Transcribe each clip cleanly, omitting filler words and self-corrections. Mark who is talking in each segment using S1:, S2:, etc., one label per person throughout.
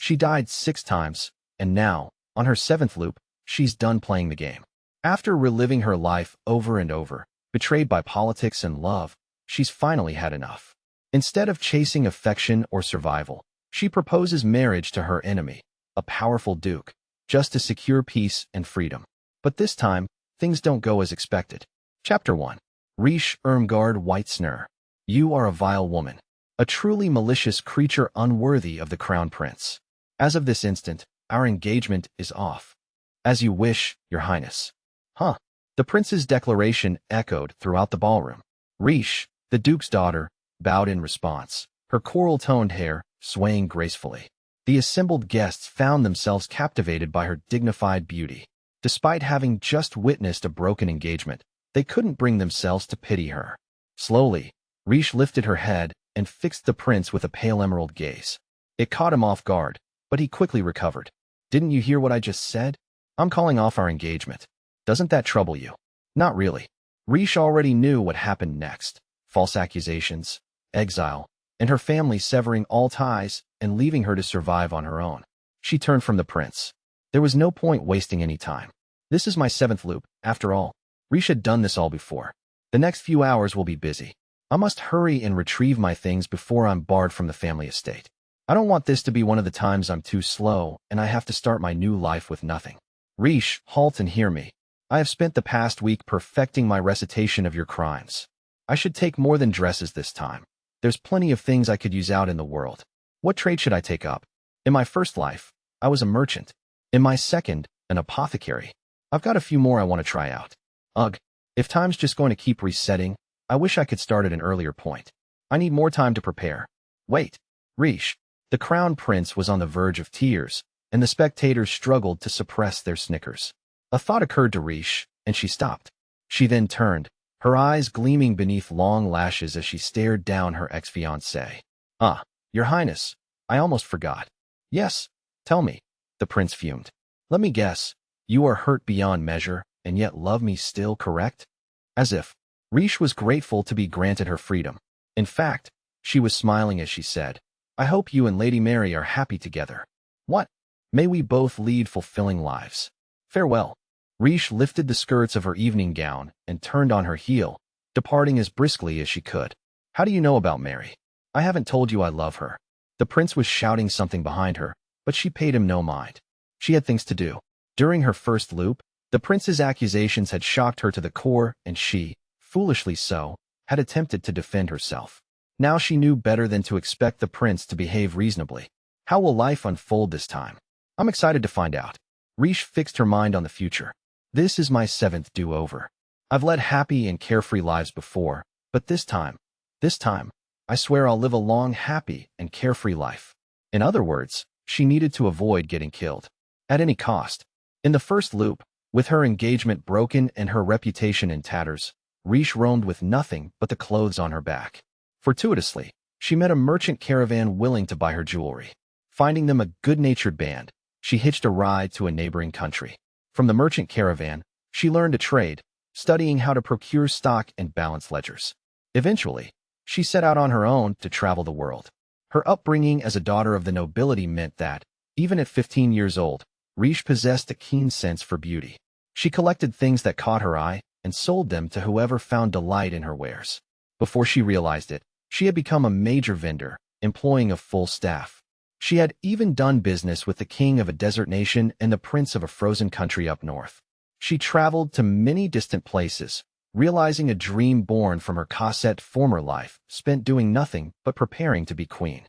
S1: She died 6 times, and now, on her 7th loop, she's done playing the game. After reliving her life over and over, betrayed by politics and love, she's finally had enough. Instead of chasing affection or survival, she proposes marriage to her enemy, a powerful duke, just to secure peace and freedom. But this time, things don't go as expected. Chapter 1. Rish Irmgard Whitesnare. You are a vile woman, a truly malicious creature unworthy of the crown prince. As of this instant, our engagement is off. As you wish, your highness. Huh. The prince's declaration echoed throughout the ballroom. Rish, the duke's daughter, bowed in response, her coral-toned hair swaying gracefully. The assembled guests found themselves captivated by her dignified beauty. Despite having just witnessed a broken engagement, they couldn't bring themselves to pity her. Slowly, Rish lifted her head and fixed the prince with a pale emerald gaze. It caught him off guard, but he quickly recovered. Didn't you hear what I just said? I'm calling off our engagement. Doesn't that trouble you? Not really. Rish already knew what happened next. False accusations, exile, and her family severing all ties and leaving her to survive on her own. She turned from the prince. There was no point wasting any time. This is my 7th loop, after all. Rish had done this all before. The next few hours will be busy. I must hurry and retrieve my things before I'm barred from the family estate. I don't want this to be one of the times I'm too slow and I have to start my new life with nothing. Rish, halt and hear me. I have spent the past week perfecting my recitation of your crimes. I should take more than dresses this time. There's plenty of things I could use out in the world. What trade should I take up? In my first life, I was a merchant. In my second, an apothecary. I've got a few more I want to try out. Ugh, if time's just going to keep resetting, I wish I could start at an earlier point. I need more time to prepare. Wait, Rish. The crown prince was on the verge of tears, and the spectators struggled to suppress their snickers. A thought occurred to Rish, and she stopped. She then turned, her eyes gleaming beneath long lashes as she stared down her ex-fiancé. Ah, your highness, I almost forgot. Yes, tell me, the prince fumed. Let me guess, you are hurt beyond measure, and yet love me still, correct? As if. Rish was grateful to be granted her freedom. In fact, she was smiling as she said, I hope you and Lady Mary are happy together. What? May we both lead fulfilling lives. Farewell. Rish lifted the skirts of her evening gown and turned on her heel, departing as briskly as she could. How do you know about Mary? I haven't told you I love her. The prince was shouting something behind her, but she paid him no mind. She had things to do. During her first loop, the prince's accusations had shocked her to the core, and she, foolishly so, had attempted to defend herself. Now she knew better than to expect the prince to behave reasonably. How will life unfold this time? I'm excited to find out. Rish fixed her mind on the future. This is my 7th do-over. I've led happy and carefree lives before, but this time, I swear I'll live a long, happy, and carefree life. In other words, she needed to avoid getting killed. At any cost. In the first loop, with her engagement broken and her reputation in tatters, Rish roamed with nothing but the clothes on her back. Fortuitously, she met a merchant caravan willing to buy her jewelry. Finding them a good-natured band, she hitched a ride to a neighboring country. From the merchant caravan, she learned a trade, studying how to procure stock and balance ledgers. Eventually, she set out on her own to travel the world. Her upbringing as a daughter of the nobility meant that, even at 15 years old, Rish possessed a keen sense for beauty. She collected things that caught her eye and sold them to whoever found delight in her wares. Before she realized it, she had become a major vendor, employing a full staff. She had even done business with the king of a desert nation and the prince of a frozen country up north. She traveled to many distant places, realizing a dream born from her Cosette former life, spent doing nothing but preparing to be queen.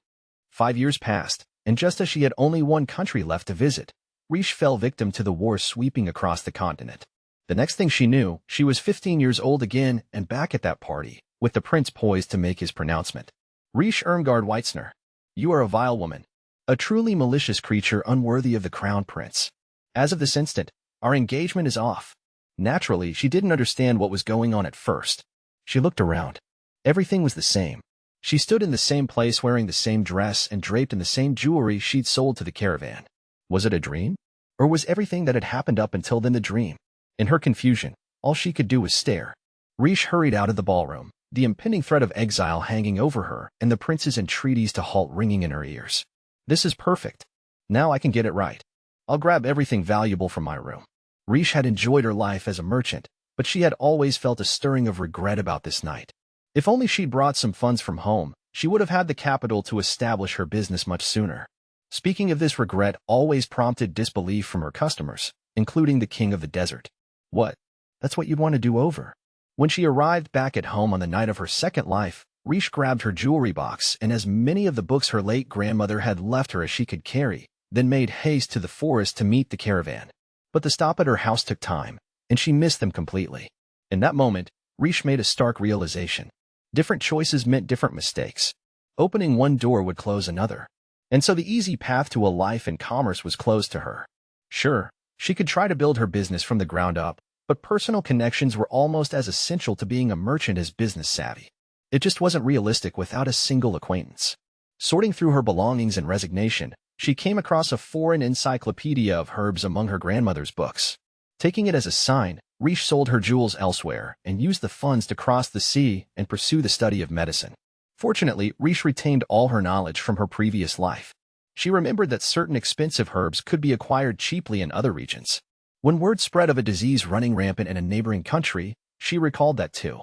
S1: 5 years passed, and just as she had only one country left to visit, Rish fell victim to the war sweeping across the continent. The next thing she knew, she was 15 years old again and back at that party, with the prince poised to make his pronouncement. Rish Irmgard Whitesnare, you are a vile woman, a truly malicious creature unworthy of the crown prince. As of this instant, our engagement is off. Naturally, she didn't understand what was going on at first. She looked around. Everything was the same. She stood in the same place wearing the same dress and draped in the same jewelry she'd sold to the caravan. Was it a dream? Or was everything that had happened up until then the dream? In her confusion, all she could do was stare. Rish hurried out of the ballroom, the impending threat of exile hanging over her and the prince's entreaties to halt ringing in her ears. This is perfect. Now I can get it right. I'll grab everything valuable from my room. Riche had enjoyed her life as a merchant, but she had always felt a stirring of regret about this night. If only she'd brought some funds from home, she would have had the capital to establish her business much sooner. Speaking of this regret always prompted disbelief from her customers, including the king of the desert. What? That's what you'd want to do over? When she arrived back at home on the night of her second life, Riche grabbed her jewelry box and as many of the books her late grandmother had left her as she could carry, then made haste to the forest to meet the caravan. But the stop at her house took time, and she missed them completely. In that moment, Riche made a stark realization. Different choices meant different mistakes. Opening one door would close another. And so the easy path to a life in commerce was closed to her. Sure, she could try to build her business from the ground up, but personal connections were almost as essential to being a merchant as business savvy. It just wasn't realistic without a single acquaintance. Sorting through her belongings in resignation, she came across a foreign encyclopedia of herbs among her grandmother's books. Taking it as a sign, Riche sold her jewels elsewhere and used the funds to cross the sea and pursue the study of medicine. Fortunately, Riche retained all her knowledge from her previous life. She remembered that certain expensive herbs could be acquired cheaply in other regions. When word spread of a disease running rampant in a neighboring country, she recalled that too.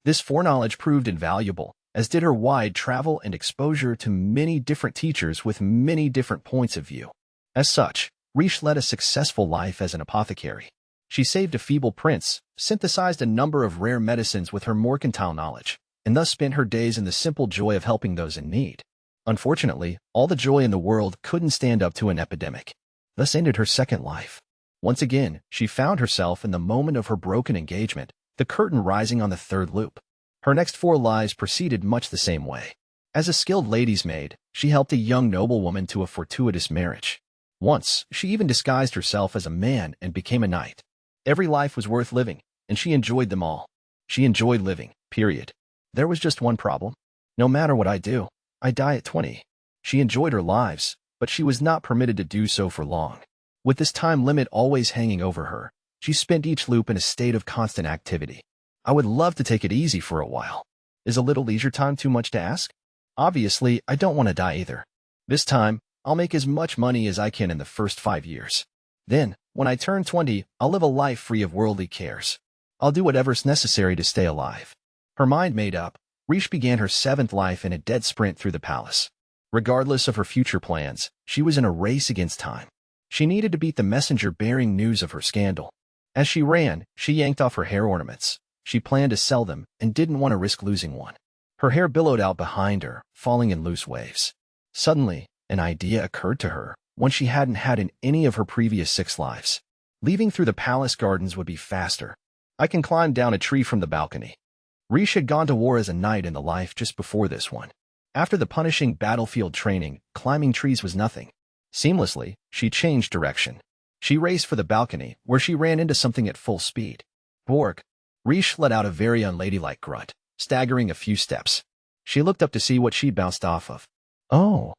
S1: This foreknowledge proved invaluable, as did her wide travel and exposure to many different teachers with many different points of view. As such, Riche led a successful life as an apothecary. She saved a feeble prince, synthesized a number of rare medicines with her mercantile knowledge, and thus spent her days in the simple joy of helping those in need. Unfortunately, all the joy in the world couldn't stand up to an epidemic. Thus ended her second life. Once again, she found herself in the moment of her broken engagement, the curtain rising on the third loop. Her next 4 lives proceeded much the same way. As a skilled lady's maid, she helped a young noblewoman to a fortuitous marriage. Once, she even disguised herself as a man and became a knight. Every life was worth living, and she enjoyed them all. She enjoyed living, period. There was just one problem. No matter what I do, I die at 20. She enjoyed her lives, but she was not permitted to do so for long. With this time limit always hanging over her, she spent each loop in a state of constant activity. I would love to take it easy for a while. Is a little leisure time too much to ask? Obviously, I don't want to die either. This time, I'll make as much money as I can in the first 5 years. Then, when I turn 20, I'll live a life free of worldly cares. I'll do whatever's necessary to stay alive. Her mind made up, Riche began her 7th life in a dead sprint through the palace. Regardless of her future plans, she was in a race against time. She needed to beat the messenger bearing news of her scandal. As she ran, she yanked off her hair ornaments. She planned to sell them and didn't want to risk losing one. Her hair billowed out behind her, falling in loose waves. Suddenly, an idea occurred to her, one she hadn't had in any of her previous 6 lives. Leaving through the palace gardens would be faster. I can climb down a tree from the balcony. Riche had gone to war as a knight in the life just before this one. After the punishing battlefield training, climbing trees was nothing. Seamlessly, she changed direction. She raced for the balcony, where she ran into something at full speed. Bork! Riche let out a very unladylike grunt, staggering a few steps. She looked up to see what she'd bounced off of. Oh!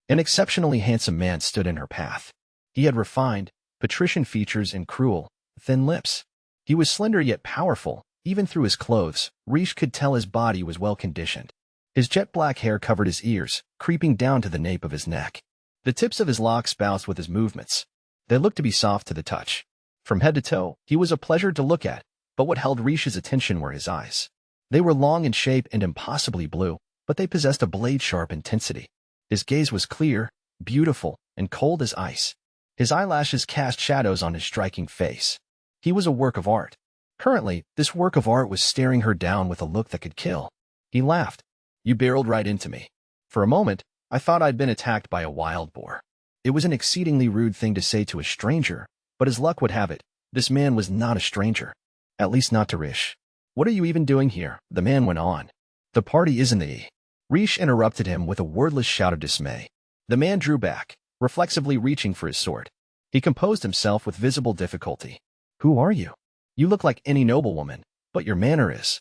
S1: An exceptionally handsome man stood in her path. He had refined, patrician features and cruel, thin lips. He was slender yet powerful. Even through his clothes, Riche could tell his body was well-conditioned. His jet-black hair covered his ears, creeping down to the nape of his neck. The tips of his locks bounced with his movements. They looked to be soft to the touch. From head to toe, he was a pleasure to look at, but what held Riche's attention were his eyes. They were long in shape and impossibly blue, but they possessed a blade-sharp intensity. His gaze was clear, beautiful, and cold as ice. His eyelashes cast shadows on his striking face. He was a work of art. Currently, this work of art was staring her down with a look that could kill. He laughed. You barreled right into me. For a moment, I thought I'd been attacked by a wild boar. It was an exceedingly rude thing to say to a stranger, but as luck would have it, this man was not a stranger. At least not to Riche. What are you even doing here? The man went on. The party isn't the E. Riche interrupted him with a wordless shout of dismay. The man drew back, reflexively reaching for his sword. He composed himself with visible difficulty. Who are you? You look like any noblewoman, but your manner is.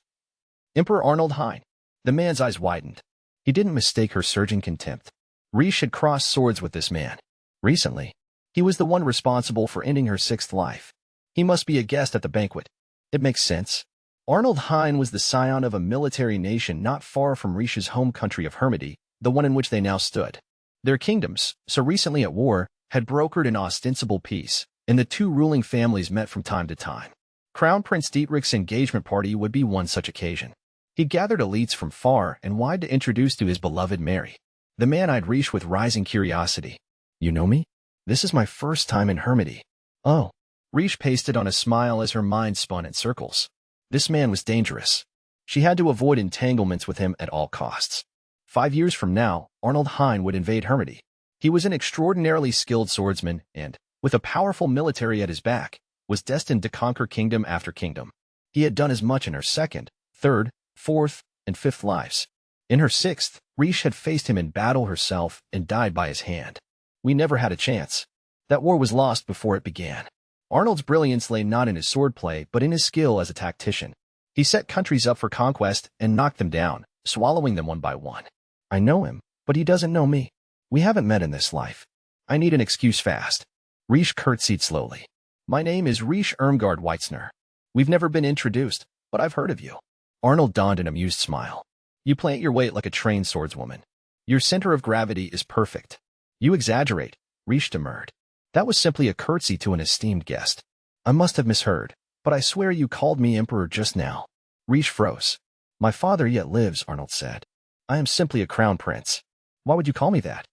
S1: Emperor Arnold Hein. The man's eyes widened. He didn't mistake her surging contempt. Riche had crossed swords with this man. Recently, he was the one responsible for ending her 6th life. He must be a guest at the banquet. It makes sense. Arnold Hein was the scion of a military nation not far from Riche's home country of Hermity, the one in which they now stood. Their kingdoms, so recently at war, had brokered an ostensible peace, and the two ruling families met from time to time. Crown Prince Dietrich's engagement party would be one such occasion. He gathered elites from far and wide to introduce to his beloved Mary. The man eyed Riche with rising curiosity. "You know me? This is my first time in Hermity." "Oh." Riche pasted on a smile as her mind spun in circles. This man was dangerous. She had to avoid entanglements with him at all costs. 5 years from now, Arnold Hine would invade Hermity. He was an extraordinarily skilled swordsman and, with a powerful military at his back, was destined to conquer kingdom after kingdom. He had done as much in her second, third, fourth, and fifth lives. In her sixth, Riche had faced him in battle herself and died by his hand. We never had a chance. That war was lost before it began. Arnold's brilliance lay not in his swordplay, but in his skill as a tactician. He set countries up for conquest and knocked them down, swallowing them one by one. I know him, but he doesn't know me. We haven't met in this life. I need an excuse fast. Riche curtsied slowly. My name is Riche Irmgard Weitzner. We've never been introduced, but I've heard of you. Arnold donned an amused smile. You plant your weight like a trained swordswoman. Your center of gravity is perfect. You exaggerate, Riche demurred. That was simply a curtsy to an esteemed guest. I must have misheard, but I swear you called me emperor just now. Riche froze. My father yet lives, Arnold said. I am simply a crown prince. Why would you call me that?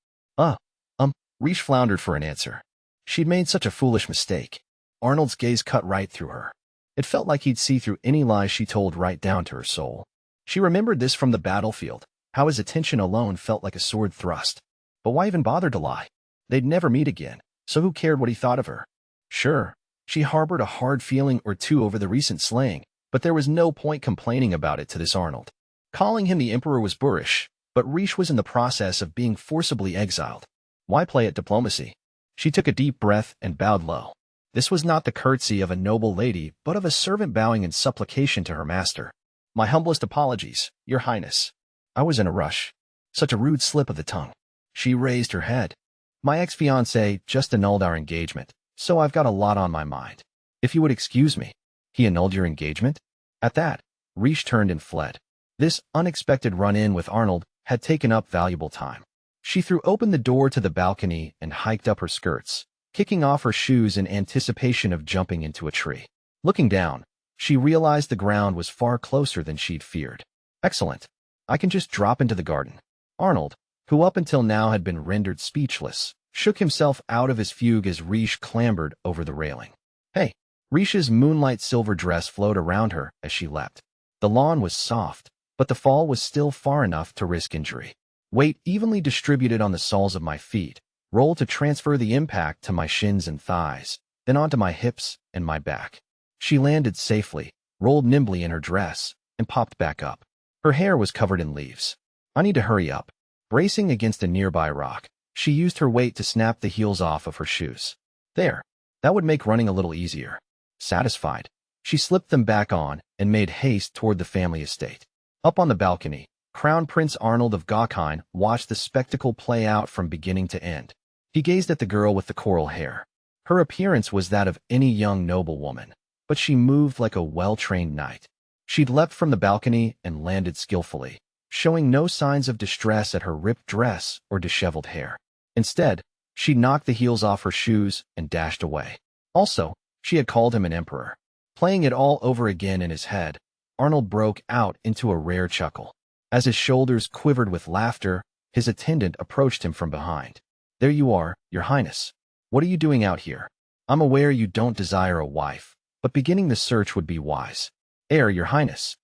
S1: Riche floundered for an answer. She'd made such a foolish mistake. Arnold's gaze cut right through her. It felt like he'd see through any lies she told right down to her soul. She remembered this from the battlefield, how his attention alone felt like a sword thrust. But why even bother to lie? They'd never meet again, so who cared what he thought of her? Sure, she harbored a hard feeling or two over the recent slaying, but there was no point complaining about it to this Arnold. Calling him the emperor was boorish, but Riche was in the process of being forcibly exiled. Why play at diplomacy? She took a deep breath and bowed low. This was not the curtsy of a noble lady, but of a servant bowing in supplication to her master. My humblest apologies, Your Highness. I was in a rush. Such a rude slip of the tongue. She raised her head. My ex-fiancé just annulled our engagement, so I've got a lot on my mind. If you would excuse me. He annulled your engagement? At that, Riche turned and fled. This unexpected run-in with Arnold had taken up valuable time. She threw open the door to the balcony and hiked up her skirts, kicking off her shoes in anticipation of jumping into a tree. Looking down, she realized the ground was far closer than she'd feared. Excellent. I can just drop into the garden. Arnold, who up until now had been rendered speechless, shook himself out of his fugue as Riche clambered over the railing. Hey! Riche's moonlight silver dress flowed around her as she leapt. The lawn was soft, but the fall was still far enough to risk injury. Weight evenly distributed on the soles of my feet, rolled to transfer the impact to my shins and thighs, then onto my hips and my back. She landed safely, rolled nimbly in her dress, and popped back up. Her hair was covered in leaves. I need to hurry up. Bracing against a nearby rock, she used her weight to snap the heels off of her shoes. There. That would make running a little easier. Satisfied, she slipped them back on and made haste toward the family estate. Up on the balcony, Crown Prince Arnold of Gokheim watched the spectacle play out from beginning to end. He gazed at the girl with the coral hair. Her appearance was that of any young noblewoman, but she moved like a well-trained knight. She'd leapt from the balcony and landed skillfully, showing no signs of distress at her ripped dress or disheveled hair. Instead, she knocked the heels off her shoes and dashed away. Also, she had called him an emperor. Playing it all over again in his head, Arnold broke out into a rare chuckle. As his shoulders quivered with laughter, his attendant approached him from behind. There you are, Your Highness. What are you doing out here? I'm aware you don't desire a wife, but beginning the search would be wise. Your Highness.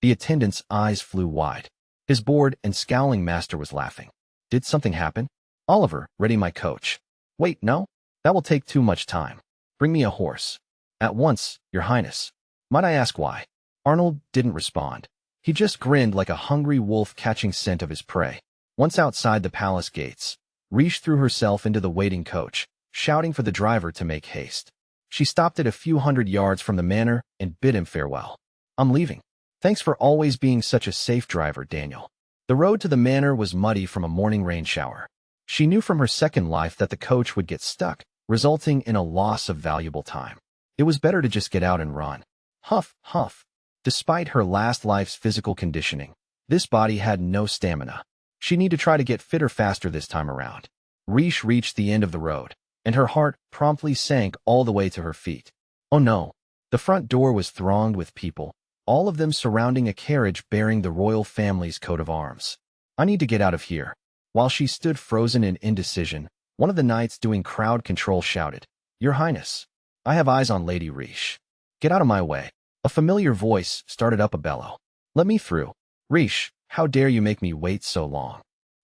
S1: The attendant's eyes flew wide. His bored and scowling master was laughing. Did something happen? Oliver, ready my coach. Wait, no? That will take too much time. Bring me a horse. At once, Your Highness. Might I ask why? Arnold didn't respond. He just grinned like a hungry wolf catching scent of his prey. Once outside the palace gates, Riche threw herself into the waiting coach, shouting for the driver to make haste. She stopped at a few hundred yards from the manor and bid him farewell. I'm leaving. Thanks for always being such a safe driver, Daniel. The road to the manor was muddy from a morning rain shower. She knew from her second life that the coach would get stuck, resulting in a loss of valuable time. It was better to just get out and run. Huff, huff. Despite her last life's physical conditioning, this body had no stamina. She needed to try to get fitter faster this time around. Riche reached the end of the road, and her heart promptly sank all the way to her feet. Oh no! The front door was thronged with people, all of them surrounding a carriage bearing the royal family's coat of arms. I need to get out of here. While she stood frozen in indecision, one of the knights doing crowd control shouted, "Your Highness, I have eyes on Lady Riche. Get out of my way." A familiar voice started up a bellow. "Let me through. Riche, how dare you make me wait so long?"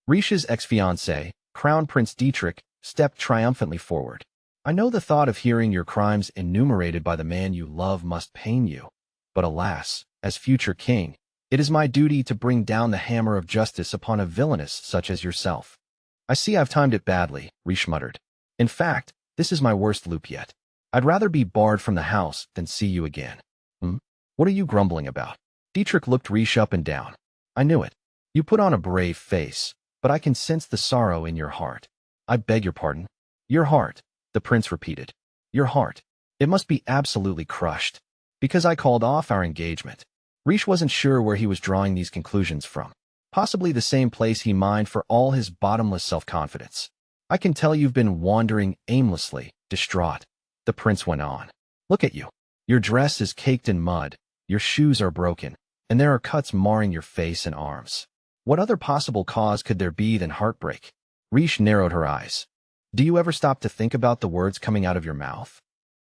S1: Riche's ex-fiancé, Crown Prince Dietrich, stepped triumphantly forward. "I know the thought of hearing your crimes enumerated by the man you love must pain you. But alas, as future king, it is my duty to bring down the hammer of justice upon a villainess such as yourself." "I see I've timed it badly," Riche muttered. "In fact, this is my worst loop yet. I'd rather be barred from the house than see you again." What are you grumbling about?" Dietrich looked Riche up and down. "I knew it. You put on a brave face, but I can sense the sorrow in your heart." "I beg your pardon." "Your heart," the prince repeated. "Your heart. It must be absolutely crushed. Because I called off our engagement." Riche wasn't sure where he was drawing these conclusions from. Possibly the same place he mined for all his bottomless self-confidence. "I can tell you've been wandering aimlessly, distraught," the prince went on. "Look at you. Your dress is caked in mud, your shoes are broken, and there are cuts marring your face and arms. What other possible cause could there be than heartbreak?" Riche narrowed her eyes. "Do you ever stop to think about the words coming out of your mouth?"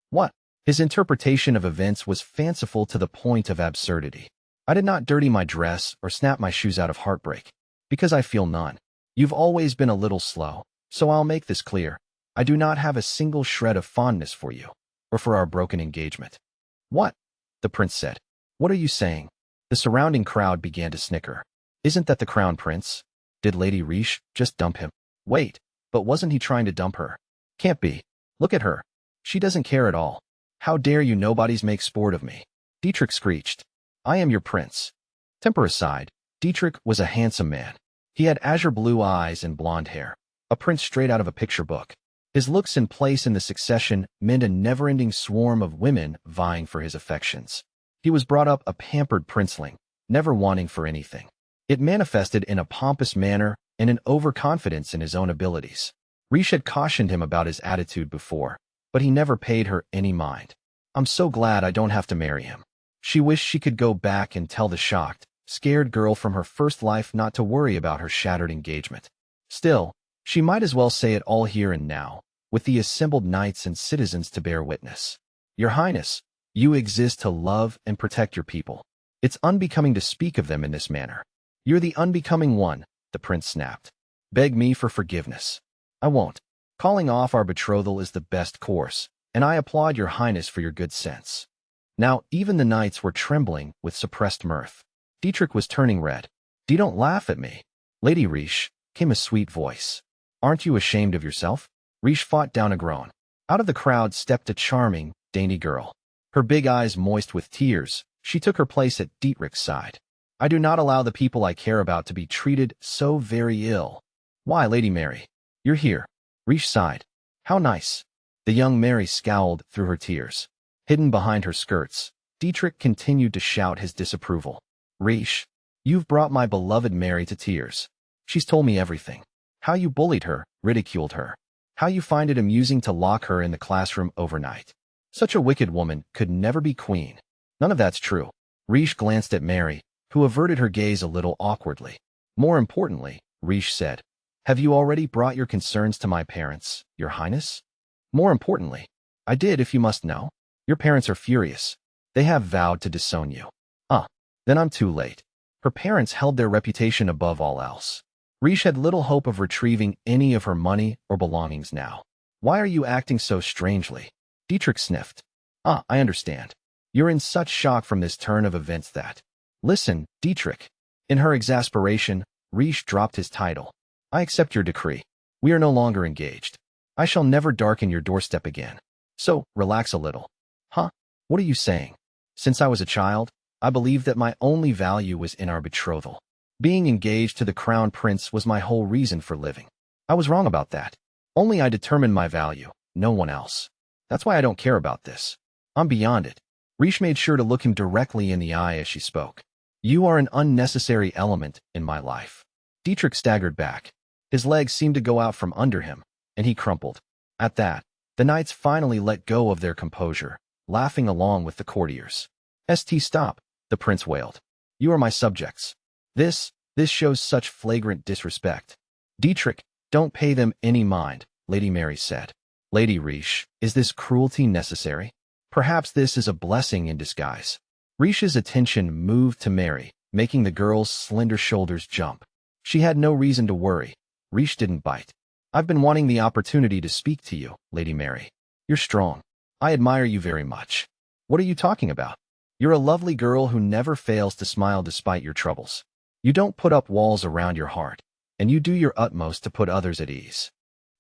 S1: "What?" His interpretation of events was fanciful to the point of absurdity. "I did not dirty my dress or snap my shoes out of heartbreak, because I feel none. You've always been a little slow, so I'll make this clear. I do not have a single shred of fondness for you, or for our broken engagement." "What?" the prince said. "What are you saying?" The surrounding crowd began to snicker. "Isn't that the crown prince? Did Lady Riche just dump him?" "Wait, but wasn't he trying to dump her?" "Can't be. Look at her. She doesn't care at all. How dare you nobodies make sport of me?" Dietrich screeched. "I am your prince." Temper aside, Dietrich was a handsome man. He had azure blue eyes and blonde hair, a prince straight out of a picture book. His looks and place in the succession meant a never-ending swarm of women vying for his affections. He was brought up a pampered princeling, never wanting for anything. It manifested in a pompous manner and an overconfidence in his own abilities. Riche had cautioned him about his attitude before, but he never paid her any mind. "I'm so glad I don't have to marry him." She wished she could go back and tell the shocked, scared girl from her first life not to worry about her shattered engagement. Still, she might as well say it all here and now, with the assembled knights and citizens to bear witness. "Your Highness, you exist to love and protect your people. It's unbecoming to speak of them in this manner." "You're the unbecoming one," the prince snapped. "Beg me for forgiveness." "I won't. Calling off our betrothal is the best course, and I applaud your Highness for your good sense." Now, even the knights were trembling with suppressed mirth. Dietrich was turning red. Don't laugh at me, Lady Riche," came a sweet voice. "Aren't you ashamed of yourself?" Riche fought down a groan. Out of the crowd stepped a charming, dainty girl. Her big eyes moist with tears, she took her place at Dietrich's side. "I do not allow the people I care about to be treated so very ill." "Why, Lady Mary, you're here." Riche sighed. "How nice." The young Mary scowled through her tears. Hidden behind her skirts, Dietrich continued to shout his disapproval. "Riche, you've brought my beloved Mary to tears. She's told me everything. How you bullied her, ridiculed her. How you find it amusing to lock her in the classroom overnight. Such a wicked woman could never be queen." "None of that's true." Riche glanced at Mary, who averted her gaze a little awkwardly. "More importantly," Riche said, "have you already brought your concerns to my parents, your Highness?" "More importantly, I did, if you must know. Your parents are furious. They have vowed to disown you." Then I'm too late." Her parents held their reputation above all else. Riche had little hope of retrieving any of her money or belongings now. "Why are you acting so strangely?" Dietrich sniffed. I understand. You're in such shock from this turn of events that—" "Listen, Dietrich." In her exasperation, Riche dropped his title. "I accept your decree. We are no longer engaged. I shall never darken your doorstep again. So, relax a little." What are you saying?" "Since I was a child, I believed that my only value was in our betrothal. Being engaged to the crown prince was my whole reason for living. I was wrong about that. Only I determined my value, no one else. That's why I don't care about this. I'm beyond it." Riche made sure to look him directly in the eye as she spoke. "You are an unnecessary element in my life." Dietrich staggered back. His legs seemed to go out from under him, and he crumpled. At that, The knights finally let go of their composure, laughing along with the courtiers. Stop, the prince wailed. You are my subjects. This shows such flagrant disrespect. Dietrich, don't pay them any mind, Lady Mary said. Lady Riche, is this cruelty necessary? Perhaps this is a blessing in disguise. Riche's attention moved to Mary, making the girl's slender shoulders jump. She had no reason to worry. Riche didn't bite. I've been wanting the opportunity to speak to you, Lady Mary. You're strong. I admire you very much. What are you talking about? You're a lovely girl who never fails to smile despite your troubles. You don't put up walls around your heart, and you do your utmost to put others at ease.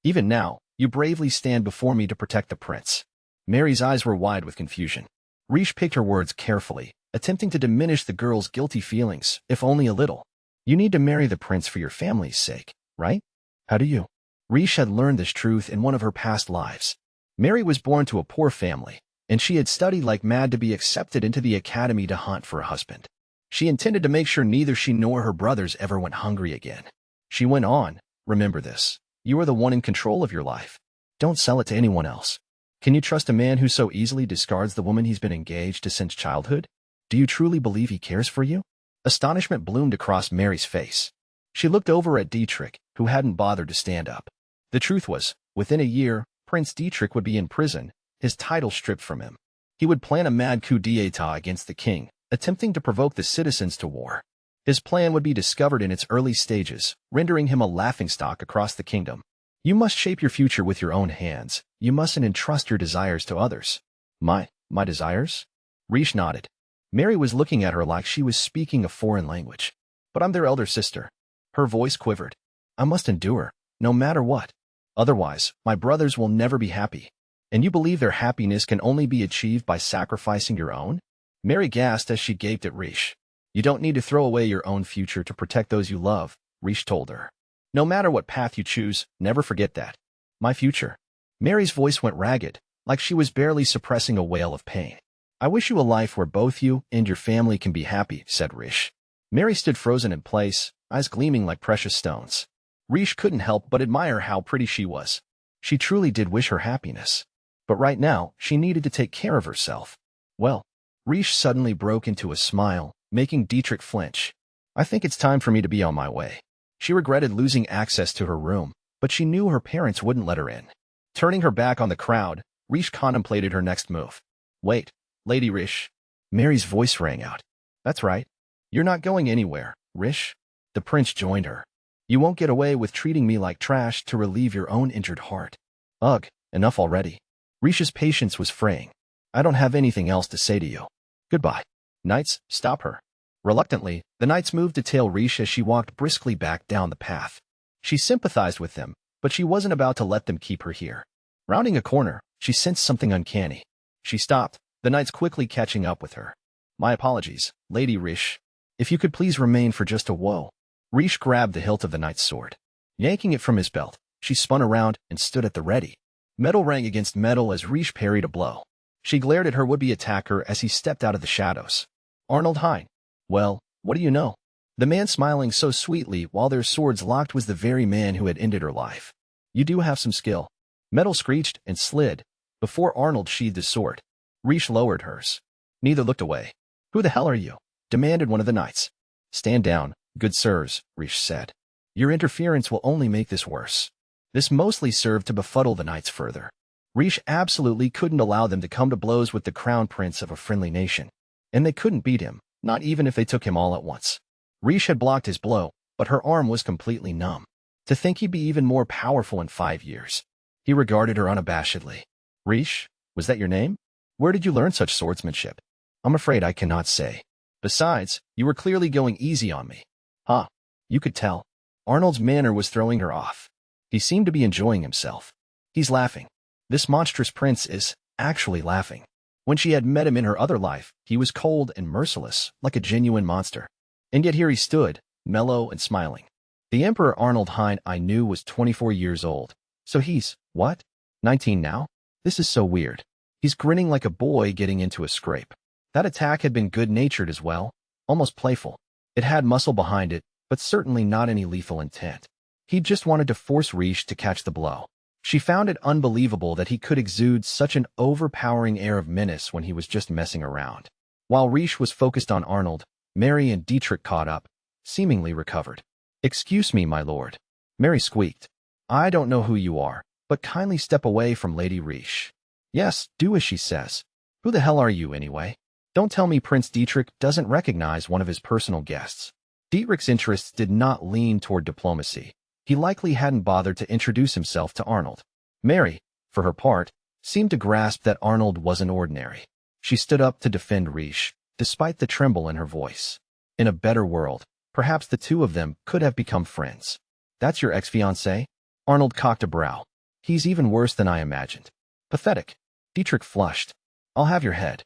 S1: Even now, you bravely stand before me to protect the prince. Mary's eyes were wide with confusion. Riche picked her words carefully, attempting to diminish the girl's guilty feelings, if only a little. You need to marry the prince for your family's sake, right? How do you? Riche had learned this truth in one of her past lives. Mary was born to a poor family, and she had studied like mad to be accepted into the academy to hunt for a husband. She intended to make sure neither she nor her brothers ever went hungry again. She went on, remember this. You are the one in control of your life. Don't sell it to anyone else. Can you trust a man who so easily discards the woman he's been engaged to since childhood? Do you truly believe he cares for you? Astonishment bloomed across Mary's face. She looked over at Dietrich, who hadn't bothered to stand up. The truth was, within a year, Prince Dietrich would be in prison, his title stripped from him. He would plan a mad coup d'état against the king, attempting to provoke the citizens to war. His plan would be discovered in its early stages, rendering him a laughingstock across the kingdom. You must shape your future with your own hands. You mustn't entrust your desires to others. My desires? Riche nodded. Mary was looking at her like she was speaking a foreign language. But I'm their elder sister. Her voice quivered. I must endure, no matter what. Otherwise, my brothers will never be happy. And you believe their happiness can only be achieved by sacrificing your own? Mary gasped as she gaped at Riche. You don't need to throw away your own future to protect those you love, Riche told her. No matter what path you choose, never forget that. My future. Mary's voice went ragged, like she was barely suppressing a wail of pain. I wish you a life where both you and your family can be happy, said Riche. Mary stood frozen in place, eyes gleaming like precious stones. Riche couldn't help but admire how pretty she was. She truly did wish her happiness. But right now, she needed to take care of herself. Well, Riche suddenly broke into a smile, making Dietrich flinch. I think it's time for me to be on my way. She regretted losing access to her room, but she knew her parents wouldn't let her in. Turning her back on the crowd, Riche contemplated her next move. Wait, Lady Riche. Mary's voice rang out. That's right. You're not going anywhere, Riche. The prince joined her. You won't get away with treating me like trash to relieve your own injured heart. Ugh, enough already. Riche's patience was fraying. I don't have anything else to say to you. Goodbye. Knights, stop her. Reluctantly, the knights moved to tail Riche as she walked briskly back down the path. She sympathized with them, but she wasn't about to let them keep her here. Rounding a corner, she sensed something uncanny. She stopped, the knights quickly catching up with her. My apologies, Lady Riche. If you could please remain for just a while. Riche grabbed the hilt of the knight's sword. Yanking it from his belt, she spun around and stood at the ready. Metal rang against metal as Riche parried a blow. She glared at her would-be attacker as he stepped out of the shadows. Arnold Hine. Well, what do you know? The man smiling so sweetly while their swords locked was the very man who had ended her life. You do have some skill. Metal screeched and slid, before Arnold sheathed his sword. Riche lowered hers. Neither looked away. Who the hell are you? Demanded one of the knights. Stand down, good sirs, Riche said. Your interference will only make this worse. This mostly served to befuddle the knights further. Riche absolutely couldn't allow them to come to blows with the crown prince of a friendly nation. And they couldn't beat him, not even if they took him all at once. Riche had blocked his blow, but her arm was completely numb. To think he'd be even more powerful in 5 years. He regarded her unabashedly. Riche, was that your name? Where did you learn such swordsmanship? I'm afraid I cannot say. Besides, you were clearly going easy on me. Huh, you could tell. Arnold's manner was throwing her off. He seemed to be enjoying himself. He's laughing. This monstrous prince is actually laughing. When she had met him in her other life, he was cold and merciless, like a genuine monster. And yet here he stood, mellow and smiling. The Emperor Arnold Hine I knew was 24 years old. So he's, what? 19 now? This is so weird. He's grinning like a boy getting into a scrape. That attack had been good-natured as well, almost playful. It had muscle behind it, but certainly not any lethal intent. He just wanted to force Riche to catch the blow. She found it unbelievable that he could exude such an overpowering air of menace when he was just messing around. While Riche was focused on Arnold, Mary and Dietrich caught up, seemingly recovered. "Excuse me, my lord," Mary squeaked. "I don't know who you are, but kindly step away from Lady Riche." "Yes, do as she says. Who the hell are you, anyway? Don't tell me Prince Dietrich doesn't recognize one of his personal guests." Dietrich's interests did not lean toward diplomacy. He likely hadn't bothered to introduce himself to Arnold. Mary, for her part, seemed to grasp that Arnold wasn't ordinary. She stood up to defend Riche, despite the tremble in her voice. In a better world, perhaps the two of them could have become friends. "That's your ex-fiancé?" Arnold cocked a brow. "He's even worse than I imagined." "Pathetic." Dietrich flushed. "I'll have your head."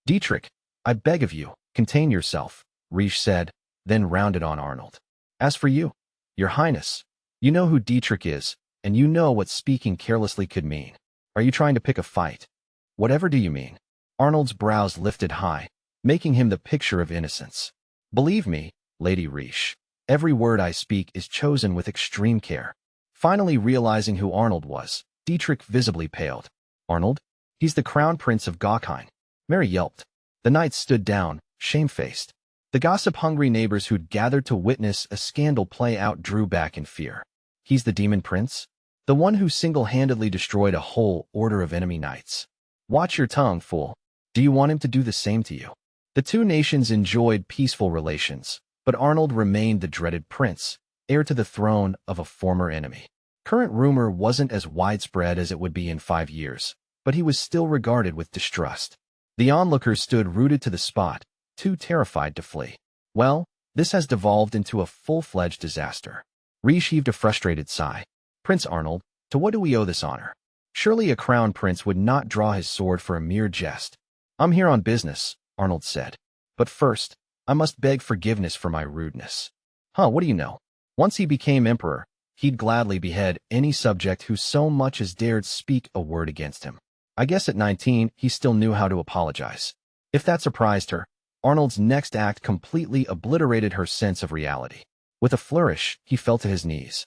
S1: "Dietrich, I beg of you, contain yourself," Riche said, then rounded on Arnold. "As for you, Your Highness, you know who Dietrich is, and you know what speaking carelessly could mean. Are you trying to pick a fight?" "Whatever do you mean?" Arnold's brows lifted high, making him the picture of innocence. "Believe me, Lady Riche, every word I speak is chosen with extreme care." Finally realizing who Arnold was, Dietrich visibly paled. "Arnold? He's the crown prince of Gokheim." Mary yelped. The knights stood down, shamefaced. The gossip-hungry neighbors who'd gathered to witness a scandal play out drew back in fear. "He's the demon prince? The one who single-handedly destroyed a whole order of enemy knights? Watch your tongue, fool. Do you want him to do the same to you?" The two nations enjoyed peaceful relations, but Arnold remained the dreaded prince, heir to the throne of a former enemy. Current rumor wasn't as widespread as it would be in 5 years, but he was still regarded with distrust. The onlookers stood rooted to the spot, too terrified to flee. "Well, this has devolved into a full-fledged disaster." Riche heaved a frustrated sigh. "Prince Arnold, to what do we owe this honor? Surely a crown prince would not draw his sword for a mere jest." "I'm here on business," Arnold said. "But first, I must beg forgiveness for my rudeness." What do you know? Once he became emperor, he'd gladly behead any subject who so much as dared speak a word against him. I guess at 19, he still knew how to apologize. If that surprised her, Arnold's next act completely obliterated her sense of reality. With a flourish, he fell to his knees.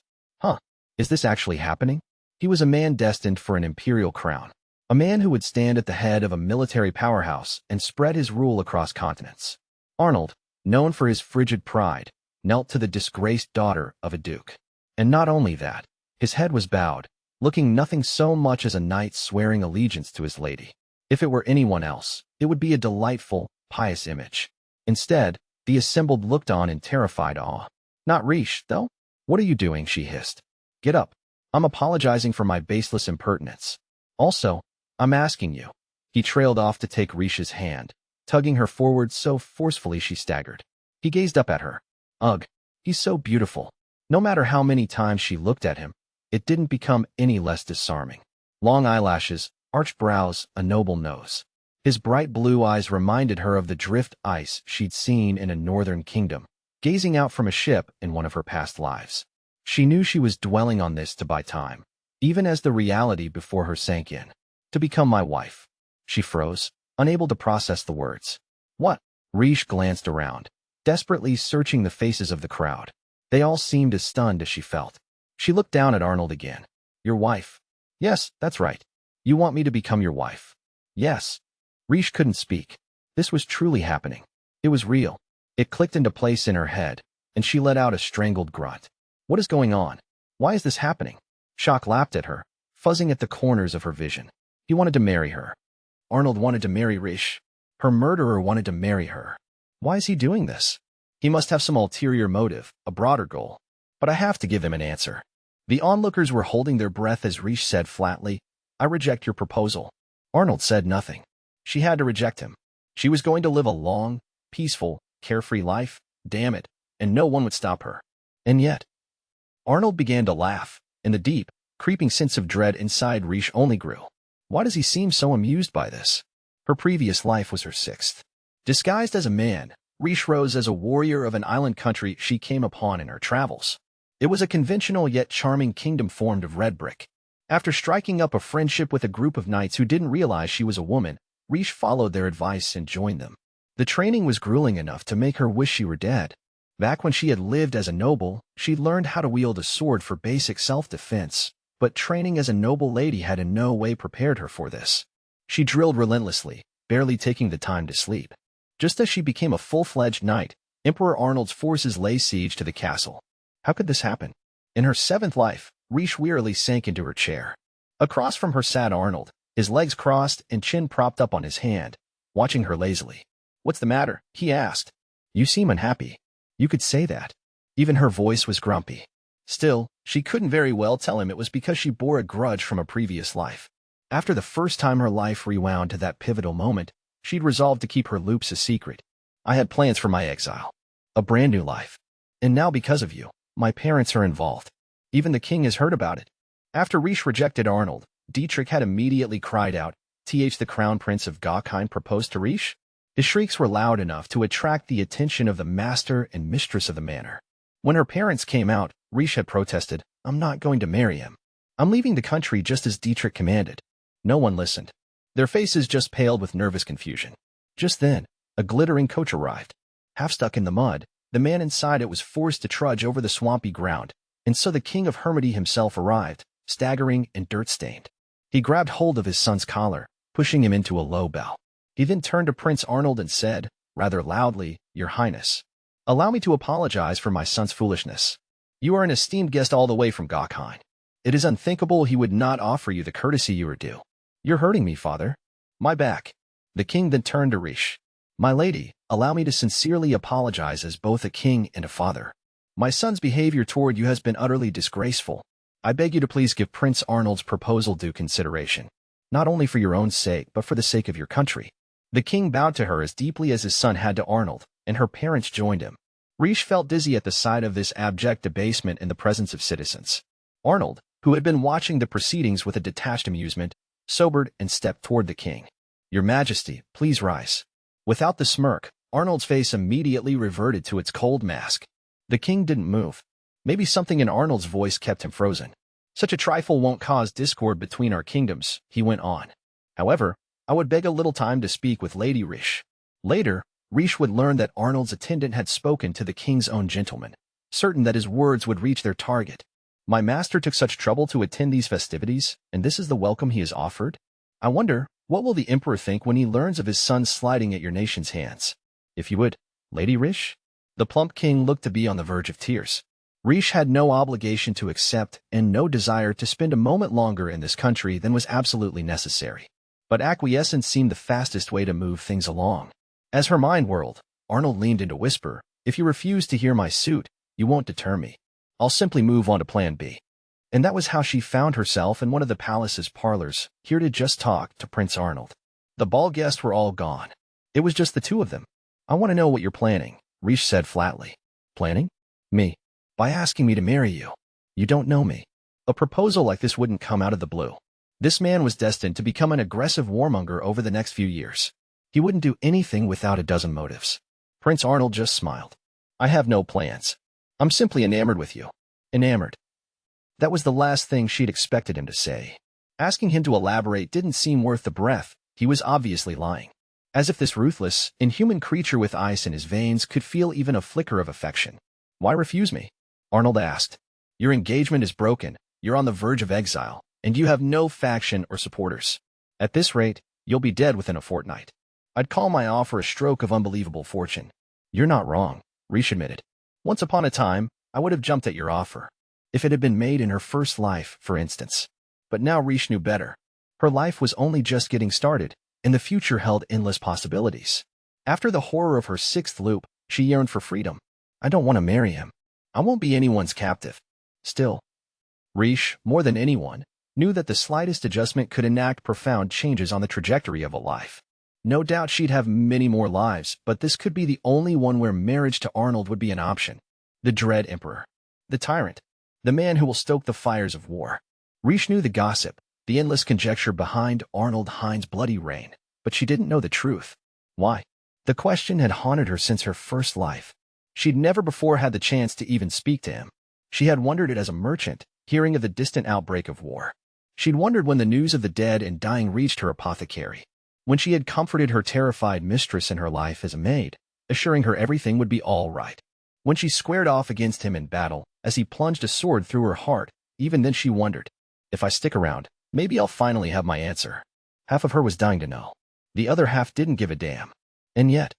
S1: Is this actually happening? He was a man destined for an imperial crown. A man who would stand at the head of a military powerhouse and spread his rule across continents. Arnold, known for his frigid pride, knelt to the disgraced daughter of a duke. And not only that, his head was bowed, looking nothing so much as a knight swearing allegiance to his lady. If it were anyone else, it would be a delightful, pious image. Instead, the assembled looked on in terrified awe. "Not Riche, though? What are you doing?" she hissed. "Get up. I'm apologizing for my baseless impertinence. Also, I'm asking you." He trailed off to take Riche's hand, tugging her forward so forcefully she staggered. He gazed up at her. Ugh, he's so beautiful. No matter how many times she looked at him, it didn't become any less disarming. Long eyelashes, arched brows, a noble nose. His bright blue eyes reminded her of the drift ice she'd seen in a northern kingdom, gazing out from a ship in one of her past lives. She knew she was dwelling on this to buy time, even as the reality before her sank in. "To become my wife." She froze, unable to process the words. "What?" Riche glanced around, desperately searching the faces of the crowd. They all seemed as stunned as she felt. She looked down at Arnold again. "Your wife?" "Yes, that's right. You want me to become your wife?" "Yes." Riche couldn't speak. This was truly happening. It was real. It clicked into place in her head, and she let out a strangled grunt. What is going on? Why is this happening? Shock lapped at her, fuzzing at the corners of her vision. He wanted to marry her. Arnold wanted to marry Riche. Her murderer wanted to marry her. Why is he doing this? He must have some ulterior motive, a broader goal. But I have to give him an answer. The onlookers were holding their breath as Riche said flatly, "I reject your proposal." Arnold said nothing. She had to reject him. She was going to live a long, peaceful, carefree life, damn it, and no one would stop her. And yet, Arnold began to laugh, and the deep, creeping sense of dread inside Riche only grew. Why does he seem so amused by this? Her previous life was her 6th. Disguised as a man, Riche rose as a warrior of an island country she came upon in her travels. It was a conventional yet charming kingdom formed of red brick. After striking up a friendship with a group of knights who didn't realize she was a woman, Riche followed their advice and joined them. The training was grueling enough to make her wish she were dead. Back when she had lived as a noble, she'd learned how to wield a sword for basic self-defense, But training as a noble lady had in no way prepared her for this. She drilled relentlessly, barely taking the time to sleep. Just as she became a full-fledged knight, Emperor Arnold's forces lay siege to the castle. How could this happen? In her 7th life, Riche wearily sank into her chair. Across from her sat Arnold, his legs crossed and chin propped up on his hand, watching her lazily. "What's the matter?" he asked. "You seem unhappy." You could say that. Even her voice was grumpy. Still, she couldn't very well tell him it was because she bore a grudge from a previous life. After the first time her life rewound to that pivotal moment, she'd resolved to keep her loops a secret. "I had plans for my exile. A brand new life. And now because of you, my parents are involved. Even the king has heard about it." After Riche rejected Arnold, Dietrich had immediately cried out, "The Crown Prince of Gauckheim proposed to Riche?" His shrieks were loud enough to attract the attention of the master and mistress of the manor. When her parents came out, Riche had protested, "I'm not going to marry him. I'm leaving the country just as Dietrich commanded." No one listened. Their faces just paled with nervous confusion. Just then, a glittering coach arrived. Half stuck in the mud, the man inside it was forced to trudge over the swampy ground, and so the king of Hermity himself arrived, staggering and dirt-stained. He grabbed hold of his son's collar, pushing him into a low bow. He then turned to Prince Arnold and said, rather loudly, "Your Highness, allow me to apologize for my son's foolishness. You are an esteemed guest all the way from Gauckheim. It is unthinkable he would not offer you the courtesy you are due. You're hurting me, father. My back." The king then turned to Riche. "My lady, allow me to sincerely apologize as both a king and a father. My son's behavior toward you has been utterly disgraceful. I beg you to please give Prince Arnold's proposal due consideration, not only for your own sake but for the sake of your country." The king bowed to her as deeply as his son had to Arnold, and her parents joined him. Riche felt dizzy at the sight of this abject debasement in the presence of citizens. Arnold, who had been watching the proceedings with a detached amusement, sobered and stepped toward the king. "Your Majesty, please rise." Without the smirk, Arnold's face immediately reverted to its cold mask. The king didn't move. Maybe something in Arnold's voice kept him frozen. "Such a trifle won't cause discord between our kingdoms," he went on. "However, I would beg a little time to speak with Lady Riche." Later, Riche would learn that Arnold's attendant had spoken to the king's own gentleman, certain that his words would reach their target. "My master took such trouble to attend these festivities, and this is the welcome he has offered? I wonder, what will the emperor think when he learns of his son sliding at your nation's hands? If you would, Lady Riche?" The plump king looked to be on the verge of tears. Riche had no obligation to accept and no desire to spend a moment longer in this country than was absolutely necessary. But acquiescence seemed the fastest way to move things along. As her mind whirled, Arnold leaned in to whisper, "If you refuse to hear my suit, you won't deter me. I'll simply move on to plan B." And that was how she found herself in one of the palace's parlors, here to just talk to Prince Arnold. The ball guests were all gone. It was just the two of them. "I want to know what you're planning," Riche said flatly. "Planning? Me? By asking me to marry you. You don't know me. A proposal like this wouldn't come out of the blue. This man was destined to become an aggressive warmonger over the next few years. He wouldn't do anything without a dozen motives." Prince Arnold just smiled. "I have no plans. I'm simply enamored with you." Enamored. That was the last thing she'd expected him to say. Asking him to elaborate didn't seem worth the breath. He was obviously lying. As if this ruthless, inhuman creature with ice in his veins could feel even a flicker of affection. "Why refuse me?" Arnold asked. "Your engagement is broken, you're on the verge of exile, and you have no faction or supporters. At this rate, you'll be dead within a fortnight. I'd call my offer a stroke of unbelievable fortune." "You're not wrong," Riche admitted. "Once upon a time, I would have jumped at your offer. If it had been made in her first life, for instance. But now Riche knew better. Her life was only just getting started, and the future held endless possibilities. After the horror of her 6th loop, she yearned for freedom. "I don't want to marry him. I won't be anyone's captive." Still, Riche, more than anyone, knew that the slightest adjustment could enact profound changes on the trajectory of a life. No doubt she'd have many more lives, but this could be the only one where marriage to Arnold would be an option. The dread emperor. The tyrant. The man who will stoke the fires of war. Riche knew the gossip, the endless conjecture behind Arnold Hines' bloody reign, but she didn't know the truth. Why? The question had haunted her since her first life. She'd never before had the chance to even speak to him. She had wondered it as a merchant, hearing of the distant outbreak of war. She'd wondered when the news of the dead and dying reached her apothecary. When she had comforted her terrified mistress in her life as a maid, assuring her everything would be all right. When she squared off against him in battle, as he plunged a sword through her heart, even then she wondered. If I stick around, maybe I'll finally have my answer. Half of her was dying to know. The other half didn't give a damn. And yet,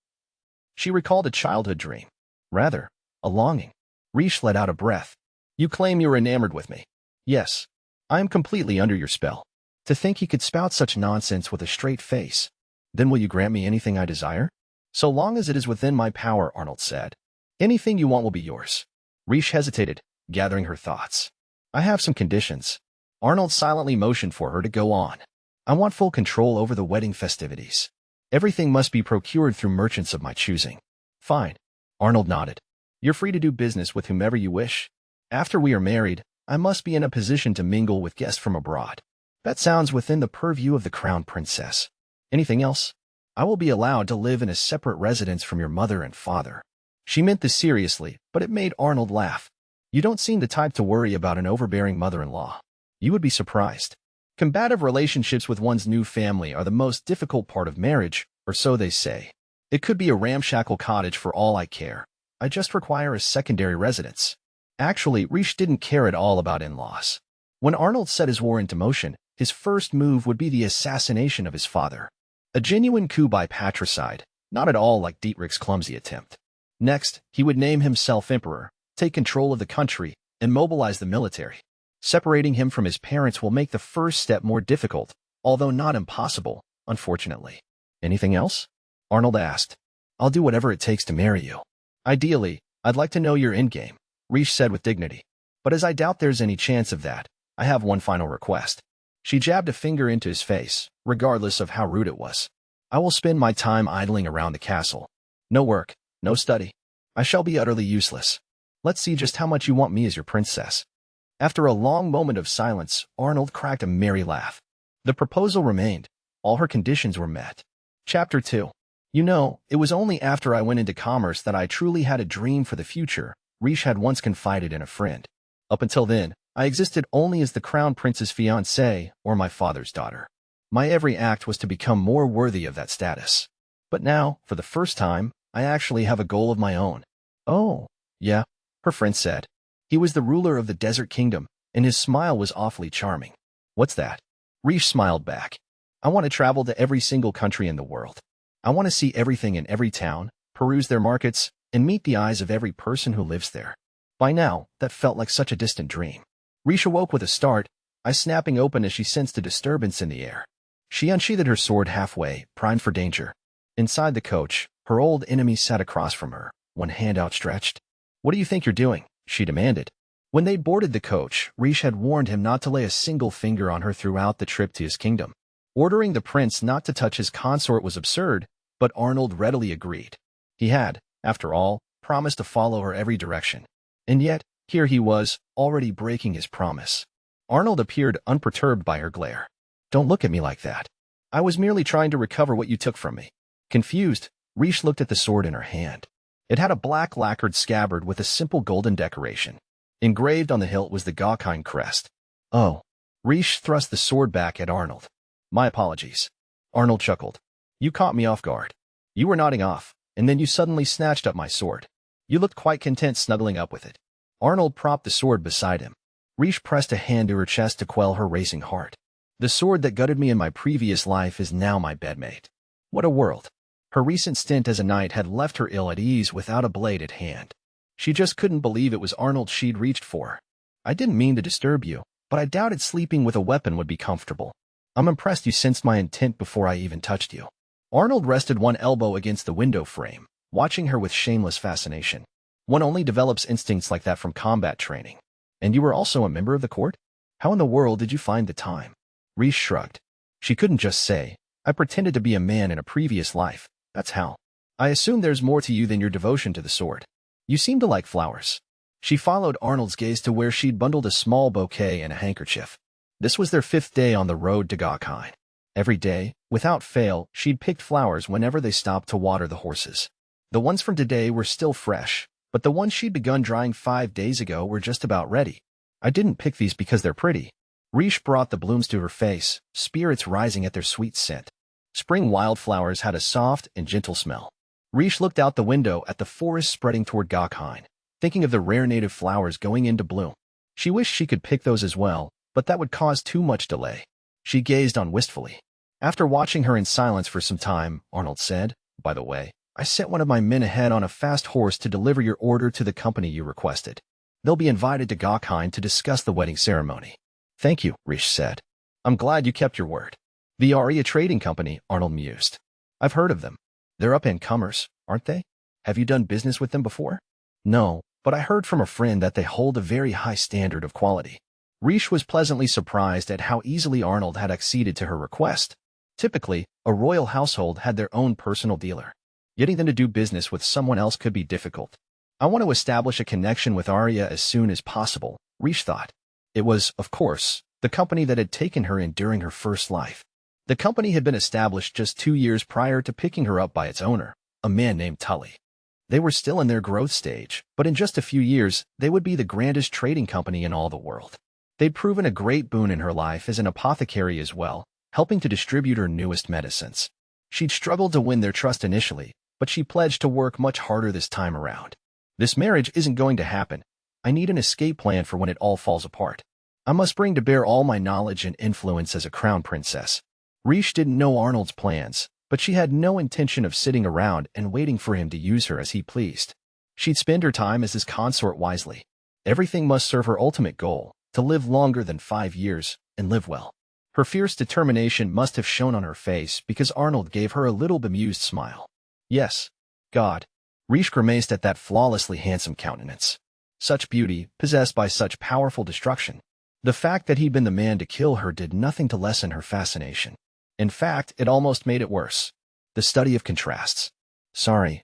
S1: she recalled a childhood dream. Rather, a longing. Riche let out a breath. You claim you're enamored with me. Yes. I am completely under your spell. To think he could spout such nonsense with a straight face. Then will you grant me anything I desire? So long as it is within my power, Arnold said. Anything you want will be yours. Riche hesitated, gathering her thoughts. I have some conditions. Arnold silently motioned for her to go on. I want full control over the wedding festivities. Everything must be procured through merchants of my choosing. Fine. Arnold nodded. You're free to do business with whomever you wish. After we are married, I must be in a position to mingle with guests from abroad. That sounds within the purview of the crown princess. Anything else? I will be allowed to live in a separate residence from your mother and father. She meant this seriously, but it made Arnold laugh. You don't seem the type to worry about an overbearing mother-in-law. You would be surprised. Combative relationships with one's new family are the most difficult part of marriage, or so they say. It could be a ramshackle cottage for all I care. I just require a secondary residence. Actually, Riche didn't care at all about in-laws. When Arnold set his war into motion, his first move would be the assassination of his father. A genuine coup by patricide, not at all like Dietrich's clumsy attempt. Next, he would name himself emperor, take control of the country, and mobilize the military. Separating him from his parents will make the first step more difficult, although not impossible, unfortunately. Anything else? Arnold asked. I'll do whatever it takes to marry you. Ideally, I'd like to know your endgame, Riche said with dignity. But as I doubt there's any chance of that, I have one final request. She jabbed a finger into his face, regardless of how rude it was. I will spend my time idling around the castle. No work, no study. I shall be utterly useless. Let's see just how much you want me as your princess. After a long moment of silence, Arnold cracked a merry laugh. The proposal remained. All her conditions were met. Chapter 2. You know, it was only after I went into commerce that I truly had a dream for the future, Riche had once confided in a friend. Up until then, I existed only as the crown prince's fiancée or my father's daughter. My every act was to become more worthy of that status. But now, for the first time, I actually have a goal of my own. Oh, yeah, her friend said. He was the ruler of the desert kingdom, and his smile was awfully charming. What's that? Riche smiled back. I want to travel to every single country in the world. I want to see everything in every town, peruse their markets, and meet the eyes of every person who lives there. By now, that felt like such a distant dream. Riche awoke with a start, eyes snapping open as she sensed a disturbance in the air. She unsheathed her sword halfway, primed for danger. Inside the coach, her old enemy sat across from her, one hand outstretched. What do you think you're doing? She demanded. When they boarded the coach, Riche had warned him not to lay a single finger on her throughout the trip to his kingdom. Ordering the prince not to touch his consort was absurd, but Arnold readily agreed. He had, after all, promised to follow her every direction. And yet, here he was, already breaking his promise. Arnold appeared unperturbed by her glare. Don't look at me like that. I was merely trying to recover what you took from me. Confused, Riche looked at the sword in her hand. It had a black lacquered scabbard with a simple golden decoration. Engraved on the hilt was the Gauckine crest. Oh. Riche thrust the sword back at Arnold. My apologies. Arnold chuckled. You caught me off guard. You were nodding off, and then you suddenly snatched up my sword. You looked quite content snuggling up with it. Arnold propped the sword beside him. Riche pressed a hand to her chest to quell her racing heart. The sword that gutted me in my previous life is now my bedmate. What a world. Her recent stint as a knight had left her ill at ease without a blade at hand. She just couldn't believe it was Arnold she'd reached for. I didn't mean to disturb you, but I doubted sleeping with a weapon would be comfortable. I'm impressed you sensed my intent before I even touched you. Arnold rested one elbow against the window frame, watching her with shameless fascination. One only develops instincts like that from combat training. And you were also a member of the court? How in the world did you find the time? Riche shrugged. She couldn't just say, I pretended to be a man in a previous life. That's how. I assume there's more to you than your devotion to the sword. You seem to like flowers. She followed Arnold's gaze to where she'd bundled a small bouquet and a handkerchief. This was their 5th day on the road to Gauckine. Every day, without fail, she'd picked flowers whenever they stopped to water the horses. The ones from today were still fresh, but the ones she'd begun drying 5 days ago were just about ready. I didn't pick these because they're pretty. Riche brought the blooms to her face, spirits rising at their sweet scent. Spring wildflowers had a soft and gentle smell. Riche looked out the window at the forest spreading toward Gauckine, thinking of the rare native flowers going into bloom. She wished she could pick those as well, but that would cause too much delay. She gazed on wistfully. After watching her in silence for some time, Arnold said, "By the way, I sent one of my men ahead on a fast horse to deliver your order to the company you requested. They'll be invited to Gokheim to discuss the wedding ceremony." "Thank you," Rish said. "I'm glad you kept your word." "The Aria Trading Company," Arnold mused. "I've heard of them. They're up-and-comers, aren't they? Have you done business with them before?" "No, but I heard from a friend that they hold a very high standard of quality." Rish was pleasantly surprised at how easily Arnold had acceded to her request. Typically, a royal household had their own personal dealer. Getting them to do business with someone else could be difficult. "I want to establish a connection with Arya as soon as possible," Rish thought. It was, of course, the company that had taken her in during her first life. The company had been established just 2 years prior to picking her up by its owner, a man named Tully. They were still in their growth stage, but in just a few years, they would be the grandest trading company in all the world. They'd proven a great boon in her life as an apothecary as well, helping to distribute her newest medicines. She'd struggled to win their trust initially, but she pledged to work much harder this time around. "This marriage isn't going to happen. I need an escape plan for when it all falls apart. I must bring to bear all my knowledge and influence as a crown princess." Rish didn't know Arnold's plans, but she had no intention of sitting around and waiting for him to use her as he pleased. She'd spend her time as his consort wisely. Everything must serve her ultimate goal, to live longer than 5 years and live well. Her fierce determination must have shown on her face because Arnold gave her a little bemused smile. "Yes. God." Rish grimaced at that flawlessly handsome countenance. Such beauty, possessed by such powerful destruction. The fact that he'd been the man to kill her did nothing to lessen her fascination. In fact, it almost made it worse. The study of contrasts. "Sorry,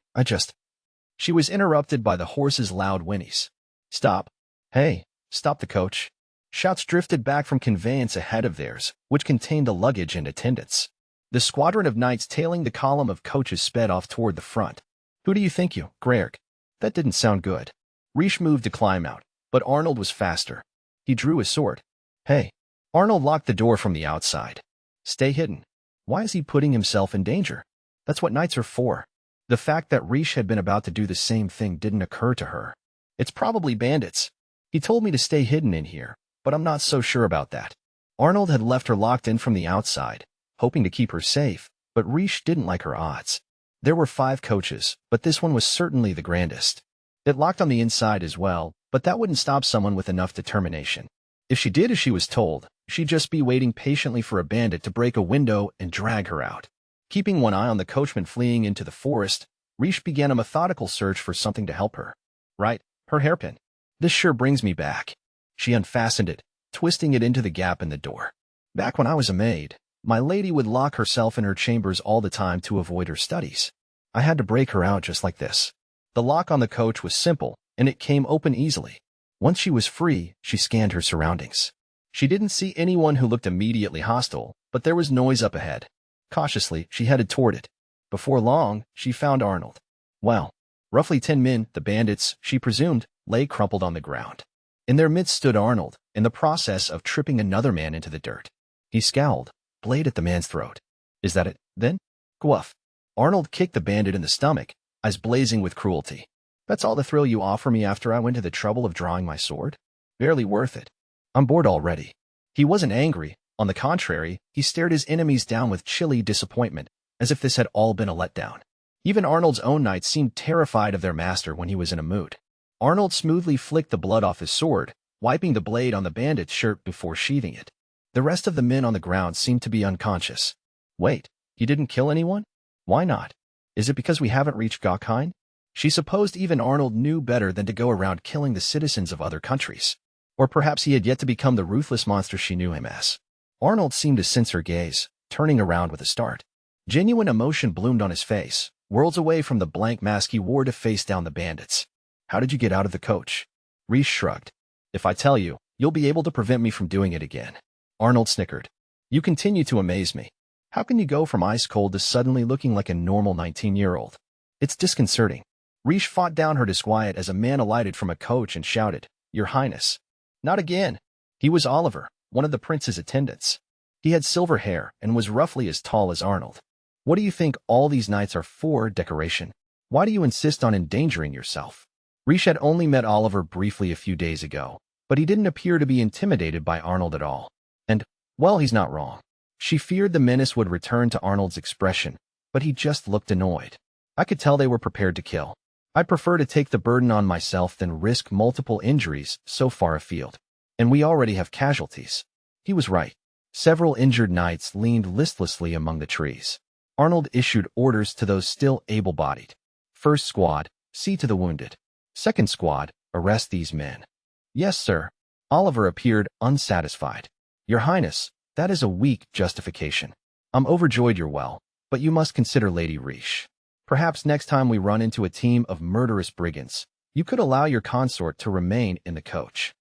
S1: She was interrupted by the horse's loud whinnies. "Stop. Hey, stop the coach." Shouts drifted back from conveyance ahead of theirs, which contained the luggage and attendants. The squadron of knights tailing the column of coaches sped off toward the front. "Who do you think you, Greg?" That didn't sound good. Rish moved to climb out, but Arnold was faster. He drew his sword. "Hey." Arnold locked the door from the outside. "Stay hidden." Why is he putting himself in danger? That's what knights are for. The fact that Rish had been about to do the same thing didn't occur to her. "It's probably bandits. He told me to stay hidden in here, but I'm not so sure about that." Arnold had left her locked in from the outside, hoping to keep her safe, but Rish didn't like her odds. There were 5 coaches, but this one was certainly the grandest. It locked on the inside as well, but that wouldn't stop someone with enough determination. If she did as she was told, she'd just be waiting patiently for a bandit to break a window and drag her out. Keeping one eye on the coachman fleeing into the forest, Rish began a methodical search for something to help her. Right, her hairpin. "This sure brings me back." She unfastened it, twisting it into the gap in the door. "Back when I was a maid, my lady would lock herself in her chambers all the time to avoid her studies. I had to break her out just like this." The lock on the coach was simple, and it came open easily. Once she was free, she scanned her surroundings. She didn't see anyone who looked immediately hostile, but there was noise up ahead. Cautiously, she headed toward it. Before long, she found Arnold. Well, roughly 10 men, the bandits, she presumed, lay crumpled on the ground. In their midst stood Arnold, in the process of tripping another man into the dirt. He scowled, blade at the man's throat. "Is that it, then?" "Gwuff." Arnold kicked the bandit in the stomach, eyes blazing with cruelty. "That's all the thrill you offer me after I went to the trouble of drawing my sword? Barely worth it. I'm bored already." He wasn't angry. On the contrary, he stared his enemies down with chilly disappointment, as if this had all been a letdown. Even Arnold's own knights seemed terrified of their master when he was in a mood. Arnold smoothly flicked the blood off his sword, wiping the blade on the bandit's shirt before sheathing it. The rest of the men on the ground seemed to be unconscious. "Wait, he didn't kill anyone? Why not? Is it because we haven't reached Gokheim?" She supposed even Arnold knew better than to go around killing the citizens of other countries. Or perhaps he had yet to become the ruthless monster she knew him as. Arnold seemed to sense her gaze, turning around with a start. Genuine emotion bloomed on his face, worlds away from the blank mask he wore to face down the bandits. "How did you get out of the coach?" Rish shrugged. "If I tell you, you'll be able to prevent me from doing it again." Arnold snickered. "You continue to amaze me. How can you go from ice cold to suddenly looking like a normal 19-year-old? It's disconcerting." Rish fought down her disquiet as a man alighted from a coach and shouted, "Your Highness." "Not again." He was Oliver, one of the prince's attendants. He had silver hair and was roughly as tall as Arnold. "What do you think all these knights are for, decoration? Why do you insist on endangering yourself?" Rish had only met Oliver briefly a few days ago, But he didn't appear to be intimidated by Arnold at all. And, well, he's not wrong. She feared the menace would return to Arnold's expression, but he just looked annoyed. I could tell they were prepared to kill. I'd prefer to take the burden on myself than risk multiple injuries so far afield. And we already have casualties. He was right. Several injured knights leaned listlessly among the trees. Arnold issued orders to those still able-bodied. First squad, see to the wounded. Second squad, arrest these men. Yes, sir. Oliver appeared unsatisfied. Your Highness, that is a weak justification. I'm overjoyed you're well, but you must consider Lady Riche. Perhaps next time we run into a team of murderous brigands, you could allow your consort to remain in the coach.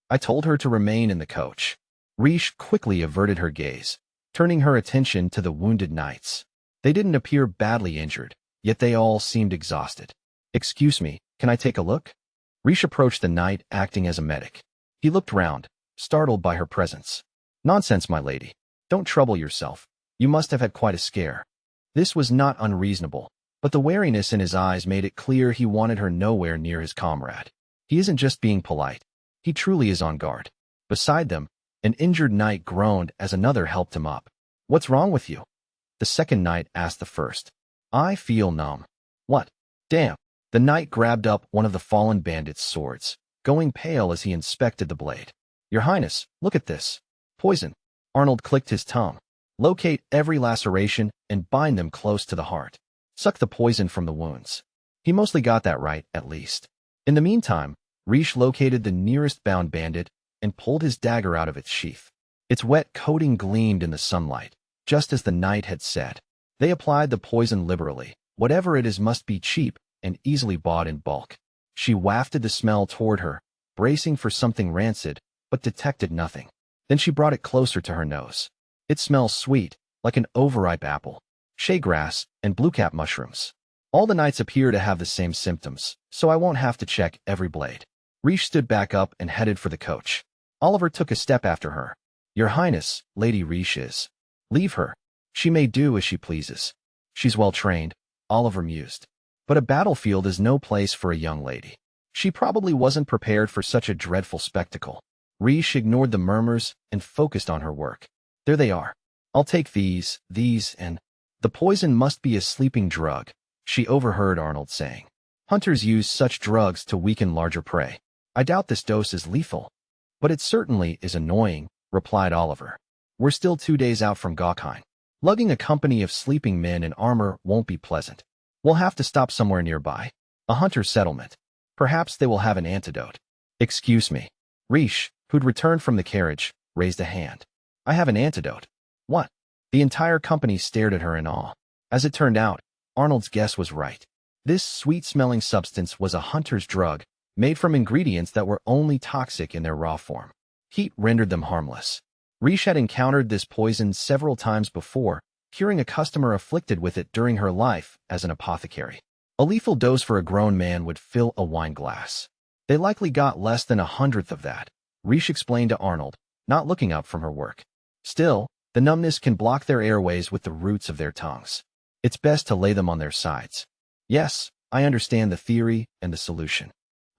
S1: I told her to remain in the coach. Riche quickly averted her gaze, turning her attention to the wounded knights. They didn't appear badly injured, yet they all seemed exhausted. Excuse me, can I take a look? Riche approached the knight acting as a medic. He looked round, startled by her presence. Nonsense, my lady. Don't trouble yourself. You must have had quite a scare. This was not unreasonable, but the wariness in his eyes made it clear he wanted her nowhere near his comrade. He isn't just being polite. He truly is on guard. Beside them, an injured knight groaned as another helped him up. What's wrong with you? The second knight asked the first. I feel numb. What? Damn. The knight grabbed up one of the fallen bandit's swords, going pale as he inspected the blade. Your Highness, look at this. Poison. Arnold clicked his tongue. Locate every laceration and bind them close to the heart. Suck the poison from the wounds. He mostly got that right, at least. In the meantime, Riche located the nearest bound bandit and pulled his dagger out of its sheath. Its wet coating gleamed in the sunlight, just as the knight had said. They applied the poison liberally. Whatever it is must be cheap and easily bought in bulk. She wafted the smell toward her, bracing for something rancid, but detected nothing. Then she brought it closer to her nose. It smells sweet, like an overripe apple, shea grass, and bluecap mushrooms. All the knights appear to have the same symptoms, so I won't have to check every blade. Riche stood back up and headed for the coach. Oliver took a step after her. Your Highness, Lady Riche is. Leave her. She may do as she pleases. She's well trained, Oliver mused. But a battlefield is no place for a young lady. She probably wasn't prepared for such a dreadful spectacle. Riche ignored the murmurs and focused on her work. There they are. I'll take these, and... The poison must be a sleeping drug, she overheard Arnold saying. Hunters use such drugs to weaken larger prey. I doubt this dose is lethal. But it certainly is annoying, replied Oliver. We're still 2 days out from Gokheim. Lugging a company of sleeping men in armor won't be pleasant. We'll have to stop somewhere nearby. A hunter's settlement. Perhaps they will have an antidote. Excuse me. Riche, who'd returned from the carriage, raised a hand. I have an antidote. What? The entire company stared at her in awe. As it turned out, Arnold's guess was right. This sweet-smelling substance was a hunter's drug, made from ingredients that were only toxic in their raw form. Heat rendered them harmless. Riche had encountered this poison several times before, curing a customer afflicted with it during her life as an apothecary. A lethal dose for a grown man would fill a wine glass. They likely got less than 1/100th of that, Riche explained to Arnold, not looking up from her work. Still, the numbness can block their airways with the roots of their tongues. It's best to lay them on their sides. Yes, I understand the theory and the solution.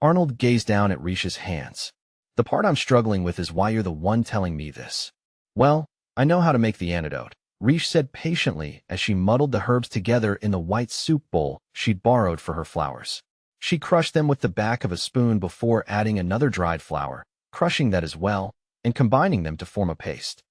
S1: Arnold gazed down at Riche's hands. The part I'm struggling with is why you're the one telling me this. Well, I know how to make the antidote, Riche said patiently as she muddled the herbs together in the white soup bowl she'd borrowed for her flowers. She crushed them with the back of a spoon before adding another dried flower, crushing that as well, and combining them to form a paste.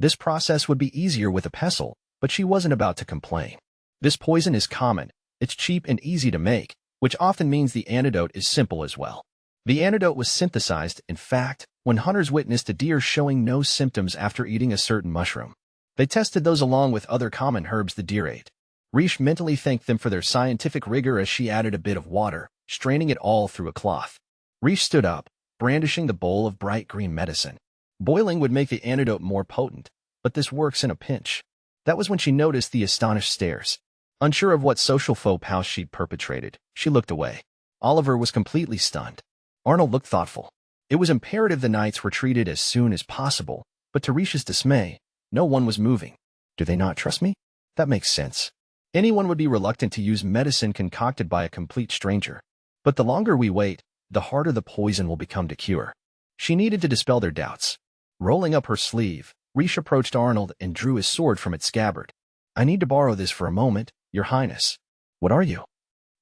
S1: This process would be easier with a pestle, but she wasn't about to complain. This poison is common, it's cheap and easy to make, which often means the antidote is simple as well. The antidote was synthesized, in fact, when hunters witnessed a deer showing no symptoms after eating a certain mushroom. They tested those along with other common herbs the deer ate. Riche mentally thanked them for their scientific rigor as she added a bit of water, straining it all through a cloth. Riche stood up, brandishing the bowl of bright green medicine. Boiling would make the antidote more potent, but this works in a pinch. That was when she noticed the astonished stares. Unsure of what social faux pas she'd perpetrated, she looked away. Oliver was completely stunned. Arnold looked thoughtful. It was imperative the knights were treated as soon as possible, but to Riche's dismay, no one was moving. Do they not trust me? That makes sense. Anyone would be reluctant to use medicine concocted by a complete stranger. But the longer we wait, the harder the poison will become to cure. She needed to dispel their doubts. Rolling up her sleeve, Rish approached Arnold and drew his sword from its scabbard. I need to borrow this for a moment, Your Highness. What are you?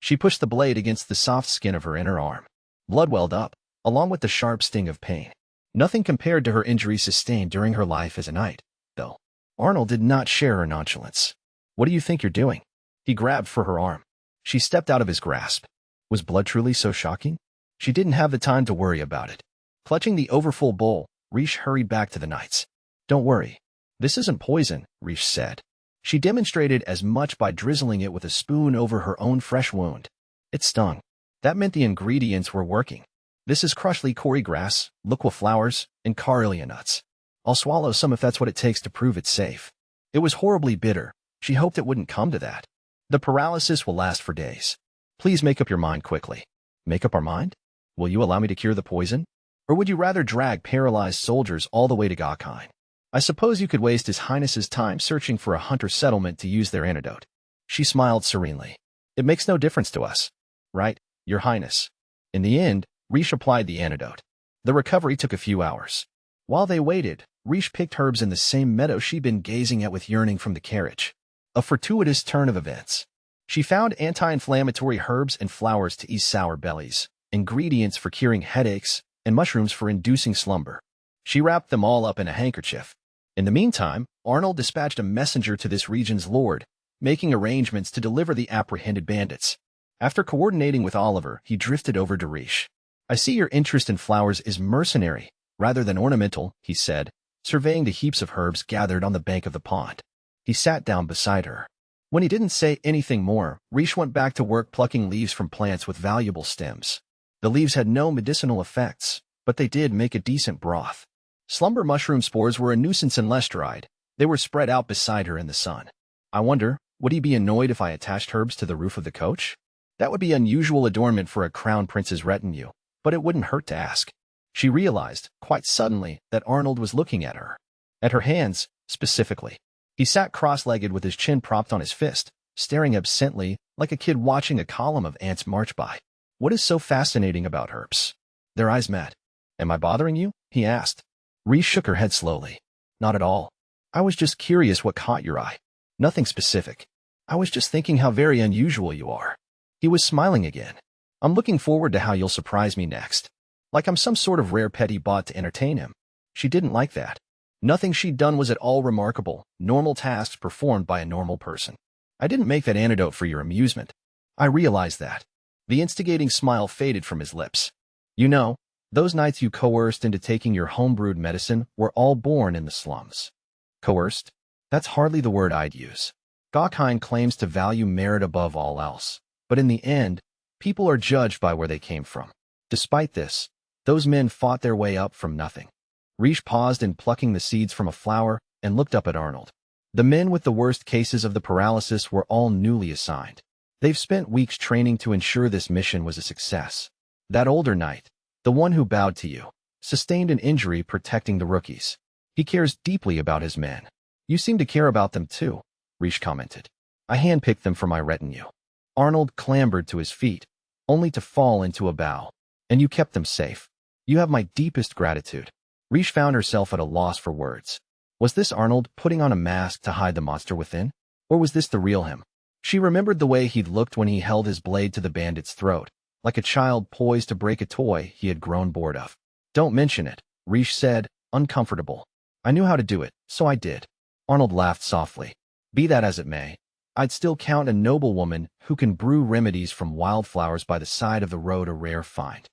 S1: She pushed the blade against the soft skin of her inner arm. Blood welled up, along with the sharp sting of pain. Nothing compared to her injuries sustained during her life as a knight, though. Arnold did not share her nonchalance. What do you think you're doing? He grabbed for her arm. She stepped out of his grasp. Was blood truly so shocking? She didn't have the time to worry about it. Clutching the overfull bowl, Rish hurried back to the knights. Don't worry. This isn't poison, Rish said. She demonstrated as much by drizzling it with a spoon over her own fresh wound. It stung. That meant the ingredients were working. This is crushed likori grass, liqua flowers, and carillia nuts. I'll swallow some if that's what it takes to prove it's safe. It was horribly bitter. She hoped it wouldn't come to that. The paralysis will last for days. Please make up your mind quickly. Make up our mind? Will you allow me to cure the poison? Or would you rather drag paralyzed soldiers all the way to Gokine? I suppose you could waste His Highness's time searching for a hunter settlement to use their antidote. She smiled serenely. It makes no difference to us. Right, Your Highness? In the end, Rish applied the antidote. The recovery took a few hours. While they waited, Rish picked herbs in the same meadow she'd been gazing at with yearning from the carriage. A fortuitous turn of events. She found anti-inflammatory herbs and flowers to ease sour bellies, ingredients for curing headaches, and mushrooms for inducing slumber. She wrapped them all up in a handkerchief. In the meantime, Arnold dispatched a messenger to this region's lord, making arrangements to deliver the apprehended bandits. After coordinating with Oliver, he drifted over to Rish. I see your interest in flowers is mercenary, rather than ornamental, he said, surveying the heaps of herbs gathered on the bank of the pond. He sat down beside her. When he didn't say anything more, Rish went back to work plucking leaves from plants with valuable stems. The leaves had no medicinal effects, but they did make a decent broth. Slumber mushroom spores were a nuisance unless dried. They were spread out beside her in the sun. I wonder, would he be annoyed if I attached herbs to the roof of the coach? That would be unusual adornment for a crown prince's retinue, but it wouldn't hurt to ask. She realized, quite suddenly, that Arnold was looking at her. At her hands, specifically. He sat cross-legged with his chin propped on his fist, staring absently like a kid watching a column of ants march by. What is so fascinating about herbs? Their eyes met. Am I bothering you? He asked. Rish shook her head slowly. Not at all. I was just curious what caught your eye. Nothing specific. I was just thinking how very unusual you are. He was smiling again. I'm looking forward to how you'll surprise me next. Like I'm some sort of rare pet he bought to entertain him. She didn't like that. Nothing she'd done was at all remarkable, normal tasks performed by a normal person. I didn't make that antidote for your amusement. I realized that. The instigating smile faded from his lips. You know, those nights you coerced into taking your homebrewed medicine were all born in the slums. Coerced? That's hardly the word I'd use. Gokine claims to value merit above all else, but in the end, people are judged by where they came from. Despite this, those men fought their way up from nothing. Rish paused in plucking the seeds from a flower and looked up at Arnold. The men with the worst cases of the paralysis were all newly assigned. They've spent weeks training to ensure this mission was a success. That older knight, the one who bowed to you, sustained an injury protecting the rookies. He cares deeply about his men. You seem to care about them too, Rish commented. I handpicked them for my retinue. Arnold clambered to his feet, only to fall into a bow. And you kept them safe. You have my deepest gratitude. Rish found herself at a loss for words. Was this Arnold putting on a mask to hide the monster within? Or was this the real him? She remembered the way he'd looked when he held his blade to the bandit's throat, like a child poised to break a toy he had grown bored of. Don't mention it, Rish said, uncomfortable. I knew how to do it, so I did. Arnold laughed softly. Be that as it may, I'd still count a noblewoman who can brew remedies from wildflowers by the side of the road a rare find.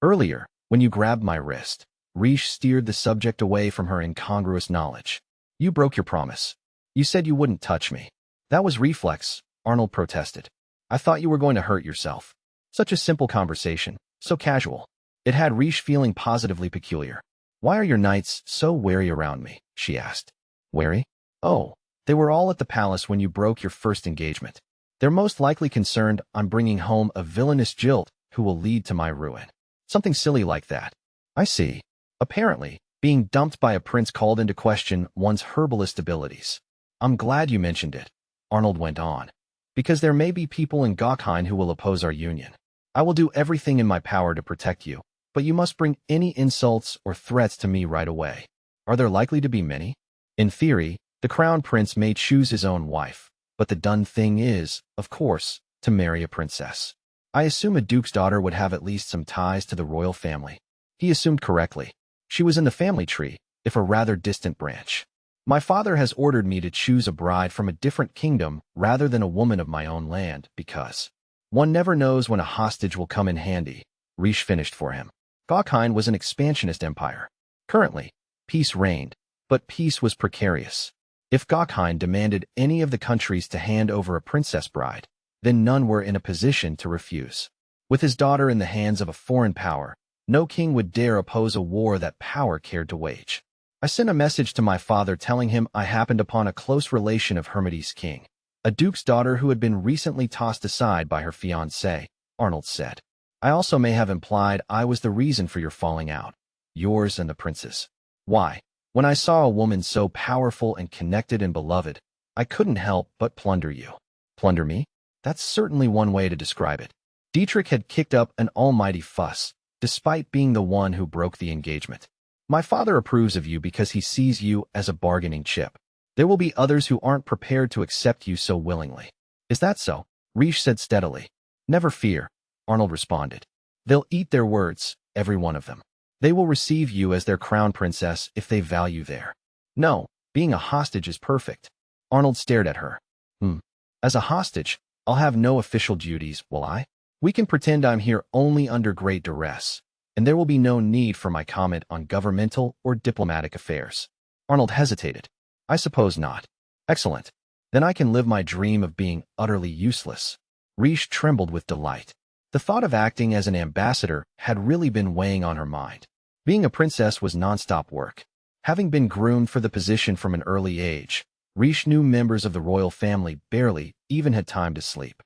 S1: Earlier, when you grabbed my wrist, Rish steered the subject away from her incongruous knowledge. You broke your promise. You said you wouldn't touch me. That was reflex, Arnold protested. I thought you were going to hurt yourself. Such a simple conversation, so casual. It had Rish feeling positively peculiar. Why are your knights so wary around me? She asked. Wary? Oh, they were all at the palace when you broke your first engagement. They're most likely concerned I'm bringing home a villainous jilt who will lead to my ruin. Something silly like that. I see. Apparently, being dumped by a prince called into question one's herbalist abilities. I'm glad you mentioned it, Arnold went on, because there may be people in Gokine who will oppose our union. I will do everything in my power to protect you, but you must bring any insults or threats to me right away. Are there likely to be many? In theory, the crown prince may choose his own wife, but the done thing is, of course, to marry a princess. I assume a duke's daughter would have at least some ties to the royal family. He assumed correctly. She was in the family tree, if a rather distant branch. My father has ordered me to choose a bride from a different kingdom rather than a woman of my own land, because one never knows when a hostage will come in handy. Riche finished for him. Gokheim was an expansionist empire. Currently, peace reigned, but peace was precarious. If Gokheim demanded any of the countries to hand over a princess bride, then none were in a position to refuse. With his daughter in the hands of a foreign power, no king would dare oppose a war that power cared to wage. I sent a message to my father telling him I happened upon a close relation of Hermides' king, a duke's daughter who had been recently tossed aside by her fiancé, Arnold said. I also may have implied I was the reason for your falling out, yours and the prince's. Why? When I saw a woman so powerful and connected and beloved, I couldn't help but plunder you. Plunder me? That's certainly one way to describe it. Dietrich had kicked up an almighty fuss, despite being the one who broke the engagement. My father approves of you because he sees you as a bargaining chip. There will be others who aren't prepared to accept you so willingly. Is that so? Riche said steadily. Never fear, Arnold responded. They'll eat their words, every one of them. They will receive you as their crown princess if they value their. No, being a hostage is perfect. Arnold stared at her. As a hostage, I'll have no official duties, will I? We can pretend I'm here only under great duress, and there will be no need for my comment on governmental or diplomatic affairs. Arnold hesitated. I suppose not. Excellent. Then I can live my dream of being utterly useless. Riche trembled with delight. The thought of acting as an ambassador had really been weighing on her mind. Being a princess was non-stop work. Having been groomed for the position from an early age, Riche knew members of the royal family barely even had time to sleep.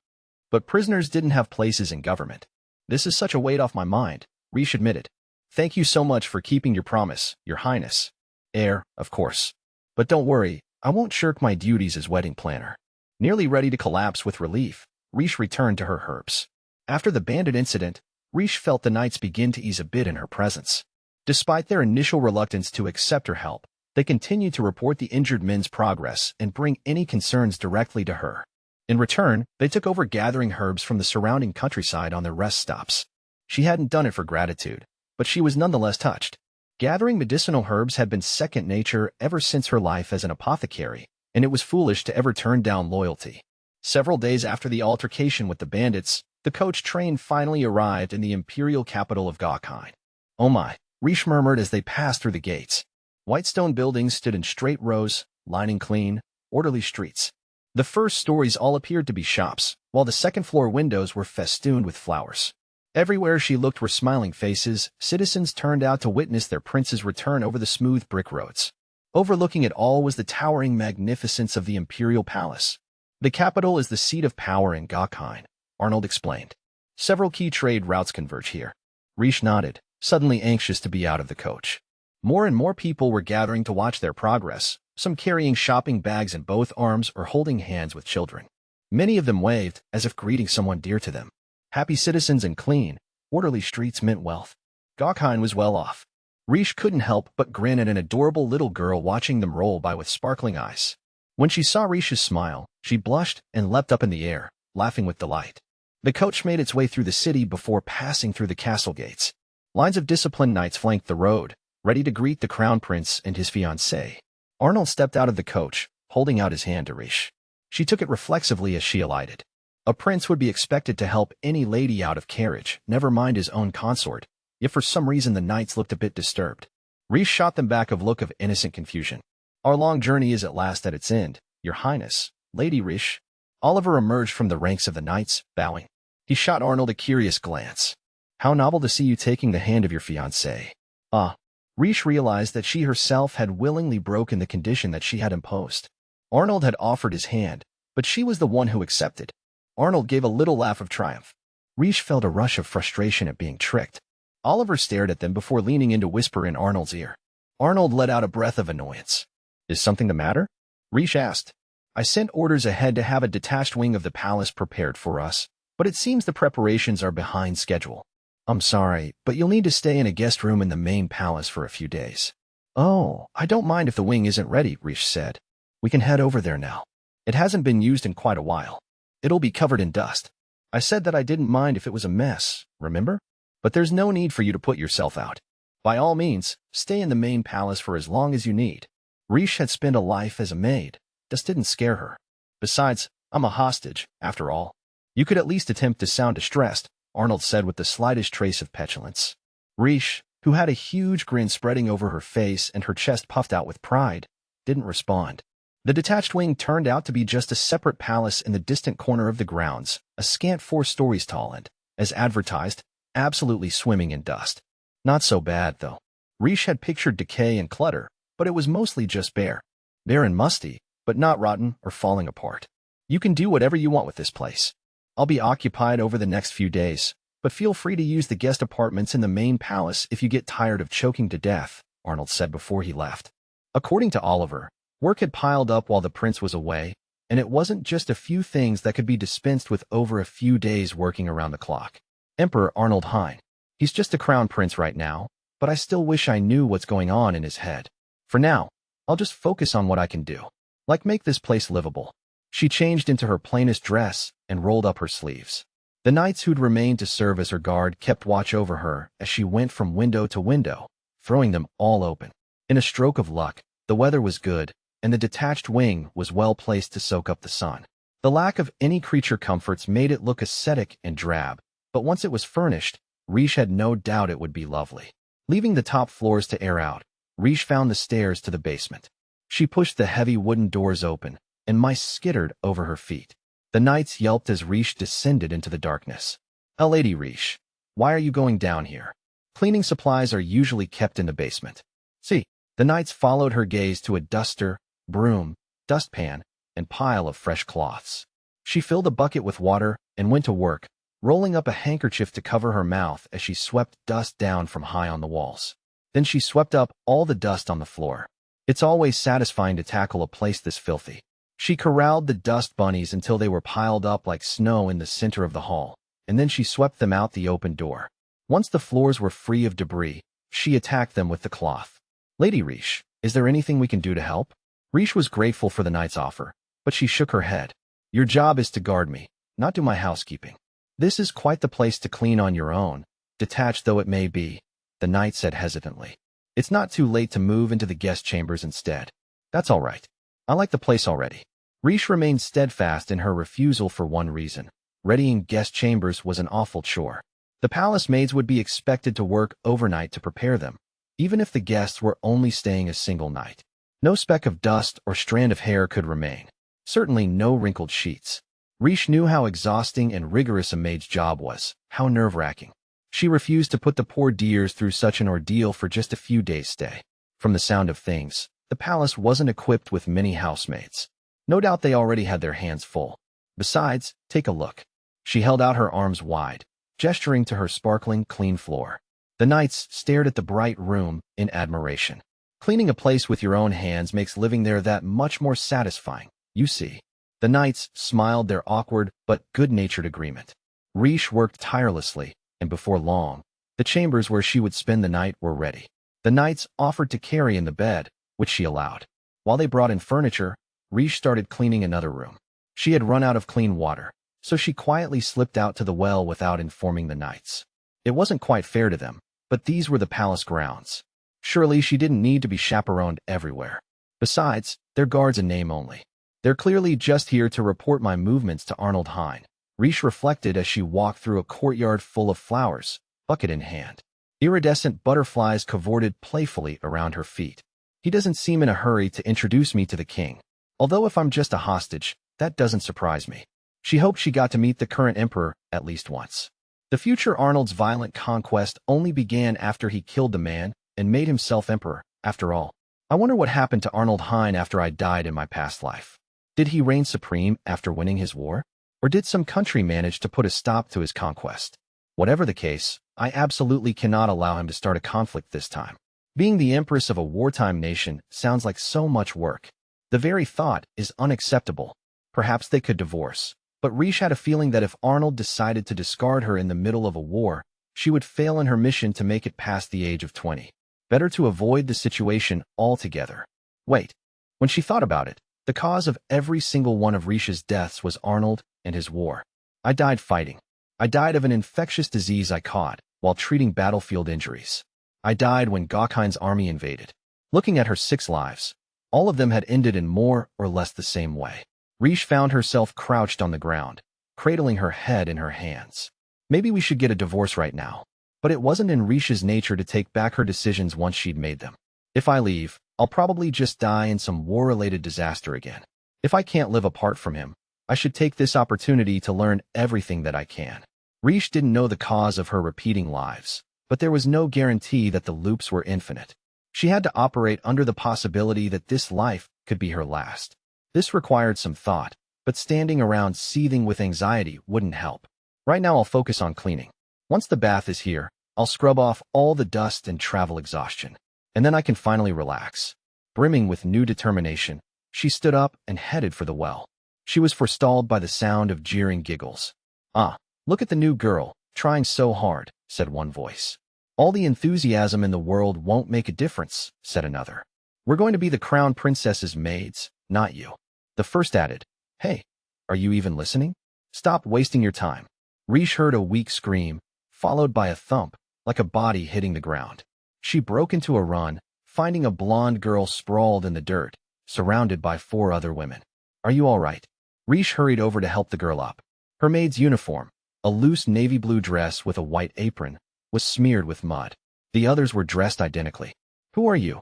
S1: But prisoners didn't have places in government. This is such a weight off my mind, Riche admitted. Thank you so much for keeping your promise, Your Highness. Heir, of course. But don't worry, I won't shirk my duties as wedding planner. Nearly ready to collapse with relief, Riche returned to her herbs. After the bandit incident, Riche felt the knights begin to ease a bit in her presence. Despite their initial reluctance to accept her help, they continued to report the injured men's progress and bring any concerns directly to her. In return, they took over gathering herbs from the surrounding countryside on their rest stops. She hadn't done it for gratitude, but she was nonetheless touched. Gathering medicinal herbs had been second nature ever since her life as an apothecary, and it was foolish to ever turn down loyalty. Several days after the altercation with the bandits, the coach train finally arrived in the imperial capital of Gokheim. Oh my, Riche murmured as they passed through the gates. White stone buildings stood in straight rows, lining clean, orderly streets. The first stories all appeared to be shops, while the second-floor windows were festooned with flowers. Everywhere she looked were smiling faces, citizens turned out to witness their prince's return over the smooth brick roads. Overlooking it all was the towering magnificence of the imperial palace. The capital is the seat of power in Gokheim, Arnold explained. Several key trade routes converge here. Riche nodded, suddenly anxious to be out of the coach. More and more people were gathering to watch their progress, some carrying shopping bags in both arms or holding hands with children. Many of them waved, as if greeting someone dear to them. Happy citizens and clean, orderly streets meant wealth. Gokheim was well off. Riche couldn't help but grin at an adorable little girl watching them roll by with sparkling eyes. When she saw Riche's smile, she blushed and leapt up in the air, laughing with delight. The coach made its way through the city before passing through the castle gates. Lines of disciplined knights flanked the road, ready to greet the crown prince and his fiancée. Arnold stepped out of the coach, holding out his hand to Riche. She took it reflexively as she alighted. A prince would be expected to help any lady out of carriage, never mind his own consort, yet for some reason the knights looked a bit disturbed. Riche shot them back a look of innocent confusion. Our long journey is at last at its end, Your Highness, Lady Riche. Oliver emerged from the ranks of the knights, bowing. He shot Arnold a curious glance. How novel to see you taking the hand of your fiancée. Ah. Riche realized that she herself had willingly broken the condition that she had imposed. Arnold had offered his hand, but she was the one who accepted. Arnold gave a little laugh of triumph. Riche felt a rush of frustration at being tricked. Oliver stared at them before leaning in to whisper in Arnold's ear. Arnold let out a breath of annoyance. Is something the matter? Riche asked. I sent orders ahead to have a detached wing of the palace prepared for us, but it seems the preparations are behind schedule. I'm sorry, but you'll need to stay in a guest room in the main palace for a few days. Oh, I don't mind if the wing isn't ready, Rish said. We can head over there now. It hasn't been used in quite a while. It'll be covered in dust. I said that I didn't mind if it was a mess, remember? But there's no need for you to put yourself out. By all means, stay in the main palace for as long as you need. Rish had spent a life as a maid. This didn't scare her. Besides, I'm a hostage, after all. You could at least attempt to sound distressed, Arnold said with the slightest trace of petulance. Rish, who had a huge grin spreading over her face and her chest puffed out with pride, didn't respond. The detached wing turned out to be just a separate palace in the distant corner of the grounds, a scant 4 stories tall and, as advertised, absolutely swimming in dust. Not so bad, though. Rish had pictured decay and clutter, but it was mostly just bare. Bare and musty, but not rotten or falling apart. You can do whatever you want with this place. I'll be occupied over the next few days, but feel free to use the guest apartments in the main palace if you get tired of choking to death, Arnold said before he left. According to Oliver, work had piled up while the prince was away, and it wasn't just a few things that could be dispensed with over a few days working around the clock. Emperor Arnold Hine. He's just a crown prince right now, but I still wish I knew what's going on in his head. For now, I'll just focus on what I can do, like make this place livable. She changed into her plainest dress and rolled up her sleeves. The knights who'd remained to serve as her guard kept watch over her as she went from window to window, throwing them all open. In a stroke of luck, the weather was good, and the detached wing was well placed to soak up the sun. The lack of any creature comforts made it look ascetic and drab, but once it was furnished, Rish had no doubt it would be lovely. Leaving the top floors to air out, Rish found the stairs to the basement. She pushed the heavy wooden doors open, and mice skittered over her feet. The knights yelped as Rish descended into the darkness. Lady Rish, why are you going down here? Cleaning supplies are usually kept in the basement. See, the knights followed her gaze to a duster, broom, dustpan, and pile of fresh cloths. She filled a bucket with water and went to work, rolling up a handkerchief to cover her mouth as she swept dust down from high on the walls. Then she swept up all the dust on the floor. It's always satisfying to tackle a place this filthy. She corralled the dust bunnies until they were piled up like snow in the center of the hall, and then she swept them out the open door. Once the floors were free of debris, she attacked them with the cloth. Lady Rish, is there anything we can do to help? Rish was grateful for the knight's offer, but she shook her head. Your job is to guard me, not do my housekeeping. This is quite the place to clean on your own, detached though it may be, the knight said hesitantly. It's not too late to move into the guest chambers instead. That's all right. I like the place already. Rish remained steadfast in her refusal for one reason. Readying guest chambers was an awful chore. The palace maids would be expected to work overnight to prepare them, even if the guests were only staying a single night. No speck of dust or strand of hair could remain. Certainly no wrinkled sheets. Rish knew how exhausting and rigorous a maid's job was, how nerve-wracking. She refused to put the poor dears through such an ordeal for just a few days' stay. From the sound of things, the palace wasn't equipped with many housemaids. No doubt they already had their hands full. Besides, take a look. She held out her arms wide, gesturing to her sparkling, clean floor. The knights stared at the bright room in admiration. Cleaning a place with your own hands makes living there that much more satisfying, you see. The knights smiled their awkward but good-natured agreement. Rish worked tirelessly, and before long, the chambers where she would spend the night were ready. The knights offered to carry in the bed, which she allowed. While they brought in furniture, Rish started cleaning another room. She had run out of clean water, so she quietly slipped out to the well without informing the knights. It wasn't quite fair to them, but these were the palace grounds. Surely she didn't need to be chaperoned everywhere. Besides, they're guards in name only. They're clearly just here to report my movements to Arnold Hine. Rish reflected as she walked through a courtyard full of flowers, bucket in hand. Iridescent butterflies cavorted playfully around her feet. He doesn't seem in a hurry to introduce me to the king. Although if I'm just a hostage, that doesn't surprise me. She hoped she got to meet the current emperor at least once. The future Arnold's violent conquest only began after he killed the man and made himself emperor, after all. I wonder what happened to Arnold Hine after I died in my past life. Did he reign supreme after winning his war? Or did some country manage to put a stop to his conquest? Whatever the case, I absolutely cannot allow him to start a conflict this time. Being the empress of a wartime nation sounds like so much work. The very thought is unacceptable. Perhaps they could divorce. But Rish had a feeling that if Arnold decided to discard her in the middle of a war, She would fail in her mission to make it past the age of 20. Better to avoid the situation altogether. Wait. When she thought about it, the cause of every single one of Risha's deaths was Arnold and his war. I died fighting. I died of an infectious disease I caught while treating battlefield injuries. I died when Gokhan's army invaded. Looking at her 6 lives, all of them had ended in more or less the same way. Rish found herself crouched on the ground, cradling her head in her hands. Maybe we should get a divorce right now. But it wasn't in Risha's nature to take back her decisions once she'd made them. If I leave, I'll probably just die in some war-related disaster again. If I can't live apart from him, I should take this opportunity to learn everything that I can. Rish didn't know the cause of her repeating lives, but there was no guarantee that the loops were infinite. She had to operate under the possibility that this life could be her last. This required some thought, but standing around seething with anxiety wouldn't help. Right now I'll focus on cleaning. Once the bath is here, I'll scrub off all the dust and travel exhaustion. And then I can finally relax. Brimming with new determination, she stood up and headed for the well. She was forestalled by the sound of jeering giggles. "Ah, look at the new girl, trying so hard," said one voice. "All the enthusiasm in the world won't make a difference," said another. "We're going to be the crown princess's maids, not you." The first added, "Hey, are you even listening? Stop wasting your time." Rish heard a weak scream, followed by a thump, like a body hitting the ground. She broke into a run, finding a blonde girl sprawled in the dirt, surrounded by 4 other women. "Are you all right?" Rish hurried over to help the girl up. Her maid's uniform, a loose navy blue dress with a white apron, was smeared with mud. The others were dressed identically. "Who are you?"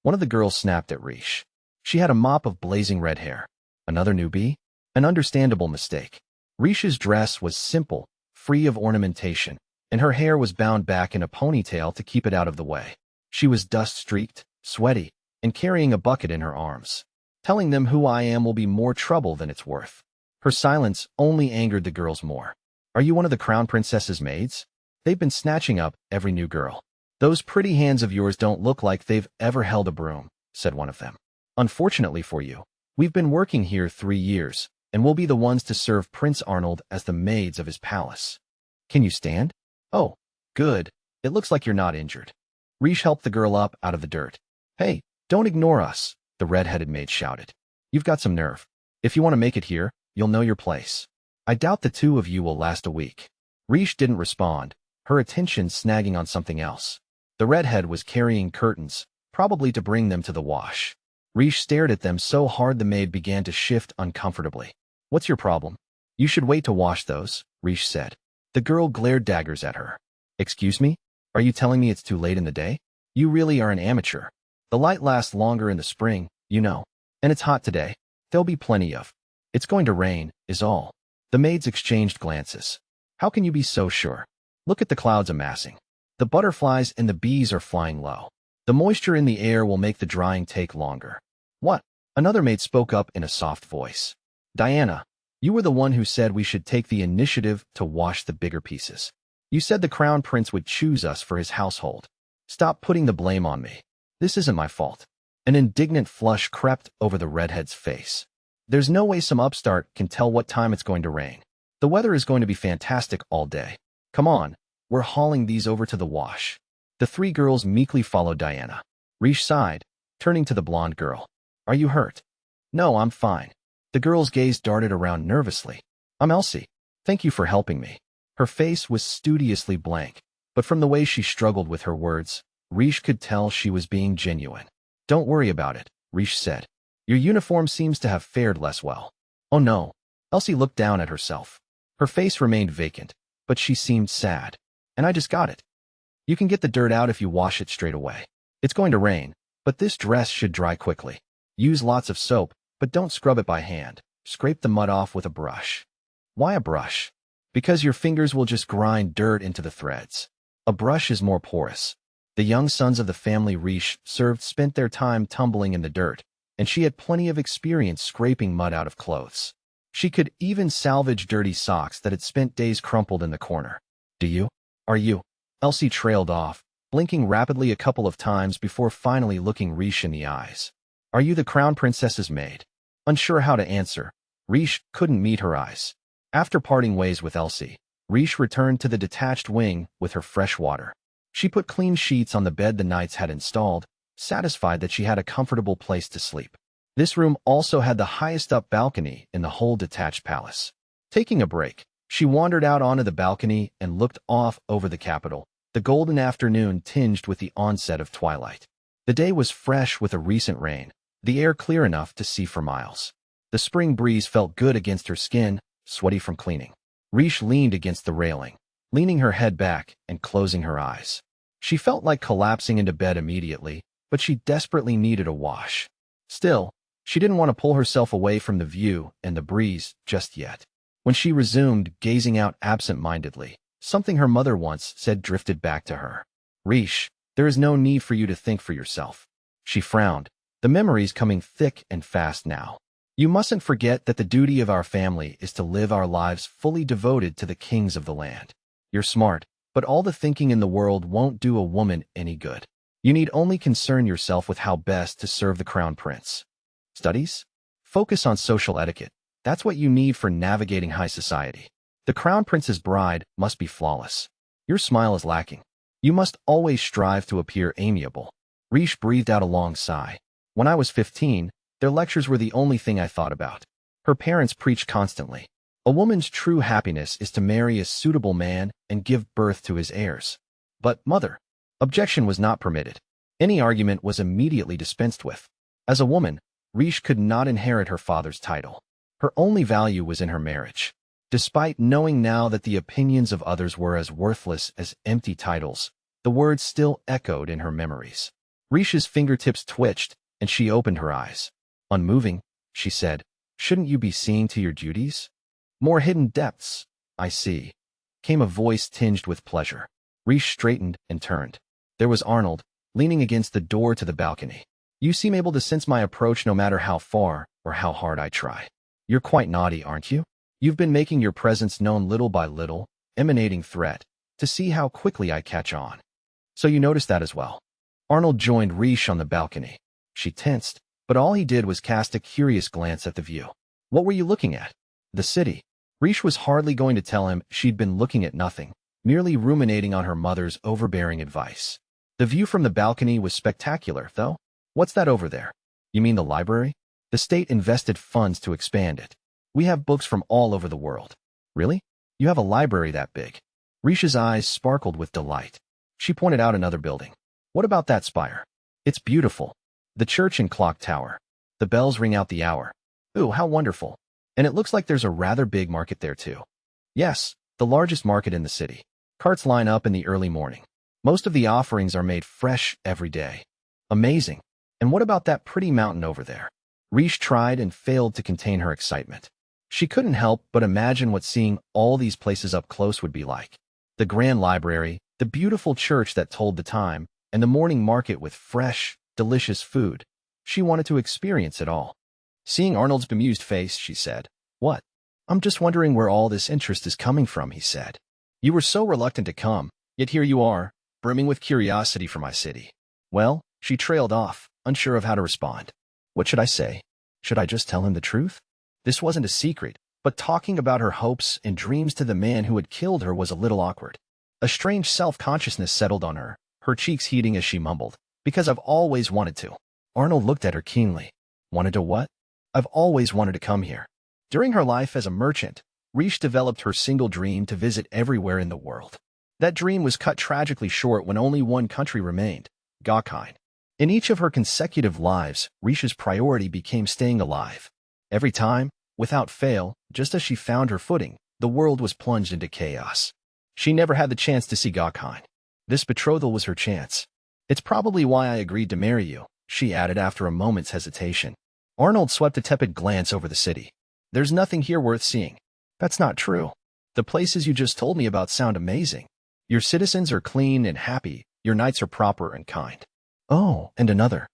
S1: One of the girls snapped at Rish. She had a mop of blazing red hair. Another newbie? An understandable mistake. Rish's dress was simple, free of ornamentation, and her hair was bound back in a ponytail to keep it out of the way. She was dust-streaked, sweaty, and carrying a bucket in her arms. "Telling them who I am will be more trouble than it's worth." Her silence only angered the girls more. "Are you one of the crown princess's maids? They've been snatching up every new girl." "Those pretty hands of yours don't look like they've ever held a broom," said one of them. "Unfortunately for you, we've been working here 3 years, and we'll be the ones to serve Prince Arnold as the maids of his palace. Can you stand?" "Oh, good. It looks like you're not injured." Rish helped the girl up out of the dirt. "Hey, don't ignore us," the red-headed maid shouted. "You've got some nerve. If you want to make it here, you'll know your place. I doubt the 2 of you will last a week." Rish didn't respond, her attention snagging on something else. The redhead was carrying curtains, probably to bring them to the wash. Rish stared at them so hard the maid began to shift uncomfortably. "What's your problem?" "You should wait to wash those," Rish said. The girl glared daggers at her. "Excuse me? Are you telling me it's too late in the day? You really are an amateur. The light lasts longer in the spring, you know. And it's hot today. There'll be plenty of. It's going to rain, is all." The maids exchanged glances. "How can you be so sure? Look at the clouds amassing. The butterflies and the bees are flying low. The moisture in the air will make the drying take longer." "What?" Another maid spoke up in a soft voice. "Diana, you were the one who said we should take the initiative to wash the bigger pieces. You said the crown prince would choose us for his household. Stop putting the blame on me. This isn't my fault." An indignant flush crept over the redhead's face. "There's no way some upstart can tell what time it's going to rain. The weather is going to be fantastic all day. Come on, we're hauling these over to the wash." The 3 girls meekly followed Diana. Rish sighed, turning to the blonde girl. "Are you hurt?" "No, I'm fine." The girl's gaze darted around nervously. "I'm Elsie. Thank you for helping me." Her face was studiously blank, but from the way she struggled with her words, Rish could tell she was being genuine. "Don't worry about it," Rish said. "Your uniform seems to have fared less well." "Oh no." Elsie looked down at herself. Her face remained vacant, but she seemed sad. "And I just got it. You can get the dirt out if you wash it straight away. It's going to rain, but this dress should dry quickly. Use lots of soap, but don't scrub it by hand. Scrape the mud off with a brush." "Why a brush?" "Because your fingers will just grind dirt into the threads. A brush is more porous." The young sons of the family Rish served spent their time tumbling in the dirt, and she had plenty of experience scraping mud out of clothes. She could even salvage dirty socks that had spent days crumpled in the corner. "Do you? Are you?" Elsie trailed off, blinking rapidly a couple of times before finally looking Rish in the eyes. "Are you the crown princess's maid?" Unsure how to answer, Rish couldn't meet her eyes. After parting ways with Elsie, Riche returned to the detached wing with her fresh water. She put clean sheets on the bed the knights had installed, satisfied that she had a comfortable place to sleep. This room also had the highest-up balcony in the whole detached palace. Taking a break, she wandered out onto the balcony and looked off over the capital, the golden afternoon tinged with the onset of twilight. The day was fresh with a recent rain, the air clear enough to see for miles. The spring breeze felt good against her skin, sweaty from cleaning. Riche leaned against the railing, leaning her head back and closing her eyes. She felt like collapsing into bed immediately, but she desperately needed a wash. Still, she didn't want to pull herself away from the view and the breeze just yet. When she resumed gazing out absent-mindedly, something her mother once said drifted back to her. Riche, there is no need for you to think for yourself. She frowned, the memories coming thick and fast now. You mustn't forget that the duty of our family is to live our lives fully devoted to the kings of the land. You're smart, but all the thinking in the world won't do a woman any good. You need only concern yourself with how best to serve the crown prince. Studies? Focus on social etiquette. That's what you need for navigating high society. The crown prince's bride must be flawless. Your smile is lacking. You must always strive to appear amiable. Riche breathed out a long sigh. When I was 15, their lectures were the only thing I thought about. Her parents preached constantly. A woman's true happiness is to marry a suitable man and give birth to his heirs. But, mother, objection was not permitted. Any argument was immediately dispensed with. As a woman, Riche could not inherit her father's title. Her only value was in her marriage. Despite knowing now that the opinions of others were as worthless as empty titles, the words still echoed in her memories. Riche's fingertips twitched, and she opened her eyes. Unmoving, she said, "Shouldn't you be seeing to your duties?" "More hidden depths, I see," came a voice tinged with pleasure. Riche straightened and turned. There was Arnold, leaning against the door to the balcony. "You seem able to sense my approach no matter how far or how hard I try. You're quite naughty, aren't you? You've been making your presence known little by little, emanating threat, to see how quickly I catch on. So you noticed that as well." Arnold joined Riche on the balcony. She tensed, but all he did was cast a curious glance at the view. "What were you looking at?" "The city." Riche was hardly going to tell him she'd been looking at nothing, merely ruminating on her mother's overbearing advice. The view from the balcony was spectacular, though. "What's that over there?" "You mean the library? The state invested funds to expand it. We have books from all over the world." "Really? You have a library that big?" Riche's eyes sparkled with delight. She pointed out another building. "What about that spire?" "It's beautiful. The church and clock tower. The bells ring out the hour. Ooh, how wonderful. And it looks like there's a rather big market there too." "Yes, the largest market in the city. Carts line up in the early morning. Most of the offerings are made fresh every day." "Amazing. And what about that pretty mountain over there?" Riche tried and failed to contain her excitement. She couldn't help but imagine what seeing all these places up close would be like. The grand library, the beautiful church that told the time, and the morning market with fresh, delicious food. She wanted to experience it all. Seeing Arnold's bemused face, she said, "What?" "I'm just wondering where all this interest is coming from," he said. "You were so reluctant to come, yet here you are, brimming with curiosity for my city." "Well," she trailed off, unsure of how to respond. What should I say? Should I just tell him the truth? This wasn't a secret, but talking about her hopes and dreams to the man who had killed her was a little awkward. A strange self-consciousness settled on her cheeks heating as she mumbled, "Because I've always wanted to." Arnold looked at her keenly. "Wanted to what?" "I've always wanted to come here." During her life as a merchant, Riche developed her single dream to visit everywhere in the world. That dream was cut tragically short when only one country remained, Gokine. In each of her consecutive lives, Riche's priority became staying alive. Every time, without fail, just as she found her footing, the world was plunged into chaos. She never had the chance to see Gokine. This betrothal was her chance. "It's probably why I agreed to marry you," she added after a moment's hesitation. Arnold swept a tepid glance over the city. "There's nothing here worth seeing." "That's not true. The places you just told me about sound amazing. Your citizens are clean and happy, your knights are proper and kind." "Oh, and another."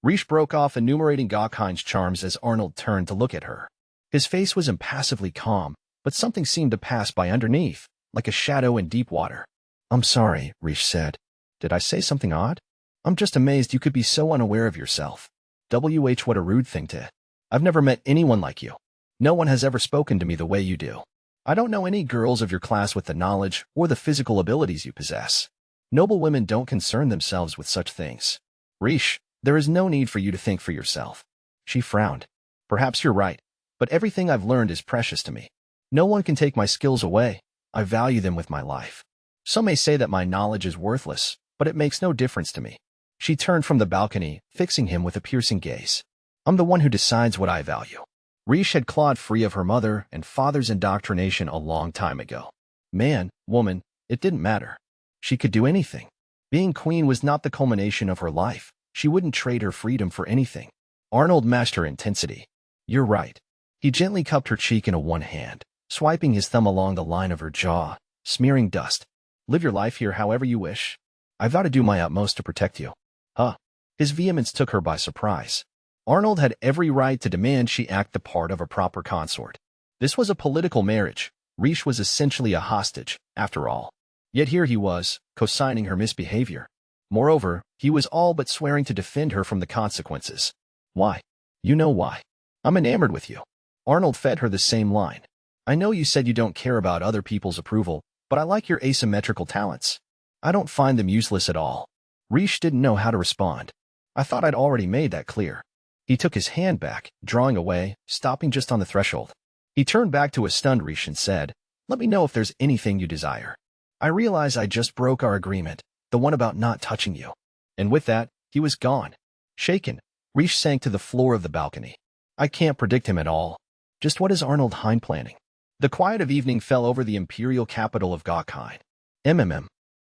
S1: Riche broke off enumerating Gokine's charms as Arnold turned to look at her. His face was impassively calm, but something seemed to pass by underneath, like a shadow in deep water. "I'm sorry," Riche said. "Did I say something odd? I'm just amazed you could be so unaware of yourself. What a rude thing to. I've never met anyone like you. No one has ever spoken to me the way you do." I don't know any girls of your class with the knowledge or the physical abilities you possess. Noble women don't concern themselves with such things. Rish, there is no need for you to think for yourself. She frowned. Perhaps you're right, but everything I've learned is precious to me. No one can take my skills away. I value them with my life. Some may say that my knowledge is worthless, but it makes no difference to me. She turned from the balcony, fixing him with a piercing gaze. I'm the one who decides what I value. Rish had clawed free of her mother and father's indoctrination a long time ago. Man, woman, it didn't matter. She could do anything. Being queen was not the culmination of her life. She wouldn't trade her freedom for anything. Arnold matched her intensity. You're right. He gently cupped her cheek in one hand, swiping his thumb along the line of her jaw, smearing dust. Live your life here however you wish. I vow to do my utmost to protect you. Huh. His vehemence took her by surprise. Arnold had every right to demand she act the part of a proper consort. This was a political marriage. Rish was essentially a hostage, after all. Yet here he was, co-signing her misbehavior. Moreover, he was all but swearing to defend her from the consequences. Why? You know why. I'm enamored with you. Arnold fed her the same line. I know you said you don't care about other people's approval, but I like your asymmetrical talents. I don't find them useless at all. Rish didn't know how to respond. I thought I'd already made that clear. He took his hand back, drawing away, stopping just on the threshold. He turned back to a stunned Rish and said, let me know if there's anything you desire. I realize I just broke our agreement, the one about not touching you. And with that, he was gone. Shaken, Rish sank to the floor of the balcony. I can't predict him at all. Just what is Arnold Hine planning? The quiet of evening fell over the imperial capital of Gokheim.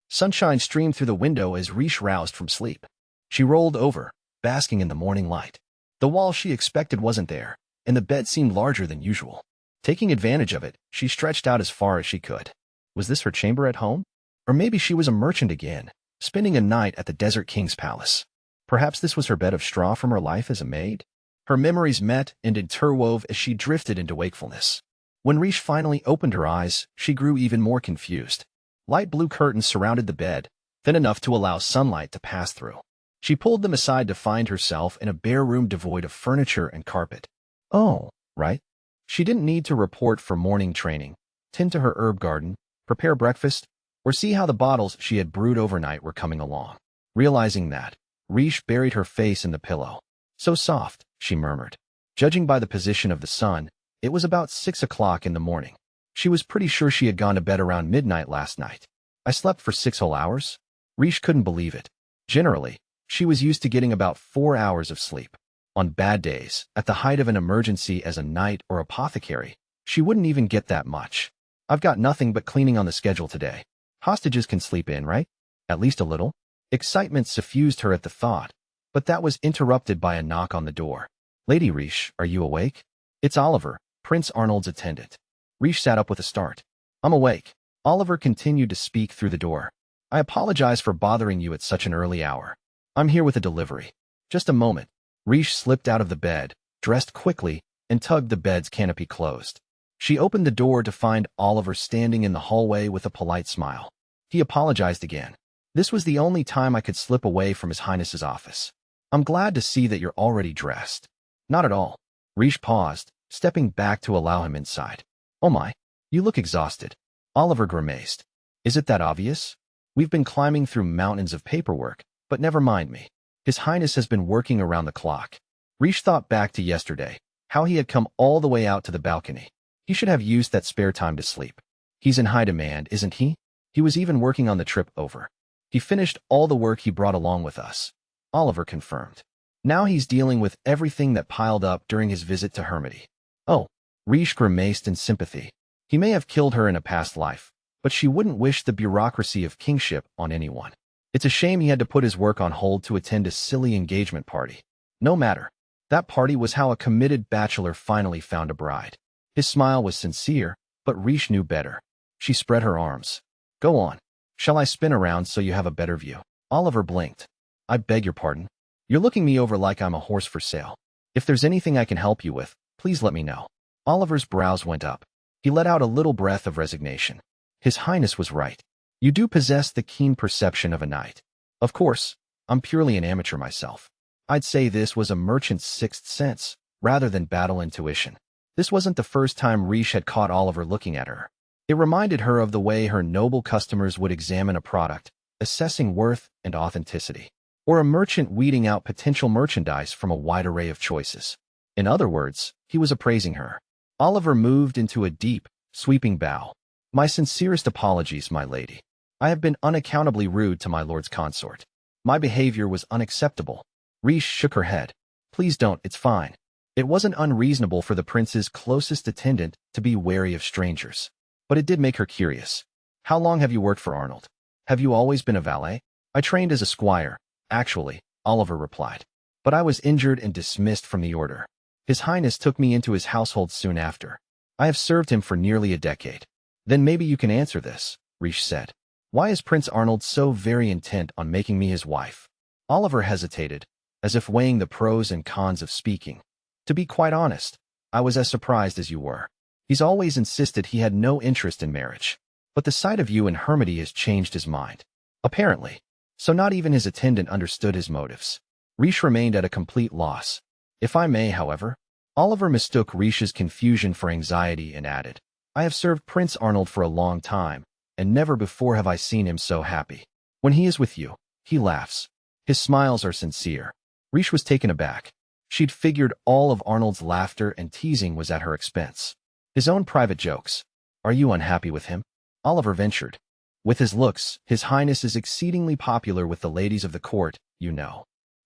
S1: Sunshine streamed through the window as Rish roused from sleep. She rolled over, basking in the morning light. The wall she expected wasn't there, and the bed seemed larger than usual. Taking advantage of it, she stretched out as far as she could. Was this her chamber at home? Or maybe she was a merchant again, spending a night at the Desert King's palace. Perhaps this was her bed of straw from her life as a maid? Her memories met and interwove as she drifted into wakefulness. When Rish finally opened her eyes, she grew even more confused. Light blue curtains surrounded the bed, thin enough to allow sunlight to pass through. She pulled them aside to find herself in a bare room devoid of furniture and carpet. Oh, right. She didn't need to report for morning training, tend to her herb garden, prepare breakfast, or see how the bottles she had brewed overnight were coming along. Realizing that, Rish buried her face in the pillow. So soft, she murmured. Judging by the position of the sun, it was about 6 o'clock in the morning. She was pretty sure she had gone to bed around midnight last night. I slept for 6 whole hours? Rish couldn't believe it. Generally, she was used to getting about 4 hours of sleep. On bad days, at the height of an emergency as a knight or apothecary, she wouldn't even get that much. I've got nothing but cleaning on the schedule today. Hostages can sleep in, right? At least a little. Excitement suffused her at the thought, but that was interrupted by a knock on the door. Lady Rish, are you awake? It's Oliver, Prince Arnold's attendant. Rish sat up with a start. I'm awake. Oliver continued to speak through the door. I apologize for bothering you at such an early hour. I'm here with a delivery. Just a moment. Rish slipped out of the bed, dressed quickly, and tugged the bed's canopy closed. She opened the door to find Oliver standing in the hallway with a polite smile. He apologized again. This was the only time I could slip away from His Highness's office. I'm glad to see that you're already dressed. Not at all. Rish paused, stepping back to allow him inside. Oh my, you look exhausted. Oliver grimaced. Is it that obvious? We've been climbing through mountains of paperwork, but never mind me. His Highness has been working around the clock. Rish thought back to yesterday, how he had come all the way out to the balcony. He should have used that spare time to sleep. He's in high demand, isn't he? He was even working on the trip over. He finished all the work he brought along with us. Oliver confirmed. Now he's dealing with everything that piled up during his visit to Hermity. Oh, Rish grimaced in sympathy. He may have killed her in a past life, but she wouldn't wish the bureaucracy of kingship on anyone. It's a shame he had to put his work on hold to attend a silly engagement party. No matter. That party was how a committed bachelor finally found a bride. His smile was sincere, but Rish knew better. She spread her arms. Go on. Shall I spin around so you have a better view? Oliver blinked. I beg your pardon. You're looking me over like I'm a horse for sale. If there's anything I can help you with, please let me know. Oliver's brows went up. He let out a little breath of resignation. His Highness was right. You do possess the keen perception of a knight. Of course, I'm purely an amateur myself. I'd say this was a merchant's sixth sense, rather than battle intuition. This wasn't the first time Rish had caught Oliver looking at her. It reminded her of the way her noble customers would examine a product, assessing worth and authenticity, or a merchant weeding out potential merchandise from a wide array of choices. In other words, he was appraising her. Oliver moved into a deep, sweeping bow. My sincerest apologies, my lady. I have been unaccountably rude to my lord's consort. My behavior was unacceptable. Riche shook her head. Please don't, it's fine. It wasn't unreasonable for the prince's closest attendant to be wary of strangers. But it did make her curious. How long have you worked for Arnold? Have you always been a valet? I trained as a squire, actually, Oliver replied. But I was injured and dismissed from the order. His Highness took me into his household soon after. I have served him for nearly a decade. Then maybe you can answer this, Riche said. Why is Prince Arnold so very intent on making me his wife? Oliver hesitated, as if weighing the pros and cons of speaking. To be quite honest, I was as surprised as you were. He's always insisted he had no interest in marriage. But the sight of you in Hermity has changed his mind. Apparently. So not even his attendant understood his motives. Riche remained at a complete loss. If I may, however, Oliver mistook Riche's confusion for anxiety and added, I have served Prince Arnold for a long time, and never before have I seen him so happy. When he is with you, he laughs. His smiles are sincere. Riche was taken aback. She'd figured all of Arnold's laughter and teasing was at her expense. His own private jokes. Are you unhappy with him? Oliver ventured. With his looks, His Highness is exceedingly popular with the ladies of the court, you know.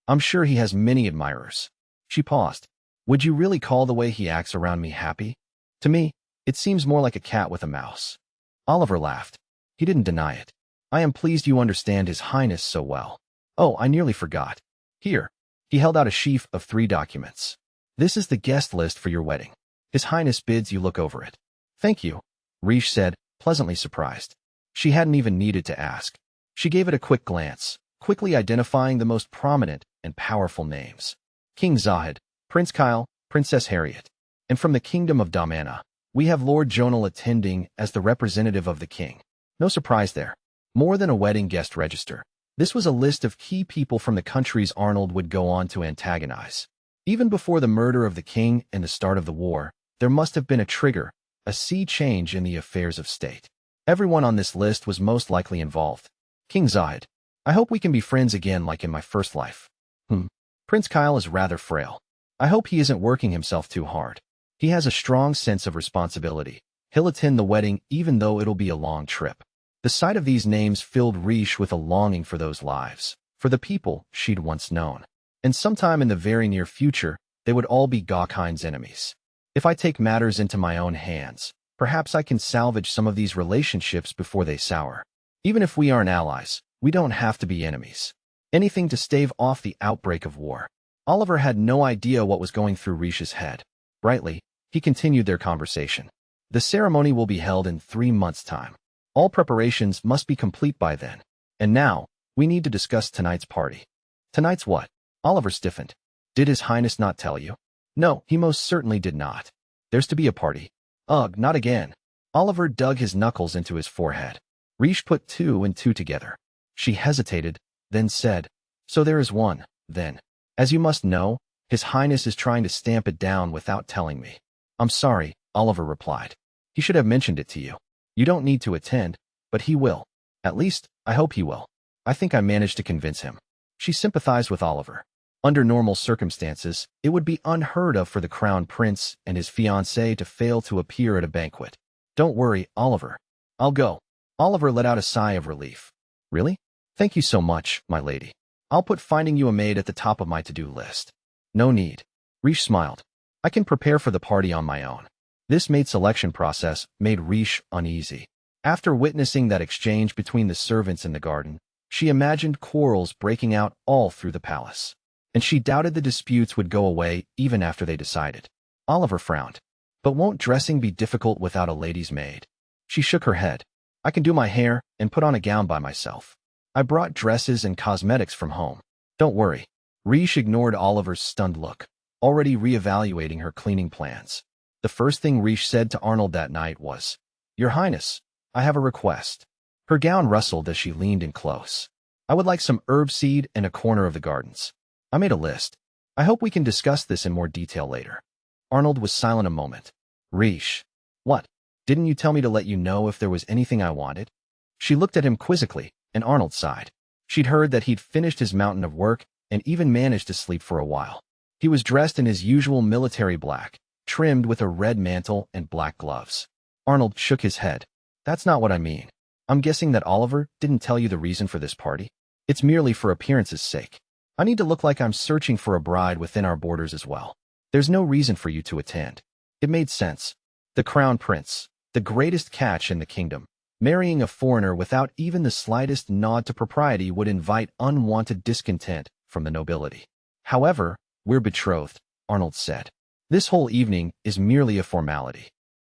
S1: I'm sure he has many admirers. She paused. Would you really call the way he acts around me happy? To me, it seems more like a cat with a mouse. Oliver laughed. He didn't deny it. I am pleased you understand His Highness so well. Oh, I nearly forgot. Here. He held out a sheaf of 3 documents. This is the guest list for your wedding. His Highness bids you look over it. Thank you, Riche said, pleasantly surprised. She hadn't even needed to ask. She gave it a quick glance, quickly identifying the most prominent and powerful names. King Zahid, Prince Kyle, Princess Harriet. And from the Kingdom of Damana, we have Lord Jonal attending as the representative of the king. No surprise there. More than a wedding guest register. This was a list of key people from the countries Arnold would go on to antagonize. Even before the murder of the king and the start of the war, there must have been a trigger, a sea change in the affairs of state. Everyone on this list was most likely involved. King Zahid. I hope we can be friends again like in my first life. Prince Kyle is rather frail. I hope he isn't working himself too hard. He has a strong sense of responsibility. He'll attend the wedding even though it'll be a long trip. The sight of these names filled Riche with a longing for those lives, for the people she'd once known. And sometime in the very near future, they would all be Gokind's enemies. If I take matters into my own hands, perhaps I can salvage some of these relationships before they sour. Even if we aren't allies, we don't have to be enemies. Anything to stave off the outbreak of war. Oliver had no idea what was going through Riche's head. Brightly, he continued their conversation. The ceremony will be held in 3 months' time. All preparations must be complete by then. And now, we need to discuss tonight's party. Tonight's what? Oliver stiffened. Did His Highness not tell you? No, he most certainly did not. There's to be a party. Ugh, not again. Oliver dug his knuckles into his forehead. Riche put 2 and 2 together. She hesitated, then said, So there is one, then. As you must know, His Highness is trying to stamp it down without telling me. I'm sorry, Oliver replied. He should have mentioned it to you. You don't need to attend, but he will. At least, I hope he will. I think I managed to convince him. She sympathized with Oliver. Under normal circumstances, it would be unheard of for the crown prince and his fiancée to fail to appear at a banquet. Don't worry, Oliver. I'll go. Oliver let out a sigh of relief. Really? Thank you so much, my lady. I'll put finding you a maid at the top of my to-do list. No need. Riche smiled. I can prepare for the party on my own. This maid selection process made Riche uneasy. After witnessing that exchange between the servants in the garden, she imagined quarrels breaking out all through the palace. And she doubted the disputes would go away even after they decided. Oliver frowned. But won't dressing be difficult without a lady's maid? She shook her head. I can do my hair and put on a gown by myself. I brought dresses and cosmetics from home. Don't worry. Riche ignored Oliver's stunned look, already reevaluating her cleaning plans. The first thing Riche said to Arnold that night was, Your Highness, I have a request. Her gown rustled as she leaned in close. I would like some herb seed and a corner of the gardens. I made a list. I hope we can discuss this in more detail later. Arnold was silent a moment. Riche. What? Didn't you tell me to let you know if there was anything I wanted? She looked at him quizzically, and Arnold sighed. She'd heard that he'd finished his mountain of work and even managed to sleep for a while. He was dressed in his usual military black, trimmed with a red mantle and black gloves. Arnold shook his head. That's not what I mean. I'm guessing that Oliver didn't tell you the reason for this party. It's merely for appearance's sake. I need to look like I'm searching for a bride within our borders as well. There's no reason for you to attend. It made sense. The crown prince, the greatest catch in the kingdom, marrying a foreigner without even the slightest nod to propriety would invite unwanted discontent from the nobility. However, we're betrothed, Arnold said. This whole evening is merely a formality.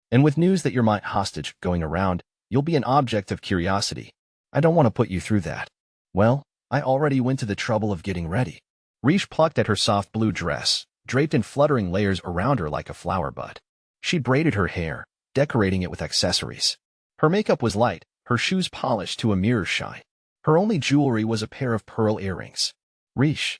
S1: And with news that you're my hostage going around, you'll be an object of curiosity. I don't want to put you through that. Well, I already went to the trouble of getting ready. Riche plucked at her soft blue dress, draped in fluttering layers around her like a flower bud. She braided her hair, decorating it with accessories. Her makeup was light, her shoes polished to a mirror's shine. Her only jewelry was a pair of pearl earrings. Riche,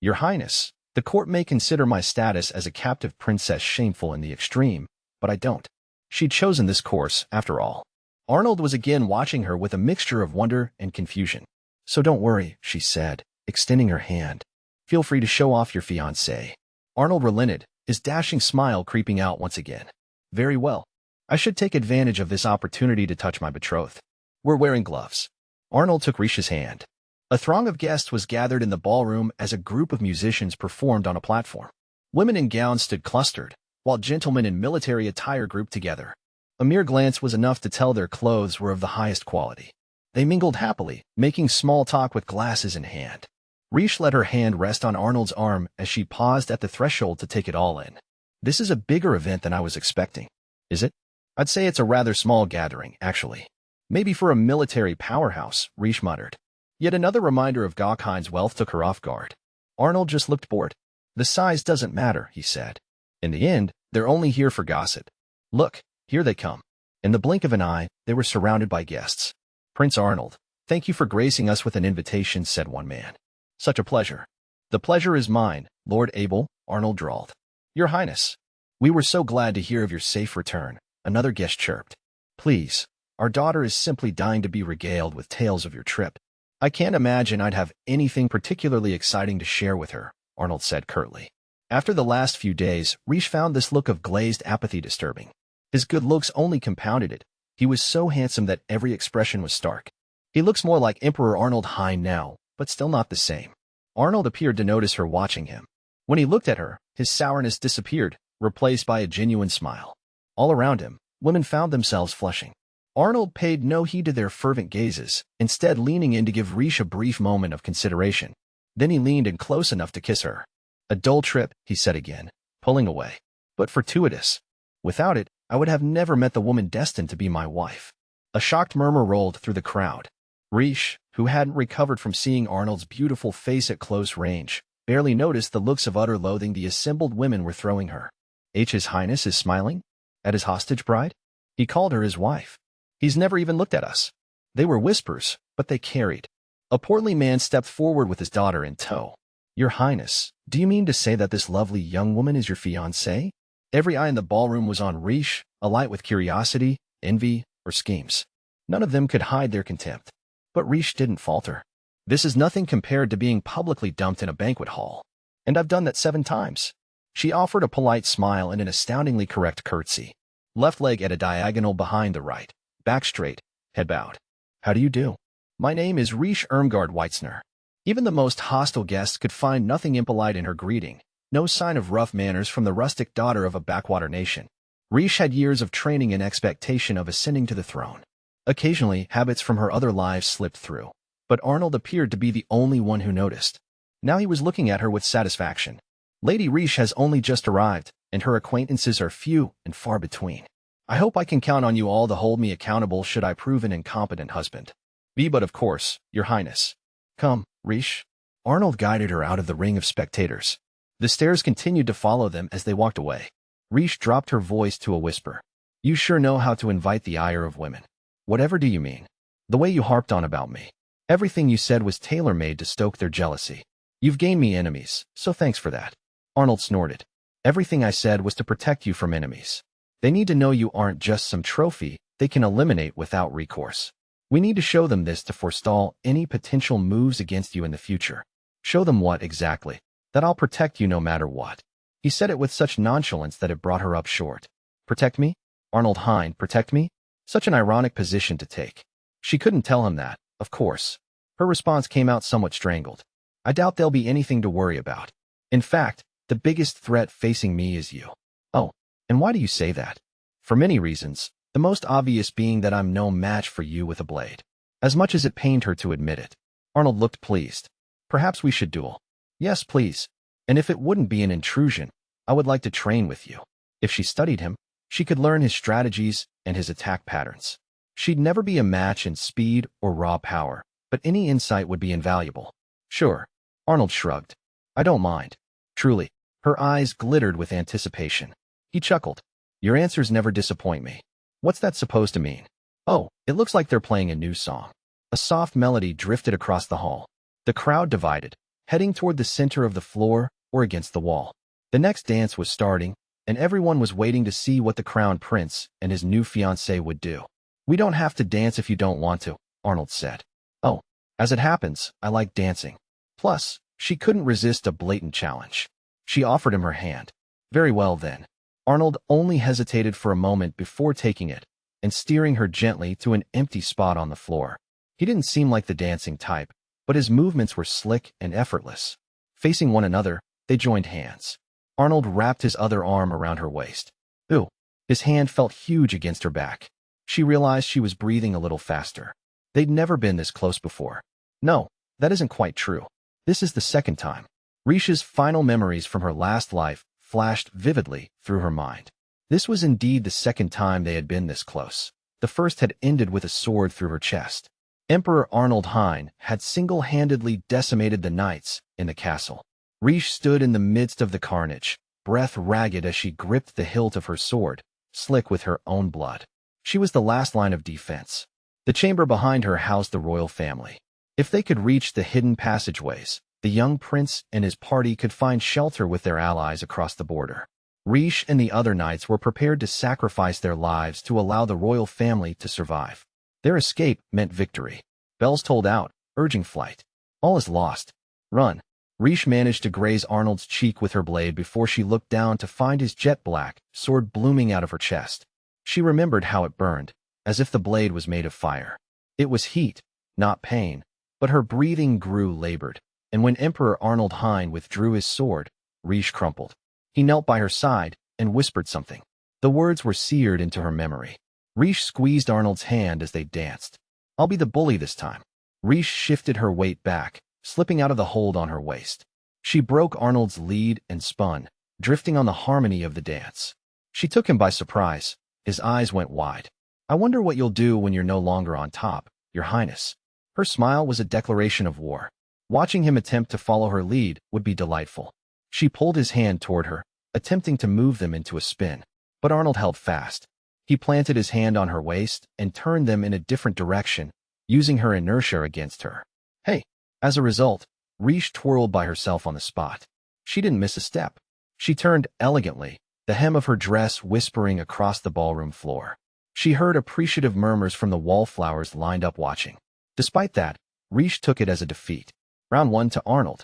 S1: Your Highness, the court may consider my status as a captive princess shameful in the extreme, but I don't. She'd chosen this course, after all. Arnold was again watching her with a mixture of wonder and confusion. So don't worry, she said, extending her hand. Feel free to show off your fiancé. Arnold relented, his dashing smile creeping out once again. Very well. I should take advantage of this opportunity to touch my betrothed. We're wearing gloves. Arnold took Riche's hand. A throng of guests was gathered in the ballroom as a group of musicians performed on a platform. Women in gowns stood clustered, while gentlemen in military attire grouped together. A mere glance was enough to tell their clothes were of the highest quality. They mingled happily, making small talk with glasses in hand. Riche let her hand rest on Arnold's arm as she paused at the threshold to take it all in. This is a bigger event than I was expecting. Is it? I'd say it's a rather small gathering, actually. Maybe for a military powerhouse, Riche muttered. Yet another reminder of Gokhan's wealth took her off guard. Arnold just looked bored. The size doesn't matter, he said. In the end, they're only here for gossip. Look, here they come. In the blink of an eye, they were surrounded by guests. Prince Arnold, thank you for gracing us with an invitation, said one man. Such a pleasure. The pleasure is mine, Lord Abel, Arnold drawled. Your Highness, we were so glad to hear of your safe return, another guest chirped. Please, our daughter is simply dying to be regaled with tales of your trip. I can't imagine I'd have anything particularly exciting to share with her, Arnold said curtly. After the last few days, Riche found this look of glazed apathy disturbing. His good looks only compounded it. He was so handsome that every expression was stark. He looks more like Emperor Arnold Hine now, but still not the same. Arnold appeared to notice her watching him. When he looked at her, his sourness disappeared, replaced by a genuine smile. All around him, women found themselves flushing. Arnold paid no heed to their fervent gazes, instead leaning in to give Riche a brief moment of consideration. Then he leaned in close enough to kiss her. A dull trip, he said again, pulling away. But fortuitous. Without it, I would have never met the woman destined to be my wife. A shocked murmur rolled through the crowd. Riche, who hadn't recovered from seeing Arnold's beautiful face at close range, barely noticed the looks of utter loathing the assembled women were throwing her. His Highness is smiling? At his hostage bride? He called her his wife. He's never even looked at us. They were whispers, but they carried. A portly man stepped forward with his daughter in tow. Your Highness, do you mean to say that this lovely young woman is your fiancée? Every eye in the ballroom was on Riche, alight with curiosity, envy, or schemes. None of them could hide their contempt. But Riche didn't falter. This is nothing compared to being publicly dumped in a banquet hall. And I've done that 7 times. She offered a polite smile and an astoundingly correct curtsy. Left leg at a diagonal behind the right. Back straight, head bowed. How do you do? My name is Riche Irmgard Weitzner. Even the most hostile guests could find nothing impolite in her greeting, no sign of rough manners from the rustic daughter of a backwater nation. Riche had years of training in expectation of ascending to the throne. Occasionally, habits from her other lives slipped through, but Arnold appeared to be the only one who noticed. Now he was looking at her with satisfaction. Lady Riche has only just arrived, and her acquaintances are few and far between. I hope I can count on you all to hold me accountable should I prove an incompetent husband. But of course, Your Highness. Come, Riche. Arnold guided her out of the ring of spectators. The stares continued to follow them as they walked away. Riche dropped her voice to a whisper. You sure know how to invite the ire of women. Whatever do you mean? The way you harped on about me. Everything you said was tailor-made to stoke their jealousy. You've gained me enemies, so thanks for that. Arnold snorted. Everything I said was to protect you from enemies. They need to know you aren't just some trophy they can eliminate without recourse. We need to show them this to forestall any potential moves against you in the future. Show them what exactly? That I'll protect you no matter what. He said it with such nonchalance that it brought her up short. Protect me? Arnold Hine, protect me? Such an ironic position to take. She couldn't tell him that, of course. Her response came out somewhat strangled. I doubt there'll be anything to worry about. In fact, the biggest threat facing me is you. Oh, and why do you say that? For many reasons, the most obvious being that I'm no match for you with a blade. As much as it pained her to admit it. Arnold looked pleased. Perhaps we should duel. Yes, please. And if it wouldn't be an intrusion, I would like to train with you. If she studied him, she could learn his strategies and his attack patterns. She'd never be a match in speed or raw power, but any insight would be invaluable. Sure. Arnold shrugged. I don't mind. Truly. Her eyes glittered with anticipation. He chuckled. Your answers never disappoint me. What's that supposed to mean? Oh, it looks like they're playing a new song. A soft melody drifted across the hall. The crowd divided, heading toward the center of the floor or against the wall. The next dance was starting, and everyone was waiting to see what the crown prince and his new fiancée would do. We don't have to dance if you don't want to, Arnold said. Oh, as it happens, I like dancing. Plus, she couldn't resist a blatant challenge. She offered him her hand. Very well then. Arnold only hesitated for a moment before taking it and steering her gently to an empty spot on the floor. He didn't seem like the dancing type, but his movements were slick and effortless. Facing one another, they joined hands. Arnold wrapped his other arm around her waist. Ooh, his hand felt huge against her back. She realized she was breathing a little faster. They'd never been this close before. No, that isn't quite true. This is the second time. Risha's final memories from her last life flashed vividly through her mind. This was indeed the second time they had been this close. The first had ended with a sword through her chest. Emperor Arnold Hine had single-handedly decimated the knights in the castle. Rish stood in the midst of the carnage, breath ragged as she gripped the hilt of her sword, slick with her own blood. She was the last line of defense. The chamber behind her housed the royal family. If they could reach the hidden passageways, the young prince and his party could find shelter with their allies across the border. Rish and the other knights were prepared to sacrifice their lives to allow the royal family to survive. Their escape meant victory. Bells tolled out, urging flight. All is lost. Run. Rish managed to graze Arnold's cheek with her blade before she looked down to find his jet-black sword blooming out of her chest. She remembered how it burned, as if the blade was made of fire. It was heat, not pain, but her breathing grew labored, and when Emperor Arnold Hine withdrew his sword, Rish crumpled. He knelt by her side and whispered something. The words were seared into her memory. Rish squeezed Arnold's hand as they danced. I'll be the bully this time. Rish shifted her weight back, slipping out of the hold on her waist. She broke Arnold's lead and spun, drifting on the harmony of the dance. She took him by surprise. His eyes went wide. I wonder what you'll do when you're no longer on top, Your Highness. Her smile was a declaration of war. Watching him attempt to follow her lead would be delightful. She pulled his hand toward her, attempting to move them into a spin. But Arnold held fast. He planted his hand on her waist and turned them in a different direction, using her inertia against her. Hey! As a result, Rish twirled by herself on the spot. She didn't miss a step. She turned elegantly, the hem of her dress whispering across the ballroom floor. She heard appreciative murmurs from the wallflowers lined up watching. Despite that, Rish took it as a defeat. Round 1 to Arnold.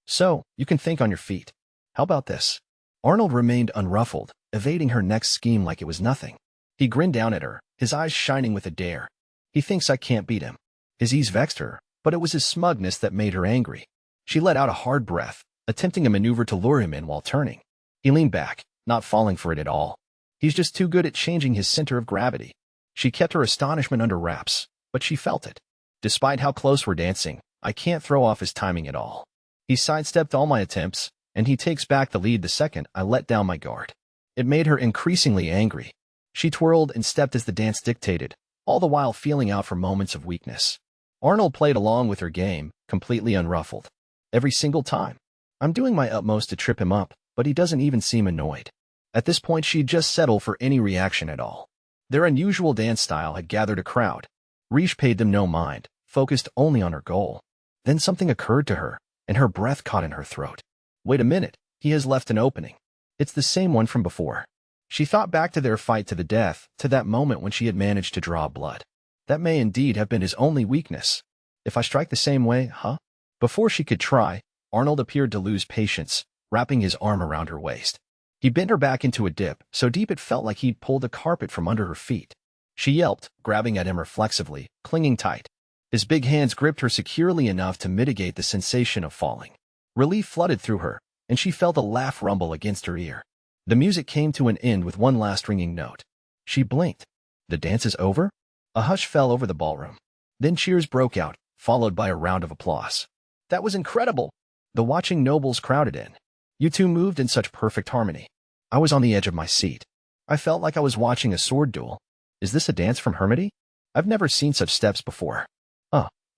S1: So, you can think on your feet. How about this? Arnold remained unruffled, evading her next scheme like it was nothing. He grinned down at her, his eyes shining with a dare. He thinks I can't beat him. His ease vexed her, but it was his smugness that made her angry. She let out a hard breath, attempting a maneuver to lure him in while turning. He leaned back, not falling for it at all. He's just too good at changing his center of gravity. She kept her astonishment under wraps, but she felt it. Despite how close we're dancing, I can't throw off his timing at all. He sidestepped all my attempts, and he takes back the lead the second I let down my guard. It made her increasingly angry. She twirled and stepped as the dance dictated, all the while feeling out for moments of weakness. Arnold played along with her game, completely unruffled. Every single time. I'm doing my utmost to trip him up, but he doesn't even seem annoyed. At this point, she'd just settle for any reaction at all. Their unusual dance style had gathered a crowd. Rish paid them no mind, focused only on her goal. Then something occurred to her, and her breath caught in her throat. Wait a minute, he has left an opening. It's the same one from before. She thought back to their fight to the death, to that moment when she had managed to draw blood. That may indeed have been his only weakness. If I strike the same way, huh? Before she could try, Arnold appeared to lose patience, wrapping his arm around her waist. He bent her back into a dip, so deep it felt like he'd pulled a carpet from under her feet. She yelped, grabbing at him reflexively, clinging tight. His big hands gripped her securely enough to mitigate the sensation of falling. Relief flooded through her, and she felt a laugh rumble against her ear. The music came to an end with one last ringing note. She blinked. The dance is over? A hush fell over the ballroom. Then cheers broke out, followed by a round of applause. That was incredible! The watching nobles crowded in. You two moved in such perfect harmony. I was on the edge of my seat. I felt like I was watching a sword duel. Is this a dance from Hermity? I've never seen such steps before.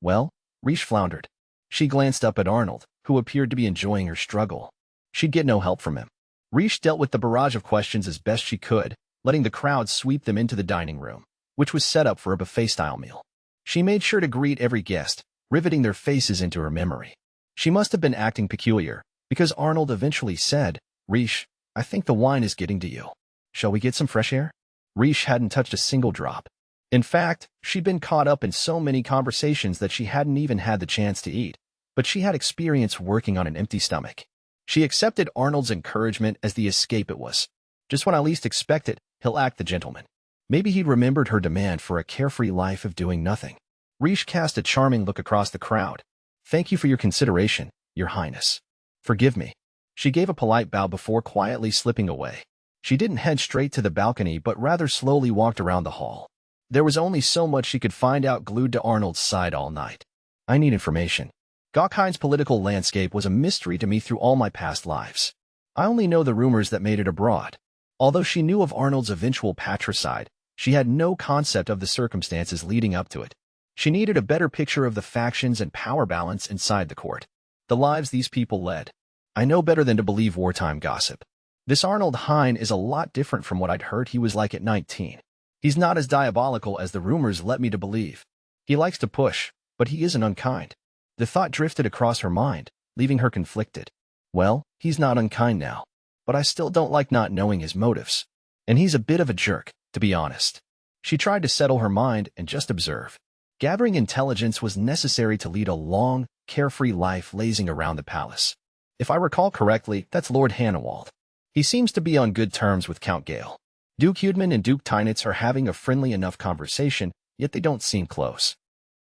S1: Well, Riche floundered. She glanced up at Arnold, who appeared to be enjoying her struggle. She'd get no help from him. Riche dealt with the barrage of questions as best she could, letting the crowd sweep them into the dining room, which was set up for a buffet-style meal. She made sure to greet every guest, riveting their faces into her memory. She must have been acting peculiar, because Arnold eventually said, Riche, I think the wine is getting to you. Shall we get some fresh air? Riche hadn't touched a single drop. In fact, she'd been caught up in so many conversations that she hadn't even had the chance to eat, but she had experience working on an empty stomach. She accepted Arnold's encouragement as the escape it was. Just when I least expected, he'll act the gentleman. Maybe he'd remembered her demand for a carefree life of doing nothing. Riche cast a charming look across the crowd. Thank you for your consideration, Your Highness. Forgive me. She gave a polite bow before quietly slipping away. She didn't head straight to the balcony but rather slowly walked around the hall. There was only so much she could find out glued to Arnold's side all night. I need information. Gokhan's political landscape was a mystery to me through all my past lives. I only know the rumors that made it abroad. Although she knew of Arnold's eventual patricide, she had no concept of the circumstances leading up to it. She needed a better picture of the factions and power balance inside the court. The lives these people led. I know better than to believe wartime gossip. This Arnold Hine is a lot different from what I'd heard he was like at 19. He's not as diabolical as the rumors led me to believe. He likes to push, but he isn't unkind. The thought drifted across her mind, leaving her conflicted. Well, he's not unkind now, but I still don't like not knowing his motives. And he's a bit of a jerk, to be honest. She tried to settle her mind and just observe. Gathering intelligence was necessary to lead a long, carefree life lazing around the palace. If I recall correctly, that's Lord Hannawald. He seems to be on good terms with Count Gale. Duke Hudman and Duke Tynitz are having a friendly enough conversation, yet they don't seem close.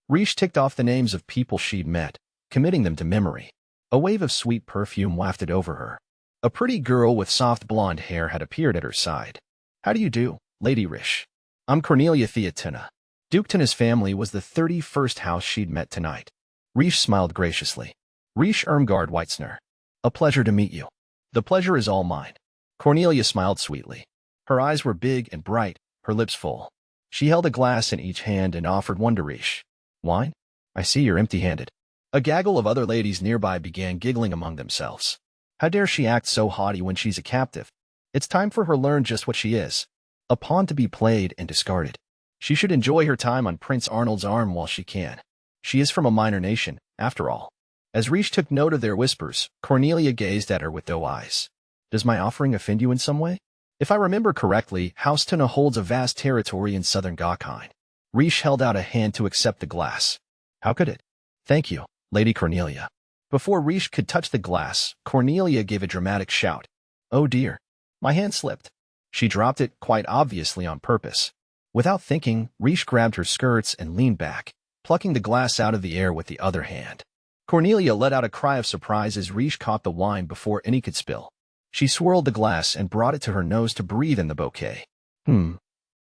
S1: Riche ticked off the names of people she'd met, committing them to memory. A wave of sweet perfume wafted over her. A pretty girl with soft blonde hair had appeared at her side. How do you do, Lady Riche? I'm Cornelia Theatina. Duke Tina's family was the 31st house she'd met tonight. Riche smiled graciously. Riche Irmgard Weitzner. A pleasure to meet you. The pleasure is all mine. Cornelia smiled sweetly. Her eyes were big and bright, her lips full. She held a glass in each hand and offered one to Riche. Wine? I see you're empty-handed. A gaggle of other ladies nearby began giggling among themselves. How dare she act so haughty when she's a captive? It's time for her to learn just what she is. A pawn to be played and discarded. She should enjoy her time on Prince Arnold's arm while she can. She is from a minor nation, after all. As Riche took note of their whispers, Cornelia gazed at her with doe eyes. Does my offering offend you in some way? If I remember correctly, House Tuna holds a vast territory in southern Gokhan. Riche held out a hand to accept the glass. How could it? Thank you, Lady Cornelia. Before Riche could touch the glass, Cornelia gave a dramatic shout. Oh dear. My hand slipped. She dropped it, quite obviously on purpose. Without thinking, Riche grabbed her skirts and leaned back, plucking the glass out of the air with the other hand. Cornelia let out a cry of surprise as Riche caught the wine before any could spill. She swirled the glass and brought it to her nose to breathe in the bouquet.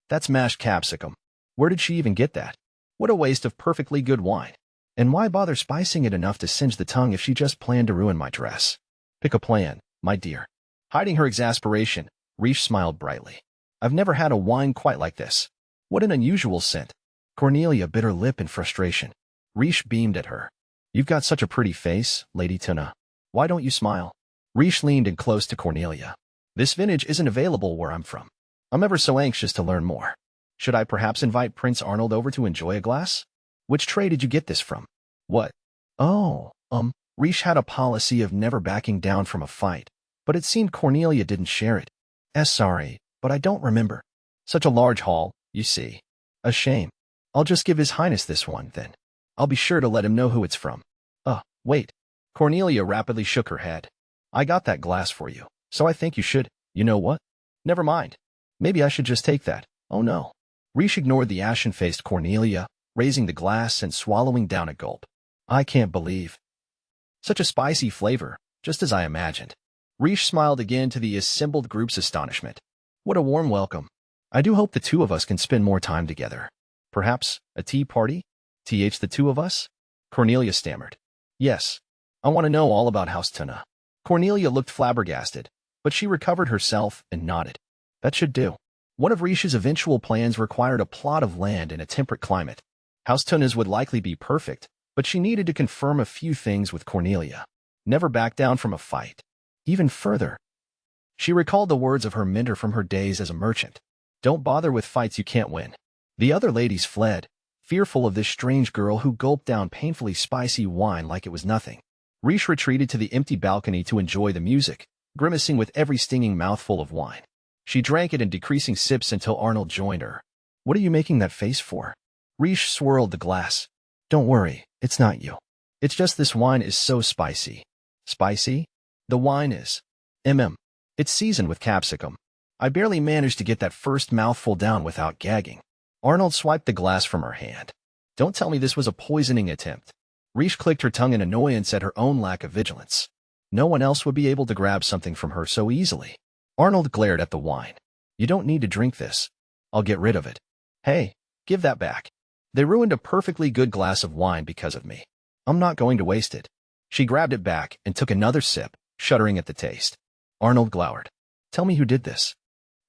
S1: That's mashed capsicum. Where did she even get that? What a waste of perfectly good wine. And why bother spicing it enough to singe the tongue if she just planned to ruin my dress? Pick a plan, my dear. Hiding her exasperation, Riche smiled brightly. I've never had a wine quite like this. What an unusual scent. Cornelia bit her lip in frustration. Riche beamed at her. You've got such a pretty face, Lady Tuna. Why don't you smile? Riche leaned in close to Cornelia. This vintage isn't available where I'm from. I'm ever so anxious to learn more. Should I perhaps invite Prince Arnold over to enjoy a glass? Which tray did you get this from? What? Oh, Riche had a policy of never backing down from a fight, but it seemed Cornelia didn't share it. Sorry, but I don't remember. Such a large haul, you see. A shame. I'll just give His Highness this one, then. I'll be sure to let him know who it's from. Wait. Cornelia rapidly shook her head. I got that glass for you, so I think you should. You know what? Never mind. Maybe I should just take that. Oh no. Riche ignored the ashen-faced Cornelia, raising the glass and swallowing down a gulp. I can't believe. Such a spicy flavor, just as I imagined. Riche smiled again to the assembled group's astonishment. What a warm welcome. I do hope the two of us can spend more time together. Perhaps a tea party? The two of us? Cornelia stammered. Yes. I want to know all about House Tuna. Cornelia looked flabbergasted, but she recovered herself and nodded. That should do. One of Riche's eventual plans required a plot of land in a temperate climate. House Tuna's would likely be perfect, but she needed to confirm a few things with Cornelia. Never back down from a fight. Even further, she recalled the words of her mentor from her days as a merchant. Don't bother with fights you can't win. The other ladies fled, fearful of this strange girl who gulped down painfully spicy wine like it was nothing. Riche retreated to the empty balcony to enjoy the music, grimacing with every stinging mouthful of wine. She drank it in decreasing sips until Arnold joined her. What are you making that face for? Riche swirled the glass. Don't worry, it's not you. It's just this wine is so spicy. Spicy? The wine is. It's seasoned with capsicum. I barely managed to get that first mouthful down without gagging. Arnold swiped the glass from her hand. Don't tell me this was a poisoning attempt. Riche clicked her tongue in annoyance at her own lack of vigilance. No one else would be able to grab something from her so easily. Arnold glared at the wine. You don't need to drink this. I'll get rid of it. Hey, give that back. They ruined a perfectly good glass of wine because of me. I'm not going to waste it. She grabbed it back and took another sip, shuddering at the taste. Arnold glowered. Tell me who did this.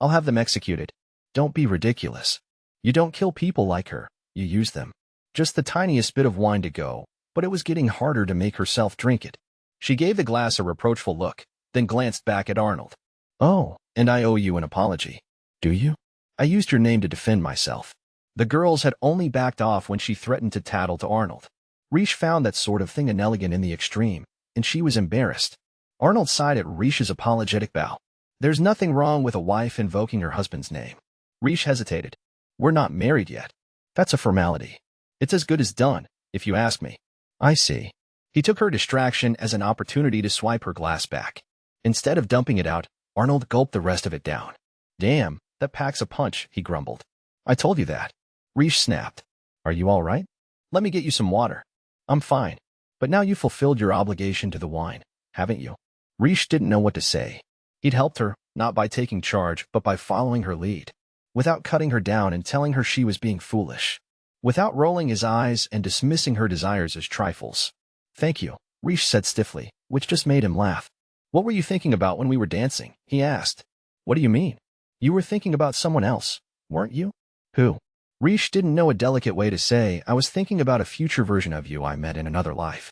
S1: I'll have them executed. Don't be ridiculous. You don't kill people like her, you use them. Just the tiniest bit of wine to go, but it was getting harder to make herself drink it. She gave the glass a reproachful look, then glanced back at Arnold. Oh, and I owe you an apology. Do you? I used your name to defend myself. The girls had only backed off when she threatened to tattle to Arnold. Riche found that sort of thing inelegant in the extreme, and she was embarrassed. Arnold sighed at Riche's apologetic bow. There's nothing wrong with a wife invoking her husband's name. Riche hesitated. We're not married yet. That's a formality. It's as good as done, if you ask me. I see. He took her distraction as an opportunity to swipe her glass back. Instead of dumping it out, Arnold gulped the rest of it down. Damn, that packs a punch, he grumbled. I told you that. Riche snapped. Are you all right? Let me get you some water. I'm fine. But now you've fulfilled your obligation to the wine, haven't you? Riche didn't know what to say. He'd helped her, not by taking charge, but by following her lead. Without cutting her down and telling her she was being foolish. Without rolling his eyes and dismissing her desires as trifles. Thank you, Riche said stiffly, which just made him laugh. What were you thinking about when we were dancing? He asked. What do you mean? You were thinking about someone else, weren't you? Who? Riche didn't know a delicate way to say, I was thinking about a future version of you I met in another life.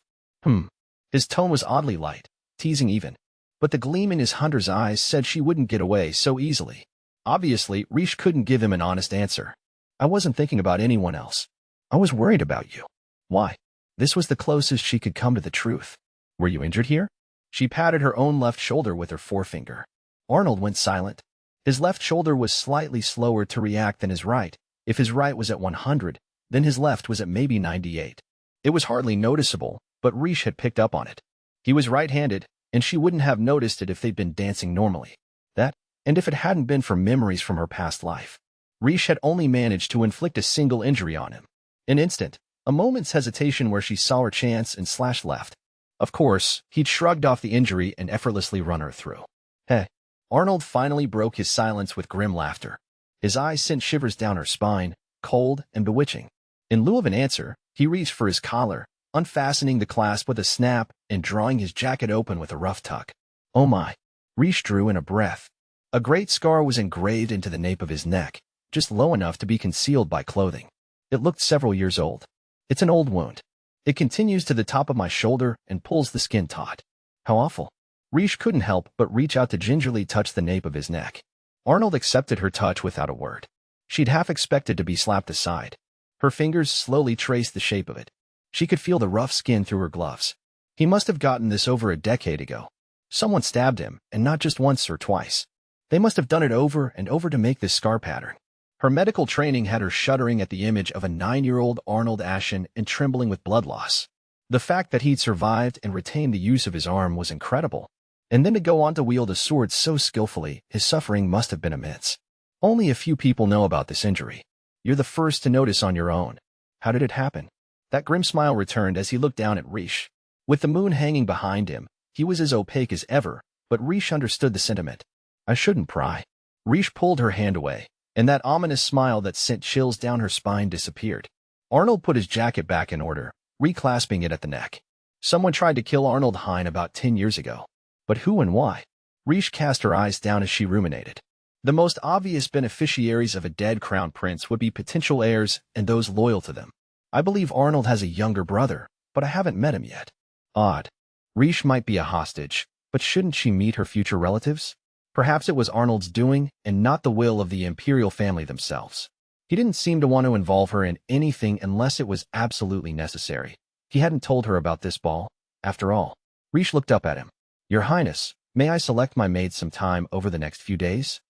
S1: His tone was oddly light, teasing even. But the gleam in his hunter's eyes said she wouldn't get away so easily. Obviously, Riche couldn't give him an honest answer. I wasn't thinking about anyone else. I was worried about you. Why? This was the closest she could come to the truth. Were you injured here? She patted her own left shoulder with her forefinger. Arnold went silent. His left shoulder was slightly slower to react than his right. If his right was at 100, then his left was at maybe 98. It was hardly noticeable, but Riche had picked up on it. He was right-handed, and she wouldn't have noticed it if they'd been dancing normally. That, and if it hadn't been for memories from her past life. Riche had only managed to inflict a single injury on him. An instant, a moment's hesitation where she saw her chance and slashed left. Of course, he'd shrugged off the injury and effortlessly run her through. Hey. Arnold finally broke his silence with grim laughter. His eyes sent shivers down her spine, cold and bewitching. In lieu of an answer, he reached for his collar, unfastening the clasp with a snap and drawing his jacket open with a rough tuck. Oh my. Riche drew in a breath. A great scar was engraved into the nape of his neck, just low enough to be concealed by clothing. It looked several years old. It's an old wound. It continues to the top of my shoulder and pulls the skin taut. How awful. Riche couldn't help but reach out to gingerly touch the nape of his neck. Arnold accepted her touch without a word. She'd half expected to be slapped aside. Her fingers slowly traced the shape of it. She could feel the rough skin through her gloves. He must have gotten this over a decade ago. Someone stabbed him, and not just once or twice. They must have done it over and over to make this scar pattern. Her medical training had her shuddering at the image of a 9-year-old Arnold ashen and trembling with blood loss. The fact that he'd survived and retained the use of his arm was incredible. And then to go on to wield a sword so skillfully, his suffering must have been immense. Only a few people know about this injury. You're the first to notice on your own. How did it happen? That grim smile returned as he looked down at Riche. With the moon hanging behind him, he was as opaque as ever, but Riche understood the sentiment. I shouldn't pry. Riche pulled her hand away, and that ominous smile that sent chills down her spine disappeared. Arnold put his jacket back in order, reclasping it at the neck. Someone tried to kill Arnold Hine about 10 years ago. But who and why? Riche cast her eyes down as she ruminated. The most obvious beneficiaries of a dead crown prince would be potential heirs and those loyal to them. I believe Arnold has a younger brother, but I haven't met him yet. Odd. Riche might be a hostage, but shouldn't she meet her future relatives? Perhaps it was Arnold's doing and not the will of the imperial family themselves. He didn't seem to want to involve her in anything unless it was absolutely necessary. He hadn't told her about this ball, after all. Riche looked up at him. Your Highness, may I select my maid some time over the next few days?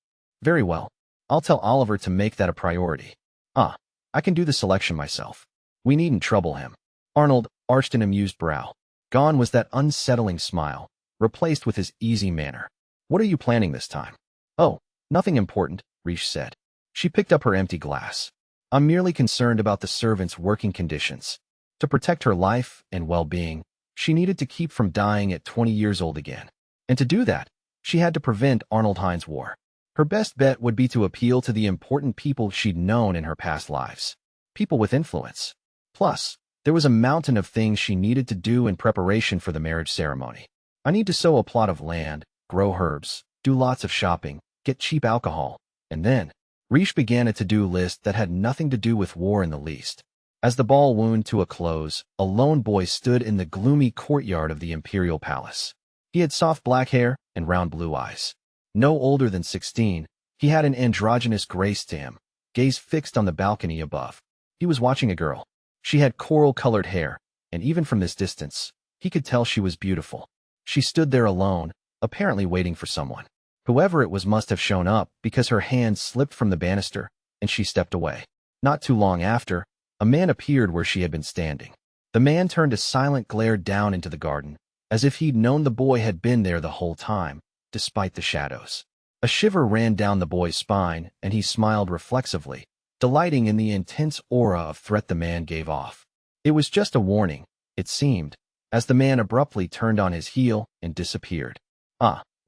S1: Very well. I'll tell Oliver to make that a priority. I can do the selection myself. We needn't trouble him. Arnold arched an amused brow. Gone was that unsettling smile, replaced with his easy manner. What are you planning this time? Oh, nothing important, Riche said. She picked up her empty glass. I'm merely concerned about the servants' working conditions. To protect her life and well-being, she needed to keep from dying at 20 years old again. And to do that, she had to prevent Arnold Hine's war. Her best bet would be to appeal to the important people she'd known in her past lives. People with influence. Plus, there was a mountain of things she needed to do in preparation for the marriage ceremony. I need to sow a plot of land, grow herbs, do lots of shopping, get cheap alcohol, and then, Riche began a to-do list that had nothing to do with war in the least. As the ball wound to a close, a lone boy stood in the gloomy courtyard of the imperial palace. He had soft black hair and round blue eyes. No older than 16, he had an androgynous grace to him, gaze fixed on the balcony above. He was watching a girl. She had coral-colored hair, and even from this distance, he could tell she was beautiful. She stood there alone, apparently waiting for someone. Whoever it was must have shown up because her hand slipped from the banister, and she stepped away. Not too long after, a man appeared where she had been standing. The man turned a silent glare down into the garden, as if he'd known the boy had been there the whole time, despite the shadows. A shiver ran down the boy's spine, and he smiled reflexively, delighting in the intense aura of threat the man gave off. It was just a warning, it seemed, as the man abruptly turned on his heel and disappeared.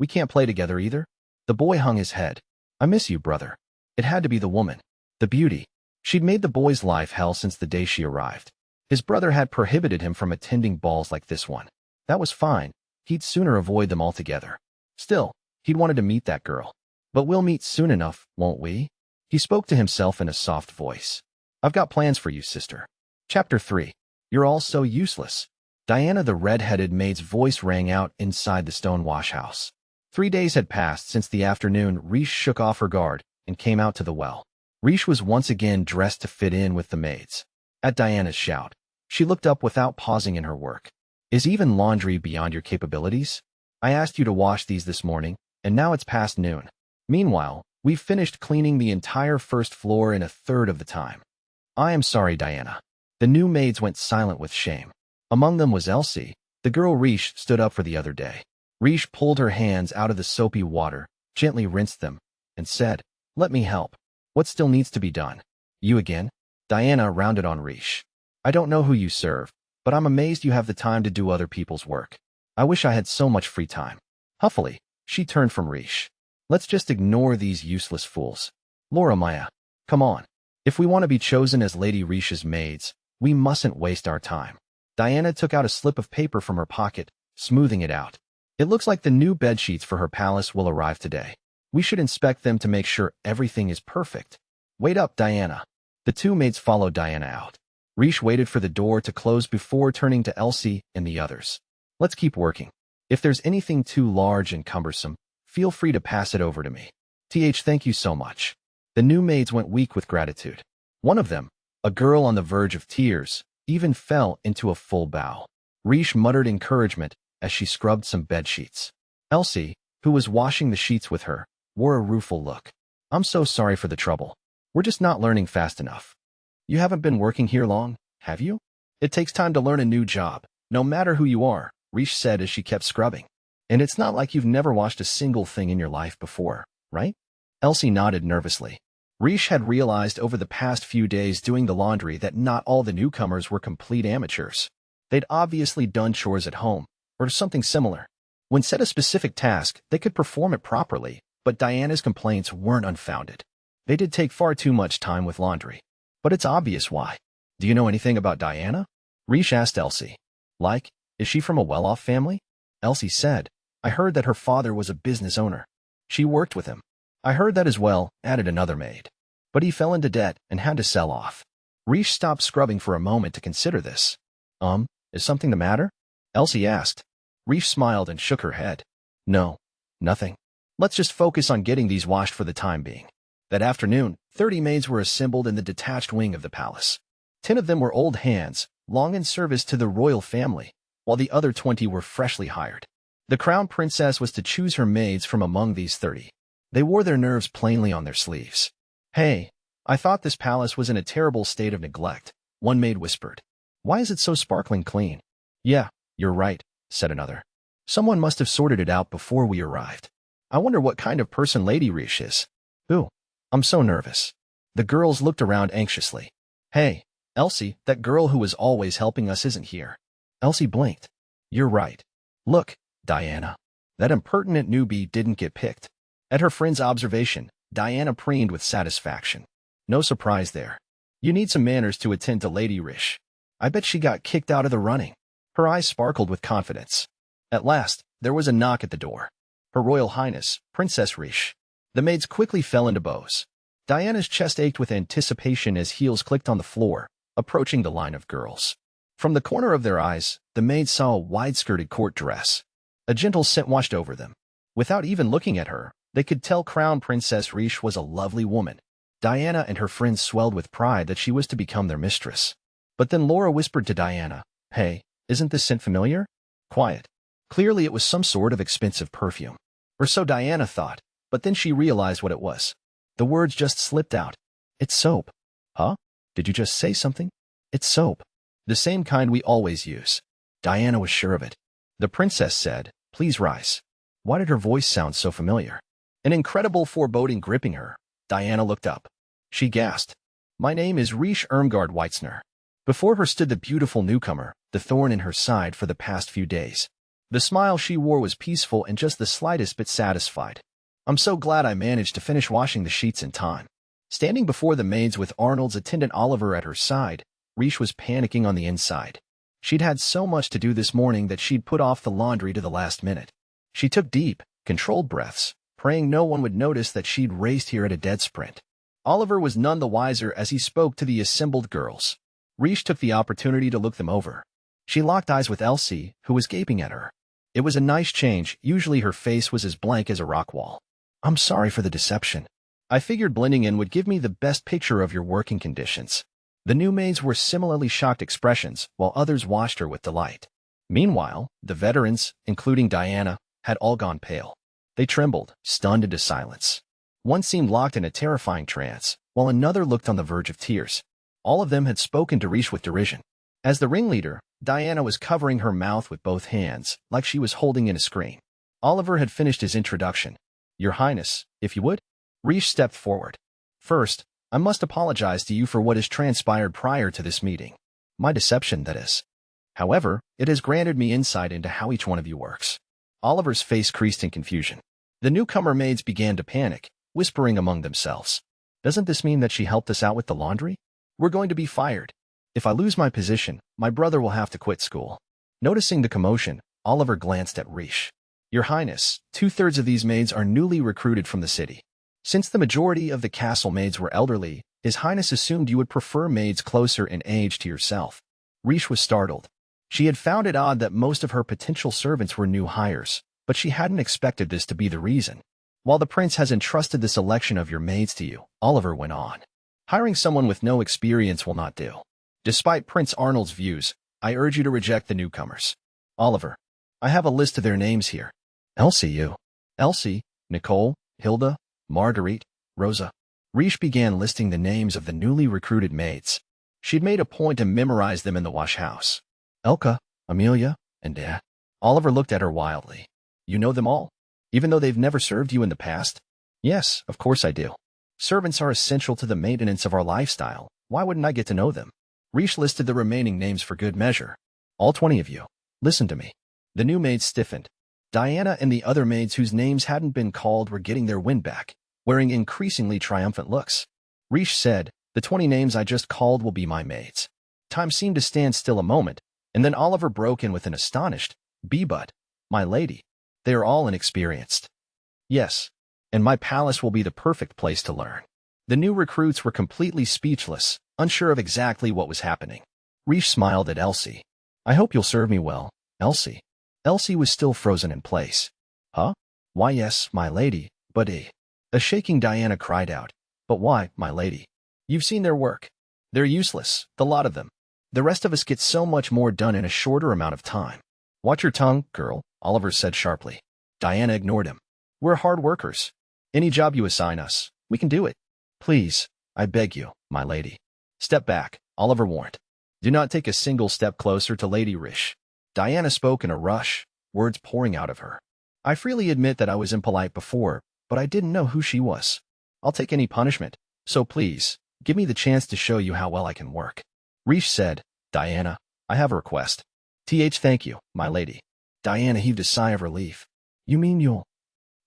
S1: We can't play together either? The boy hung his head. I miss you, brother. It had to be the woman. The beauty. She'd made the boy's life hell since the day she arrived. His brother had prohibited him from attending balls like this one. That was fine. He'd sooner avoid them altogether. Still, he'd wanted to meet that girl. But we'll meet soon enough, won't we? He spoke to himself in a soft voice. I've got plans for you, sister. Chapter 3. You're all so useless. Diana the red-headed maid's voice rang out inside the stone wash-house. 3 days had passed since the afternoon Riche shook off her guard and came out to the well. Riche was once again dressed to fit in with the maids. At Diana's shout, she looked up without pausing in her work. Is even laundry beyond your capabilities? I asked you to wash these this morning, and now it's past noon. Meanwhile, we've finished cleaning the entire first floor in a third of the time. I am sorry, Diana. The new maids went silent with shame. Among them was Elsie, the girl Riche stood up for the other day. Riche pulled her hands out of the soapy water, gently rinsed them, and said, Let me help. What still needs to be done? You again? Diana rounded on Riche. I don't know who you serve, but I'm amazed you have the time to do other people's work. I wish I had so much free time. Huffily, she turned from Riche. Let's just ignore these useless fools. Laura Maya, come on. If we want to be chosen as Lady Riche's maids, we mustn't waste our time. Diana took out a slip of paper from her pocket, smoothing it out. It looks like the new bedsheets for her palace will arrive today. We should inspect them to make sure everything is perfect. Wait up, Diana. The two maids followed Diana out. Riche waited for the door to close before turning to Elsie and the others. Let's keep working. If there's anything too large and cumbersome, feel free to pass it over to me. Thank you so much. The new maids went weak with gratitude. One of them, a girl on the verge of tears, even fell into a full bow. Riche muttered encouragement as she scrubbed some bed sheets. Elsie, who was washing the sheets with her, wore a rueful look. I'm so sorry for the trouble. We're just not learning fast enough. You haven't been working here long, have you? It takes time to learn a new job, no matter who you are, Rish said as she kept scrubbing. And it's not like you've never washed a single thing in your life before, right? Elsie nodded nervously. Rish had realized over the past few days doing the laundry that not all the newcomers were complete amateurs. They'd obviously done chores at home, or something similar. When set a specific task, they could perform it properly, but Diana's complaints weren't unfounded. They did take far too much time with laundry. But it's obvious why. Do you know anything about Diana? Rish asked Elsie. Like, is she from a well-off family? Elsie said, I heard that her father was a business owner. She worked with him. I heard that as well, added another maid. But he fell into debt and had to sell off. Rish stopped scrubbing for a moment to consider this. Is something the matter? Elsie asked. Rish smiled and shook her head. No, nothing. Let's just focus on getting these washed for the time being. That afternoon, 30 maids were assembled in the detached wing of the palace. 10 of them were old hands, long in service to the royal family, while the other 20 were freshly hired. The crown princess was to choose her maids from among these 30. They wore their nerves plainly on their sleeves. Hey, I thought this palace was in a terrible state of neglect, one maid whispered. Why is it so sparkling clean? Yeah, you're right, said another. Someone must have sorted it out before we arrived. I wonder what kind of person Lady Rish is. Ooh, I'm so nervous. The girls looked around anxiously. Hey, Elsie, that girl who was always helping us isn't here. Elsie blinked. You're right. Look, Diana. That impertinent newbie didn't get picked. At her friend's observation, Diana preened with satisfaction. No surprise there. You need some manners to attend to Lady Rish. I bet she got kicked out of the running. Her eyes sparkled with confidence. At last, there was a knock at the door. Her Royal Highness, Princess Rish. The maids quickly fell into bows. Diana's chest ached with anticipation as heels clicked on the floor, approaching the line of girls. From the corner of their eyes, the maids saw a wide-skirted court dress. A gentle scent washed over them. Without even looking at her, they could tell Crown Princess Rish was a lovely woman. Diana and her friends swelled with pride that she was to become their mistress. But then Laura whispered to Diana, Hey, isn't this scent familiar? Quiet. Clearly it was some sort of expensive perfume. Or so Diana thought, but then she realized what it was. The words just slipped out. It's soap. Huh? Did you just say something? It's soap. The same kind we always use. Diana was sure of it. The princess said, Please rise. Why did her voice sound so familiar? An incredible foreboding gripping her. Diana looked up. She gasped. My name is Rish Irmgard Weitzner. Before her stood the beautiful newcomer, the thorn in her side for the past few days. The smile she wore was peaceful and just the slightest bit satisfied. I'm so glad I managed to finish washing the sheets in time. Standing before the maids with Arnold's attendant Oliver at her side, Rish was panicking on the inside. She'd had so much to do this morning that she'd put off the laundry to the last minute. She took deep, controlled breaths, praying no one would notice that she'd raced here at a dead sprint. Oliver was none the wiser as he spoke to the assembled girls. Rish took the opportunity to look them over. She locked eyes with Elsie, who was gaping at her. It was a nice change. Usually her face was as blank as a rock wall. I'm sorry for the deception. I figured blending in would give me the best picture of your working conditions. The new maids were similarly shocked expressions, while others watched her with delight. Meanwhile, the veterans, including Diana, had all gone pale. They trembled, stunned into silence. One seemed locked in a terrifying trance, while another looked on the verge of tears. All of them had spoken to Rish with derision. As the ringleader, Diana was covering her mouth with both hands, like she was holding in a screen. Oliver had finished his introduction. Your Highness, if you would? Rish stepped forward. First, I must apologize to you for what has transpired prior to this meeting. My deception, that is. However, it has granted me insight into how each one of you works. Oliver's face creased in confusion. The newcomer maids began to panic, whispering among themselves. Doesn't this mean that she helped us out with the laundry? We're going to be fired. If I lose my position, my brother will have to quit school. Noticing the commotion, Oliver glanced at Rish. Your Highness, 2/3 of these maids are newly recruited from the city. Since the majority of the castle maids were elderly, His Highness assumed you would prefer maids closer in age to yourself. Rish was startled. She had found it odd that most of her potential servants were new hires, but she hadn't expected this to be the reason. While the prince has entrusted the selection of your maids to you, Oliver went on. Hiring someone with no experience will not do. Despite Prince Arnold's views, I urge you to reject the newcomers. Oliver, I have a list of their names here. Elsie, Nicole, Hilda, Marguerite, Rosa. Riche began listing the names of the newly recruited maids. She'd made a point to memorize them in the wash house. Elka, Amelia, and Dad. Oliver looked at her wildly. You know them all? Even though they've never served you in the past? Yes, of course I do. Servants are essential to the maintenance of our lifestyle. Why wouldn't I get to know them? Riche listed the remaining names for good measure. All 20 of you. Listen to me. The new maids stiffened. Diana and the other maids whose names hadn't been called were getting their wind back, wearing increasingly triumphant looks. Riche said, the 20 names I just called will be my maids. Time seemed to stand still a moment, and then Oliver broke in with an astonished, but, my lady, they are all inexperienced. Yes, and my palace will be the perfect place to learn. The new recruits were completely speechless, unsure of exactly what was happening. Riche smiled at Elsie. I hope you'll serve me well, Elsie. Elsie was still frozen in place. Huh? Why yes, my lady, but A shaking Diana cried out. But why, my lady? You've seen their work. They're useless, the lot of them. The rest of us get so much more done in a shorter amount of time. Watch your tongue, girl, Oliver said sharply. Diana ignored him. We're hard workers. Any job you assign us, we can do it. Please, I beg you, my lady. Step back, Oliver warned. Do not take a single step closer to Lady Riche. Diana spoke in a rush, words pouring out of her. I freely admit that I was impolite before, but I didn't know who she was. I'll take any punishment, so please, give me the chance to show you how well I can work. Riche said, Diana, I have a request. Thank you, my lady. Diana heaved a sigh of relief. You mean you'll...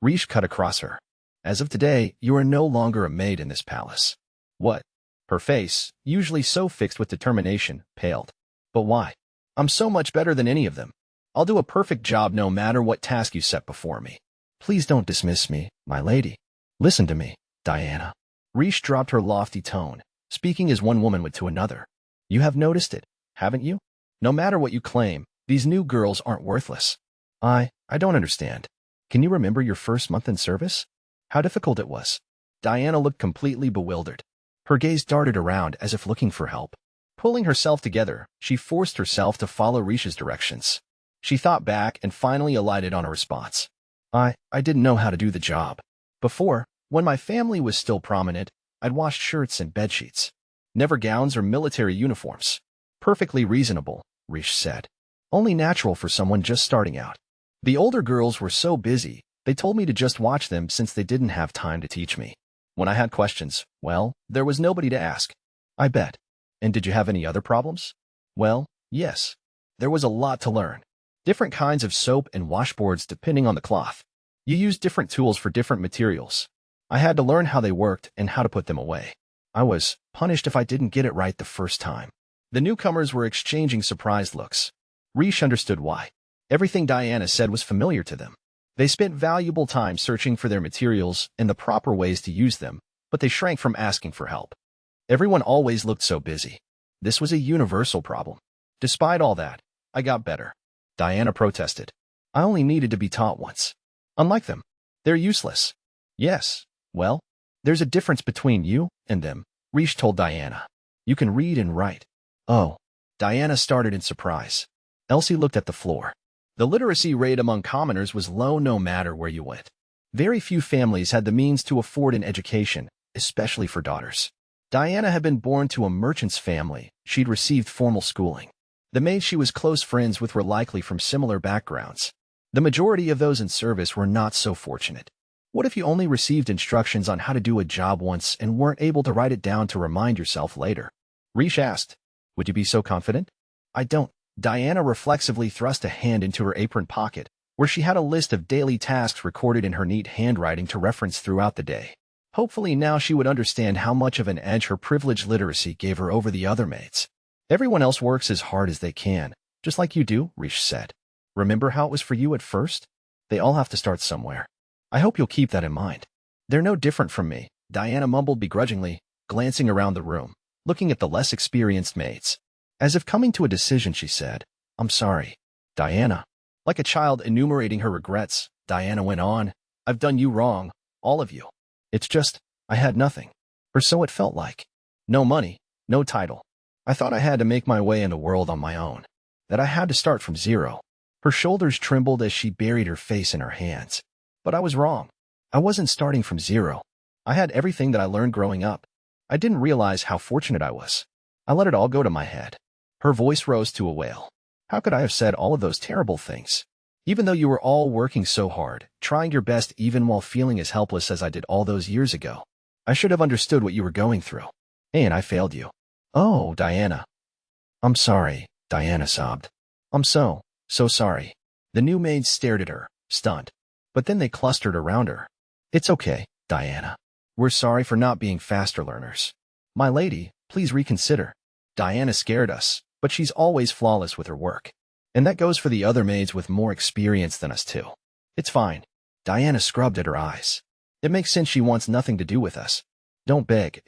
S1: Riche cut across her. As of today, you are no longer a maid in this palace. What? Her face, usually so fixed with determination, paled. But why? I'm so much better than any of them. I'll do a perfect job no matter what task you set before me. Please don't dismiss me, my lady. Listen to me, Diana. Riche dropped her lofty tone, speaking as one woman would to another. You have noticed it, haven't you? No matter what you claim, these new girls aren't worthless. I don't understand. Can you remember your first month in service? How difficult it was. Diana looked completely bewildered. Her gaze darted around as if looking for help. Pulling herself together, she forced herself to follow Riche's directions. She thought back and finally alighted on a response. I didn't know how to do the job. Before, when my family was still prominent, I'd washed shirts and bedsheets. Never gowns or military uniforms. Perfectly reasonable, Riche said. Only natural for someone just starting out. The older girls were so busy, they told me to just watch them since they didn't have time to teach me. When I had questions, well, there was nobody to ask. I bet. And did you have any other problems? Well, yes. There was a lot to learn. Different kinds of soap and washboards depending on the cloth. You used different tools for different materials. I had to learn how they worked and how to put them away. I was punished if I didn't get it right the first time. The newcomers were exchanging surprised looks. Riche understood why. Everything Diana said was familiar to them. They spent valuable time searching for their materials and the proper ways to use them, but they shrank from asking for help. Everyone always looked so busy. This was a universal problem. Despite all that, I got better. Diana protested. I only needed to be taught once. Unlike them, they're useless. Yes, well, there's a difference between you and them, Riche told Diana. You can read and write. Oh. Diana started in surprise. Elsie looked at the floor. The literacy rate among commoners was low no matter where you went. Very few families had the means to afford an education, especially for daughters. Diana had been born to a merchant's family. She'd received formal schooling. The maids she was close friends with were likely from similar backgrounds. The majority of those in service were not so fortunate. What if you only received instructions on how to do a job once and weren't able to write it down to remind yourself later? Riche asked. Would you be so confident? I don't. Diana reflexively thrust a hand into her apron pocket, where she had a list of daily tasks recorded in her neat handwriting to reference throughout the day. Hopefully now she would understand how much of an edge her privileged literacy gave her over the other maids. Everyone else works as hard as they can, just like you do, Riche said. Remember how it was for you at first? They all have to start somewhere. I hope you'll keep that in mind. They're no different from me, Diana mumbled begrudgingly, glancing around the room, looking at the less experienced maids. As if coming to a decision, she said, I'm sorry. Diana. Like a child enumerating her regrets, Diana went on, I've done you wrong, all of you. It's just, I had nothing. Or so it felt like. No money, no title. I thought I had to make my way in the world on my own. That I had to start from zero. Her shoulders trembled as she buried her face in her hands. But I was wrong. I wasn't starting from zero. I had everything that I learned growing up. I didn't realize how fortunate I was. I let it all go to my head. Her voice rose to a wail. How could I have said all of those terrible things? Even though you were all working so hard, trying your best even while feeling as helpless as I did all those years ago. I should have understood what you were going through. And I failed you. Oh, Diana. I'm sorry, Diana sobbed. I'm so sorry. The new maids stared at her, stunned. But then they clustered around her. It's okay, Diana. We're sorry for not being faster learners. My lady, please reconsider. Diana scared us, but she's always flawless with her work. And that goes for the other maids with more experience than us too. It's fine. Diana scrubbed at her eyes. It makes sense she wants nothing to do with us. Don't beg,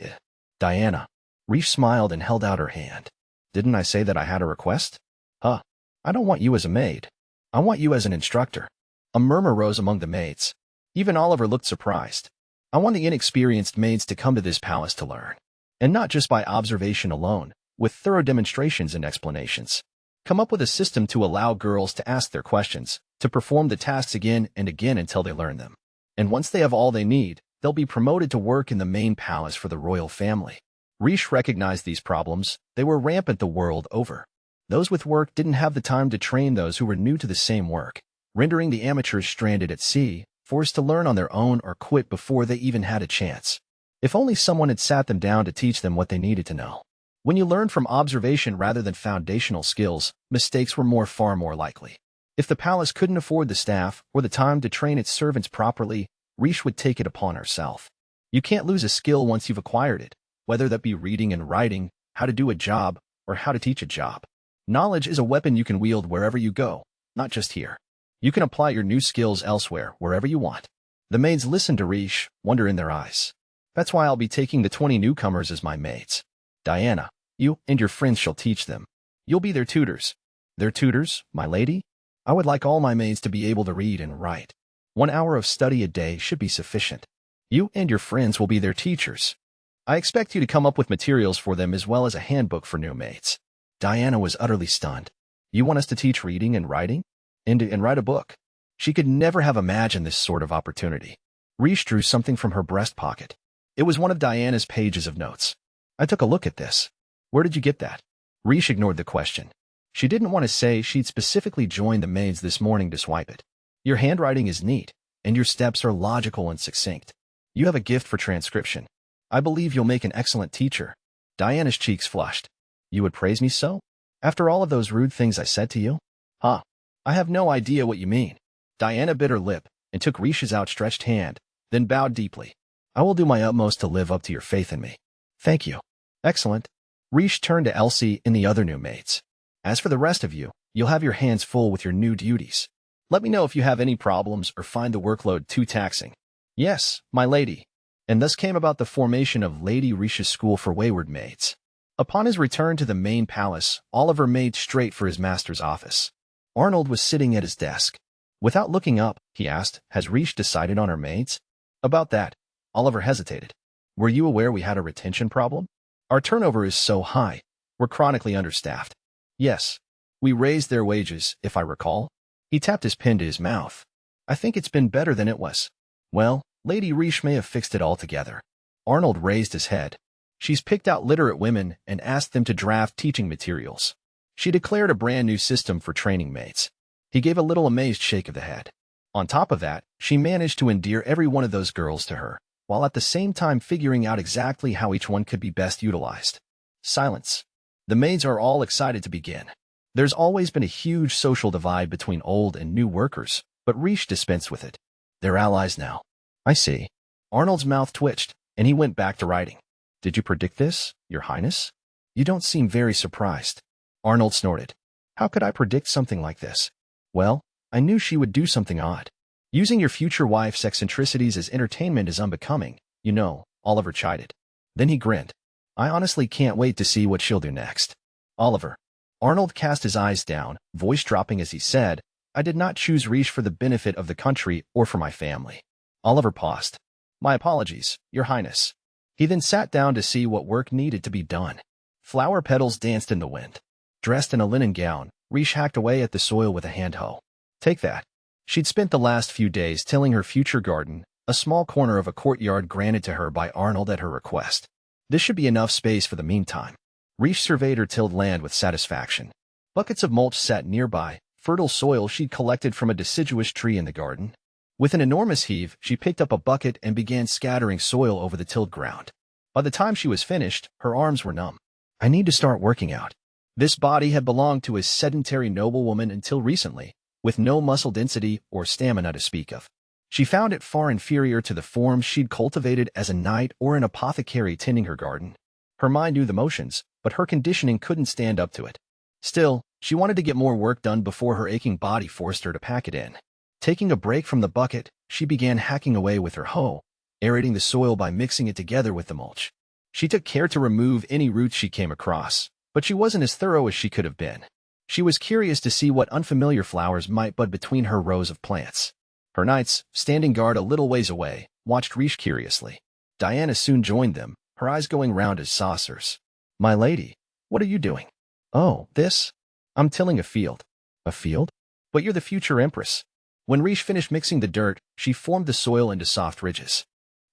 S1: Diana. Reef smiled and held out her hand. Didn't I say that I had a request? Huh. I don't want you as a maid. I want you as an instructor. A murmur rose among the maids. Even Oliver looked surprised. I want the inexperienced maids to come to this palace to learn. And not just by observation alone, with thorough demonstrations and explanations. Come up with a system to allow girls to ask their questions, to perform the tasks again and again until they learn them. And once they have all they need, they'll be promoted to work in the main palace for the royal family. Riche recognized these problems. They were rampant the world over. Those with work didn't have the time to train those who were new to the same work, rendering the amateurs stranded at sea, forced to learn on their own or quit before they even had a chance. If only someone had sat them down to teach them what they needed to know. When you learn from observation rather than foundational skills, mistakes were far more likely. If the palace couldn't afford the staff or the time to train its servants properly, Riche would take it upon herself. You can't lose a skill once you've acquired it, whether that be reading and writing, how to do a job, or how to teach a job. Knowledge is a weapon you can wield wherever you go, not just here. You can apply your new skills elsewhere, wherever you want. The maids listened to Riche, wonder in their eyes. That's why I'll be taking the 20 newcomers as my maids. Diana, you and your friends shall teach them. You'll be their tutors. Their tutors, my lady? I would like all my maids to be able to read and write. 1 hour of study a day should be sufficient. You and your friends will be their teachers. I expect you to come up with materials for them as well as a handbook for new maids. Diana was utterly stunned. You want us to teach reading and writing? And write a book? She could never have imagined this sort of opportunity. Riche drew something from her breast pocket. It was one of Diana's pages of notes. I took a look at this. Where did you get that? Riche ignored the question. She didn't want to say she'd specifically joined the maids this morning to swipe it. Your handwriting is neat, and your steps are logical and succinct. You have a gift for transcription. I believe you'll make an excellent teacher. Diana's cheeks flushed. You would praise me so? After all of those rude things I said to you? Huh. I have no idea what you mean. Diana bit her lip and took Riche's outstretched hand, then bowed deeply. I will do my utmost to live up to your faith in me. Thank you. Excellent. Riche turned to Elsie and the other new maids. As for the rest of you, you'll have your hands full with your new duties. Let me know if you have any problems or find the workload too taxing. Yes, my lady. And thus came about the formation of Lady Riche's School for Wayward Maids. Upon his return to the main palace, Oliver made straight for his master's office. Arnold was sitting at his desk. Without looking up, he asked, Has Riche decided on her maids? About that, Oliver hesitated. Were you aware we had a retention problem? Our turnover is so high. We're chronically understaffed. Yes. We raised their wages, if I recall. He tapped his pen to his mouth. I think it's been better than it was. Well, Lady Riche may have fixed it altogether. Arnold raised his head. She's picked out literate women and asked them to draft teaching materials. She declared a brand new system for training maids. He gave a little amazed shake of the head. On top of that, she managed to endear every one of those girls to her, while at the same time figuring out exactly how each one could be best utilized. Silence. The maids are all excited to begin. There's always been a huge social divide between old and new workers, but Riche dispensed with it. They're allies now. I see. Arnold's mouth twitched, and he went back to writing. Did you predict this, Your Highness? You don't seem very surprised. Arnold snorted. How could I predict something like this? Well, I knew she would do something odd. Using your future wife's eccentricities as entertainment is unbecoming, you know, Oliver chided. Then he grinned. I honestly can't wait to see what she'll do next. Oliver. Arnold cast his eyes down, voice dropping as he said, I did not choose Riche for the benefit of the country or for my family. Oliver paused. My apologies, Your Highness. He then sat down to see what work needed to be done. Flower petals danced in the wind. Dressed in a linen gown, Riche hacked away at the soil with a hand hoe. Take that. She'd spent the last few days tilling her future garden, a small corner of a courtyard granted to her by Arnold at her request. This should be enough space for the meantime. Riche surveyed her tilled land with satisfaction. Buckets of mulch sat nearby, fertile soil she'd collected from a deciduous tree in the garden. With an enormous heave, she picked up a bucket and began scattering soil over the tilled ground. By the time she was finished, her arms were numb. I need to start working out. This body had belonged to a sedentary noblewoman until recently, with no muscle density or stamina to speak of. She found it far inferior to the forms she'd cultivated as a knight or an apothecary tending her garden. Her mind knew the motions, but her conditioning couldn't stand up to it. Still, she wanted to get more work done before her aching body forced her to pack it in. Taking a break from the bucket, she began hacking away with her hoe, aerating the soil by mixing it together with the mulch. She took care to remove any roots she came across, but she wasn't as thorough as she could have been. She was curious to see what unfamiliar flowers might bud between her rows of plants. Her knights, standing guard a little ways away, watched Riche curiously. Diana soon joined them, her eyes going round as saucers. My lady, what are you doing? Oh, this? I'm tilling a field. A field? But you're the future empress. When Riche finished mixing the dirt, she formed the soil into soft ridges.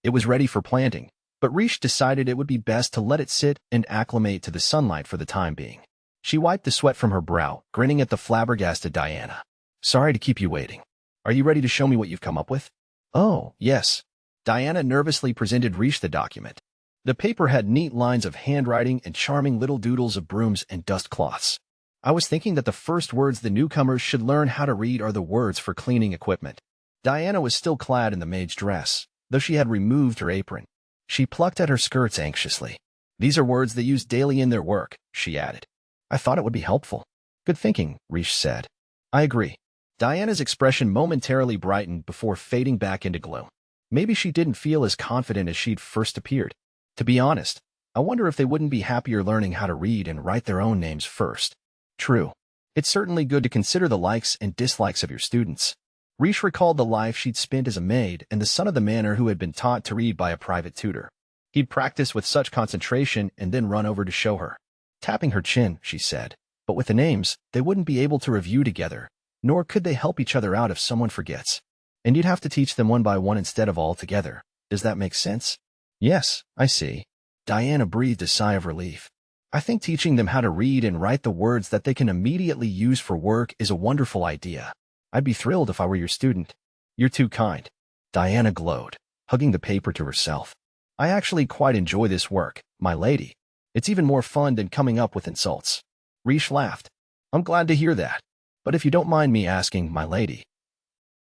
S1: It was ready for planting, but Riche decided it would be best to let it sit and acclimate to the sunlight for the time being. She wiped the sweat from her brow, grinning at the flabbergasted Diana. Sorry to keep you waiting. Are you ready to show me what you've come up with? Oh, yes. Diana nervously presented Riche the document. The paper had neat lines of handwriting and charming little doodles of brooms and dust cloths. I was thinking that the first words the newcomers should learn how to read are the words for cleaning equipment. Diana was still clad in the maid's dress, though she had removed her apron. She plucked at her skirts anxiously. These are words they use daily in their work, she added. I thought it would be helpful. Good thinking, Riche said. I agree. Diana's expression momentarily brightened before fading back into gloom. Maybe she didn't feel as confident as she'd first appeared. To be honest, I wonder if they wouldn't be happier learning how to read and write their own names first. True. It's certainly good to consider the likes and dislikes of your students. Riche recalled the life she'd spent as a maid and the son of the manor who had been taught to read by a private tutor. He'd practice with such concentration and then run over to show her. Tapping her chin, she said, but with the names, they wouldn't be able to review together, nor could they help each other out if someone forgets. And you'd have to teach them one by one instead of all together. Does that make sense? Yes, I see. Diana breathed a sigh of relief. I think teaching them how to read and write the words that they can immediately use for work is a wonderful idea. I'd be thrilled if I were your student. You're too kind. Diana glowed, hugging the paper to herself. I actually quite enjoy this work, my lady. It's even more fun than coming up with insults. Riche laughed. I'm glad to hear that. But if you don't mind me asking, my lady,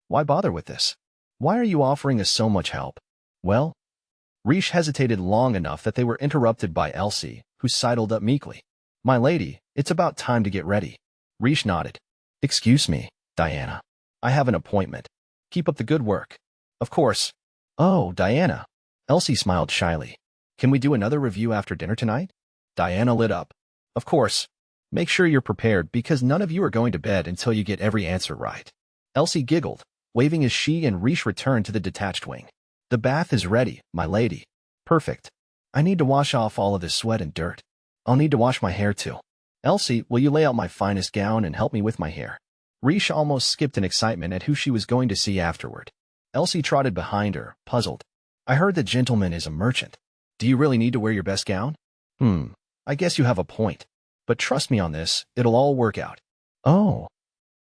S1: why bother with this? Why are you offering us so much help? Well, Riche hesitated long enough that they were interrupted by Elsie, who sidled up meekly. My lady, it's about time to get ready. Riche nodded. Excuse me, Diana. I have an appointment. Keep up the good work. Of course. Oh, Diana. Elsie smiled shyly. Can we do another review after dinner tonight? Diana lit up. Of course. Make sure you're prepared because none of you are going to bed until you get every answer right. Elsie giggled, waving as she and Riche returned to the detached wing. The bath is ready, my lady. Perfect. I need to wash off all of this sweat and dirt. I'll need to wash my hair too. Elsie, will you lay out my finest gown and help me with my hair? Riche almost skipped in excitement at who she was going to see afterward. Elsie trotted behind her, puzzled. I heard the gentleman is a merchant. Do you really need to wear your best gown? I guess you have a point. But trust me on this, it'll all work out. Oh.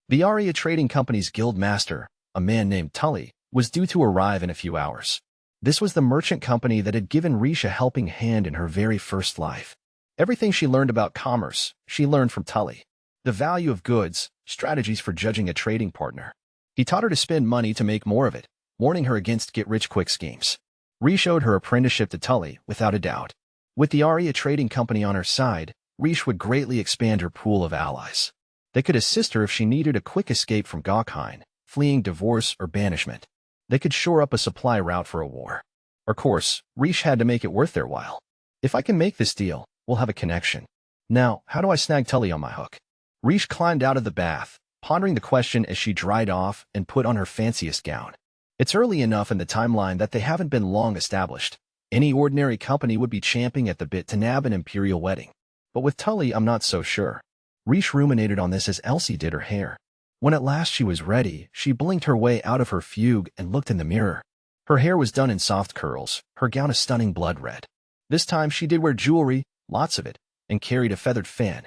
S1: The Aria Trading Company's guild master, a man named Tully, was due to arrive in a few hours. This was the merchant company that had given Riche a helping hand in her very first life. Everything she learned about commerce, she learned from Tully. The value of goods, strategies for judging a trading partner. He taught her to spend money to make more of it, warning her against get-rich-quick schemes. Riche owed her apprenticeship to Tully, without a doubt. With the Aria Trading Company on her side, Riche would greatly expand her pool of allies. They could assist her if she needed a quick escape from Gokheim, fleeing divorce or banishment. They could shore up a supply route for a war. Of course, Riche had to make it worth their while. If I can make this deal, we'll have a connection. Now, how do I snag Tully on my hook? Riche climbed out of the bath, pondering the question as she dried off and put on her fanciest gown. It's early enough in the timeline that they haven't been long established. Any ordinary company would be champing at the bit to nab an imperial wedding. But with Tully, I'm not so sure. Riche ruminated on this as Elsie did her hair. When at last she was ready, she blinked her way out of her fugue and looked in the mirror. Her hair was done in soft curls, her gown a stunning blood red. This time she did wear jewelry, lots of it, and carried a feathered fan.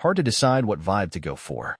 S1: Hard to decide what vibe to go for.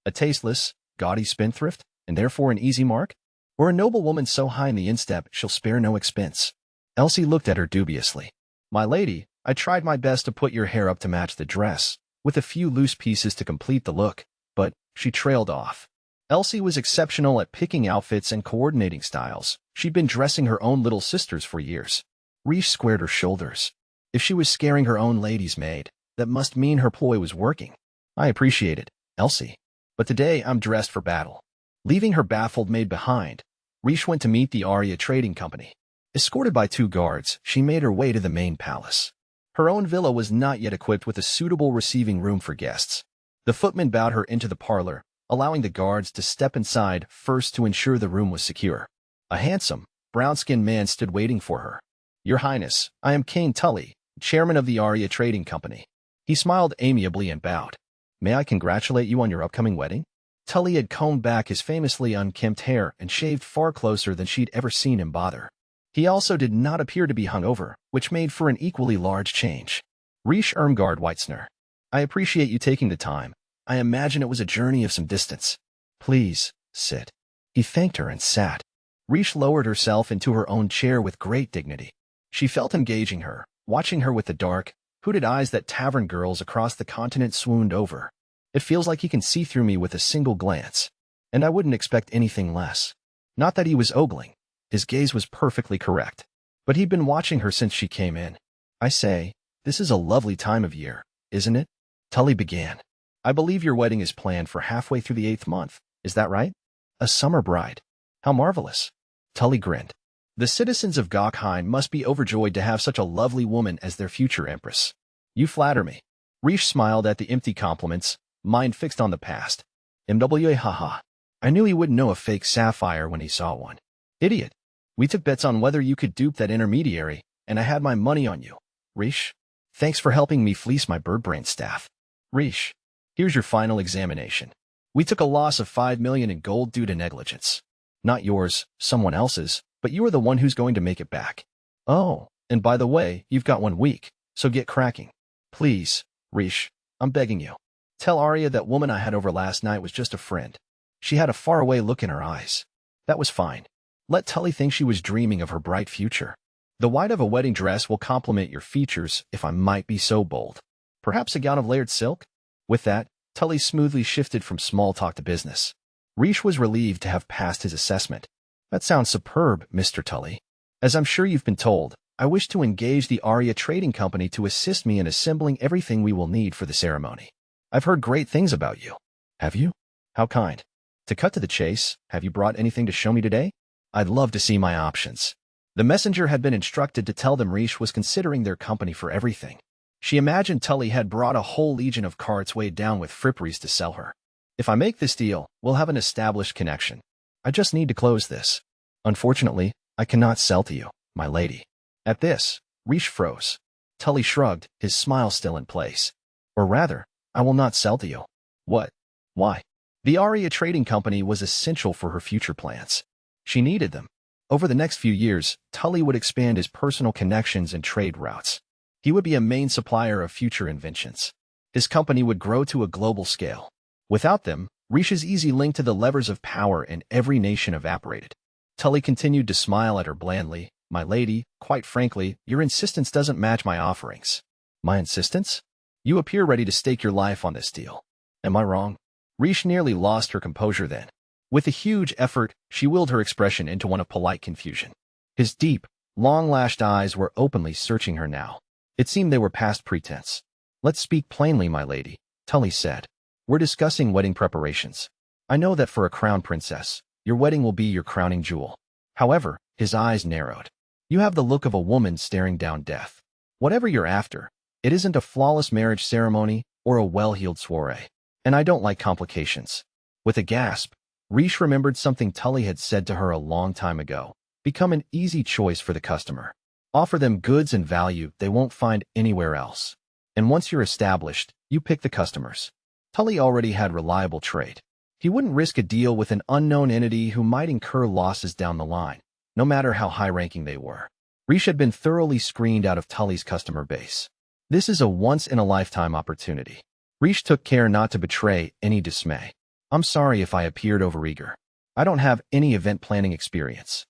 S1: A tasteless, gaudy spendthrift, and therefore an easy mark? Or a noble woman so high in the instep she'll spare no expense? Elsie looked at her dubiously. My lady, I tried my best to put your hair up to match the dress, with a few loose pieces to complete the look, but she trailed off. Elsie was exceptional at picking outfits and coordinating styles. She'd been dressing her own little sisters for years. Riche squared her shoulders. If she was scaring her own lady's maid, that must mean her ploy was working. I appreciate it, Elsie. But today I'm dressed for battle. Leaving her baffled maid behind, Riche went to meet the Aria Trading Company. Escorted by 2 guards, she made her way to the main palace. Her own villa was not yet equipped with a suitable receiving room for guests. The footman bowed her into the parlor, allowing the guards to step inside first to ensure the room was secure. A handsome, brown-skinned man stood waiting for her. Your Highness, I am King Tully, chairman of the Aria Trading Company. He smiled amiably and bowed. May I congratulate you on your upcoming wedding? Tully had combed back his famously unkempt hair and shaved far closer than she'd ever seen him bother. He also did not appear to be hungover, which made for an equally large change. Riche Irmgard Weitzner. I appreciate you taking the time. I imagine it was a journey of some distance. Please, sit. He thanked her and sat. Riche lowered herself into her own chair with great dignity. She felt engaging her, watching her with the dark, hooded eyes that tavern girls across the continent swooned over. It feels like he can see through me with a single glance. And I wouldn't expect anything less. Not that he was ogling. His gaze was perfectly correct. But he'd been watching her since she came in. I say, this is a lovely time of year, isn't it? Tully began. I believe your wedding is planned for halfway through the 8th month. Is that right? A summer bride. How marvelous. Tully grinned. The citizens of Gokheim must be overjoyed to have such a lovely woman as their future empress. You flatter me. Riche smiled at the empty compliments, mind fixed on the past. MWA haha. I knew he wouldn't know a fake sapphire when he saw one. Idiot. We took bets on whether you could dupe that intermediary, and I had my money on you. Riche, thanks for helping me fleece my birdbrain staff. Riche, here's your final examination. We took a loss of 5 million in gold due to negligence. Not yours, someone else's, but you are the one who's going to make it back. Oh, and by the way, you've got 1 week, so get cracking. Please, Riche, I'm begging you. Tell Arya that woman I had over last night was just a friend. She had a faraway look in her eyes. That was fine. Let Tully think she was dreaming of her bright future. The white of a wedding dress will complement your features, if I might be so bold. Perhaps a gown of layered silk? With that, Tully smoothly shifted from small talk to business. Riche was relieved to have passed his assessment. That sounds superb, Mr. Tully. As I'm sure you've been told, I wish to engage the Aria Trading Company to assist me in assembling everything we will need for the ceremony. I've heard great things about you. Have you? How kind. To cut to the chase, have you brought anything to show me today? I'd love to see my options. The messenger had been instructed to tell them Riche was considering their company for everything. She imagined Tully had brought a whole legion of carts weighed down with fripperies to sell her. If I make this deal, we'll have an established connection. I just need to close this. Unfortunately, I cannot sell to you, my lady. At this, Riche froze. Tully shrugged, his smile still in place. Or rather, I will not sell to you. What? Why? The Aria Trading Company was essential for her future plans. She needed them. Over the next few years, Tully would expand his personal connections and trade routes. He would be a main supplier of future inventions. His company would grow to a global scale. Without them, Riche's easy link to the levers of power in every nation evaporated. Tully continued to smile at her blandly. My lady, quite frankly, your insistence doesn't match my offerings. My insistence? You appear ready to stake your life on this deal. Am I wrong? Riche nearly lost her composure then. With a huge effort, she willed her expression into one of polite confusion. His deep, long-lashed eyes were openly searching her now. It seemed they were past pretense. Let's speak plainly, my lady, Tully said. We're discussing wedding preparations. I know that for a crown princess, your wedding will be your crowning jewel. However, his eyes narrowed. You have the look of a woman staring down death. Whatever you're after, it isn't a flawless marriage ceremony or a well-heeled soiree. And I don't like complications. With a gasp, Riche remembered something Tully had said to her a long time ago. Become an easy choice for the customer. Offer them goods and value they won't find anywhere else. And once you're established, you pick the customers. Tully already had reliable trade. He wouldn't risk a deal with an unknown entity who might incur losses down the line, no matter how high-ranking they were. Rish had been thoroughly screened out of Tully's customer base. This is a once-in-a-lifetime opportunity. Rish took care not to betray any dismay. I'm sorry if I appeared overeager. I don't have any event planning experience.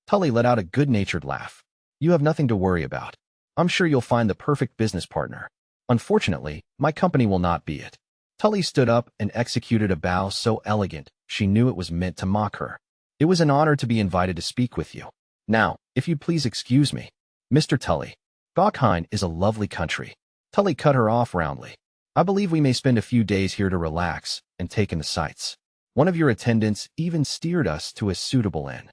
S1: Tully let out a good-natured laugh. You have nothing to worry about. I'm sure you'll find the perfect business partner. Unfortunately, my company will not be it. Tully stood up and executed a bow so elegant, she knew it was meant to mock her. It was an honor to be invited to speak with you. Now, if you'd please excuse me. Mr. Tully. Gokheim is a lovely country. Tully cut her off roundly. I believe we may spend a few days here to relax and take in the sights. One of your attendants even steered us to a suitable inn.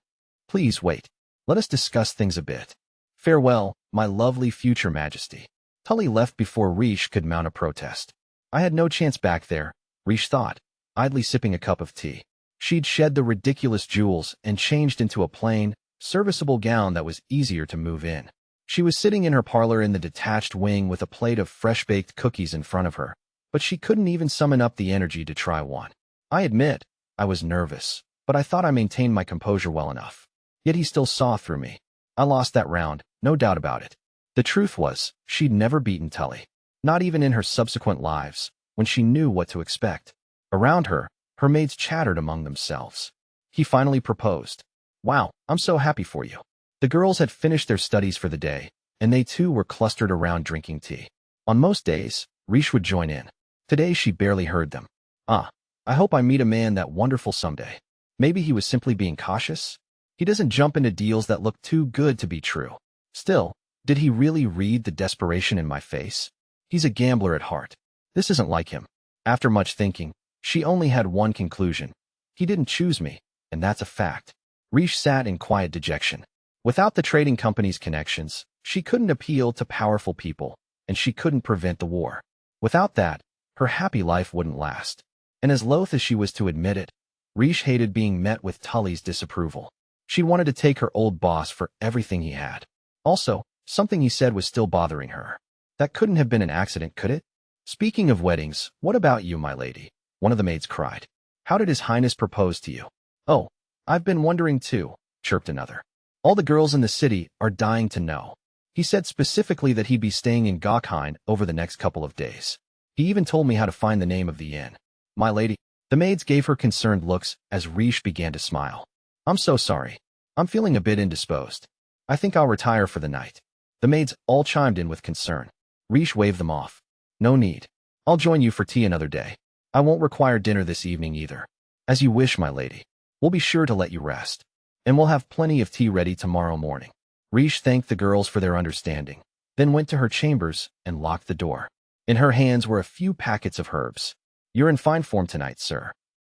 S1: Please wait. Let us discuss things a bit. Farewell, my lovely future majesty. Tully left before Rish could mount a protest. I had no chance back there, Rish thought, idly sipping a cup of tea. She'd shed the ridiculous jewels and changed into a plain, serviceable gown that was easier to move in. She was sitting in her parlor in the detached wing with a plate of fresh-baked cookies in front of her, but she couldn't even summon up the energy to try one. I admit, I was nervous, but I thought I maintained my composure well enough. Yet he still saw through me. I lost that round, no doubt about it. The truth was, she'd never beaten Tully, not even in her subsequent lives, when she knew what to expect. Around her, her maids chattered among themselves. He finally proposed. Wow, I'm so happy for you. The girls had finished their studies for the day, and they too were clustered around drinking tea. On most days, Rish would join in. Today she barely heard them. I hope I meet a man that wonderful someday. Maybe he was simply being cautious? He doesn't jump into deals that look too good to be true. Still, did he really read the desperation in my face? He's a gambler at heart. This isn't like him. After much thinking, she only had one conclusion. He didn't choose me, and that's a fact. Rish sat in quiet dejection. Without the trading company's connections, she couldn't appeal to powerful people, and she couldn't prevent the war. Without that, her happy life wouldn't last. And as loath as she was to admit it, Rish hated being met with Tully's disapproval. She wanted to take her old boss for everything he had. Also, something he said was still bothering her. That couldn't have been an accident, could it? Speaking of weddings, what about you, my lady? One of the maids cried. How did His Highness propose to you? Oh, I've been wondering too, chirped another. All the girls in the city are dying to know. He said specifically that he'd be staying in Gokheim over the next couple of days. He even told me how to find the name of the inn. My lady. The maids gave her concerned looks as Rish began to smile. I'm so sorry. I'm feeling a bit indisposed. I think I'll retire for the night. The maids all chimed in with concern. Rish waved them off. No need. I'll join you for tea another day. I won't require dinner this evening either. As you wish, my lady. We'll be sure to let you rest. And we'll have plenty of tea ready tomorrow morning. Rish thanked the girls for their understanding, then went to her chambers and locked the door. In her hands were a few packets of herbs. You're in fine form tonight, sir.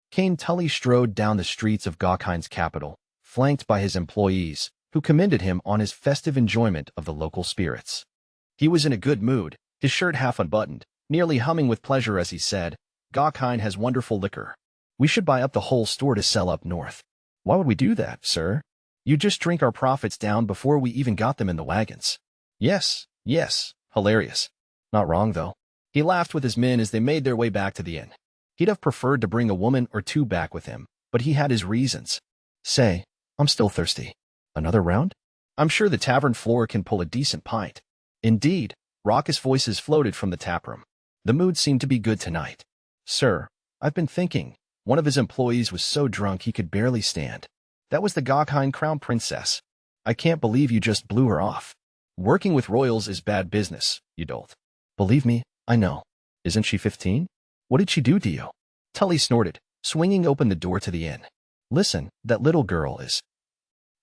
S1: Kane Tully strode down the streets of Gokheim's capital, flanked by his employees, who commended him on his festive enjoyment of the local spirits. He was in a good mood, his shirt half unbuttoned, nearly humming with pleasure as he said, Gokheim has wonderful liquor. We should buy up the whole store to sell up north. Why would we do that, sir? You just drink our profits down before we even got them in the wagons. Yes, hilarious. Not wrong, though. He laughed with his men as they made their way back to the inn. He'd have preferred to bring a woman or two back with him, but he had his reasons. Say, I'm still thirsty. Another round? I'm sure the tavern floor can pull a decent pint. Indeed, raucous voices floated from the taproom. The mood seemed to be good tonight. Sir, I've been thinking. One of his employees was so drunk he could barely stand. That was the Gokheim crown princess. I can't believe you just blew her off. Working with royals is bad business, you dolt. Believe me, I know. Isn't she 15? What did she do to you? Tully snorted, swinging open the door to the inn. Listen, that little girl is...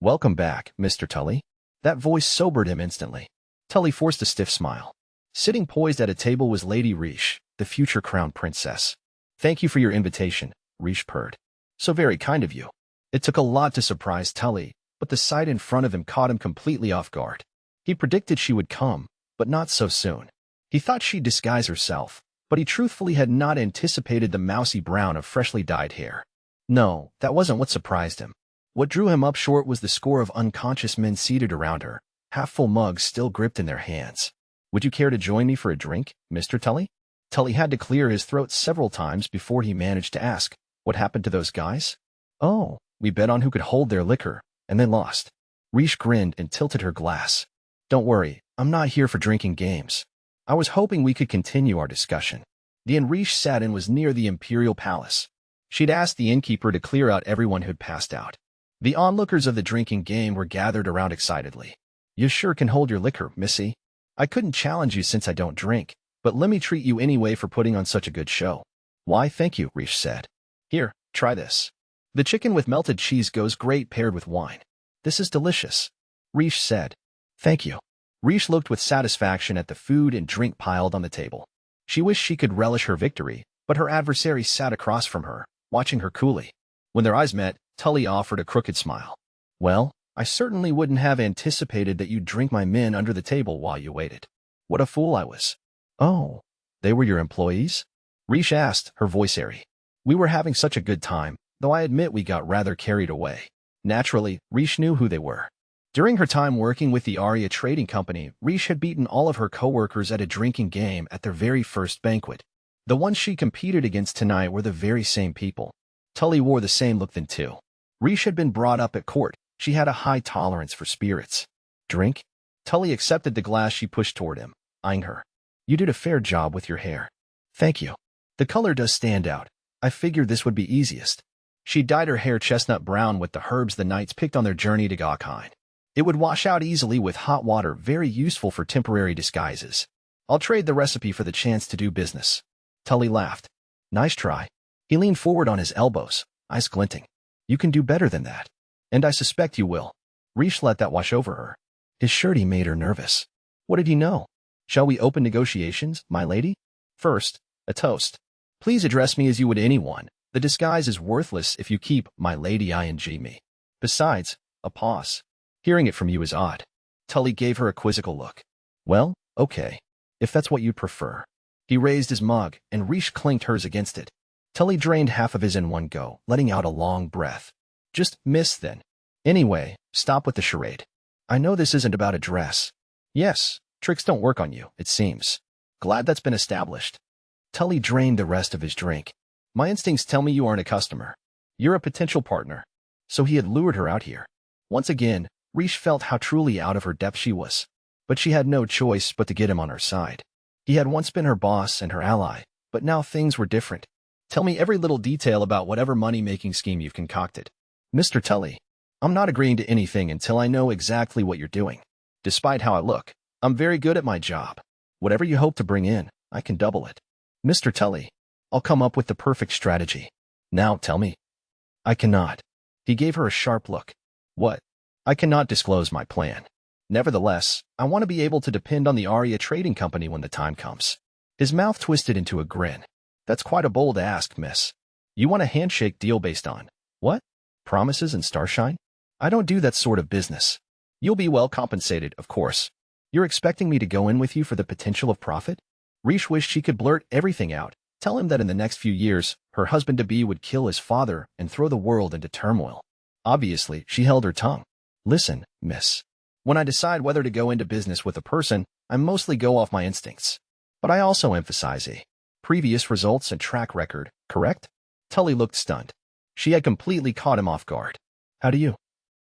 S1: Welcome back, Mr. Tully. That voice sobered him instantly. Tully forced a stiff smile. Sitting poised at a table was Lady Rish, the future crown princess. Thank you for your invitation, Rish purred. So very kind of you. It took a lot to surprise Tully, but the sight in front of him caught him completely off guard. He predicted she would come, but not so soon. He thought she'd disguise herself, but he truthfully had not anticipated the mousy brown of freshly dyed hair. No, that wasn't what surprised him. What drew him up short was the score of unconscious men seated around her, half-full mugs still gripped in their hands. Would you care to join me for a drink, Mr. Tully? Tully had to clear his throat several times before he managed to ask, What happened to those guys? Oh, we bet on who could hold their liquor, and they lost. Riche grinned and tilted her glass. Don't worry, I'm not here for drinking games. I was hoping we could continue our discussion. The inn Riche sat in was near the Imperial Palace. She'd asked the innkeeper to clear out everyone who'd passed out. The onlookers of the drinking game were gathered around excitedly. You sure can hold your liquor, missy. I couldn't challenge you since I don't drink, but let me treat you anyway for putting on such a good show. Why, thank you, Riche said. Here, try this. The chicken with melted cheese goes great paired with wine. This is delicious. Riche said. Thank you. Riche looked with satisfaction at the food and drink piled on the table. She wished she could relish her victory, but her adversary sat across from her, watching her coolly. When their eyes met, Tully offered a crooked smile. Well, I certainly wouldn't have anticipated that you'd drink my men under the table while you waited. What a fool I was. Oh, they were your employees? Riche asked, her voice airy. We were having such a good time, though I admit we got rather carried away. Naturally, Riche knew who they were. During her time working with the Aria Trading Company, Riche had beaten all of her co-workers at a drinking game at their very first banquet. The ones she competed against tonight were the very same people. Tully wore the same look then too. Riche had been brought up at court. She had a high tolerance for spirits. Drink? Tully accepted the glass she pushed toward him, eyeing her. You did a fair job with your hair. Thank you. The color does stand out. I figured this would be easiest. She dyed her hair chestnut brown with the herbs the knights picked on their journey to Gawkine. It would wash out easily with hot water, very useful for temporary disguises. I'll trade the recipe for the chance to do business. Tully laughed. Nice try. He leaned forward on his elbows, eyes glinting. You can do better than that. And I suspect you will. Riche let that wash over her. His surety made her nervous. What did he know? Shall we open negotiations, my lady? First, a toast. Please address me as you would anyone. The disguise is worthless if you keep my lady ing me. Besides, a pause. Hearing it from you is odd. Tully gave her a quizzical look. Well, okay. If that's what you'd prefer. He raised his mug, and Riche clinked hers against it. Tully drained half of his in one go, letting out a long breath. Just miss, then. Anyway, stop with the charade. I know this isn't about a dress. Yes, tricks don't work on you, it seems. Glad that's been established. Tully drained the rest of his drink. My instincts tell me you aren't a customer. You're a potential partner. So he had lured her out here. Once again, Riche felt how truly out of her depth she was. But she had no choice but to get him on her side. He had once been her boss and her ally, but now things were different. Tell me every little detail about whatever money-making scheme you've concocted. Mr. Tully, I'm not agreeing to anything until I know exactly what you're doing. Despite how I look, I'm very good at my job. Whatever you hope to bring in, I can double it. Mr. Tully, I'll come up with the perfect strategy. Now tell me. I cannot. He gave her a sharp look. What? I cannot disclose my plan. Nevertheless, I want to be able to depend on the Aria Trading Company when the time comes. His mouth twisted into a grin. That's quite a bold ask, miss. You want a handshake deal based on, what? Promises and starshine? I don't do that sort of business. You'll be well compensated, of course. You're expecting me to go in with you for the potential of profit? Riche wished she could blurt everything out, tell him that in the next few years, her husband-to-be would kill his father and throw the world into turmoil. Obviously, she held her tongue. Listen, miss. When I decide whether to go into business with a person, I mostly go off my instincts. But I also emphasize a previous results and track record, correct? Tully looked stunned. She had completely caught him off guard. How do you?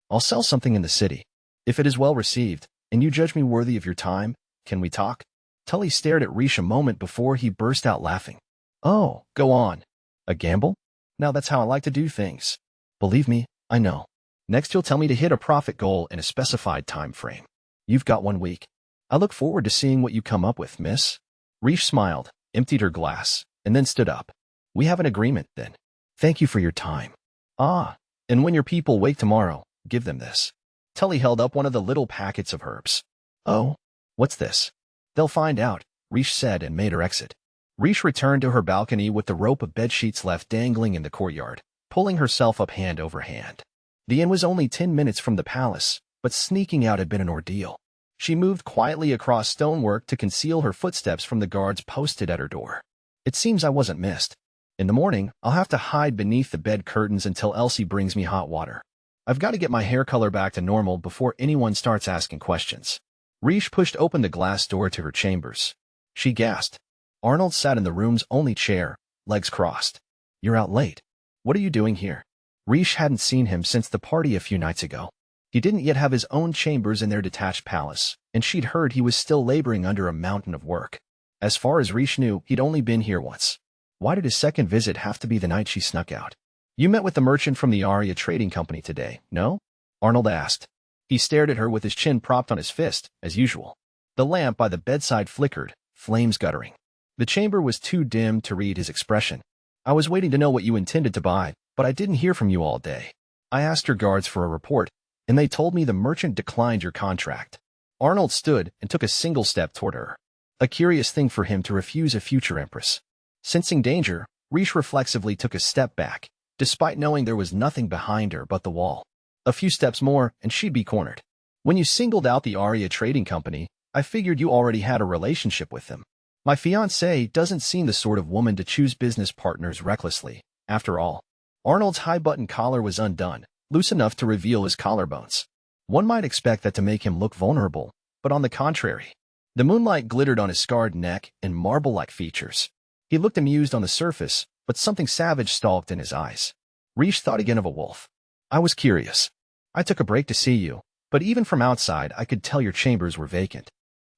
S1: I'll sell something in the city. If it is well received, and you judge me worthy of your time, can we talk? Tully stared at Riche a moment before he burst out laughing. Oh, go on. A gamble? Now that's how I like to do things. Believe me, I know. Next you'll tell me to hit a profit goal in a specified time frame. You've got 1 week. I look forward to seeing what you come up with, miss. Riche smiled, emptied her glass, and then stood up. We have an agreement, then. Thank you for your time. Ah, and when your people wake tomorrow, give them this. Tully held up one of the little packets of herbs. Oh, what's this? They'll find out, Riche said and made her exit. Riche returned to her balcony with the rope of bedsheets left dangling in the courtyard, pulling herself up hand over hand. The inn was only 10 minutes from the palace, but sneaking out had been an ordeal. She moved quietly across stonework to conceal her footsteps from the guards posted at her door. It seems I wasn't missed. In the morning, I'll have to hide beneath the bed curtains until Elsie brings me hot water. I've got to get my hair color back to normal before anyone starts asking questions. Riche pushed open the glass door to her chambers. She gasped. Arnold sat in the room's only chair, legs crossed. You're out late. What are you doing here? Rish hadn't seen him since the party a few nights ago. He didn't yet have his own chambers in their detached palace, and she'd heard he was still laboring under a mountain of work. As far as Rish knew, he'd only been here once. Why did his second visit have to be the night she snuck out? You met with the merchant from the Arya Trading Company today, no? Arnold asked. He stared at her with his chin propped on his fist, as usual. The lamp by the bedside flickered, flames guttering. The chamber was too dim to read his expression. I was waiting to know what you intended to buy, but I didn't hear from you all day. I asked your guards for a report, and they told me the merchant declined your contract. Arnold stood and took a single step toward her. A curious thing for him to refuse a future empress. Sensing danger, Rish reflexively took a step back, despite knowing there was nothing behind her but the wall. A few steps more, and she'd be cornered. When you singled out the Arya Trading Company, I figured you already had a relationship with them. My fiancée doesn't seem the sort of woman to choose business partners recklessly. After all, Arnold's high-button collar was undone, loose enough to reveal his collarbones. One might expect that to make him look vulnerable, but on the contrary. The moonlight glittered on his scarred neck and marble-like features. He looked amused on the surface, but something savage stalked in his eyes. Rish thought again of a wolf. I was curious. I took a break to see you, but even from outside I could tell your chambers were vacant.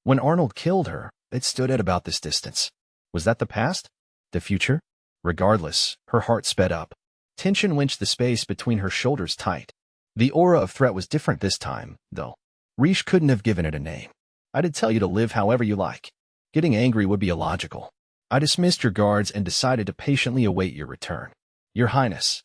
S1: When Arnold killed her, it stood at about this distance. Was that the past? The future? Regardless, her heart sped up. Tension winched the space between her shoulders tight. The aura of threat was different this time, though. Rish couldn't have given it a name. I'd tell you to live however you like. Getting angry would be illogical. I dismissed your guards and decided to patiently await your return. Your Highness.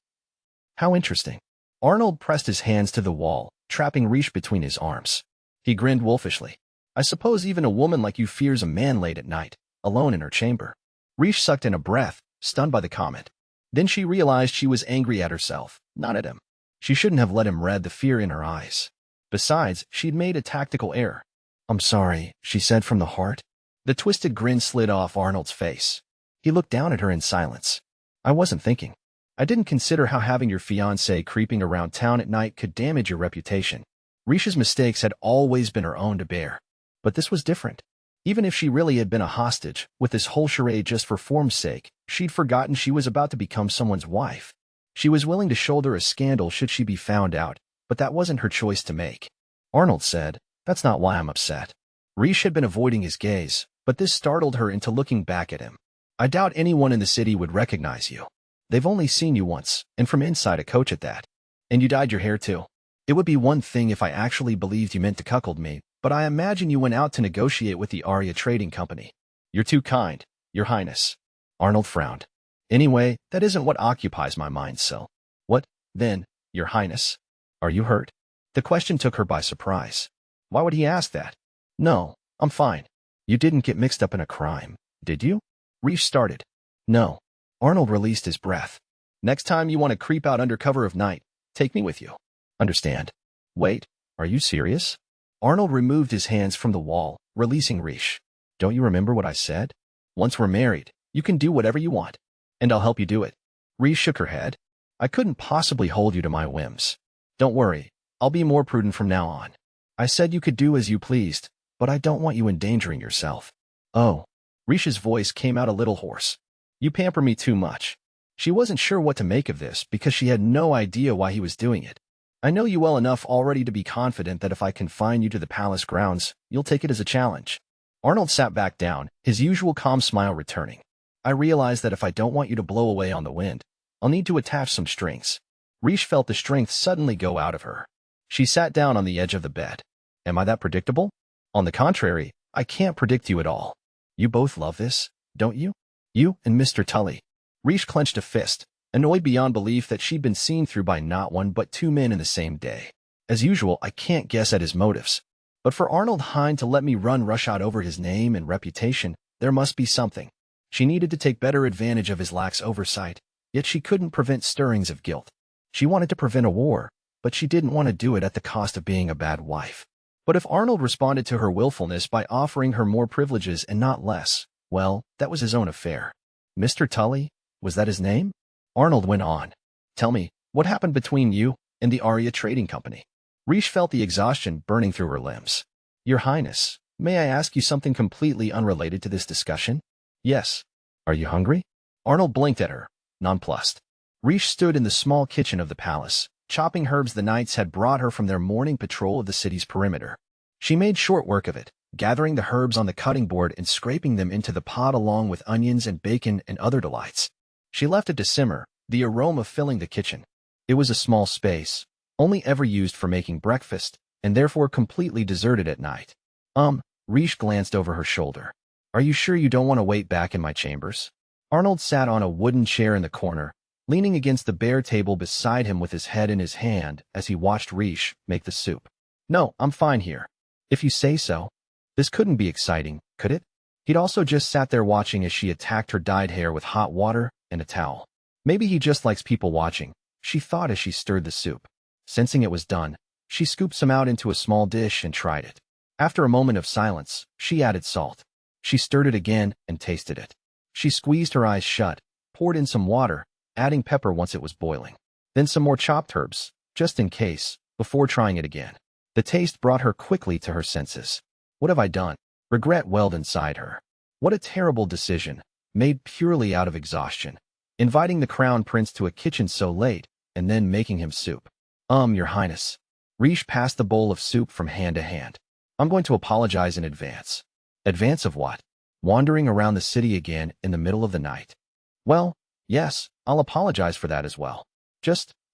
S1: How interesting. Arnold pressed his hands to the wall, trapping Rish between his arms. He grinned wolfishly. I suppose even a woman like you fears a man late at night, alone in her chamber. Rish sucked in a breath, stunned by the comment. Then she realized she was angry at herself, not at him. She shouldn't have let him read the fear in her eyes. Besides, she'd made a tactical error. I'm sorry, she said from the heart. The twisted grin slid off Arnold's face. He looked down at her in silence. I wasn't thinking. I didn't consider how having your fiancé creeping around town at night could damage your reputation. Rish's mistakes had always been her own to bear. But this was different. Even if she really had been a hostage, with this whole charade just for form's sake, she'd forgotten she was about to become someone's wife. She was willing to shoulder a scandal should she be found out, but that wasn't her choice to make. Arnold said, That's not why I'm upset. Rish had been avoiding his gaze, but this startled her into looking back at him. I doubt anyone in the city would recognize you. They've only seen you once, and from inside a coach at that. And you dyed your hair too. It would be one thing if I actually believed you meant to cuckold me, but I imagine you went out to negotiate with the Arya Trading Company. You're too kind, Your Highness. Arnold frowned. Anyway, that isn't what occupies my mind, so. What, then, Your Highness? Are you hurt? The question took her by surprise. Why would he ask that? No, I'm fine. You didn't get mixed up in a crime, did you? Rish started. No. Arnold released his breath. Next time you want to creep out under cover of night, take me with you. Understand? Wait, are you serious? Arnold removed his hands from the wall, releasing Rish. Don't you remember what I said? Once we're married, you can do whatever you want. And I'll help you do it. Rish shook her head. I couldn't possibly hold you to my whims. Don't worry, I'll be more prudent from now on. I said you could do as you pleased, but I don't want you endangering yourself. Oh. Rish's voice came out a little hoarse. You pamper me too much. She wasn't sure what to make of this because she had no idea why he was doing it. I know you well enough already to be confident that if I confine you to the palace grounds, you'll take it as a challenge. Arnold sat back down, his usual calm smile returning. I realize that if I don't want you to blow away on the wind, I'll need to attach some strings. Rish felt the strength suddenly go out of her. She sat down on the edge of the bed. Am I that predictable? On the contrary, I can't predict you at all. You both love this, don't you? You and Mr. Tully. Rish clenched a fist, annoyed beyond belief that she'd been seen through by not one but two men in the same day. As usual, I can't guess at his motives. But for Arnold Hine to let me run roughshod over his name and reputation, there must be something. She needed to take better advantage of his lax oversight, yet she couldn't prevent stirrings of guilt. She wanted to prevent a war, but she didn't want to do it at the cost of being a bad wife. But if Arnold responded to her willfulness by offering her more privileges and not less, well, that was his own affair. Mr. Tully? Was that his name? Arnold went on. Tell me, what happened between you and the Arya Trading Company? Rish felt the exhaustion burning through her limbs. Your Highness, may I ask you something completely unrelated to this discussion? Yes. Are you hungry? Arnold blinked at her, nonplussed. Riche stood in the small kitchen of the palace, chopping herbs the knights had brought her from their morning patrol of the city's perimeter. She made short work of it, gathering the herbs on the cutting board and scraping them into the pot along with onions and bacon and other delights. She left it to simmer, the aroma filling the kitchen. It was a small space, only ever used for making breakfast, and therefore completely deserted at night. Riche glanced over her shoulder. Are you sure you don't want to wait back in my chambers? Arnold sat on a wooden chair in the corner, leaning against the bare table beside him with his head in his hand as he watched Riche make the soup. No, I'm fine here. If you say so. This couldn't be exciting, could it? He'd also just sat there watching as she attacked her dyed hair with hot water and a towel. Maybe he just likes people watching, she thought as she stirred the soup. Sensing it was done, she scooped some out into a small dish and tried it. After a moment of silence, she added salt. She stirred it again and tasted it. She squeezed her eyes shut, poured in some water, adding pepper once it was boiling. Then some more chopped herbs, just in case, before trying it again. The taste brought her quickly to her senses. What have I done? Regret welled inside her. What a terrible decision, made purely out of exhaustion. Inviting the crown prince to a kitchen so late, and then making him soup. Your highness. Riche passed the bowl of soup from hand to hand. I'm going to apologize in advance. Advance of what? Wandering around the city again in the middle of the night. Well, yes, I'll apologize for that as well.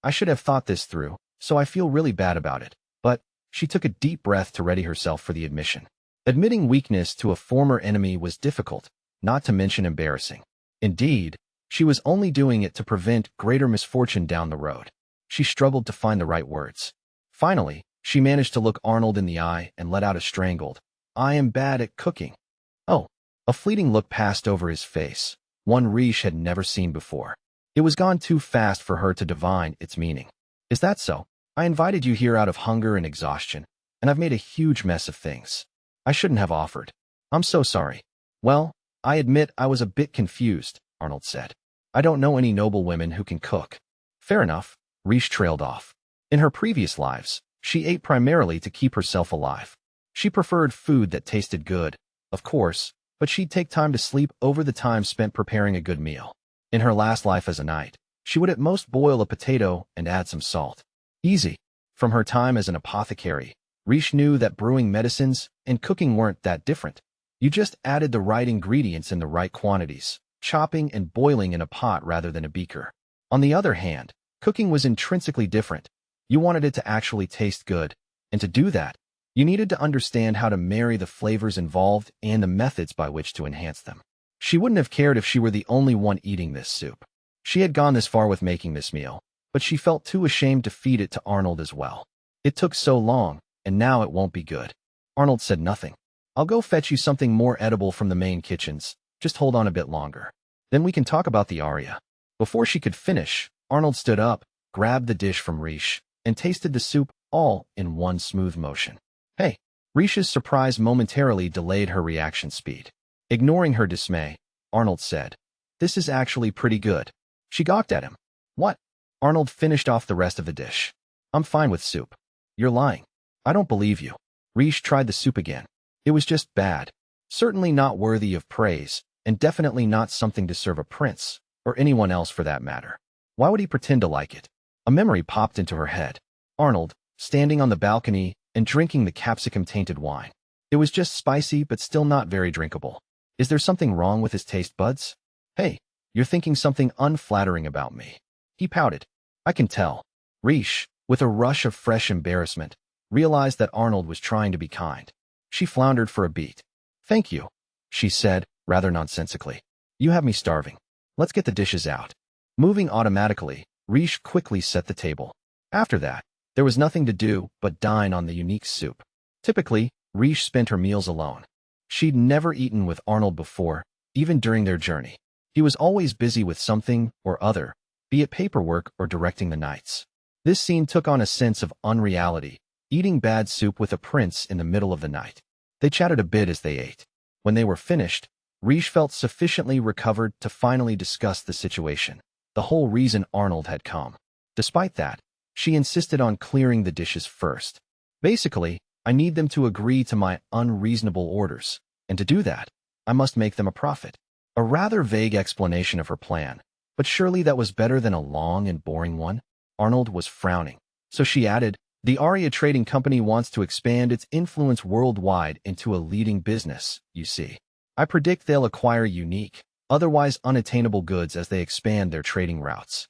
S1: I should have thought this through, so I feel really bad about it. But, she took a deep breath to ready herself for the admission. Admitting weakness to a former enemy was difficult, not to mention embarrassing. Indeed, she was only doing it to prevent greater misfortune down the road. She struggled to find the right words. Finally, she managed to look Arnold in the eye and let out a strangled, I am bad at cooking. Oh, a fleeting look passed over his face, one Riche had never seen before. It was gone too fast for her to divine its meaning. Is that so? I invited you here out of hunger and exhaustion, and I've made a huge mess of things. I shouldn't have offered. I'm so sorry. Well, I admit I was a bit confused, Arnold said. I don't know any noble women who can cook. Fair enough, Riche trailed off. In her previous lives, she ate primarily to keep herself alive. She preferred food that tasted good, of course, but she'd take time to sleep over the time spent preparing a good meal. In her last life as a knight, she would at most boil a potato and add some salt. Easy. From her time as an apothecary, Riche knew that brewing medicines and cooking weren't that different. You just added the right ingredients in the right quantities, chopping and boiling in a pot rather than a beaker. On the other hand, cooking was intrinsically different. You wanted it to actually taste good, and to do that, you needed to understand how to marry the flavors involved and the methods by which to enhance them. She wouldn't have cared if she were the only one eating this soup. She had gone this far with making this meal, but she felt too ashamed to feed it to Arnold as well. It took so long, and now it won't be good. Arnold said nothing. I'll go fetch you something more edible from the main kitchens. Just hold on a bit longer. Then we can talk about the aria. Before she could finish, Arnold stood up, grabbed the dish from Riche, and tasted the soup all in one smooth motion. Hey! Riche's surprise momentarily delayed her reaction speed. Ignoring her dismay, Arnold said, This is actually pretty good. She gawked at him. What? Arnold finished off the rest of the dish. I'm fine with soup. You're lying. I don't believe you. Riche tried the soup again. It was just bad. Certainly not worthy of praise, and definitely not something to serve a prince, or anyone else for that matter. Why would he pretend to like it? A memory popped into her head. Arnold, standing on the balcony and drinking the capsicum-tainted wine. It was just spicy but still not very drinkable. Is there something wrong with his taste buds? Hey, you're thinking something unflattering about me. He pouted. I can tell. Riche, with a rush of fresh embarrassment, realized that Arnold was trying to be kind. She floundered for a beat. Thank you, she said, rather nonsensically. You have me starving. Let's get the dishes out. Moving automatically, Riche quickly set the table. After that, there was nothing to do but dine on the unique soup. Typically, Riche spent her meals alone. She'd never eaten with Arnold before, even during their journey. He was always busy with something or other, be it paperwork or directing the knights. This scene took on a sense of unreality, eating bad soup with a prince in the middle of the night. They chatted a bit as they ate. When they were finished, Riche felt sufficiently recovered to finally discuss the situation, the whole reason Arnold had come. Despite that, she insisted on clearing the dishes first. Basically, I need them to agree to my unreasonable orders, and to do that, I must make them a profit. A rather vague explanation of her plan, But surely that was better than a long and boring one? Arnold was frowning. So she added, the Aria Trading Company wants to expand its influence worldwide into a leading business, you see. I predict they'll acquire unique, otherwise unattainable goods as they expand their trading routes.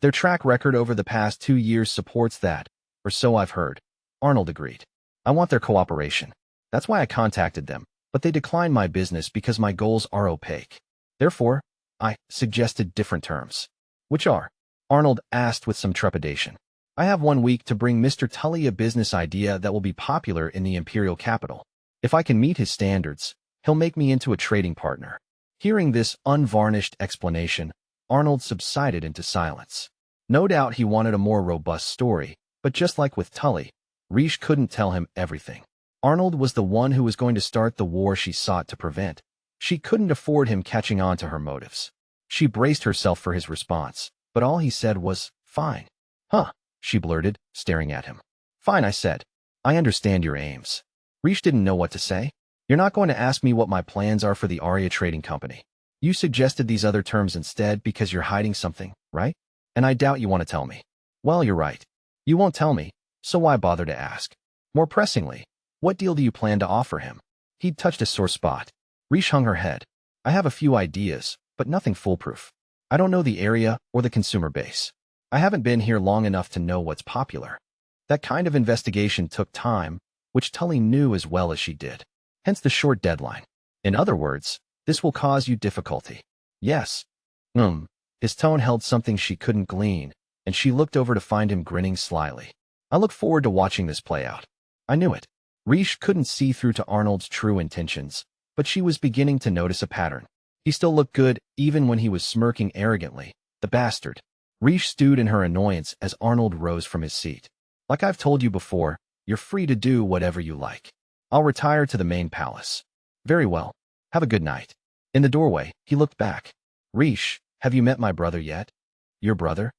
S1: Their track record over the past 2 years supports that, or so I've heard. Arnold agreed. I want their cooperation. That's why I contacted them, but they declined my business because my goals are opaque. Therefore, I suggested different terms. Which are? Arnold asked with some trepidation. I have 1 week to bring Mr. Tully a business idea that will be popular in the imperial capital. If I can meet his standards, he'll make me into a trading partner. Hearing this unvarnished explanation, Arnold subsided into silence. No doubt he wanted a more robust story, but just like with Tully, Riche couldn't tell him everything. Arnold was the one who was going to start the war she sought to prevent. She couldn't afford him catching on to her motives. She braced herself for his response, but all he said was, fine. Huh, she blurted, staring at him. Fine, I said. I understand your aims. Riche didn't know what to say. You're not going to ask me what my plans are for the Aria Trading Company. You suggested these other terms instead because you're hiding something, right? And I doubt you want to tell me. Well, you're right. You won't tell me, so why bother to ask? More pressingly, what deal do you plan to offer him? He'd touched a sore spot. Riche hung her head. I have a few ideas, but nothing foolproof. I don't know the area or the consumer base. I haven't been here long enough to know what's popular. That kind of investigation took time, which Tully knew as well as she did. Hence the short deadline. In other words, this will cause you difficulty. Yes. His tone held something she couldn't glean, and she looked over to find him grinning slyly. I look forward to watching this play out. I knew it. Riche couldn't see through to Arnold's true intentions, but she was beginning to notice a pattern. He still looked good, even when he was smirking arrogantly. The bastard. Riche stewed in her annoyance as Arnold rose from his seat. Like I've told you before, you're free to do whatever you like. I'll retire to the main palace. Very well. Have a good night. In the doorway, he looked back. Riche, have you met my brother yet? Your brother?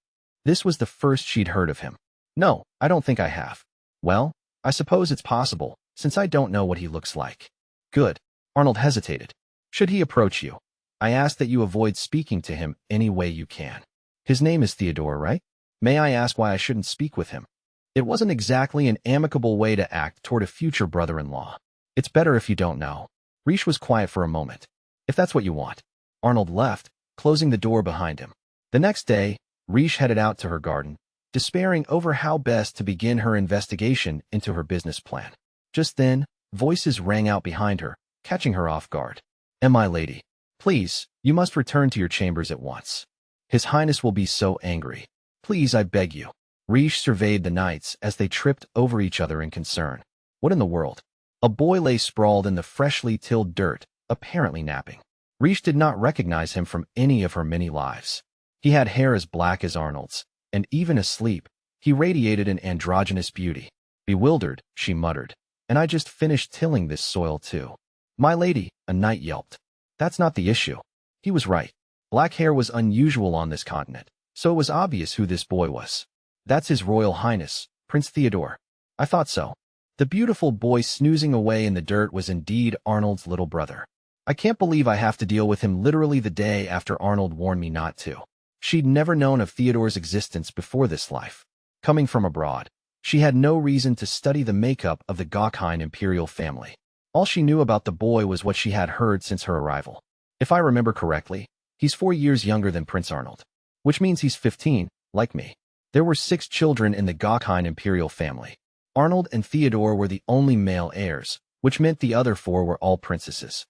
S1: This was the first she'd heard of him. No, I don't think I have. Well, I suppose it's possible, since I don't know what he looks like. Good. Arnold hesitated. Should he approach you? I ask that you avoid speaking to him any way you can. His name is Theodore, right? May I ask why I shouldn't speak with him? It wasn't exactly an amicable way to act toward a future brother-in-law. It's better if you don't know. Riche was quiet for a moment. If that's what you want. Arnold left, closing the door behind him. The next day, Riche headed out to her garden, despairing over how best to begin her investigation into her business plan. Just then, voices rang out behind her, catching her off guard. My lady, please, you must return to your chambers at once. His Highness will be so angry. Please, I beg you. Riche surveyed the knights as they tripped over each other in concern. What in the world? A boy lay sprawled in the freshly tilled dirt, apparently napping. Riche did not recognize him from any of her many lives. He had hair as black as Arnold's, and even asleep, he radiated an androgynous beauty. Bewildered, she muttered, and I just finished tilling this soil too. My lady, a knight yelped. That's not the issue. He was right. Black hair was unusual on this continent, so it was obvious who this boy was. That's His Royal Highness, Prince Theodore. I thought so. The beautiful boy snoozing away in the dirt was indeed Arnold's little brother. I can't believe I have to deal with him literally the day after Arnold warned me not to. She'd never known of Theodore's existence before this life. Coming from abroad, she had no reason to study the makeup of the Gokine imperial family. All she knew about the boy was what she had heard since her arrival. If I remember correctly, he's 4 years younger than Prince Arnold, which means he's 15, like me. There were 6 children in the Gokine imperial family. Arnold and Theodore were the only male heirs, which meant the other 4 were all princesses.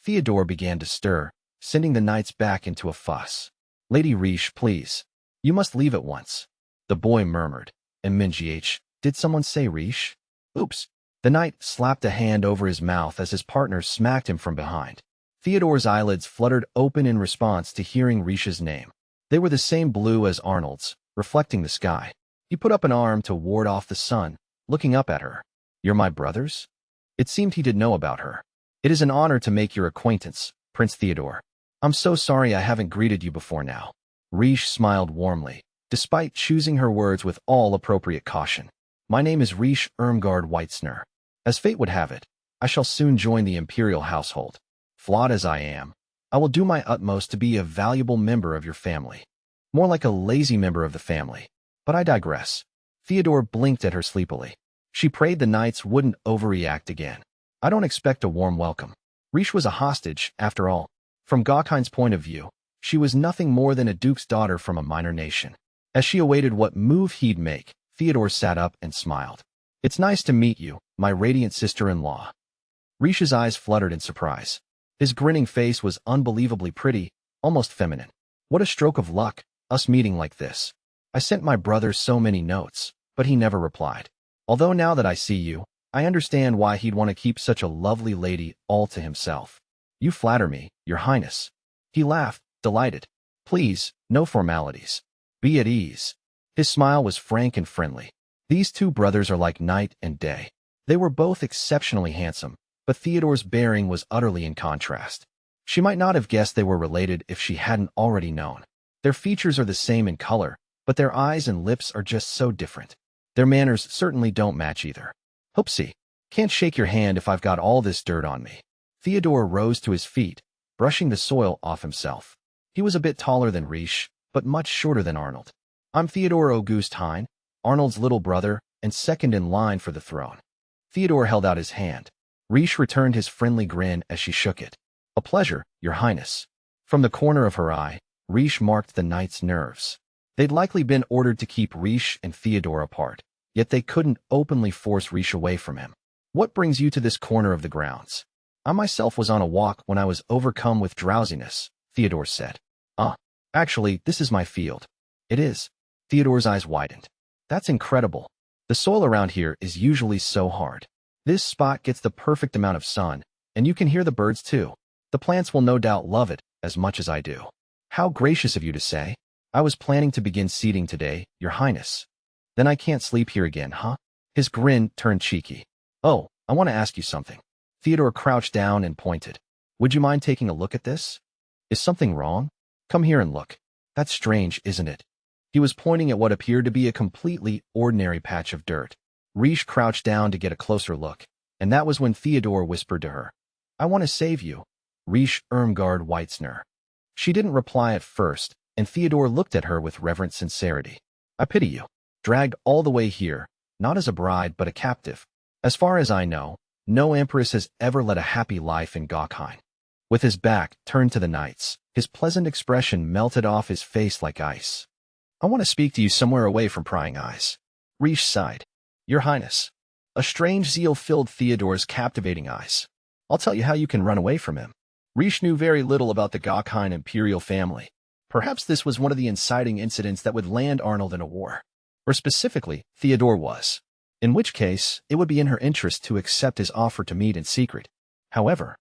S1: Theodore began to stir, sending the knights back into a fuss. Lady Riche, please. You must leave at once. The boy murmured. Did someone say Riche? Oops. The knight slapped a hand over his mouth as his partner smacked him from behind. Theodore's eyelids fluttered open in response to hearing Riche's name. They were the same blue as Arnold's, reflecting the sky. He put up an arm to ward off the sun, looking up at her. You're my brothers? It seemed he did know about her. It is an honor to make your acquaintance, Prince Theodore. I'm so sorry I haven't greeted you before now. Riche smiled warmly, despite choosing her words with all appropriate caution. My name is Riche Irmgard Weitzner. As fate would have it, I shall soon join the imperial household. Flawed as I am, I will do my utmost to be a valuable member of your family. More like a lazy member of the family. But I digress. Theodore blinked at her sleepily. She prayed the knights wouldn't overreact again. I don't expect a warm welcome. Riche was a hostage, after all. From Gokhan's point of view, she was nothing more than a duke's daughter from a minor nation. As she awaited what move he'd make, Theodore sat up and smiled. It's nice to meet you, my radiant sister-in-law. Riche's eyes fluttered in surprise. His grinning face was unbelievably pretty, almost feminine. What a stroke of luck, us meeting like this. I sent my brother so many notes, but he never replied. Although now that I see you, I understand why he'd want to keep such a lovely lady all to himself. You flatter me, Your Highness. He laughed, delighted. Please, no formalities. Be at ease. His smile was frank and friendly. These two brothers are like night and day. They were both exceptionally handsome, but Theodore's bearing was utterly in contrast. She might not have guessed they were related if she hadn't already known. Their features are the same in color, but their eyes and lips are just so different. Their manners certainly don't match either. Oopsie. Can't shake your hand if I've got all this dirt on me. Theodore rose to his feet, brushing the soil off himself. He was a bit taller than Riche, but much shorter than Arnold. I'm Theodore Auguste Hein, Arnold's little brother, and second in line for the throne. Theodore held out his hand. Riche returned his friendly grin as she shook it. A pleasure, Your Highness. From the corner of her eye, Riche marked the knight's nerves. They'd likely been ordered to keep Riche and Theodore apart, yet they couldn't openly force Riche away from him. What brings you to this corner of the grounds? I myself was on a walk when I was overcome with drowsiness, Theodore said. Actually, this is my field. It is. Theodore's eyes widened. That's incredible. The soil around here is usually so hard. This spot gets the perfect amount of sun, and you can hear the birds too. The plants will no doubt love it as much as I do. How gracious of you to say. I was planning to begin seeding today, Your Highness. Then I can't sleep here again, huh? His grin turned cheeky. Oh, I want to ask you something. Theodore crouched down and pointed. Would you mind taking a look at this? Is something wrong? Come here and look. That's strange, isn't it? He was pointing at what appeared to be a completely ordinary patch of dirt. Riche crouched down to get a closer look, and that was when Theodore whispered to her. I want to save you, Riche Irmgard Weitzner. She didn't reply at first, and Theodore looked at her with reverent sincerity. I pity you. Dragged all the way here, not as a bride but a captive. As far as I know, no empress has ever led a happy life in Gokhan. With his back turned to the knights, his pleasant expression melted off his face like ice. I want to speak to you somewhere away from prying eyes. Riche sighed. Your Highness. A strange zeal filled Theodore's captivating eyes. I'll tell you how you can run away from him. Riche knew very little about the Gokhan imperial family. Perhaps this was one of the inciting incidents that would land Arnold in a war. Or specifically, Theodore was. In which case, it would be in her interest to accept his offer to meet in secret. However,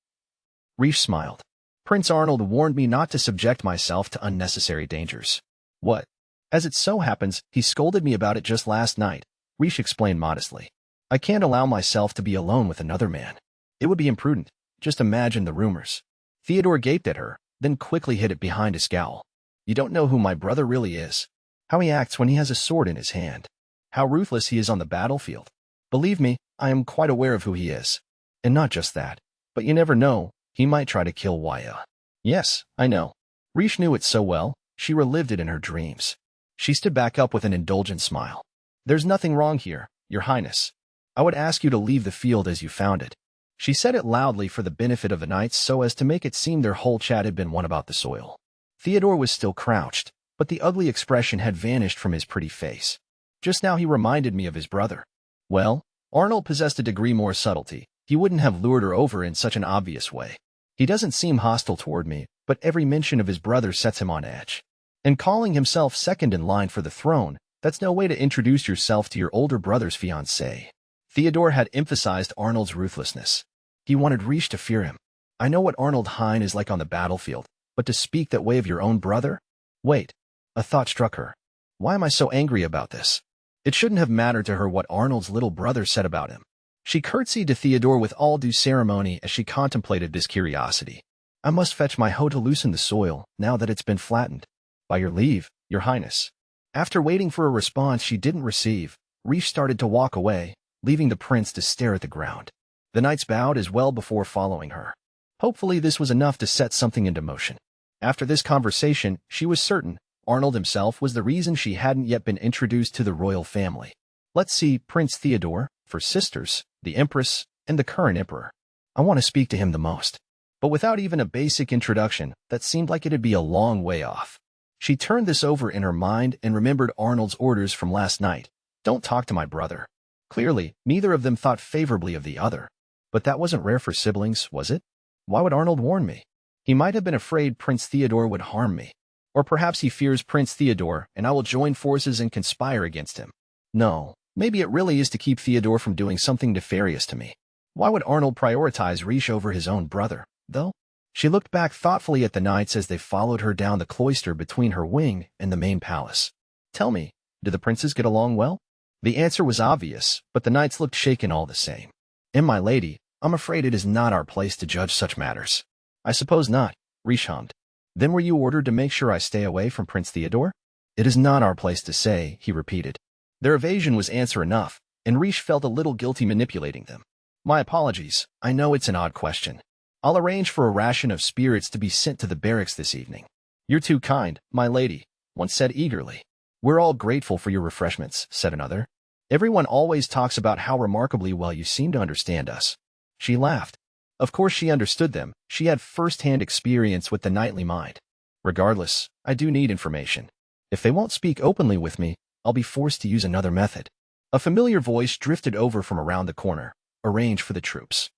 S1: Riche smiled. Prince Arnold warned me not to subject myself to unnecessary dangers. What? As it so happens, he scolded me about it just last night, Riche explained modestly. I can't allow myself to be alone with another man. It would be imprudent. Just imagine the rumors. Theodore gaped at her, then quickly hid it behind a scowl. You don't know who my brother really is. How he acts when he has a sword in his hand. How ruthless he is on the battlefield. Believe me, I am quite aware of who he is. And not just that, but you never know, he might try to kill Waya. Yes, I know. Riche knew it so well, she relived it in her dreams. She stood back up with an indulgent smile. There's nothing wrong here, Your Highness. I would ask you to leave the field as you found it. She said it loudly for the benefit of the knights so as to make it seem their whole chat had been one about the soil. Theodore was still crouched, but the ugly expression had vanished from his pretty face. Just now he reminded me of his brother. Well, Arnold possessed a degree more subtlety. He wouldn't have lured her over in such an obvious way. He doesn't seem hostile toward me, but every mention of his brother sets him on edge. And calling himself second in line for the throne, that's no way to introduce yourself to your older brother's fiancée. Theodore had emphasized Arnold's ruthlessness. He wanted Riche to fear him. I know what Arnold Hein is like on the battlefield, but to speak that way of your own brother? Wait. A thought struck her. Why am I so angry about this? It shouldn't have mattered to her what Arnold's little brother said about him. She curtsied to Theodore with all due ceremony as she contemplated this curiosity. I must fetch my hoe to loosen the soil, now that it's been flattened. By your leave, Your Highness. After waiting for a response she didn't receive, Riche started to walk away, leaving the prince to stare at the ground. The knights bowed as well before following her. Hopefully this was enough to set something into motion. After this conversation, she was certain Arnold himself was the reason she hadn't yet been introduced to the royal family. Let's see Prince Theodore, for sisters, the Empress, and the current Emperor. I want to speak to him the most. But without even a basic introduction, that seemed like it'd be a long way off. She turned this over in her mind and remembered Arnold's orders from last night. Don't talk to my brother. Clearly, neither of them thought favorably of the other. But that wasn't rare for siblings, was it? Why would Arnold warn me? He might have been afraid Prince Theodore would harm me. Or perhaps he fears Prince Theodore and I will join forces and conspire against him. No, maybe it really is to keep Theodore from doing something nefarious to me. Why would Arnold prioritize Riche over his own brother, though? She looked back thoughtfully at the knights as they followed her down the cloister between her wing and the main palace. Tell me, did the princes get along well? The answer was obvious, but the knights looked shaken all the same. And my lady, I'm afraid it is not our place to judge such matters. I suppose not, Riche hummed. Then were you ordered to make sure I stay away from Prince Theodore? It is not our place to say, he repeated. Their evasion was answer enough, and Riche felt a little guilty manipulating them. My apologies, I know it's an odd question. I'll arrange for a ration of spirits to be sent to the barracks this evening. You're too kind, my lady, one said eagerly. We're all grateful for your refreshments, said another. Everyone always talks about how remarkably well you seem to understand us. She laughed. Of course she understood them. She had first-hand experience with the knightly mind. Regardless, I do need information. If they won't speak openly with me, I'll be forced to use another method. A familiar voice drifted over from around the corner. Arrange for the troops.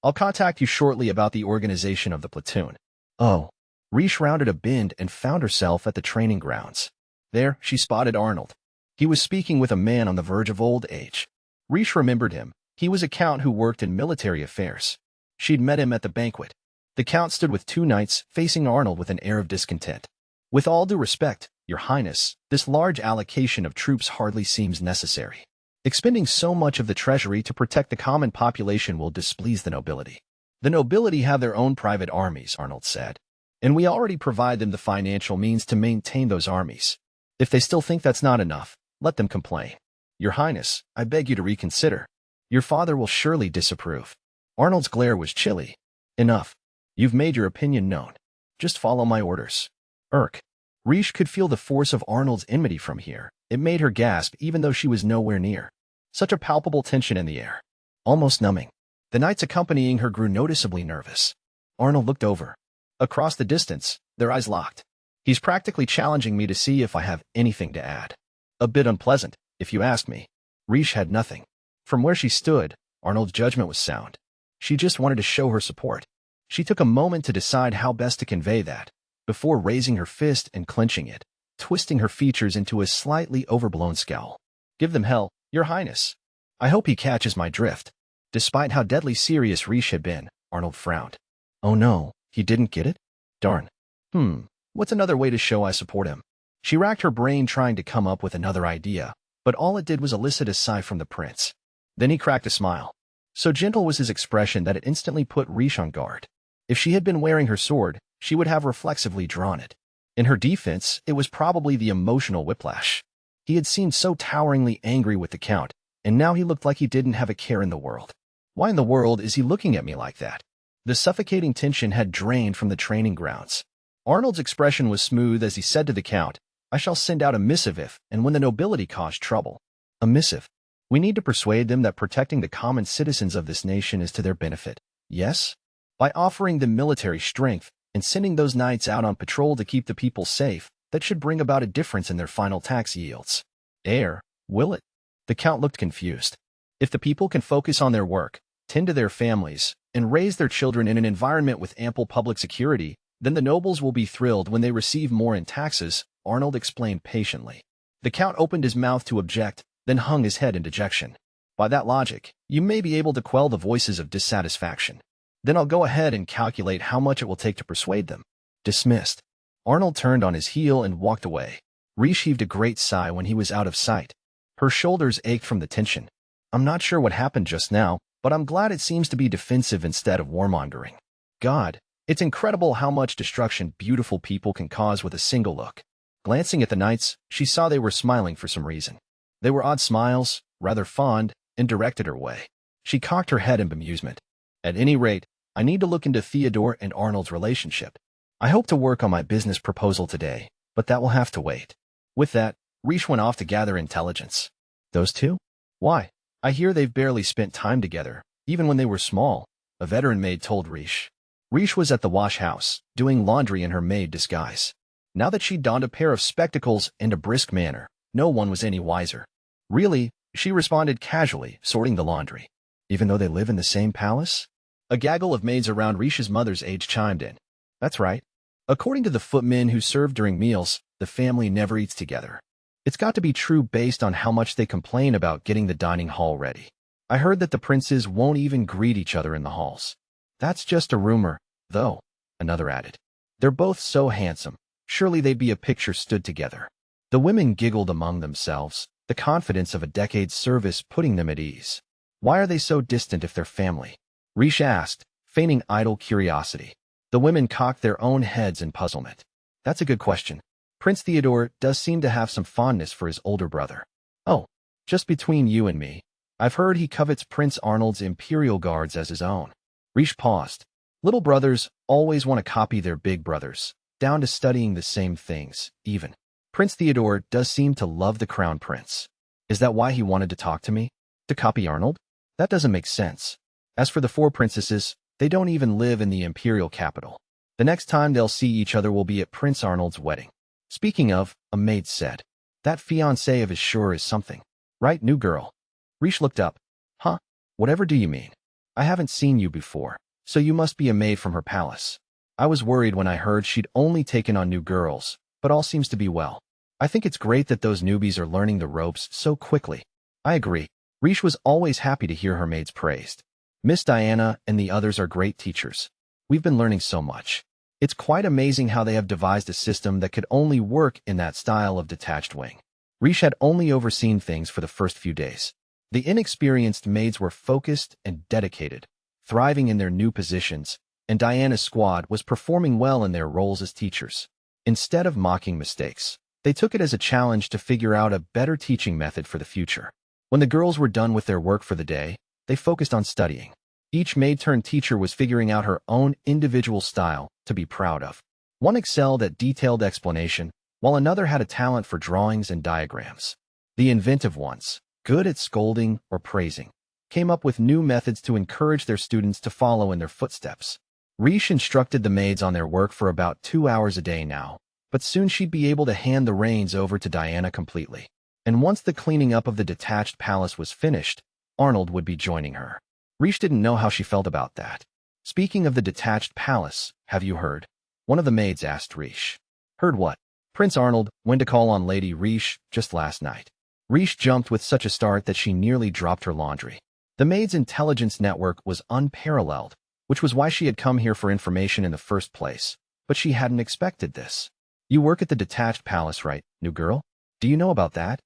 S1: I'll contact you shortly about the organization of the platoon. Oh. Riche rounded a bend and found herself at the training grounds. There, she spotted Arnold. He was speaking with a man on the verge of old age. Riche remembered him. He was a count who worked in military affairs. She'd met him at the banquet. The count stood with two knights, facing Arnold with an air of discontent. With all due respect, Your Highness, this large allocation of troops hardly seems necessary. Expending so much of the treasury to protect the common population will displease the nobility. The nobility have their own private armies, Arnold said. And we already provide them the financial means to maintain those armies. If they still think that's not enough, let them complain. Your Highness, I beg you to reconsider. Your father will surely disapprove. Arnold's glare was chilly. Enough. You've made your opinion known. Just follow my orders. Irk. Riche could feel the force of Arnold's enmity from here. It made her gasp even though she was nowhere near. Such a palpable tension in the air. Almost numbing. The knights accompanying her grew noticeably nervous. Arnold looked over. Across the distance, their eyes locked. He's practically challenging me to see if I have anything to add. A bit unpleasant, if you ask me. Riche had nothing. From where she stood, Arnold's judgment was sound. She just wanted to show her support. She took a moment to decide how best to convey that, before raising her fist and clenching it, twisting her features into a slightly overblown scowl. Give them hell, Your Highness. I hope he catches my drift. Despite how deadly serious Riche had been, Arnold frowned. Oh no, he didn't get it? Darn. What's another way to show I support him? She racked her brain trying to come up with another idea, but all it did was elicit a sigh from the prince. Then he cracked a smile. So gentle was his expression that it instantly put Riche on guard. If she had been wearing her sword, she would have reflexively drawn it. In her defense, it was probably the emotional whiplash. He had seemed so toweringly angry with the count, and now he looked like he didn't have a care in the world. Why in the world is he looking at me like that? The suffocating tension had drained from the training grounds. Arnold's expression was smooth as he said to the count, I shall send out a missive if and when the nobility cause trouble. A missive. We need to persuade them that protecting the common citizens of this nation is to their benefit. Yes? By offering them military strength and sending those knights out on patrol to keep the people safe, that should bring about a difference in their final tax yields. Will it? The count looked confused. If the people can focus on their work, tend to their families, and raise their children in an environment with ample public security, then the nobles will be thrilled when they receive more in taxes, Arnold explained patiently. The count opened his mouth to object, then hung his head in dejection. By that logic, you may be able to quell the voices of dissatisfaction. Then I'll go ahead and calculate how much it will take to persuade them. Dismissed. Arnold turned on his heel and walked away. Riche heaved a great sigh when he was out of sight. Her shoulders ached from the tension. I'm not sure what happened just now, but I'm glad it seems to be defensive instead of warmongering. God, it's incredible how much destruction beautiful people can cause with a single look. Glancing at the knights, she saw they were smiling for some reason. They were odd smiles, rather fond, and directed her way. She cocked her head in bemusement. At any rate, I need to look into Theodore and Arnold's relationship. I hope to work on my business proposal today, but that will have to wait. With that, Rish went off to gather intelligence. Those two? Why? I hear they've barely spent time together, even when they were small, a veteran maid told Rish. Rish was at the wash house, doing laundry in her maid disguise. Now that she donned a pair of spectacles and a brisk manner, no one was any wiser. Really, she responded casually, sorting the laundry. Even though they live in the same palace? A gaggle of maids around Rish's mother's age chimed in. That's right. According to the footmen who serve during meals, the family never eats together. It's got to be true based on how much they complain about getting the dining hall ready. I heard that the princes won't even greet each other in the halls. That's just a rumor, though, another added. They're both so handsome. Surely they'd be a picture stood together. The women giggled among themselves, the confidence of a decade's service putting them at ease. Why are they so distant if they're family? Rish asked, feigning idle curiosity. The women cocked their own heads in puzzlement. That's a good question. Prince Theodore does seem to have some fondness for his older brother. Oh, just between you and me, I've heard he covets Prince Arnold's imperial guards as his own. Rish paused. Little brothers always want to copy their big brothers, down to studying the same things, even. Prince Theodore does seem to love the crown prince. Is that why he wanted to talk to me? To copy Arnold? That doesn't make sense. As for the four princesses, they don't even live in the imperial capital. The next time they'll see each other will be at Prince Arnold's wedding. Speaking of, a maid said, that fiancé of his sure is something. Right, new girl? Rish looked up. Huh? Whatever do you mean? I haven't seen you before, so you must be a maid from her palace. I was worried when I heard she'd only taken on new girls, but all seems to be well. I think it's great that those newbies are learning the ropes so quickly. I agree. Rish was always happy to hear her maids praised. Miss Diana and the others are great teachers. We've been learning so much. It's quite amazing how they have devised a system that could only work in that style of detached wing. Rish had only overseen things for the first few days. The inexperienced maids were focused and dedicated, thriving in their new positions, and Diana's squad was performing well in their roles as teachers. Instead of mocking mistakes, they took it as a challenge to figure out a better teaching method for the future. When the girls were done with their work for the day, they focused on studying. Each maid-turned-teacher was figuring out her own individual style to be proud of. One excelled at detailed explanation, while another had a talent for drawings and diagrams. The inventive ones, good at scolding or praising, came up with new methods to encourage their students to follow in their footsteps. Rish instructed the maids on their work for about 2 hours a day now, but soon she'd be able to hand the reins over to Diana completely. And once the cleaning up of the detached palace was finished, Arnold would be joining her. Rish didn't know how she felt about that. Speaking of the detached palace, have you heard? One of the maids asked Rish. Heard what? Prince Arnold went to call on Lady Rish just last night. Rish jumped with such a start that she nearly dropped her laundry. The maid's intelligence network was unparalleled, which was why she had come here for information in the first place, but she hadn't expected this. You work at the detached palace, right, new girl? Do you know about that?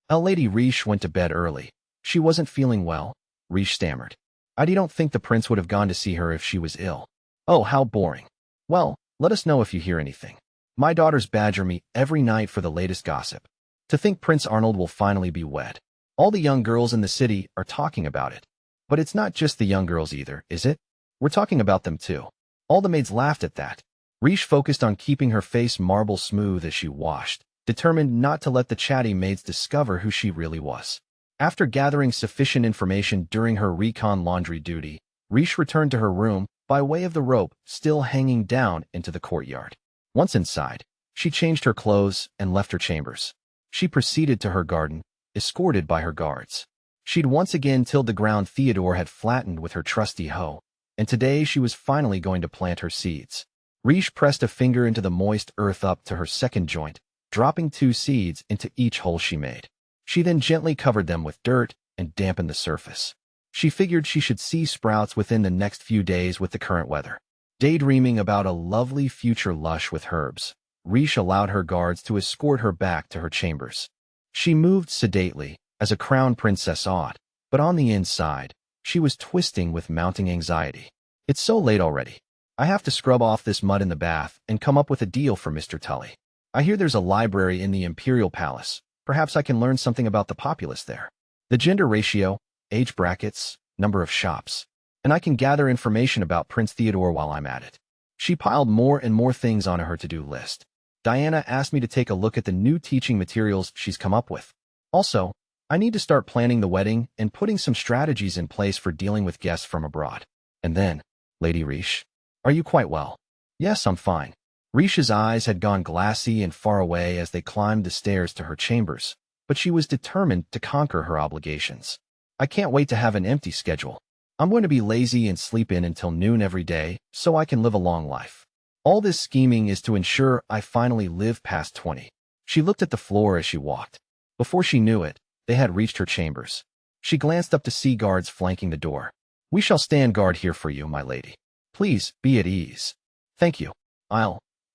S1: Lady Rish went to bed early. She wasn't feeling well, Rish stammered. I don't think the prince would have gone to see her if she was ill. Oh, how boring. Well, let us know if you hear anything. My daughters badger me every night for the latest gossip. To think Prince Arnold will finally be wed. All the young girls in the city are talking about it. But it's not just the young girls either, is it? We're talking about them too. All the maids laughed at that. Rish focused on keeping her face marble smooth as she washed, determined not to let the chatty maids discover who she really was. After gathering sufficient information during her recon laundry duty, Rish returned to her room by way of the rope still hanging down into the courtyard. Once inside, she changed her clothes and left her chambers. She proceeded to her garden, escorted by her guards. She'd once again tilled the ground Theodore had flattened with her trusty hoe, and today she was finally going to plant her seeds. Rish pressed a finger into the moist earth up to her second joint, dropping 2 seeds into each hole she made. She then gently covered them with dirt and dampened the surface. She figured she should see sprouts within the next few days with the current weather. Daydreaming about a lovely future lush with herbs, Rish allowed her guards to escort her back to her chambers. She moved sedately, as a crown princess ought, but on the inside, she was twisting with mounting anxiety. It's so late already. I have to scrub off this mud in the bath and come up with a deal for Mr. Tully. I hear there's a library in the Imperial Palace. Perhaps I can learn something about the populace there. The gender ratio, age brackets, number of shops. and I can gather information about Prince Theodore while I'm at it. She piled more and more things onto her to-do list. Diana asked me to take a look at the new teaching materials she's come up with. Also, I need to start planning the wedding and putting some strategies in place for dealing with guests from abroad. And then, Lady Riche, are you quite well? Yes, I'm fine. Riche's eyes had gone glassy and far away as they climbed the stairs to her chambers, but she was determined to conquer her obligations. I can't wait to have an empty schedule. I'm going to be lazy and sleep in until noon every day so I can live a long life. All this scheming is to ensure I finally live past 20. She looked at the floor as she walked. Before she knew it, they had reached her chambers. She glanced up to see guards flanking the door. We shall stand guard here for you, my lady. Please, be at ease. Thank you.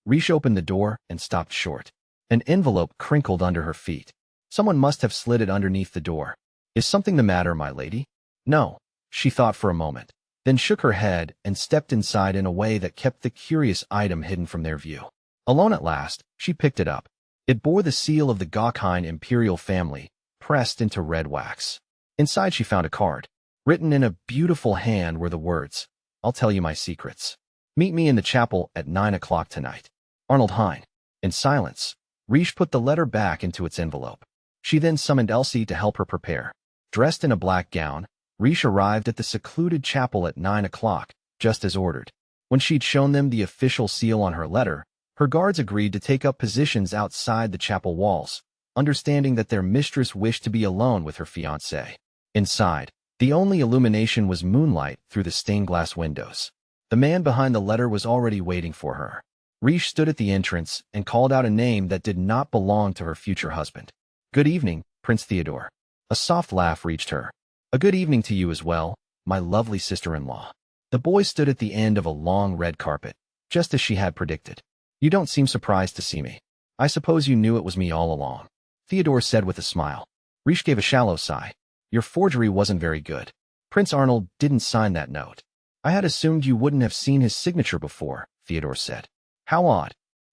S1: Riche opened the door and stopped short. An envelope crinkled under her feet. Someone must have slid it underneath the door. Is something the matter, my lady? No, she thought for a moment, then shook her head and stepped inside in a way that kept the curious item hidden from their view. Alone at last, she picked it up. It bore the seal of the Gokine imperial family, pressed into red wax. Inside she found a card. Written in a beautiful hand were the words, I'll tell you my secrets. Meet me in the chapel at 9 o'clock tonight. Arnold Hine. In silence, Riche put the letter back into its envelope. She then summoned Elsie to help her prepare. Dressed in a black gown, Riche arrived at the secluded chapel at 9 o'clock, just as ordered. When she'd shown them the official seal on her letter, her guards agreed to take up positions outside the chapel walls, understanding that their mistress wished to be alone with her fiancé. Inside, the only illumination was moonlight through the stained-glass windows. The man behind the letter was already waiting for her. Riche stood at the entrance and called out a name that did not belong to her future husband. Good evening, Prince Theodore. A soft laugh reached her. A good evening to you as well, my lovely sister-in-law. The boy stood at the end of a long red carpet, just as she had predicted. You don't seem surprised to see me. I suppose you knew it was me all along, Theodore said with a smile. Riche gave a shallow sigh. Your forgery wasn't very good. Prince Arnold didn't sign that note. I had assumed you wouldn't have seen his signature before, Theodore said. How odd.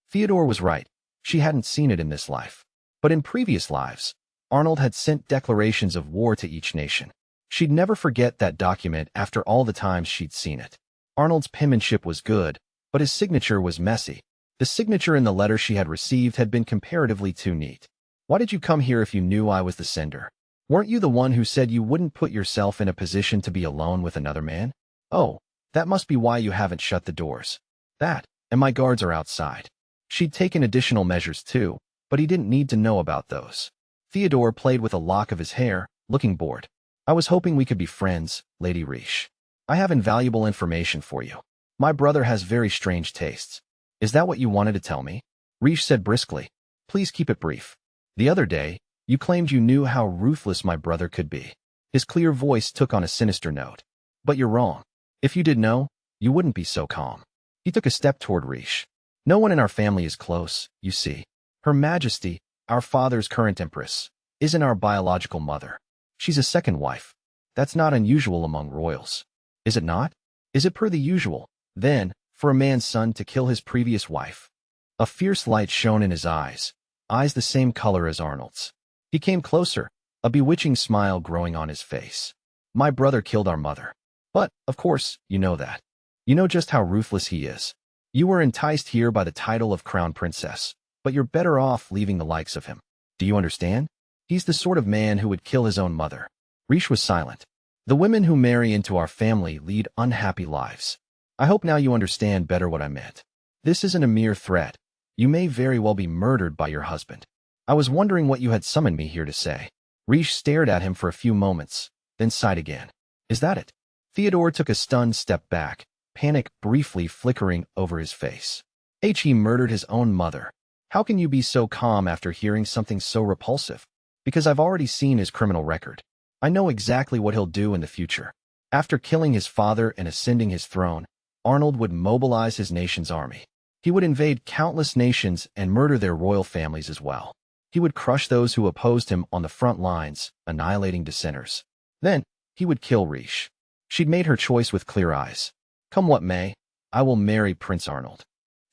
S1: Theodore was right. She hadn't seen it in this life. But in previous lives, Arnold had sent declarations of war to each nation. She'd never forget that document after all the times she'd seen it. Arnold's penmanship was good, but his signature was messy. The signature in the letter she had received had been comparatively too neat. Why did you come here if you knew I was the sender? Weren't you the one who said you wouldn't put yourself in a position to be alone with another man? Oh, that must be why you haven't shut the doors. That, and my guards are outside. She'd taken additional measures too, but he didn't need to know about those. Theodore played with a lock of his hair, looking bored. I was hoping we could be friends, Lady Riche. I have invaluable information for you. My brother has very strange tastes. Is that what you wanted to tell me? Riche said briskly. Please keep it brief. The other day, you claimed you knew how ruthless my brother could be. His clear voice took on a sinister note. But you're wrong. If you did know, you wouldn't be so calm. He took a step toward Riche. No one in our family is close, you see. Her Majesty, our father's current empress, isn't our biological mother. She's a second wife. That's not unusual among royals. Is it not? Is it per the usual, then, for a man's son to kill his previous wife? A fierce light shone in his eyes the same color as Arnold's. He came closer, a bewitching smile growing on his face. My brother killed our mother. But, of course, you know that. You know just how ruthless he is. You were enticed here by the title of crown princess, but you're better off leaving the likes of him. Do you understand? He's the sort of man who would kill his own mother. Riche was silent. The women who marry into our family lead unhappy lives. I hope now you understand better what I meant. This isn't a mere threat. You may very well be murdered by your husband. I was wondering what you had summoned me here to say. Riche stared at him for a few moments, then sighed again. Is that it? Theodore took a stunned step back, panic briefly flickering over his face. He murdered his own mother. How can you be so calm after hearing something so repulsive? Because I've already seen his criminal record. I know exactly what he'll do in the future. After killing his father and ascending his throne, Arnold would mobilize his nation's army. He would invade countless nations and murder their royal families as well. He would crush those who opposed him on the front lines, annihilating dissenters. Then, he would kill Riche. She'd made her choice with clear eyes. Come what may, I will marry Prince Arnold.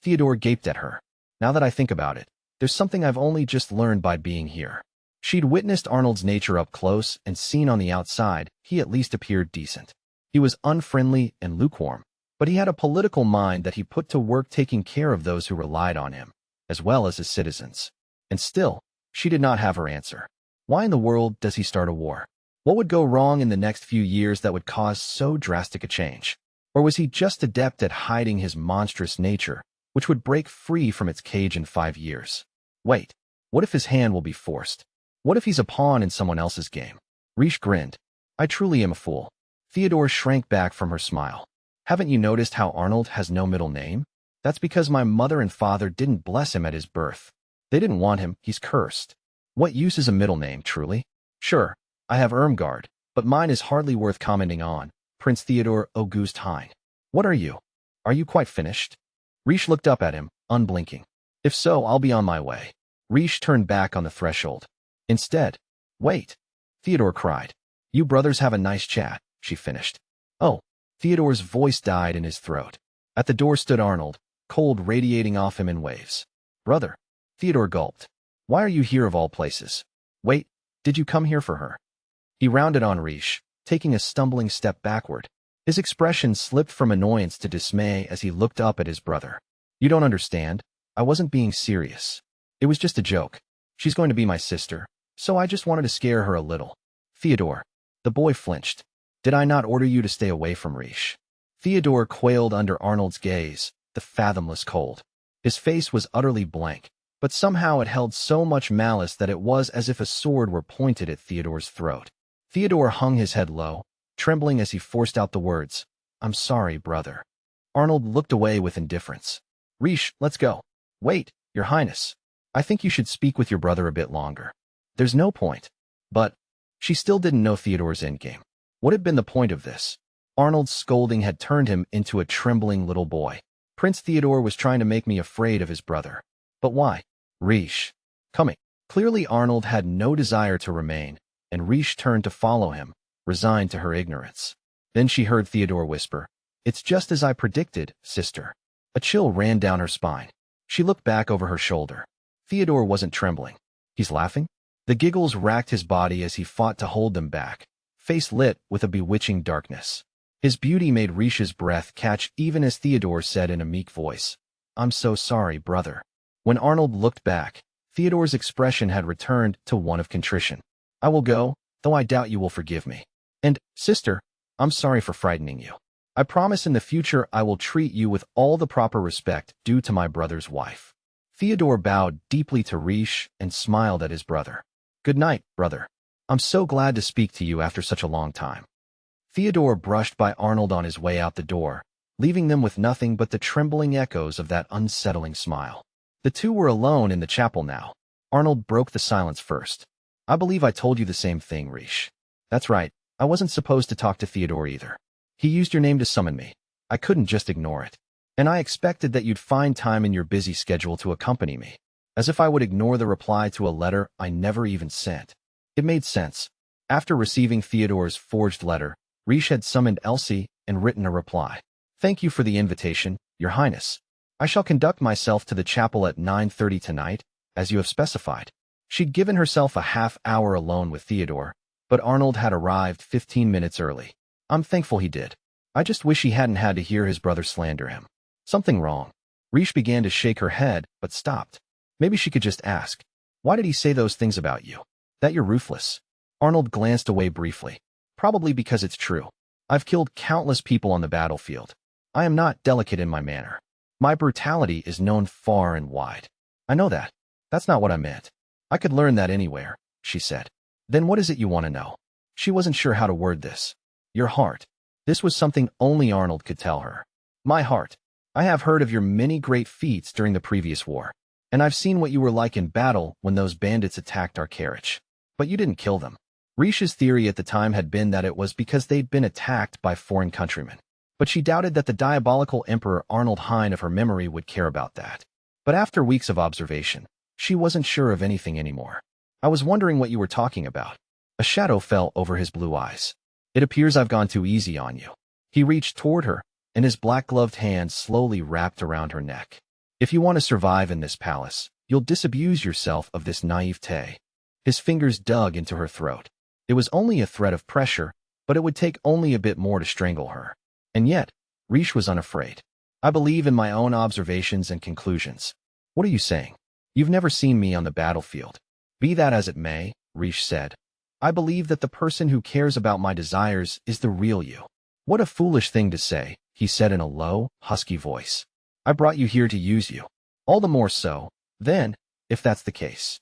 S1: Theodore gaped at her. Now that I think about it, there's something I've only just learned by being here. She'd witnessed Arnold's nature up close and seen on the outside, he at least appeared decent. He was unfriendly and lukewarm, but he had a political mind that he put to work taking care of those who relied on him, as well as his citizens. And still, she did not have her answer. Why in the world does he start a war? What would go wrong in the next few years that would cause so drastic a change? Or was he just adept at hiding his monstrous nature, which would break free from its cage in 5 years? Wait, what if his hand will be forced? What if he's a pawn in someone else's game? Riche grinned. I truly am a fool. Theodore shrank back from her smile. Haven't you noticed how Arnold has no middle name? That's because my mother and father didn't bless him at his birth. They didn't want him, he's cursed. What use is a middle name, truly? Sure, I have Irmgard, but mine is hardly worth commenting on. Prince Theodore Auguste Hein. What are you? Are you quite finished? Riche looked up at him, unblinking. If so, I'll be on my way. Riche turned back on the threshold. Instead, wait, Theodore cried. You brothers have a nice chat, she finished. Oh, Theodore's voice died in his throat. At the door stood Arnold, cold radiating off him in waves. Brother, Theodore gulped. Why are you here of all places? Wait, did you come here for her? He rounded on Riche, taking a stumbling step backward. His expression slipped from annoyance to dismay as he looked up at his brother. You don't understand. I wasn't being serious. It was just a joke. She's going to be my sister, so I just wanted to scare her a little. Theodore. The boy flinched. Did I not order you to stay away from Riche? Theodore quailed under Arnold's gaze, the fathomless cold. His face was utterly blank, but somehow it held so much malice that it was as if a sword were pointed at Theodore's throat. Theodore hung his head low, trembling as he forced out the words, I'm sorry, brother. Arnold looked away with indifference. Riche, let's go. Wait, Your Highness. I think you should speak with your brother a bit longer. There's no point. But she still didn't know Theodore's endgame. What had been the point of this? Arnold's scolding had turned him into a trembling little boy. Prince Theodore was trying to make me afraid of his brother. But why? Riche. Coming. Clearly Arnold had no desire to remain, and Riche turned to follow him, resigned to her ignorance. Then she heard Theodore whisper, It's just as I predicted, sister. A chill ran down her spine. She looked back over her shoulder. Theodore wasn't trembling. He's laughing? The giggles racked his body as he fought to hold them back, face lit with a bewitching darkness. His beauty made Riche's breath catch even as Theodore said in a meek voice, I'm so sorry, brother. When Arnold looked back, Theodore's expression had returned to one of contrition. I will go, though I doubt you will forgive me. And, sister, I'm sorry for frightening you. I promise in the future I will treat you with all the proper respect due to my brother's wife. Theodore bowed deeply to Riche and smiled at his brother. Good night, brother. I'm so glad to speak to you after such a long time. Theodore brushed by Arnold on his way out the door, leaving them with nothing but the trembling echoes of that unsettling smile. The two were alone in the chapel now. Arnold broke the silence first. I believe I told you the same thing, Riche. That's right, I wasn't supposed to talk to Theodore either. He used your name to summon me. I couldn't just ignore it. And I expected that you'd find time in your busy schedule to accompany me. As if I would ignore the reply to a letter I never even sent. It made sense. After receiving Theodore's forged letter, Riche had summoned Elsie and written a reply. Thank you for the invitation, Your Highness. I shall conduct myself to the chapel at 9:30 tonight, as you have specified. She'd given herself a half-hour alone with Theodore, but Arnold had arrived 15 minutes early. I'm thankful he did. I just wish he hadn't had to hear his brother slander him. Something wrong. Riche began to shake her head, but stopped. Maybe she could just ask, why did he say those things about you? That you're ruthless. Arnold glanced away briefly. Probably because it's true. I've killed countless people on the battlefield. I am not delicate in my manner. My brutality is known far and wide. I know that. That's not what I meant. I could learn that anywhere, she said. Then what is it you want to know? She wasn't sure how to word this. Your heart. This was something only Arnold could tell her. My heart. I have heard of your many great feats during the previous war, and I've seen what you were like in battle when those bandits attacked our carriage. But you didn't kill them. Riche's theory at the time had been that it was because they'd been attacked by foreign countrymen. But she doubted that the diabolical Emperor Arnold Hein of her memory would care about that. But after weeks of observation, she wasn't sure of anything anymore. I was wondering what you were talking about. A shadow fell over his blue eyes. It appears I've gone too easy on you. He reached toward her, and his black-gloved hand slowly wrapped around her neck. If you want to survive in this palace, you'll disabuse yourself of this naivete. His fingers dug into her throat. It was only a threat of pressure, but it would take only a bit more to strangle her. And yet, Rish was unafraid. I believe in my own observations and conclusions. What are you saying? You've never seen me on the battlefield. Be that as it may, Rish said. I believe that the person who cares about my desires is the real you. What a foolish thing to say, he said in a low, husky voice. I brought you here to use you. All the more so, then, if that's the case.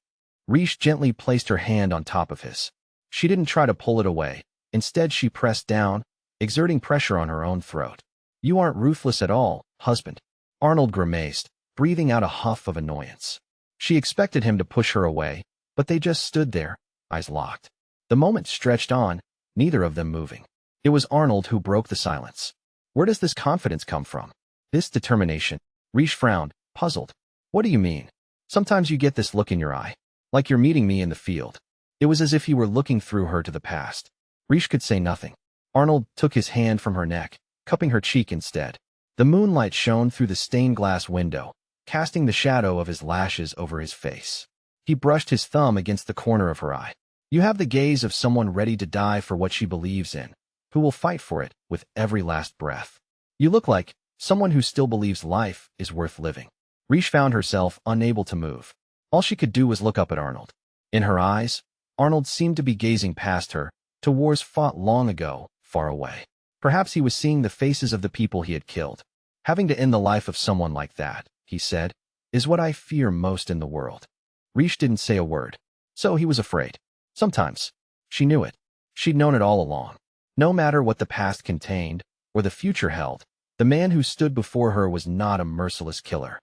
S1: Rish gently placed her hand on top of his. She didn't try to pull it away. Instead, she pressed down, exerting pressure on her own throat. You aren't ruthless at all, husband. Arnold grimaced, breathing out a huff of annoyance. She expected him to push her away, but they just stood there, eyes locked. The moment stretched on, neither of them moving. It was Arnold who broke the silence. Where does this confidence come from? This determination? Rish frowned, puzzled. What do you mean? Sometimes you get this look in your eye, like you're meeting me in the field. It was as if he were looking through her to the past. Rish could say nothing. Arnold took his hand from her neck, cupping her cheek instead. The moonlight shone through the stained glass window, casting the shadow of his lashes over his face. He brushed his thumb against the corner of her eye. You have the gaze of someone ready to die for what she believes in, who will fight for it with every last breath. You look like someone who still believes life is worth living. Rish found herself unable to move. All she could do was look up at Arnold. In her eyes, Arnold seemed to be gazing past her, to wars fought long ago, far away. Perhaps he was seeing the faces of the people he had killed. Having to end the life of someone like that, he said, is what I fear most in the world. Rish didn't say a word. So he was afraid. Sometimes. She knew it. She'd known it all along. No matter what the past contained, or the future held, the man who stood before her was not a merciless killer.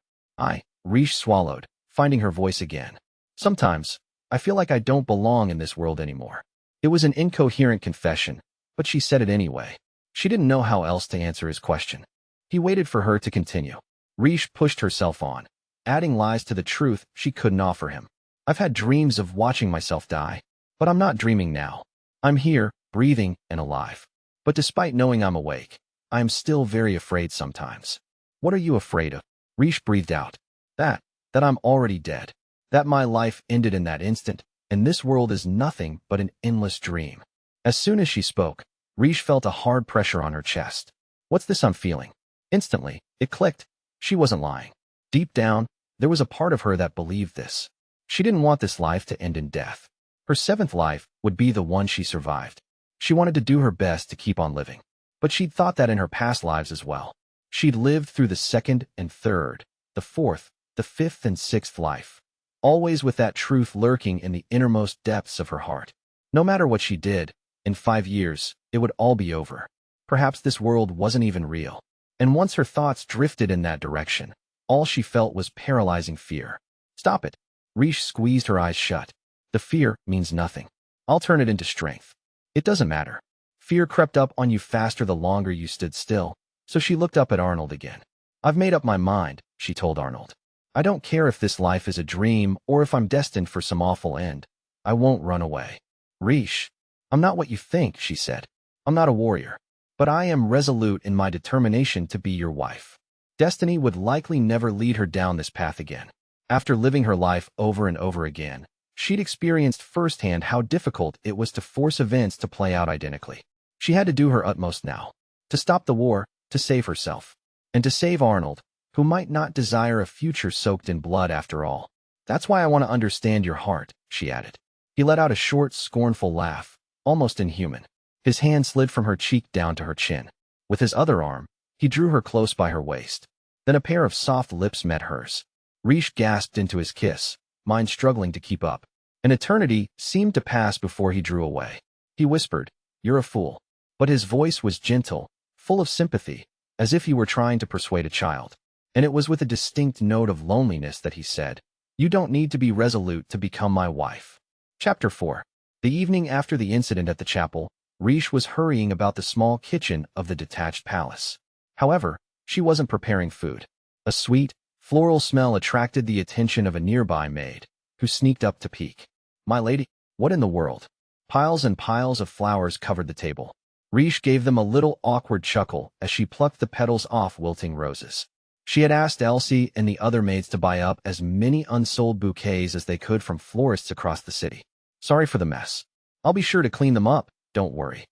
S1: Rish swallowed, finding her voice again. Sometimes, I feel like I don't belong in this world anymore. It was an incoherent confession, but she said it anyway. She didn't know how else to answer his question. He waited for her to continue. Rish pushed herself on, adding lies to the truth she couldn't offer him. I've had dreams of watching myself die, but I'm not dreaming now. I'm here, breathing and alive. But despite knowing I'm awake, I am still very afraid sometimes. What are you afraid of? Rish breathed out. That I'm already dead. That my life ended in that instant, and this world is nothing but an endless dream. As soon as she spoke, Rish felt a hard pressure on her chest. What's this I'm feeling? Instantly, it clicked. She wasn't lying. Deep down, there was a part of her that believed this. She didn't want this life to end in death. Her seventh life would be the one she survived. She wanted to do her best to keep on living. But she'd thought that in her past lives as well. She'd lived through the second and third, the fourth, the fifth and sixth life, always with that truth lurking in the innermost depths of her heart. No matter what she did, in 5 years, it would all be over. Perhaps this world wasn't even real. And once her thoughts drifted in that direction, all she felt was paralyzing fear. Stop it. Rish squeezed her eyes shut. The fear means nothing. I'll turn it into strength. It doesn't matter. Fear crept up on you faster the longer you stood still, so she looked up at Arnold again. I've made up my mind, she told Arnold. I don't care if this life is a dream or if I'm destined for some awful end. I won't run away. Rish, I'm not what you think, she said. I'm not a warrior, but I am resolute in my determination to be your wife. Destiny would likely never lead her down this path again. After living her life over and over again, she'd experienced firsthand how difficult it was to force events to play out identically. She had to do her utmost now. To stop the war, to save herself. And to save Arnold, who might not desire a future soaked in blood after all. That's why I want to understand your heart, she added. He let out a short, scornful laugh, almost inhuman. His hand slid from her cheek down to her chin. With his other arm, he drew her close by her waist. Then a pair of soft lips met hers. Rish gasped into his kiss, mind struggling to keep up. An eternity seemed to pass before he drew away. He whispered, "You're a fool." But his voice was gentle, full of sympathy, as if he were trying to persuade a child. And it was with a distinct note of loneliness that he said, "You don't need to be resolute to become my wife." Chapter 4. The evening after the incident at the chapel, Rish was hurrying about the small kitchen of the detached palace. However, she wasn't preparing food. A sweet, floral smell attracted the attention of a nearby maid, who sneaked up to peek. "My lady, what in the world?" Piles and piles of flowers covered the table. Rish gave them a little awkward chuckle as she plucked the petals off wilting roses. She had asked Elsie and the other maids to buy up as many unsold bouquets as they could from florists across the city. "Sorry for the mess. I'll be sure to clean them up, don't worry."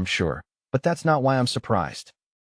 S1: Sure, but that's not why I'm surprised.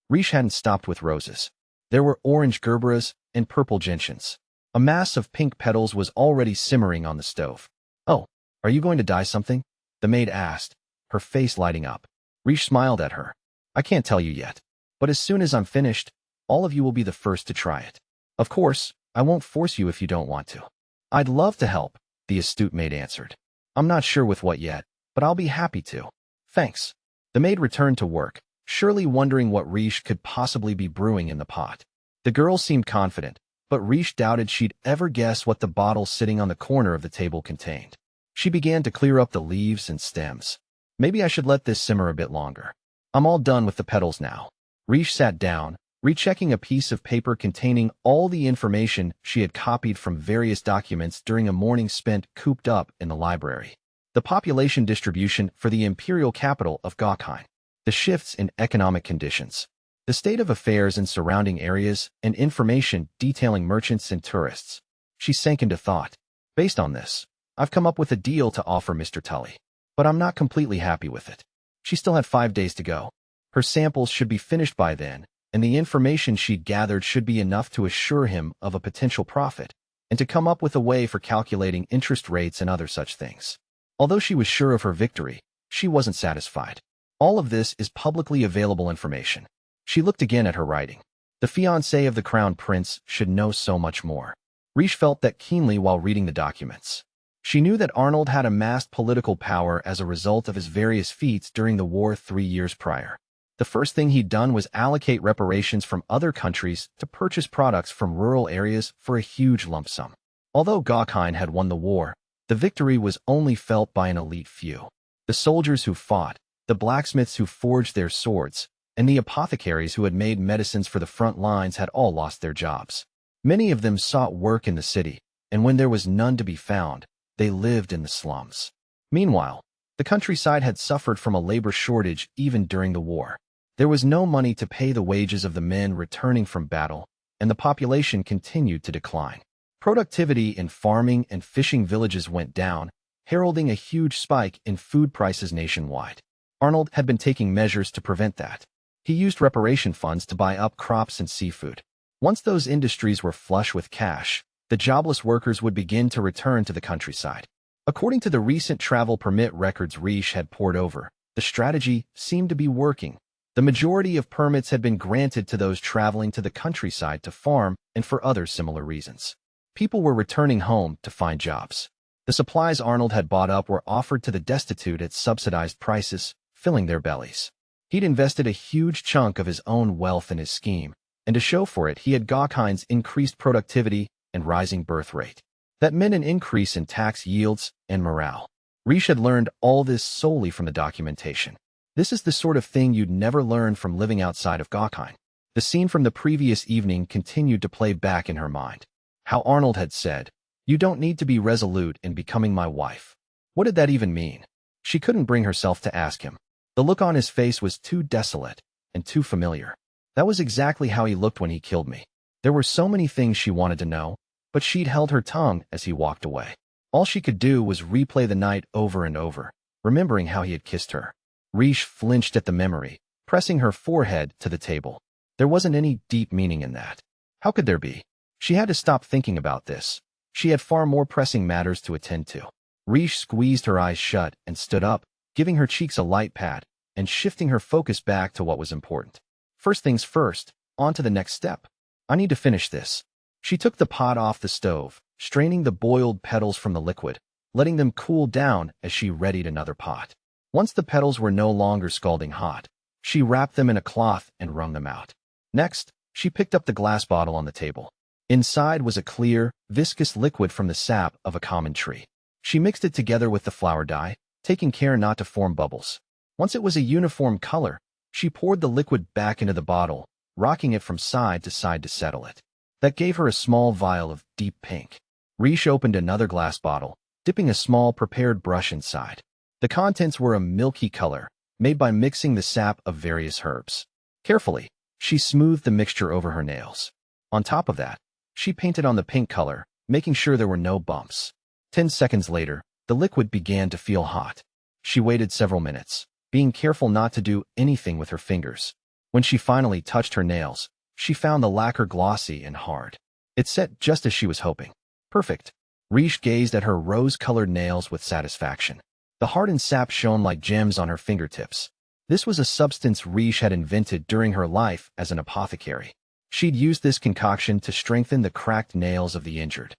S1: Rish hadn't stopped with roses. There were orange gerberas and purple gentians. A mass of pink petals was already simmering on the stove. Oh, are you going to dye something? The maid asked, her face lighting up. Rish smiled at her. I can't tell you yet, but as soon as I'm finished, all of you will be the first to try it. Of course, I won't force you if you don't want to. I'd love to help, the astute maid answered. I'm not sure with what yet, but I'll be happy to. Thanks. The maid returned to work, surely wondering what Rish could possibly be brewing in the pot. The girl seemed confident, but Rish doubted she'd ever guess what the bottle sitting on the corner of the table contained. She began to clear up the leaves and stems. Maybe I should let this simmer a bit longer. I'm all done with the petals now. Rish sat down, rechecking a piece of paper containing all the information she had copied from various documents during a morning spent cooped up in the library. The population distribution for the imperial capital of Gokheim, the shifts in economic conditions, the state of affairs in surrounding areas, and information detailing merchants and tourists. She sank into thought. Based on this, I've come up with a deal to offer Mr. Tully, but I'm not completely happy with it. She still had 5 days to go. Her samples should be finished by then, and the information she'd gathered should be enough to assure him of a potential profit, and to come up with a way for calculating interest rates and other such things. Although she was sure of her victory, she wasn't satisfied. All of this is publicly available information. She looked again at her writing. The fiancé of the crown prince should know so much more. Rish felt that keenly while reading the documents. She knew that Arnold had amassed political power as a result of his various feats during the war 3 years prior. The first thing he'd done was allocate reparations from other countries to purchase products from rural areas for a huge lump sum. Although Gokheim had won the war, the victory was only felt by an elite few. The soldiers who fought, the blacksmiths who forged their swords, and the apothecaries who had made medicines for the front lines had all lost their jobs. Many of them sought work in the city, and when there was none to be found, they lived in the slums. Meanwhile, the countryside had suffered from a labor shortage even during the war. There was no money to pay the wages of the men returning from battle, and the population continued to decline. Productivity in farming and fishing villages went down, heralding a huge spike in food prices nationwide. Arnold had been taking measures to prevent that. He used reparation funds to buy up crops and seafood. Once those industries were flush with cash, the jobless workers would begin to return to the countryside. According to the recent travel permit records Rish had pored over, the strategy seemed to be working. The majority of permits had been granted to those traveling to the countryside to farm and for other similar reasons. People were returning home to find jobs. The supplies Arnold had bought up were offered to the destitute at subsidized prices, filling their bellies. He'd invested a huge chunk of his own wealth in his scheme, and to show for it he had Gokheim's increased productivity and rising birth rate. That meant an increase in tax yields and morale. Rish had learned all this solely from the documentation. This is the sort of thing you'd never learn from living outside of Gokheim. The scene from the previous evening continued to play back in her mind. How Arnold had said, "You don't need to be resolute in becoming my wife." What did that even mean? She couldn't bring herself to ask him. The look on his face was too desolate and too familiar. That was exactly how he looked when he killed me. There were so many things she wanted to know, but she'd held her tongue as he walked away. All she could do was replay the night over and over, remembering how he had kissed her. Rish flinched at the memory, pressing her forehead to the table. There wasn't any deep meaning in that. How could there be? She had to stop thinking about this. She had far more pressing matters to attend to. Rish squeezed her eyes shut and stood up, giving her cheeks a light pat and shifting her focus back to what was important. First things first, on to the next step. I need to finish this. She took the pot off the stove, straining the boiled petals from the liquid, letting them cool down as she readied another pot. Once the petals were no longer scalding hot, she wrapped them in a cloth and wrung them out. Next, she picked up the glass bottle on the table. Inside was a clear, viscous liquid from the sap of a common tree. She mixed it together with the flower dye, taking care not to form bubbles. Once it was a uniform color, she poured the liquid back into the bottle, rocking it from side to settle it. That gave her a small vial of deep pink. Rish opened another glass bottle, dipping a small prepared brush inside. The contents were a milky color, made by mixing the sap of various herbs. Carefully, she smoothed the mixture over her nails. On top of that, she painted on the pink color, making sure there were no bumps. 10 seconds later, the liquid began to feel hot. She waited several minutes. being careful not to do anything with her fingers. When she finally touched her nails, she found the lacquer glossy and hard. It set just as she was hoping. Perfect. Riche gazed at her rose-colored nails with satisfaction. The hardened sap shone like gems on her fingertips. This was a substance Riche had invented during her life as an apothecary. She'd used this concoction to strengthen the cracked nails of the injured.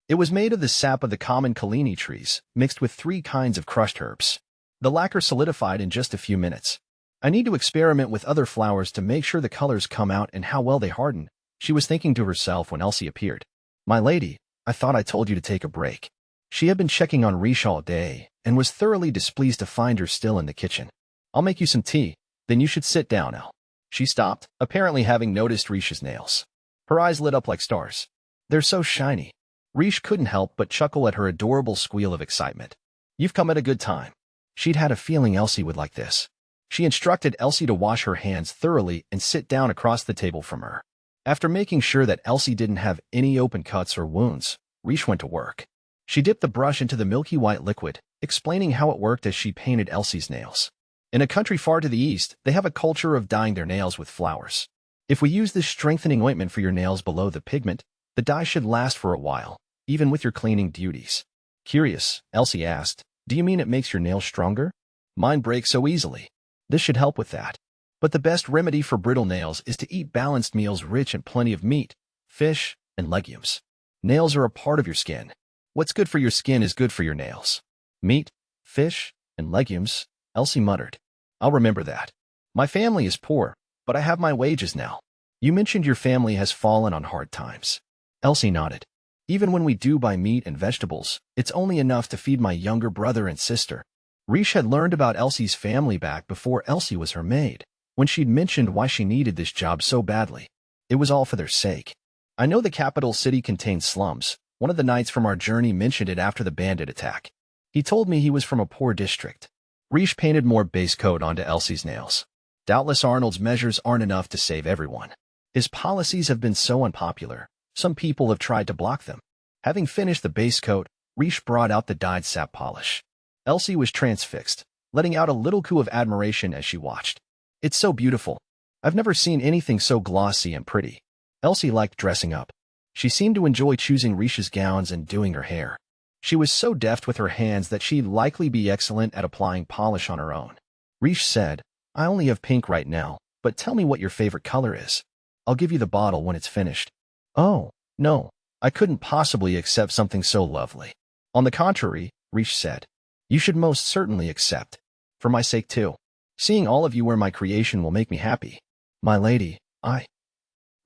S1: It was made of the sap of the common Kalini trees, mixed with 3 kinds of crushed herbs. The lacquer solidified in just a few minutes. I need to experiment with other flowers to make sure the colors come out and how well they harden, she was thinking to herself when Elsie appeared. My lady, I thought I told you to take a break. She had been checking on Riche all day and was thoroughly displeased to find her still in the kitchen. I'll make you some tea, then you should sit down, Elle. She stopped, apparently having noticed Riche's nails. Her eyes lit up like stars. They're so shiny. Riche couldn't help but chuckle at her adorable squeal of excitement. You've come at a good time. She'd had a feeling Elsie would like this. She instructed Elsie to wash her hands thoroughly and sit down across the table from her. After making sure that Elsie didn't have any open cuts or wounds, Riche went to work. She dipped the brush into the milky white liquid, explaining how it worked as she painted Elsie's nails. In a country far to the east, they have a culture of dyeing their nails with flowers. If we use this strengthening ointment for your nails below the pigment, the dye should last for a while, even with your cleaning duties. Curious, Elsie asked, do you mean it makes your nails stronger? Mine break so easily. This should help with that. But the best remedy for brittle nails is to eat balanced meals rich in plenty of meat, fish, and legumes. Nails are a part of your skin. What's good for your skin is good for your nails. Meat, fish, and legumes, Elsie muttered. I'll remember that. My family is poor, but I have my wages now. You mentioned your family has fallen on hard times. Elsie nodded. Even when we do buy meat and vegetables, it's only enough to feed my younger brother and sister. Riche had learned about Elsie's family back before Elsie was her maid, when she'd mentioned why she needed this job so badly. It was all for their sake. I know the capital city contains slums. One of the knights from our journey mentioned it after the bandit attack. He told me he was from a poor district. Riche painted more base coat onto Elsie's nails. Doubtless Arnold's measures aren't enough to save everyone. His policies have been so unpopular, some people have tried to block them. Having finished the base coat, Riche brought out the dyed sap polish. Elsie was transfixed, letting out a little coo of admiration as she watched. It's so beautiful. I've never seen anything so glossy and pretty. Elsie liked dressing up. She seemed to enjoy choosing Riche's gowns and doing her hair. She was so deft with her hands that she'd likely be excellent at applying polish on her own. Riche said, I only have pink right now, but tell me what your favorite color is. I'll give you the bottle when it's finished. Oh, no, I couldn't possibly accept something so lovely. On the contrary, Riche said, you should most certainly accept. For my sake too. Seeing all of you wear my creation will make me happy. My lady,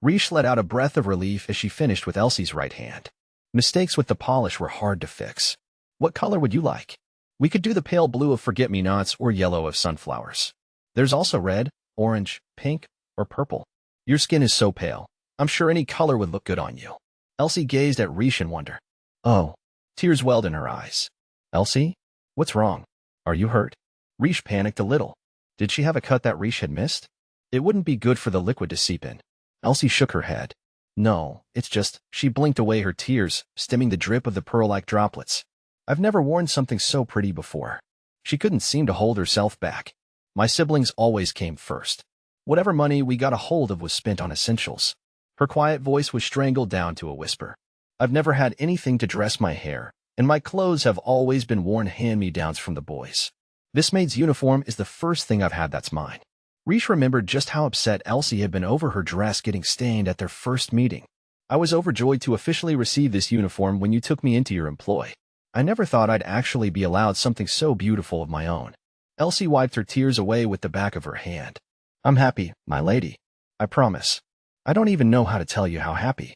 S1: Riche let out a breath of relief as she finished with Elsie's right hand. Mistakes with the polish were hard to fix. What color would you like? We could do the pale blue of forget-me-nots or yellow of sunflowers. There's also red, orange, pink, or purple. Your skin is so pale. I'm sure any color would look good on you. Elsie gazed at Riche in wonder. Oh, tears welled in her eyes. Elsie? What's wrong? Are you hurt? Riche panicked a little. Did she have a cut that Riche had missed? It wouldn't be good for the liquid to seep in. Elsie shook her head. No, it's just, she blinked away her tears, stemming the drip of the pearl-like droplets. I've never worn something so pretty before. She couldn't seem to hold herself back. My siblings always came first. Whatever money we got a hold of was spent on essentials. Her quiet voice was strangled down to a whisper. I've never had anything to dress my hair, and my clothes have always been worn hand-me-downs from the boys. This maid's uniform is the first thing I've had that's mine. Riche remembered just how upset Elsie had been over her dress getting stained at their first meeting. I was overjoyed to officially receive this uniform when you took me into your employ. I never thought I'd actually be allowed something so beautiful of my own. Elsie wiped her tears away with the back of her hand. I'm happy, my lady. I promise. I don't even know how to tell you how happy.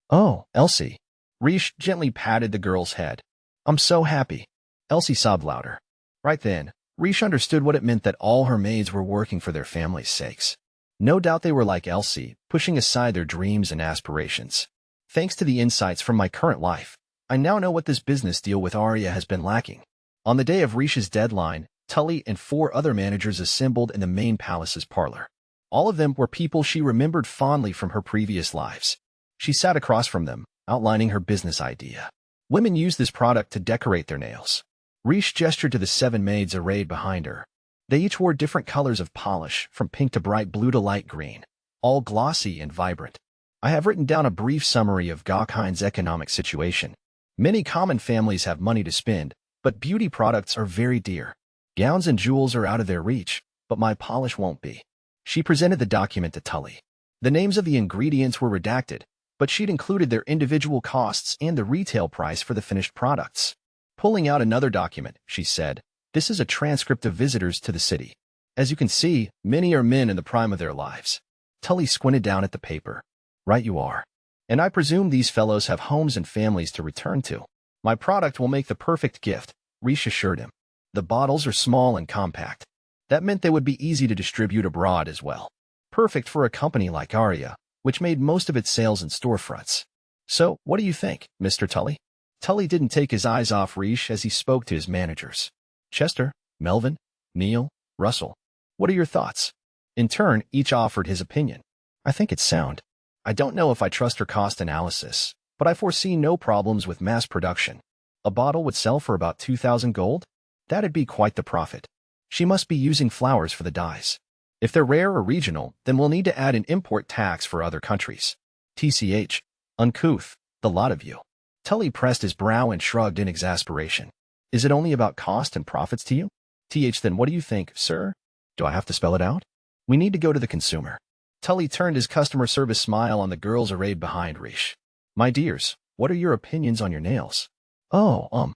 S1: Oh, Elsie. Riche gently patted the girl's head. I'm so happy. Elsie sobbed louder. Right then, Riche understood what it meant that all her maids were working for their family's sakes. No doubt they were like Elsie, pushing aside their dreams and aspirations. Thanks to the insights from my current life, I now know what this business deal with Arya has been lacking. On the day of Riche's deadline, Tully and 4 other managers assembled in the main palace's parlor. All of them were people she remembered fondly from her previous lives. She sat across from them, outlining her business idea. Women use this product to decorate their nails. Riche gestured to the 7 maids arrayed behind her. They each wore different colors of polish, from pink to bright blue to light green, all glossy and vibrant. I have written down a brief summary of Gokhan's economic situation. Many common families have money to spend, but beauty products are very dear. Gowns and jewels are out of their reach, but my polish won't be. She presented the document to Tully. The names of the ingredients were redacted, but she'd included their individual costs and the retail price for the finished products. Pulling out another document, she said, "This is a transcript of visitors to the city. As you can see, many are men in the prime of their lives." Tully squinted down at the paper. "Right you are. And I presume these fellows have homes and families to return to. My product will make the perfect gift," Riche assured him. The bottles are small and compact. That meant they would be easy to distribute abroad as well. Perfect for a company like Aria, which made most of its sales in storefronts. "So, what do you think, Mr. Tully?" Tully didn't take his eyes off Riche as he spoke to his managers. "Chester, Melvin, Neil, Russell, what are your thoughts?" In turn, each offered his opinion. "I think it's sound. I don't know if I trust her cost analysis, but I foresee no problems with mass production. A bottle would sell for about 2,000 gold? That'd be quite the profit. She must be using flowers for the dyes. If they're rare or regional, then we'll need to add an import tax for other countries. TCH, uncouth, the lot of you." Tully pressed his brow and shrugged in exasperation. "Is it only about cost and profits to you? Then what do you think, sir? Do I have to spell it out? We need to go to the consumer." Tully turned his customer service smile on the girls arrayed behind Riche. "My dears, what are your opinions on your nails?" "Oh,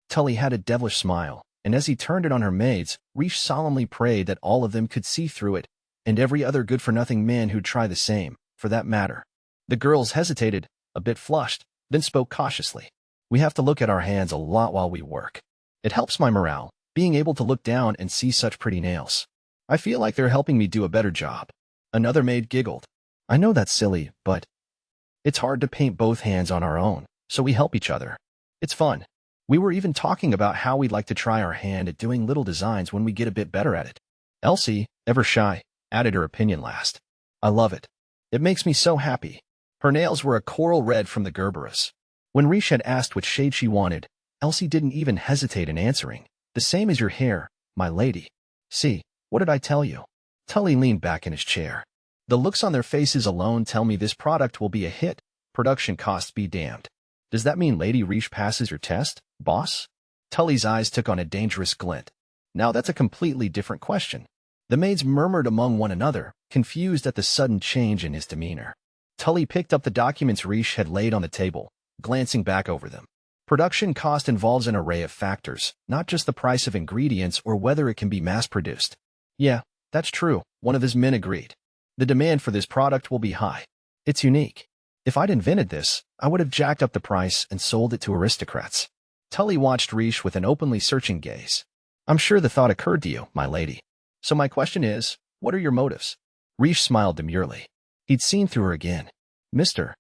S1: Tully had a devilish smile, and as he turned it on her maids, Riche solemnly prayed that all of them could see through it, and every other good-for-nothing man who'd try the same, for that matter. The girls hesitated, a bit flushed, then spoke cautiously. "We have to look at our hands a lot while we work. It helps my morale, being able to look down and see such pretty nails. I feel like they're helping me do a better job." Another maid giggled. "I know that's silly, but it's hard to paint both hands on our own, so we help each other. It's fun. We were even talking about how we'd like to try our hand at doing little designs when we get a bit better at it." Elsie, ever shy, added her opinion last. "I love it. It makes me so happy." Her nails were a coral red from the Gerberas. When Riche had asked which shade she wanted, Elsie didn't even hesitate in answering. "The same as your hair, my lady." "See, what did I tell you?" Tully leaned back in his chair. "The looks on their faces alone tell me this product will be a hit. Production costs be damned. Does that mean Lady Riche passes your test, boss?" Tully's eyes took on a dangerous glint. "Now that's a completely different question." The maids murmured among one another, confused at the sudden change in his demeanor. Tully picked up the documents Riche had laid on the table, glancing back over them. Production cost involves an array of factors, not just the price of ingredients or whether it can be mass-produced. "Yeah, that's true," one of his men agreed. "The demand for this product will be high. It's unique. If I'd invented this, I would have jacked up the price and sold it to aristocrats." Tully watched Riche with an openly searching gaze. "I'm sure the thought occurred to you, my lady. So my question is, what are your motives?" Riche smiled demurely. He'd seen through her again. "Mr.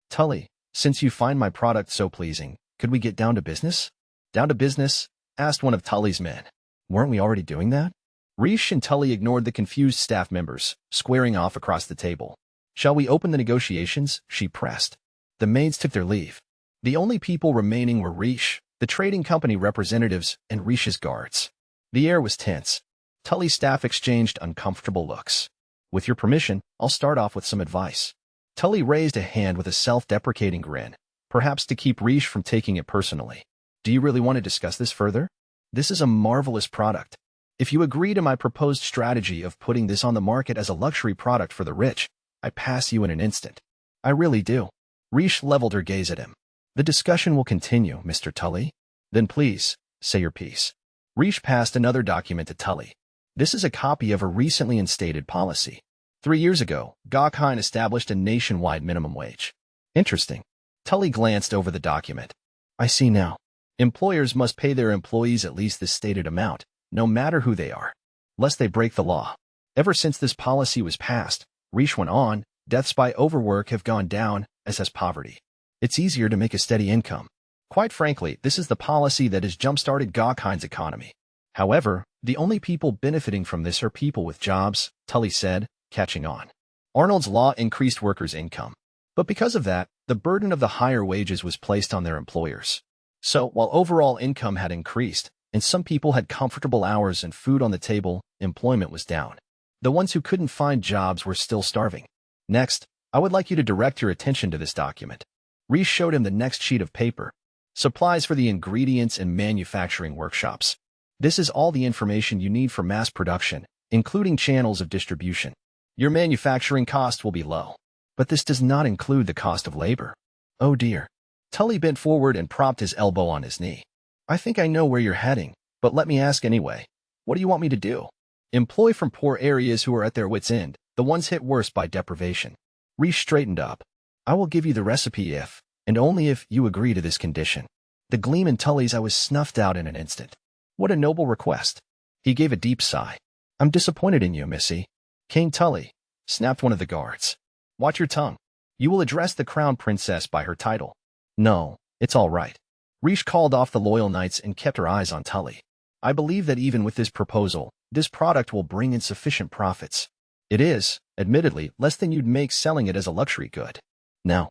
S1: Tully, since you find my product so pleasing, could we get down to business?" "Down to business?" asked one of Tully's men. "Weren't we already doing that?" Riche and Tully ignored the confused staff members, squaring off across the table. "Shall we open the negotiations?" she pressed. The maids took their leave. The only people remaining were Riche, the trading company representatives, and Riche's guards. The air was tense. Tully's staff exchanged uncomfortable looks. "With your permission, I'll start off with some advice." Tully raised a hand with a self-deprecating grin, perhaps to keep Riche from taking it personally. "Do you really want to discuss this further? This is a marvelous product. If you agree to my proposed strategy of putting this on the market as a luxury product for the rich, I pass you in an instant. I really do." Riche leveled her gaze at him. "The discussion will continue, Mr. Tully. Then please, say your piece." Riche passed another document to Tully. "This is a copy of a recently instated policy. 3 years ago, Gokhan established a nationwide minimum wage." "Interesting." Tully glanced over the document. "I see now. Employers must pay their employees at least this stated amount, no matter who they are, lest they break the law. Ever since this policy was passed," Riche went on, "deaths by overwork have gone down, as has poverty. It's easier to make a steady income. Quite frankly, this is the policy that has jump-started Gokhan's economy. However, the only people benefiting from this are people with jobs," Tully said, catching on. "Arnold's law increased workers' income. But because of that, the burden of the higher wages was placed on their employers. So, while overall income had increased, and some people had comfortable hours and food on the table. Employment was down. The ones who couldn't find jobs were still starving. Next, I would like you to direct your attention to this document. Reese showed him the next sheet of paper. Supplies for the ingredients and manufacturing workshops. This is all the information you need for mass production, including channels of distribution. Your manufacturing cost will be low, but this does not include the cost of labor. Oh dear. Tully bent forward and propped his elbow on his knee. I think I know where you're heading, but let me ask anyway. What do you want me to do? Employ from poor areas who are at their wits' end, the ones hit worst by deprivation. Reese straightened up. I will give you the recipe if, and only if, you agree to this condition. The gleam in Tully's eye was snuffed out in an instant. What a noble request. He gave a deep sigh. I'm disappointed in you, Missy. King Tully, snapped one of the guards. Watch your tongue. You will address the crown princess by her title. No, it's all right. Reese called off the loyal knights and kept her eyes on Tully. I believe that even with this proposal, this product will bring in sufficient profits. It is, admittedly, less than you'd make selling it as a luxury good. Now,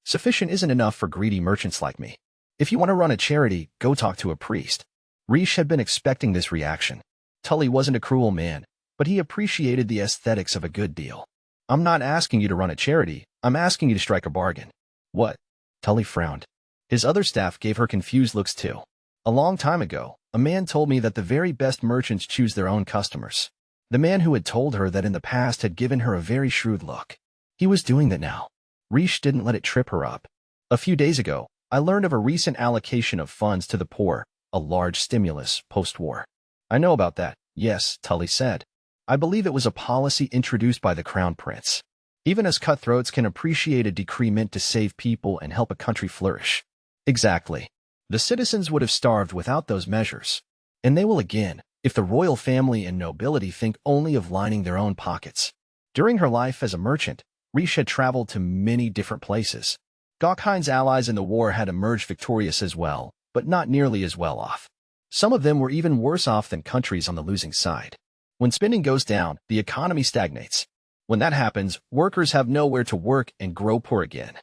S1: sufficient isn't enough for greedy merchants like me. If you want to run a charity, go talk to a priest. Reese had been expecting this reaction. Tully wasn't a cruel man, but he appreciated the aesthetics of a good deal. I'm not asking you to run a charity, I'm asking you to strike a bargain. What? Tully frowned. His other staff gave her confused looks too. A long time ago, a man told me that the very best merchants choose their own customers. The man who had told her that in the past had given her a very shrewd look. He was doing that now. Reese didn't let it trip her up. A few days ago, I learned of a recent allocation of funds to the poor, a large stimulus post-war. I know about that, yes, Tully said. I believe it was a policy introduced by the Crown Prince. Even as cutthroats can appreciate a decree meant to save people and help a country flourish. Exactly. The citizens would have starved without those measures. And they will again, if the royal family and nobility think only of lining their own pockets. During her life as a merchant, Reese had traveled to many different places. Gokhan's allies in the war had emerged victorious as well, but not nearly as well off. Some of them were even worse off than countries on the losing side. When spending goes down, the economy stagnates. When that happens, workers have nowhere to work and grow poor again.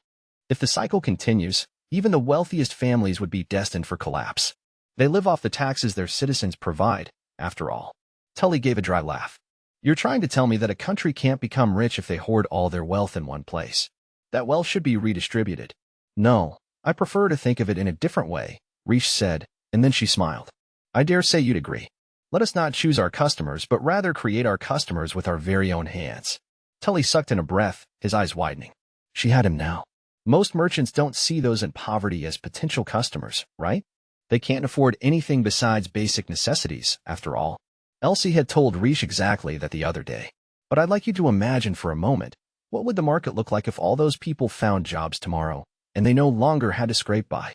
S1: If the cycle continues, even the wealthiest families would be destined for collapse. They live off the taxes their citizens provide, after all. Tully gave a dry laugh. You're trying to tell me that a country can't become rich if they hoard all their wealth in one place. That wealth should be redistributed. No, I prefer to think of it in a different way, Reese said, and then she smiled. I dare say you'd agree. Let us not choose our customers, but rather create our customers with our very own hands. Tully sucked in a breath, his eyes widening. She had him now. Most merchants don't see those in poverty as potential customers, right? They can't afford anything besides basic necessities, after all. Elsie had told Reese exactly that the other day. But I'd like you to imagine for a moment, what would the market look like if all those people found jobs tomorrow, and they no longer had to scrape by?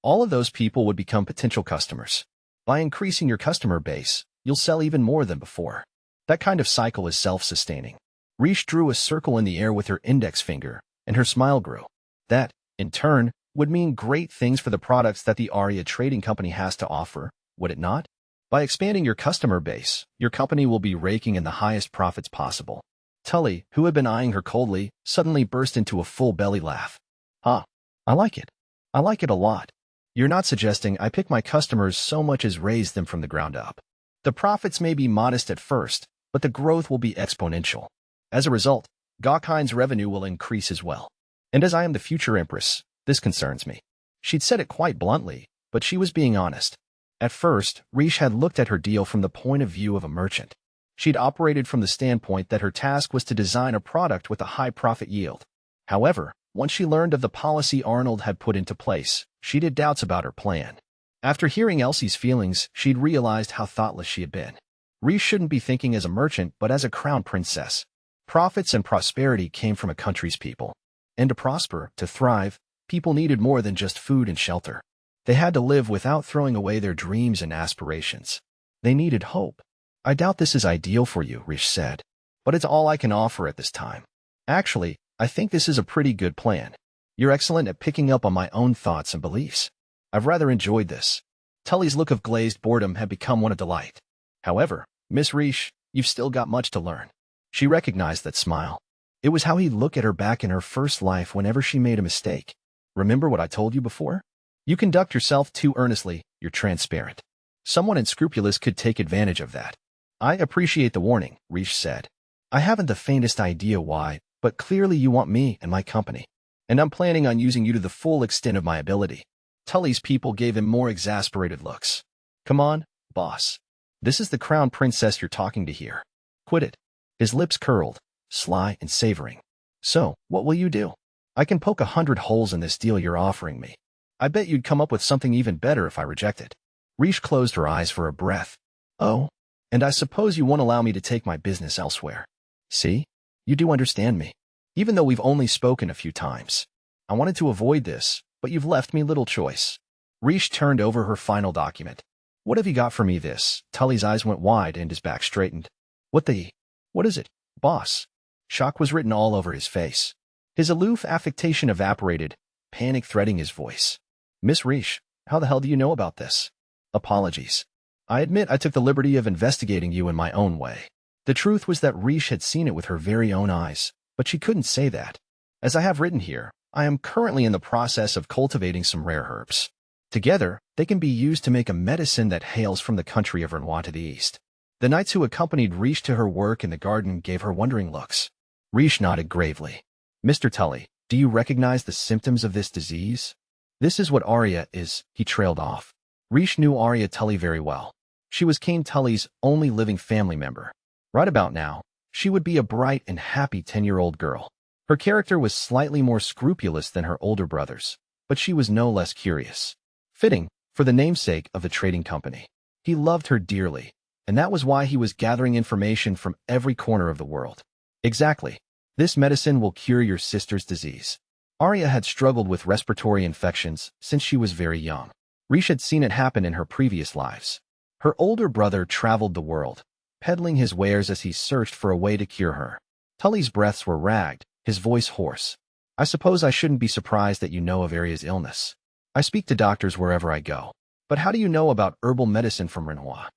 S1: All of those people would become potential customers. By increasing your customer base, you'll sell even more than before. That kind of cycle is self-sustaining. Reese drew a circle in the air with her index finger, and her smile grew. That, in turn, would mean great things for the products that the Aria Trading Company has to offer, would it not? By expanding your customer base, your company will be raking in the highest profits possible. Tully, who had been eyeing her coldly, suddenly burst into a full belly laugh. I like it. I like it a lot. You're not suggesting I pick my customers so much as raise them from the ground up. The profits may be modest at first, but the growth will be exponential. As a result, Gokhan's revenue will increase as well. And as I am the future empress, this concerns me. She'd said it quite bluntly, but she was being honest. At first, Reese had looked at her deal from the point of view of a merchant. She'd operated from the standpoint that her task was to design a product with a high profit yield. However, once she learned of the policy Arnold had put into place, she'd had doubts about her plan. After hearing Elsie's feelings, she'd realized how thoughtless she had been. Reese shouldn't be thinking as a merchant, but as a crown princess. Profits and prosperity came from a country's people. And to prosper, to thrive, people needed more than just food and shelter. They had to live without throwing away their dreams and aspirations. They needed hope. I doubt this is ideal for you, Reese said, but it's all I can offer at this time. Actually, I think this is a pretty good plan. You're excellent at picking up on my own thoughts and beliefs. I've rather enjoyed this. Tully's look of glazed boredom had become one of delight. However, Miss Reese, you've still got much to learn. She recognized that smile. It was how he'd look at her back in her first life whenever she made a mistake. Remember what I told you before? You conduct yourself too earnestly, you're you're transparent. Someone unscrupulous could take advantage of that. I appreciate the warning, Rish said. I haven't the faintest idea why, but clearly you want me and my company. And I'm planning on using you to the full extent of my ability. Tully's people gave him more exasperated looks. Come on, boss. This is the crown princess you're talking to here. Quit it. His lips curled, sly and savoring. So, what will you do? I can poke 100 holes in this deal you're offering me. I bet you'd come up with something even better if I reject it. Rish closed her eyes for a breath. Oh, and I suppose you won't allow me to take my business elsewhere. See? You do understand me. Even though we've only spoken a few times. I wanted to avoid this, but you've left me little choice. Rish turned over her final document. What have you got for me this? Tully's eyes went wide and his back straightened. What is it, boss? Shock was written all over his face. His aloof affectation evaporated, panic threading his voice. Miss Rish, how the hell do you know about this? Apologies. I admit I took the liberty of investigating you in my own way. The truth was that Rish had seen it with her very own eyes, but she couldn't say that. As I have written here, I am currently in the process of cultivating some rare herbs. Together, they can be used to make a medicine that hails from the country of Renoir to the east. The knights who accompanied Rish to her work in the garden gave her wondering looks. Rish nodded gravely. Mr. Tully, do you recognize the symptoms of this disease? This is what Arya is, he trailed off. Rish knew Arya Tully very well. She was Cain Tully's only living family member. Right about now, she would be a bright and happy 10-year-old girl. Her character was slightly more scrupulous than her older brothers, but she was no less curious. Fitting, for the namesake of the trading company. He loved her dearly, and that was why he was gathering information from every corner of the world. Exactly. This medicine will cure your sister's disease. Arya had struggled with respiratory infections since she was very young. Rish had seen it happen in her previous lives. Her older brother traveled the world, peddling his wares as he searched for a way to cure her. Tully's breaths were ragged, his voice hoarse. I suppose I shouldn't be surprised that you know of Arya's illness. I speak to doctors wherever I go. But how do you know about herbal medicine from Renoir?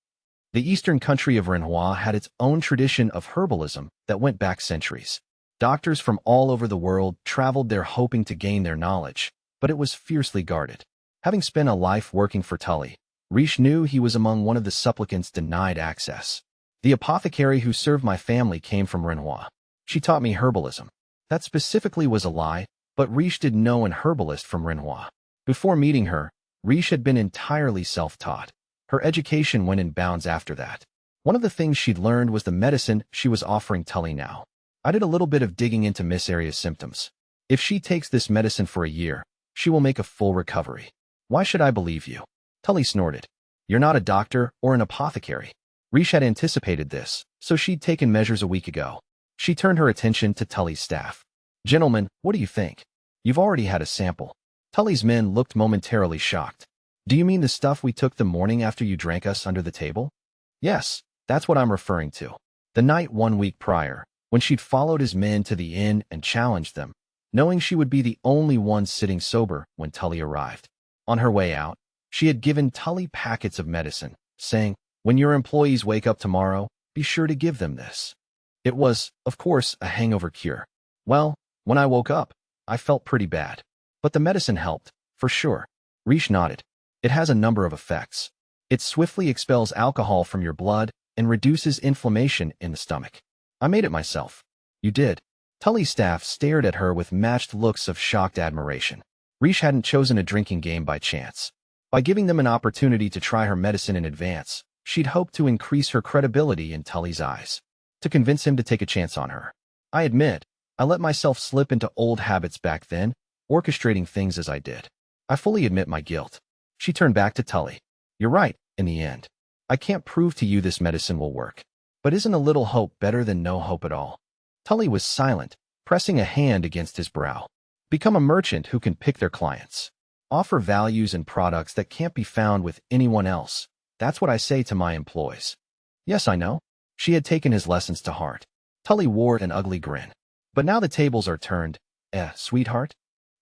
S1: The eastern country of Renoir had its own tradition of herbalism that went back centuries. Doctors from all over the world traveled there hoping to gain their knowledge, but it was fiercely guarded. Having spent a life working for Tully, Rish knew he was among one of the supplicants denied access. The apothecary who served my family came from Renoir. She taught me herbalism. That specifically was a lie, but Rish did know an herbalist from Renoir. Before meeting her, Rish had been entirely self-taught. Her education went in bounds after that. One of the things she'd learned was the medicine she was offering Tully now. I did a little bit of digging into Miss Arya's symptoms. If she takes this medicine for a year, she will make a full recovery. Why should I believe you? Tully snorted. You're not a doctor or an apothecary. Rish had anticipated this, so she'd taken measures a week ago. She turned her attention to Tully's staff. Gentlemen, what do you think? You've already had a sample. Tully's men looked momentarily shocked. Do you mean the stuff we took the morning after you drank us under the table? Yes, that's what I'm referring to. The night 1 week prior, when she'd followed his men to the inn and challenged them, knowing she would be the only one sitting sober when Tully arrived. On her way out, she had given Tully packets of medicine, saying, when your employees wake up tomorrow, be sure to give them this. It was, of course, a hangover cure. Well, when I woke up, I felt pretty bad. But the medicine helped, for sure. Rish nodded. It has a number of effects. It swiftly expels alcohol from your blood and reduces inflammation in the stomach. I made it myself. You did. Tully's staff stared at her with matched looks of shocked admiration. Rish hadn't chosen a drinking game by chance. By giving them an opportunity to try her medicine in advance, she'd hoped to increase her credibility in Tully's eyes, to convince him to take a chance on her. I admit, I let myself slip into old habits back then, orchestrating things as I did. I fully admit my guilt. She turned back to Tully. You're right, in the end. I can't prove to you this medicine will work. But isn't a little hope better than no hope at all? Tully was silent, pressing a hand against his brow. Become a merchant who can pick their clients. Offer values and products that can't be found with anyone else. That's what I say to my employees. Yes, I know. She had taken his lessons to heart. Tully wore an ugly grin. But now the tables are turned. Sweetheart?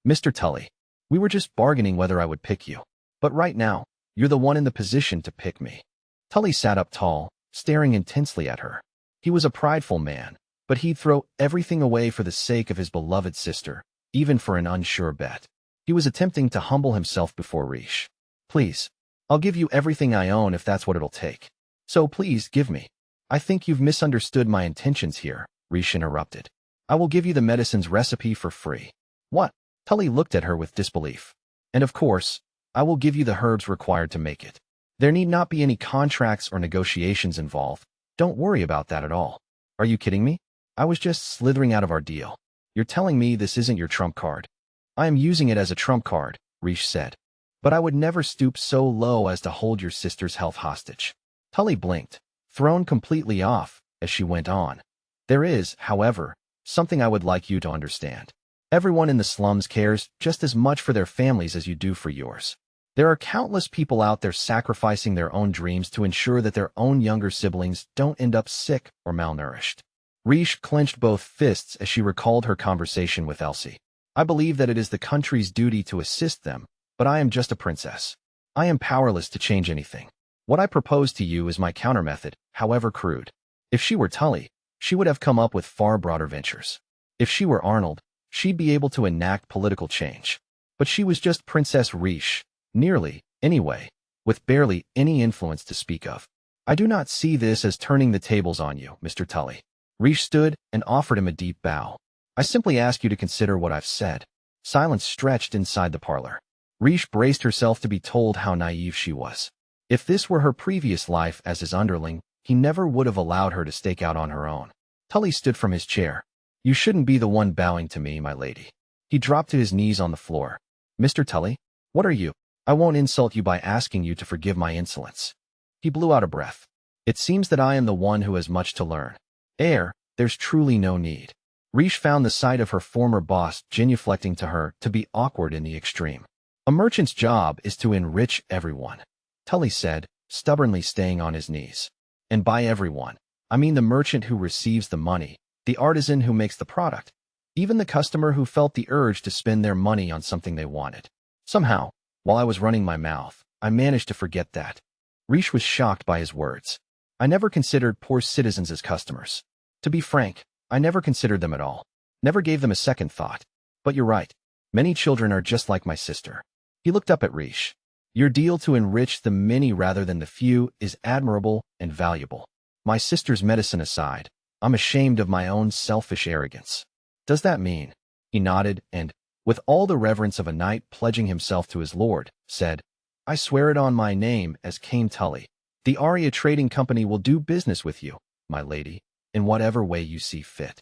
S1: Mr. Tully, we were just bargaining whether I would pick you. But right now, you're the one in the position to pick me. Tully sat up tall, staring intensely at her. He was a prideful man, but he'd throw everything away for the sake of his beloved sister, even for an unsure bet. He was attempting to humble himself before Rish. Please, I'll give you everything I own if that's what it'll take. So please, give me. I think you've misunderstood my intentions here, Rish interrupted. I will give you the medicine's recipe for free. What? Tully looked at her with disbelief. And of course, I will give you the herbs required to make it. There need not be any contracts or negotiations involved. Don't worry about that at all. Are you kidding me? I was just slithering out of our deal. You're telling me this isn't your trump card? I am using it as a trump card, Rish said. But I would never stoop so low as to hold your sister's health hostage. Tully blinked, thrown completely off, as she went on. There is, however, something I would like you to understand. Everyone in the slums cares just as much for their families as you do for yours. There are countless people out there sacrificing their own dreams to ensure that their own younger siblings don't end up sick or malnourished. Rish clenched both fists as she recalled her conversation with Elsie. I believe that it is the country's duty to assist them, but I am just a princess. I am powerless to change anything. What I propose to you is my countermethod, however crude. If she were Tully, she would have come up with far broader ventures. If she were Arnold, she'd be able to enact political change. But she was just Princess Rish, nearly, anyway, with barely any influence to speak of. I do not see this as turning the tables on you, Mr. Tully. Rish stood and offered him a deep bow. I simply ask you to consider what I've said. Silence stretched inside the parlor. Rish braced herself to be told how naive she was. If this were her previous life as his underling, he never would have allowed her to stake out on her own. Tully stood from his chair. You shouldn't be the one bowing to me, my lady. He dropped to his knees on the floor. Mr. Tully, what are you? I won't insult you by asking you to forgive my insolence. He blew out a breath. It seems that I am the one who has much to learn. There's truly no need. Rish found the sight of her former boss genuflecting to her to be awkward in the extreme. A merchant's job is to enrich everyone, Tully said, stubbornly staying on his knees. And by everyone, I mean the merchant who receives the money, the artisan who makes the product, even the customer who felt the urge to spend their money on something they wanted. Somehow, while I was running my mouth, I managed to forget that. Rish was shocked by his words. I never considered poor citizens as customers. To be frank, I never considered them at all. Never gave them a second thought. But you're right. Many children are just like my sister. He looked up at Rish. Your deal to enrich the many rather than the few is admirable and valuable. My sister's medicine aside, I'm ashamed of my own selfish arrogance. Does that mean? He nodded and, with all the reverence of a knight pledging himself to his lord, said, I swear it on my name as Cain Tully. The Aria Trading Company will do business with you, my lady, in whatever way you see fit.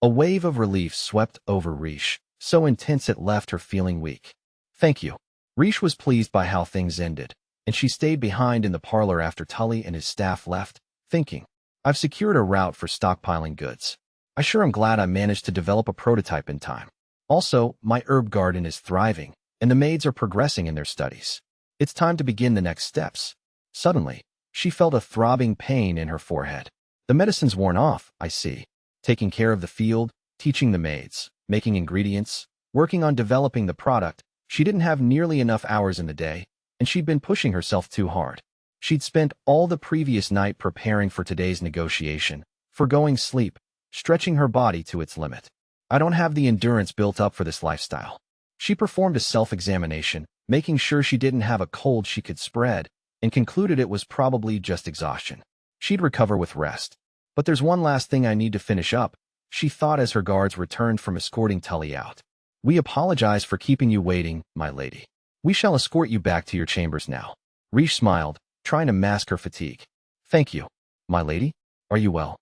S1: A wave of relief swept over Rish, so intense it left her feeling weak. Thank you. Rish was pleased by how things ended, and she stayed behind in the parlor after Tully and his staff left, thinking, I've secured a route for stockpiling goods. I sure am glad I managed to develop a prototype in time. Also, my herb garden is thriving, and the maids are progressing in their studies. It's time to begin the next steps. Suddenly, she felt a throbbing pain in her forehead. The medicine's worn off, I see. Taking care of the field, teaching the maids, making ingredients, working on developing the product. She didn't have nearly enough hours in the day, and she'd been pushing herself too hard. She'd spent all the previous night preparing for today's negotiation, forgoing sleep, stretching her body to its limit. I don't have the endurance built up for this lifestyle. She performed a self-examination, making sure she didn't have a cold she could spread, and concluded it was probably just exhaustion. She'd recover with rest. But there's one last thing I need to finish up, she thought as her guards returned from escorting Tully out. We apologize for keeping you waiting, my lady. We shall escort you back to your chambers now. Rish smiled, trying to mask her fatigue. Thank you, my lady. Are you well?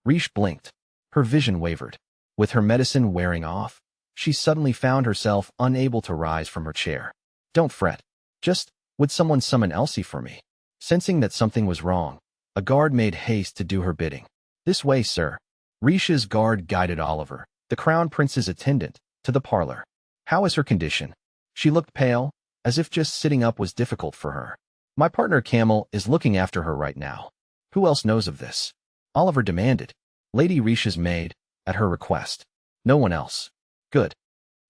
S1: Rish blinked. Her vision wavered. With her medicine wearing off, she suddenly found herself unable to rise from her chair. Don't fret. Just, would someone summon Elsie for me? Sensing that something was wrong, a guard made haste to do her bidding. This way, sir. Rish's guard guided Oliver, the crown prince's attendant, to the parlor. How is her condition? She looked pale, as if just sitting up was difficult for her. My partner Camel is looking after her right now. Who else knows of this? Oliver demanded. Lady Rish's maid, at her request. No one else. Good.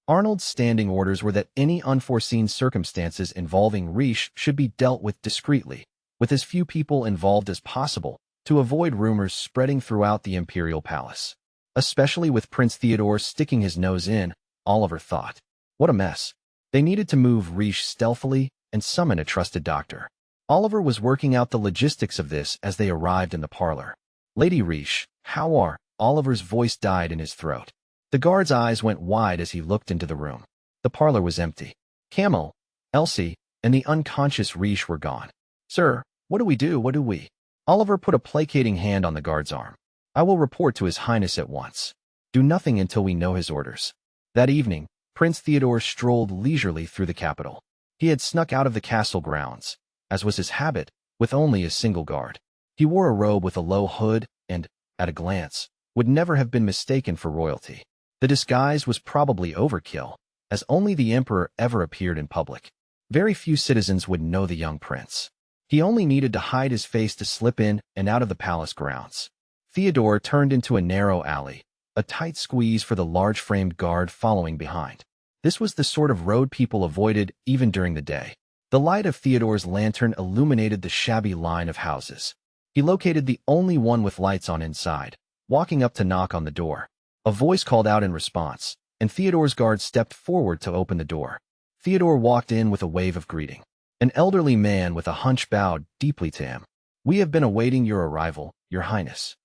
S1: Arnold's standing orders were that any unforeseen circumstances involving Rish should be dealt with discreetly, with as few people involved as possible, to avoid rumors spreading throughout the imperial palace. Especially with Prince Theodore sticking his nose in, Oliver thought. What a mess. They needed to move Rish stealthily and summon a trusted doctor. Oliver was working out the logistics of this as they arrived in the parlor. Lady Riche, how are? Oliver's voice died in his throat. The guard's eyes went wide as he looked into the room. The parlor was empty. Camel, Elsie, and the unconscious Riche were gone. Sir, what do we do? What do we? Oliver put a placating hand on the guard's arm. I will report to His Highness at once. Do nothing until we know his orders. That evening, Prince Theodore strolled leisurely through the capital. He had snuck out of the castle grounds, as was his habit, with only a single guard. He wore a robe with a low hood and, at a glance, would never have been mistaken for royalty. The disguise was probably overkill, as only the emperor ever appeared in public. Very few citizens would know the young prince. He only needed to hide his face to slip in and out of the palace grounds. Theodore turned into a narrow alley, a tight squeeze for the large-framed guard following behind. This was the sort of road people avoided even during the day. The light of Theodore's lantern illuminated the shabby line of houses. He located the only one with lights on inside, walking up to knock on the door. A voice called out in response, and Theodore's guard stepped forward to open the door. Theodore walked in with a wave of greeting. An elderly man with a hunch bowed deeply to him. We have been awaiting your arrival, Your Highness.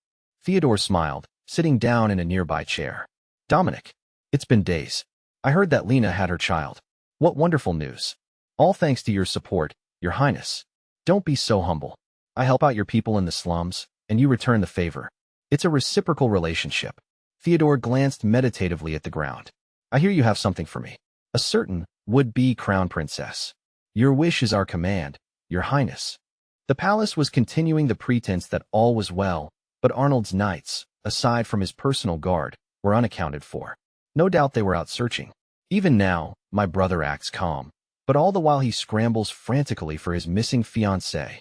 S1: Theodore smiled, sitting down in a nearby chair. Dominic, it's been days. I heard that Lena had her child. What wonderful news. All thanks to your support, Your Highness. Don't be so humble. I help out your people in the slums, and you return the favor. It's a reciprocal relationship. Theodore glanced meditatively at the ground. I hear you have something for me. A certain would-be crown princess. Your wish is our command, Your Highness. The palace was continuing the pretense that all was well, but Arnold's knights, aside from his personal guard, were unaccounted for. No doubt they were out searching. Even now, my brother acts calm, but all the while he scrambles frantically for his missing fiancée.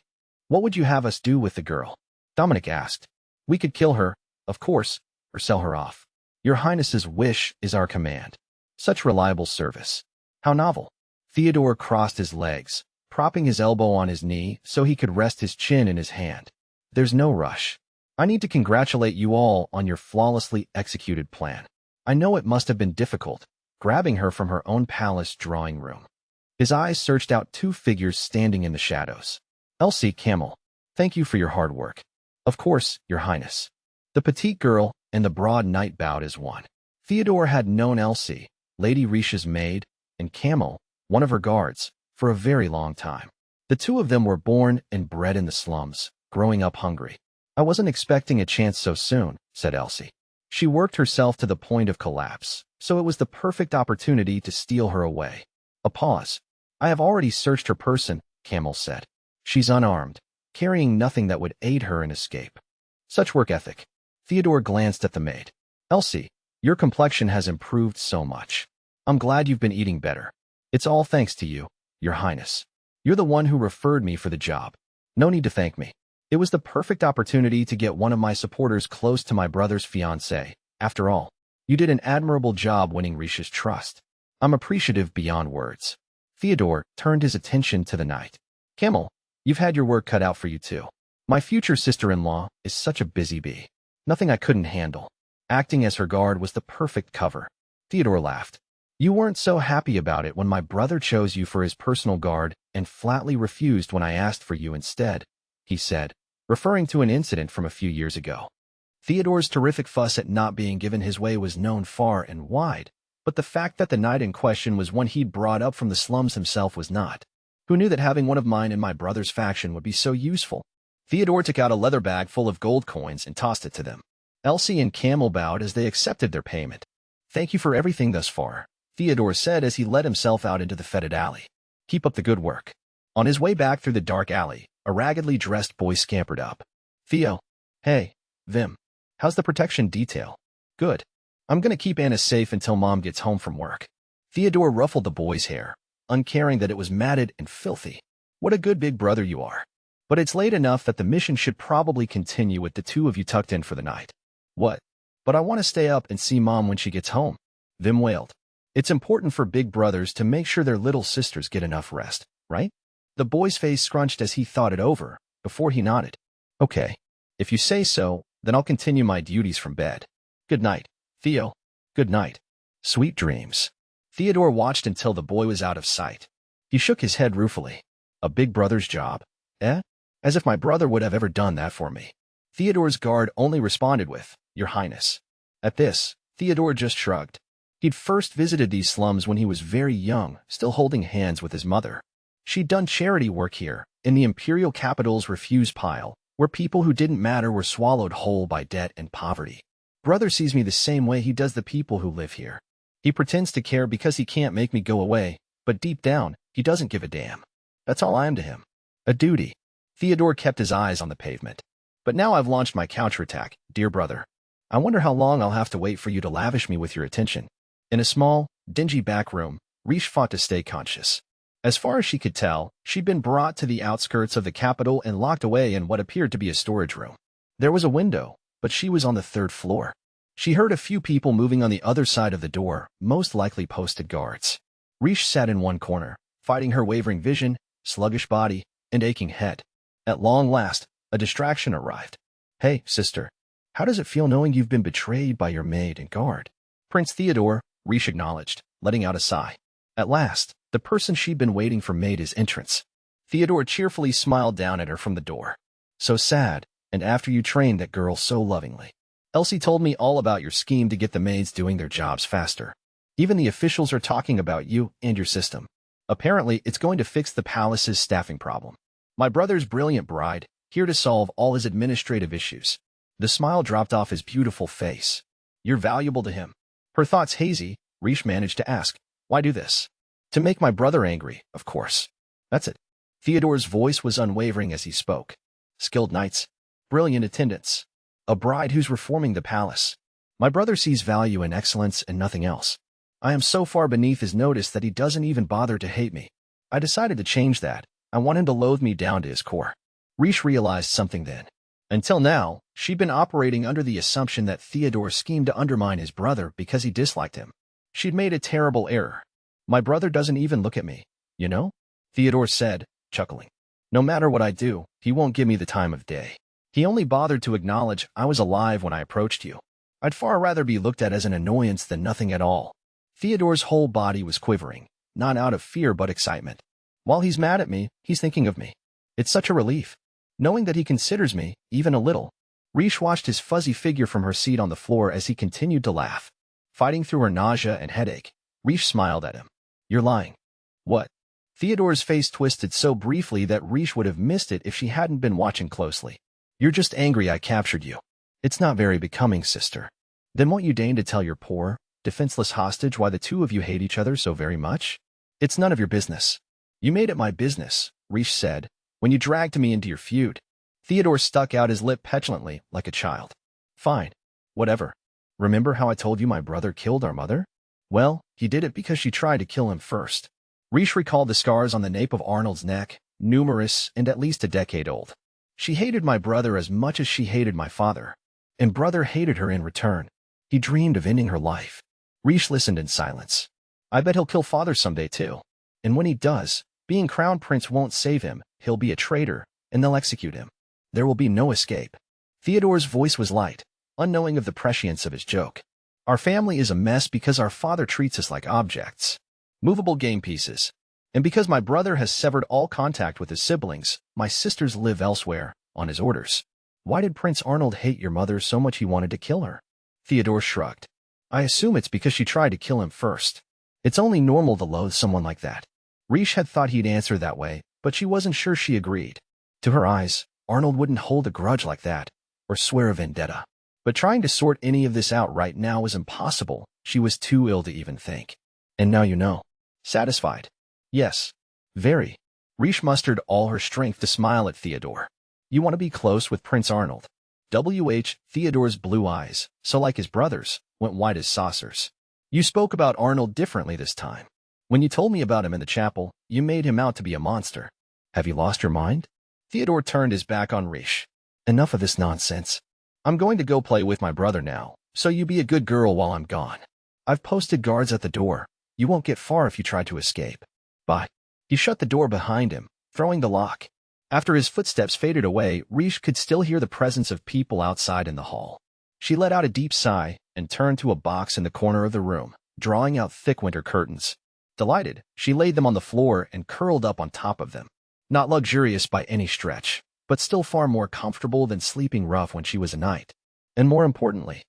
S1: What would you have us do with the girl? Dominic asked. We could kill her, of course, or sell her off. Your Highness's wish is our command. Such reliable service. How novel. Theodore crossed his legs, propping his elbow on his knee so he could rest his chin in his hand. There's no rush. I need to congratulate you all on your flawlessly executed plan. I know it must have been difficult, grabbing her from her own palace drawing room. His eyes searched out two figures standing in the shadows. Elsie, Camel, thank you for your hard work. Of course, Your Highness. The petite girl and the broad knight bowed as one. Theodore had known Elsie, Lady Riche's maid, and Camel, one of her guards, for a very long time. The two of them were born and bred in the slums, growing up hungry. I wasn't expecting a chance so soon, said Elsie. She worked herself to the point of collapse, so it was the perfect opportunity to steal her away. A pause. I have already searched her person, Camel said. She's unarmed, carrying nothing that would aid her in escape. Such work ethic. Theodore glanced at the maid. Elsie, your complexion has improved so much. I'm glad you've been eating better. It's all thanks to you, Your Highness. You're the one who referred me for the job. No need to thank me. It was the perfect opportunity to get one of my supporters close to my brother's fiancée. After all, you did an admirable job winning Riche's trust. I'm appreciative beyond words. Theodore turned his attention to the knight. Camel, you've had your work cut out for you too. My future sister-in-law is such a busy bee. Nothing I couldn't handle. Acting as her guard was the perfect cover. Theodore laughed. You weren't so happy about it when my brother chose you for his personal guard and flatly refused when I asked for you instead, he said, referring to an incident from a few years ago. Theodore's terrific fuss at not being given his way was known far and wide, but the fact that the knight in question was one he'd brought up from the slums himself was not. Who knew that having one of mine in my brother's faction would be so useful? Theodore took out a leather bag full of gold coins and tossed it to them. Elsie and Camel bowed as they accepted their payment. Thank you for everything thus far, Theodore said as he let himself out into the fetid alley. Keep up the good work. On his way back through the dark alley, a raggedly dressed boy scampered up. Theo. Hey, Vim. How's the protection detail? Good. I'm gonna keep Anna safe until Mom gets home from work. Theodore ruffled the boy's hair, uncaring that it was matted and filthy. What a good big brother you are. But it's late enough that the mission should probably continue with the two of you tucked in for the night. What? But I want to stay up and see Mom when she gets home, Vim wailed. It's important for big brothers to make sure their little sisters get enough rest, right? The boy's face scrunched as he thought it over, before he nodded. Okay. If you say so, then I'll continue my duties from bed. Good night, Theo. Good night. Sweet dreams. Theodore watched until the boy was out of sight. He shook his head ruefully. A big brother's job. Eh? As if my brother would have ever done that for me. Theodore's guard only responded with, Your Highness. At this, Theodore just shrugged. He'd first visited these slums when he was very young, still holding hands with his mother. She'd done charity work here, in the imperial capital's refuse pile, where people who didn't matter were swallowed whole by debt and poverty. Brother sees me the same way he does the people who live here. He pretends to care because he can't make me go away, but deep down, he doesn't give a damn. That's all I am to him. A duty. Theodore kept his eyes on the pavement. But now I've launched my counterattack, dear brother. I wonder how long I'll have to wait for you to lavish me with your attention. In a small, dingy back room, Riche fought to stay conscious. As far as she could tell, she'd been brought to the outskirts of the capital and locked away in what appeared to be a storage room. There was a window, but she was on the 3rd floor. She heard a few people moving on the other side of the door, most likely posted guards. Riche sat in one corner, fighting her wavering vision, sluggish body, and aching head. At long last, a distraction arrived. Hey, sister. How does it feel knowing you've been betrayed by your maid and guard? Prince Theodore, Riche acknowledged, letting out a sigh. At last, the person she'd been waiting for made his entrance. Theodore cheerfully smiled down at her from the door. So sad, and after you trained that girl so lovingly. Elsie told me all about your scheme to get the maids doing their jobs faster. Even the officials are talking about you and your system. Apparently, it's going to fix the palace's staffing problem. My brother's brilliant bride, here to solve all his administrative issues. The smile dropped off his beautiful face. You're valuable to him. Her thoughts hazy, Riche managed to ask, Why do this? To make my brother angry, of course. That's it. Theodore's voice was unwavering as he spoke. Skilled knights. Brilliant attendants. A bride who's reforming the palace. My brother sees value in excellence and nothing else. I am so far beneath his notice that he doesn't even bother to hate me. I decided to change that. I want him to loathe me down to his core. Riche realized something then. Until now, she'd been operating under the assumption that Theodore schemed to undermine his brother because he disliked him. She'd made a terrible error. My brother doesn't even look at me, you know? Theodore said, chuckling. No matter what I do, he won't give me the time of day. He only bothered to acknowledge I was alive when I approached you. I'd far rather be looked at as an annoyance than nothing at all. Theodore's whole body was quivering, not out of fear but excitement. While he's mad at me, he's thinking of me. It's such a relief. Knowing that he considers me, even a little. Riche watched his fuzzy figure from her seat on the floor as he continued to laugh. Fighting through her nausea and headache, Riche smiled at him. You're lying. What? Theodore's face twisted so briefly that Riche would have missed it if she hadn't been watching closely. You're just angry I captured you. It's not very becoming, sister. Then won't you deign to tell your poor, defenseless hostage why the two of you hate each other so very much? It's none of your business. You made it my business, Riche said, when you dragged me into your feud. Theodore stuck out his lip petulantly, like a child. Fine. Whatever. Remember how I told you my brother killed our mother? Well, he did it because she tried to kill him first. Riche recalled the scars on the nape of Arnold's neck, numerous and at least a decade old. She hated my brother as much as she hated my father, and brother hated her in return. He dreamed of ending her life. Riche listened in silence. I bet he'll kill father someday too. And when he does, being crown prince won't save him, he'll be a traitor, and they'll execute him. There will be no escape. Theodore's voice was light, unknowing of the prescience of his joke. Our family is a mess because our father treats us like objects. Movable game pieces. And because my brother has severed all contact with his siblings, my sisters live elsewhere, on his orders. Why did Prince Arnold hate your mother so much he wanted to kill her? Theodore shrugged. I assume it's because she tried to kill him first. It's only normal to loathe someone like that. Riche had thought he'd answer that way, but she wasn't sure she agreed. To her eyes, Arnold wouldn't hold a grudge like that, or swear a vendetta. But trying to sort any of this out right now was impossible. She was too ill to even think. And now you know. Satisfied? Yes. Very. Riche mustered all her strength to smile at Theodore. You want to be close with Prince Arnold. Theodore's blue eyes, so like his brother's, went wide as saucers. You spoke about Arnold differently this time. When you told me about him in the chapel, you made him out to be a monster. Have you lost your mind? Theodore turned his back on Riche. Enough of this nonsense. I'm going to go play with my brother now, so you be a good girl while I'm gone. I've posted guards at the door. You won't get far if you try to escape. Bye. He shut the door behind him, throwing the lock. After his footsteps faded away, Riche could still hear the presence of people outside in the hall. She let out a deep sigh and turned to a box in the corner of the room, drawing out thick winter curtains. Delighted, she laid them on the floor and curled up on top of them. Not luxurious by any stretch, but still far more comfortable than sleeping rough when she was a knight. And more importantly,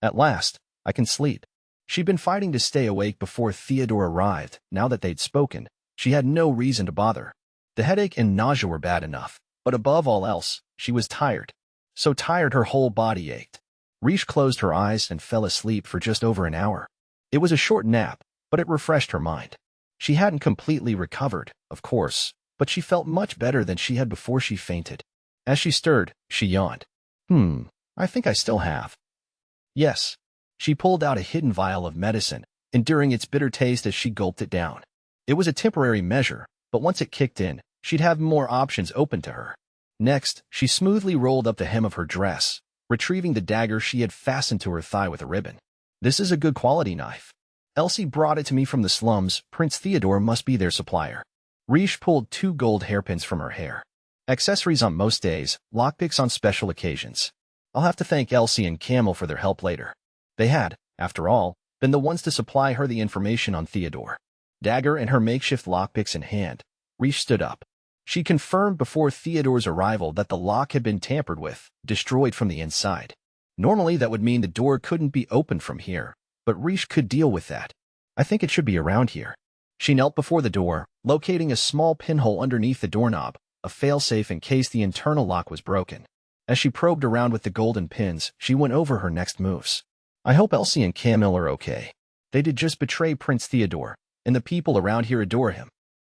S1: at last, I can sleep. She'd been fighting to stay awake before Theodore arrived. Now that they'd spoken, she had no reason to bother. The headache and nausea were bad enough, but above all else, she was tired. So tired her whole body ached. Riche closed her eyes and fell asleep for just over an hour. It was a short nap, but it refreshed her mind. She hadn't completely recovered, of course, but she felt much better than she had before she fainted. As she stirred, she yawned. I think I still have. Yes. She pulled out a hidden vial of medicine, enduring its bitter taste as she gulped it down. It was a temporary measure, but once it kicked in, she'd have more options open to her. Next, she smoothly rolled up the hem of her dress, retrieving the dagger she had fastened to her thigh with a ribbon. This is a good quality knife. Elsie brought it to me from the slums. Prince Theodore must be their supplier. Riche pulled 2 gold hairpins from her hair. Accessories on most days, lockpicks on special occasions. I'll have to thank Elsie and Camel for their help later. They had, after all, been the ones to supply her the information on Theodore. Dagger and her makeshift lockpicks in hand, Riche stood up. She confirmed before Theodore's arrival that the lock had been tampered with, destroyed from the inside. Normally that would mean the door couldn't be opened from here, but Riche could deal with that. I think it should be around here. She knelt before the door, locating a small pinhole underneath the doorknob, a failsafe in case the internal lock was broken. As she probed around with the golden pins, she went over her next moves. I hope Elsie and Camille are okay. They did just betray Prince Theodore, and the people around here adore him.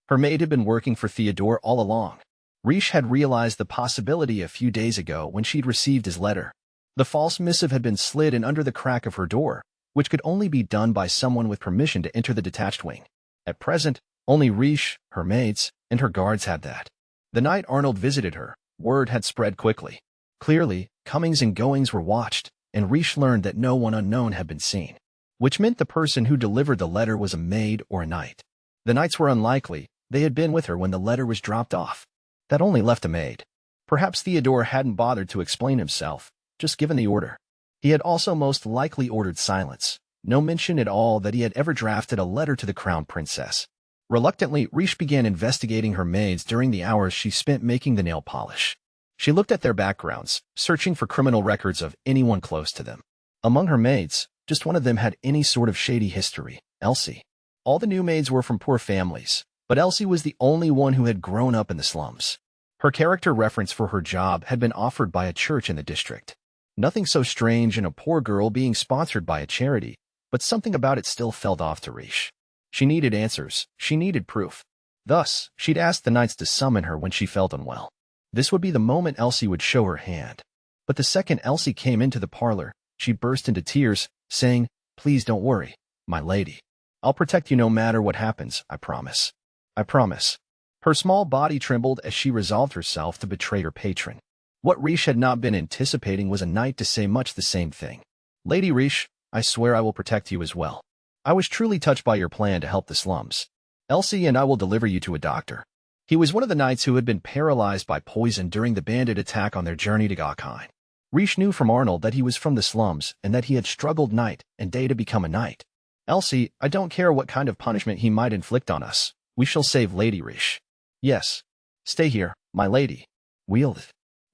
S1: Her maid had been working for Theodore all along. Riche had realized the possibility a few days ago when she'd received his letter. The false missive had been slid in under the crack of her door, which could only be done by someone with permission to enter the detached wing. At present, only Riche, her maids, and her guards had that. The night Arnold visited her, word had spread quickly. Clearly, comings and goings were watched, and Riche learned that no one unknown had been seen, which meant the person who delivered the letter was a maid or a knight. The knights were unlikely. They had been with her when the letter was dropped off. That only left a maid. Perhaps Theodore hadn't bothered to explain himself, just given the order. He had also most likely ordered silence. No mention at all that he had ever drafted a letter to the crown princess. Reluctantly, Riche began investigating her maids during the hours she spent making the nail polish. She looked at their backgrounds, searching for criminal records of anyone close to them. Among her maids, just one of them had any sort of shady history, Elsie. All the new maids were from poor families, but Elsie was the only one who had grown up in the slums. Her character reference for her job had been offered by a church in the district. Nothing so strange in a poor girl being sponsored by a charity, but something about it still felt off to Riche. She needed answers. She needed proof. Thus, she'd asked the knights to summon her when she felt unwell. This would be the moment Elsie would show her hand. But the second Elsie came into the parlor, she burst into tears, saying, "Please don't worry, my lady. I'll protect you no matter what happens, I promise. I promise." Her small body trembled as she resolved herself to betray her patron. What Riche had not been anticipating was a knight to say much the same thing. "Lady Riche, I swear I will protect you as well. I was truly touched by your plan to help the slums. Elsie and I will deliver you to a doctor." He was one of the knights who had been paralyzed by poison during the bandit attack on their journey to Gokheim. Riche knew from Arnold that he was from the slums and that he had struggled night and day to become a knight. "Elsie, I don't care what kind of punishment he might inflict on us. We shall save Lady Riche." "Yes. Stay here, my lady." "We'll..."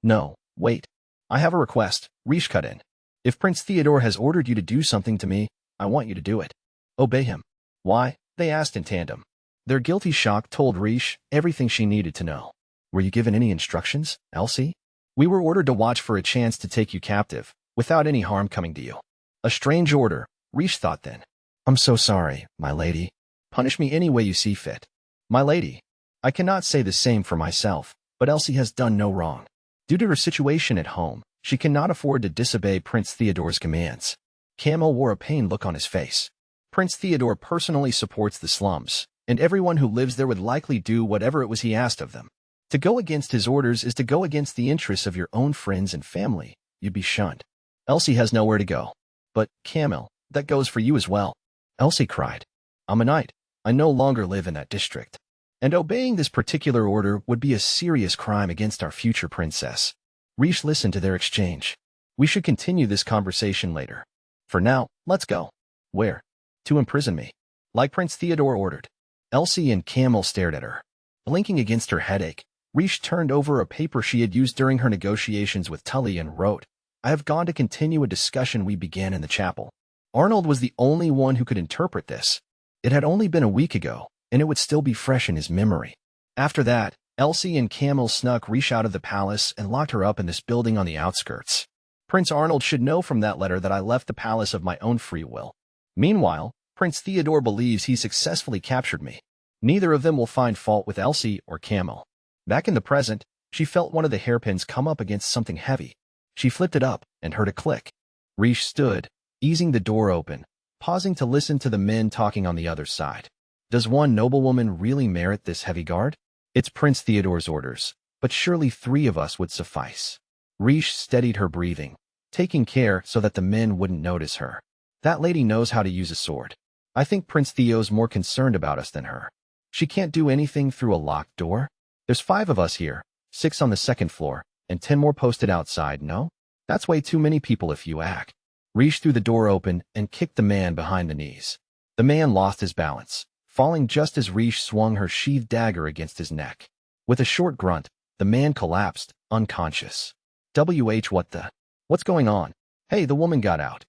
S1: "No, wait. I have a request," Riche cut in. "If Prince Theodore has ordered you to do something to me, I want you to do it." "Obey him." "Why?" they asked in tandem. Their guilty shock told Riche everything she needed to know. "Were you given any instructions, Elsie?" "We were ordered to watch for a chance to take you captive, without any harm coming to you." A strange order, Riche thought then. "I'm so sorry, my lady. Punish me any way you see fit." "My lady, I cannot say the same for myself, but Elsie has done no wrong. Due to her situation at home, she cannot afford to disobey Prince Theodore's commands." Camel wore a pained look on his face. Prince Theodore personally supports the slums, and everyone who lives there would likely do whatever it was he asked of them. To go against his orders is to go against the interests of your own friends and family. You'd be shunned. Elsie has nowhere to go. "But, Camel, that goes for you as well." Elsie cried. "I'm a knight. I no longer live in that district. And obeying this particular order would be a serious crime against our future princess." Riche listened to their exchange. "We should continue this conversation later. For now, let's go." "Where?" "To imprison me. Like Prince Theodore ordered." Elsie and Camel stared at her. Blinking against her headache, Riche turned over a paper she had used during her negotiations with Tully and wrote, "I have gone to continue a discussion we began in the chapel." Arnold was the only one who could interpret this. It had only been a week ago, and it would still be fresh in his memory. After that, Elsie and Camille snuck Riche out of the palace and locked her up in this building on the outskirts. Prince Arnold should know from that letter that I left the palace of my own free will. Meanwhile, Prince Theodore believes he successfully captured me. Neither of them will find fault with Elsie or Camille. Back in the present, she felt one of the hairpins come up against something heavy. She flipped it up and heard a click. Riche stood, easing the door open, pausing to listen to the men talking on the other side. Does one noblewoman really merit this heavy guard? It's Prince Theodore's orders, but surely 3 of us would suffice. Riche steadied her breathing, taking care so that the men wouldn't notice her. That lady knows how to use a sword. I think Prince Theo's more concerned about us than her. She can't do anything through a locked door. There's 5 of us here, 6 on the 2nd floor, and 10 more posted outside, no? That's way too many people if you act. Riche threw the door open and kicked the man behind the knees. The man lost his balance, falling just as Riche swung her sheathed dagger against his neck. With a short grunt, the man collapsed, unconscious. What's going on? Hey, the woman got out.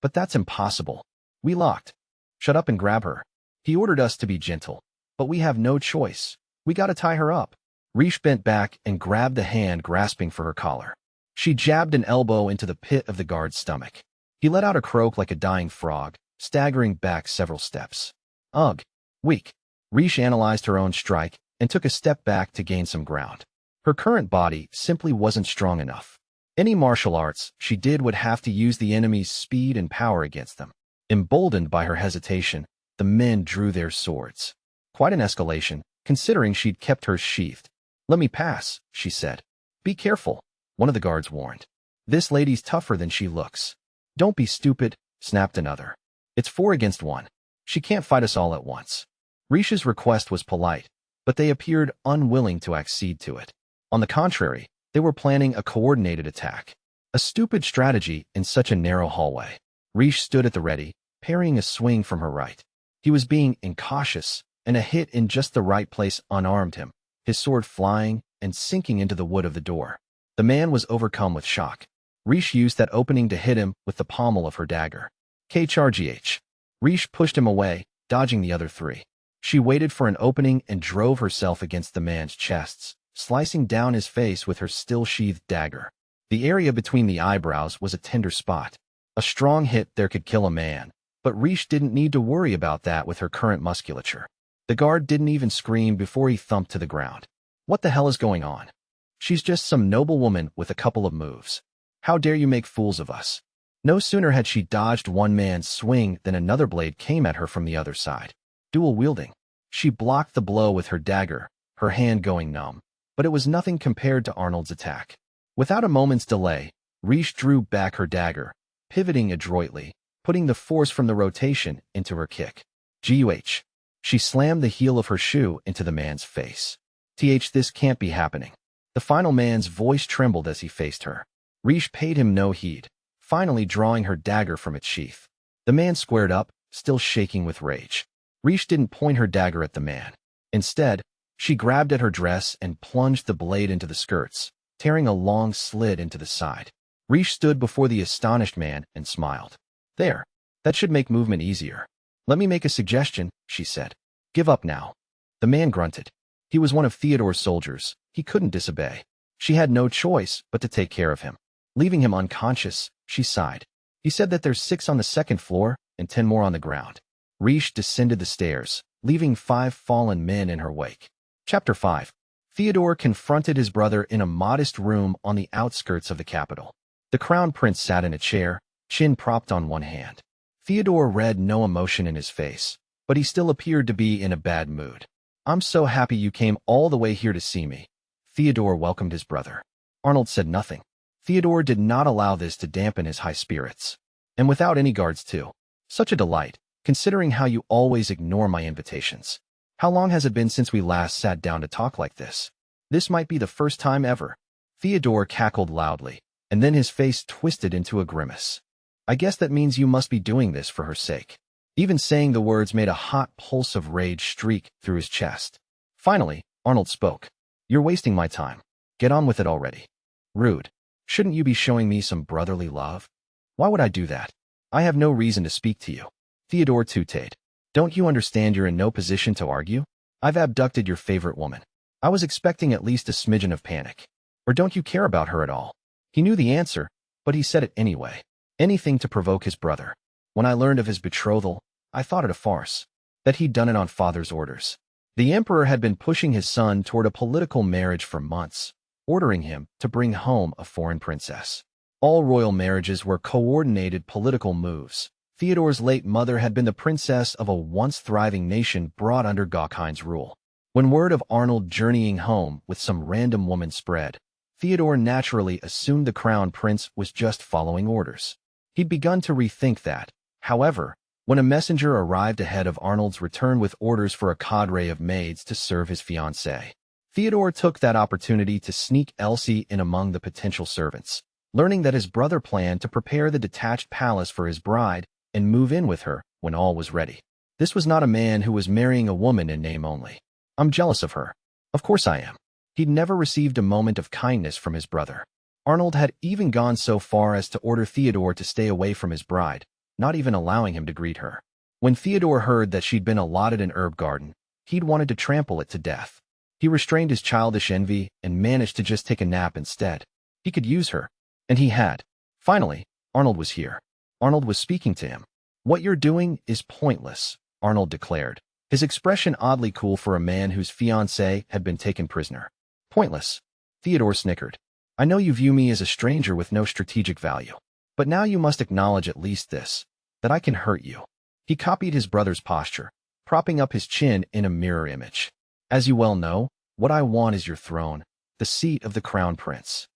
S1: But that's impossible. We locked. Shut up and grab her. He ordered us to be gentle, but we have no choice. We gotta tie her up. Riche bent back and grabbed the hand grasping for her collar. She jabbed an elbow into the pit of the guard's stomach. He let out a croak like a dying frog, staggering back several steps. Ugh. Weak. Riche analyzed her own strike and took a step back to gain some ground. Her current body simply wasn't strong enough. Any martial arts she did would have to use the enemy's speed and power against them. Emboldened by her hesitation, the men drew their swords. Quite an escalation, considering she'd kept hers sheathed. "Let me pass," she said. "Be careful," one of the guards warned. "This lady's tougher than she looks." "Don't be stupid," snapped another. "It's 4 against 1. She can't fight us all at once." Riche's request was polite, but they appeared unwilling to accede to it. On the contrary, they were planning a coordinated attack. A stupid strategy in such a narrow hallway. Riche stood at the ready, parrying a swing from her right. He was being incautious, and a hit in just the right place unarmed him, his sword flying and sinking into the wood of the door. The man was overcome with shock. Riche used that opening to hit him with the pommel of her dagger. KChargH. Riche pushed him away, dodging the other 3. She waited for an opening and drove herself against the man's chests, slicing down his face with her still-sheathed dagger. The area between the eyebrows was a tender spot. A strong hit there could kill a man, but Riche didn't need to worry about that with her current musculature. The guard didn't even scream before he thumped to the ground. What the hell is going on? She's just some noblewoman with a couple of moves. How dare you make fools of us? No sooner had she dodged one man's swing than another blade came at her from the other side. Dual wielding. She blocked the blow with her dagger, her hand going numb, but it was nothing compared to Arnold's attack. Without a moment's delay, Riche drew back her dagger, pivoting adroitly, putting the force from the rotation into her kick. GUH. She slammed the heel of her shoe into the man's face. This can't be happening. The final man's voice trembled as he faced her. Riche paid him no heed, finally drawing her dagger from its sheath. The man squared up, still shaking with rage. Riche didn't point her dagger at the man. Instead, she grabbed at her dress and plunged the blade into the skirts, tearing a long slit into the side. Riche stood before the astonished man and smiled. "There. That should make movement easier. Let me make a suggestion," she said. "Give up now." The man grunted. He was one of Theodore's soldiers. He couldn't disobey. She had no choice but to take care of him. Leaving him unconscious, she sighed. He said that there's 6 on the 2nd floor and 10 more on the ground. Riche descended the stairs, leaving 5 fallen men in her wake. Chapter 5. Theodore confronted his brother in a modest room on the outskirts of the capital. The crown prince sat in a chair, chin propped on one hand. Theodore read no emotion in his face, but he still appeared to be in a bad mood. "I'm so happy you came all the way here to see me." Theodore welcomed his brother. Arnold said nothing. Theodore did not allow this to dampen his high spirits. "And without any guards too. Such a delight, considering how you always ignore my invitations. How long has it been since we last sat down to talk like this? This might be the first time ever." Theodore cackled loudly, and then his face twisted into a grimace. "I guess that means you must be doing this for her sake." Even saying the words made a hot pulse of rage streak through his chest. Finally, Arnold spoke. You're wasting my time. Get on with it already. Rude. Shouldn't you be showing me some brotherly love? Why would I do that? I have no reason to speak to you. Theodore tooted. Don't you understand you're in no position to argue? I've abducted your favorite woman. I was expecting at least a smidgen of panic. Or don't you care about her at all? He knew the answer, but he said it anyway. Anything to provoke his brother. When I learned of his betrothal, I thought it a farce. That he'd done it on father's orders. The emperor had been pushing his son toward a political marriage for months, ordering him to bring home a foreign princess. All royal marriages were coordinated political moves. Theodore's late mother had been the princess of a once thriving nation brought under Gokhine's rule. When word of Arnold journeying home with some random woman spread, Theodore naturally assumed the crown prince was just following orders. He'd begun to rethink that, however, when a messenger arrived ahead of Arnold's return with orders for a cadre of maids to serve his fiancée. Theodore took that opportunity to sneak Elsie in among the potential servants, learning that his brother planned to prepare the detached palace for his bride and move in with her when all was ready. This was not a man who was marrying a woman in name only. I'm jealous of her. Of course I am. He'd never received a moment of kindness from his brother. Arnold had even gone so far as to order Theodore to stay away from his bride, not even allowing him to greet her. When Theodore heard that she'd been allotted an herb garden, he'd wanted to trample it to death. He restrained his childish envy and managed to just take a nap instead. He could use her, and he had. Finally, Arnold was here. Arnold was speaking to him. What you're doing is pointless, Arnold declared, his expression oddly cool for a man whose fiancée had been taken prisoner. Pointless. Theodore snickered. I know you view me as a stranger with no strategic value. But now you must acknowledge at least this, that I can hurt you. He copied his brother's posture, propping up his chin in a mirror image. As you well know, what I want is your throne, the seat of the crown prince.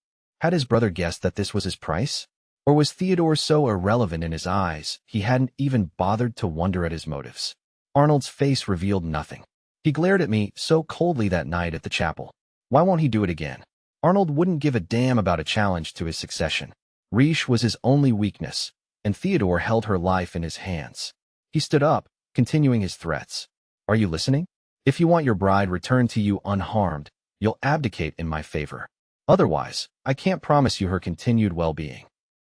S1: Had his brother guessed that this was his price? Or was Theodore so irrelevant in his eyes he hadn't even bothered to wonder at his motives? Arnold's face revealed nothing. He glared at me so coldly that night at the chapel. Why won't he do it again? Arnold wouldn't give a damn about a challenge to his succession. Riche was his only weakness, and Theodore held her life in his hands. He stood up, continuing his threats. Are you listening? If you want your bride returned to you unharmed, you'll abdicate in my favor. Otherwise, I can't promise you her continued well-being.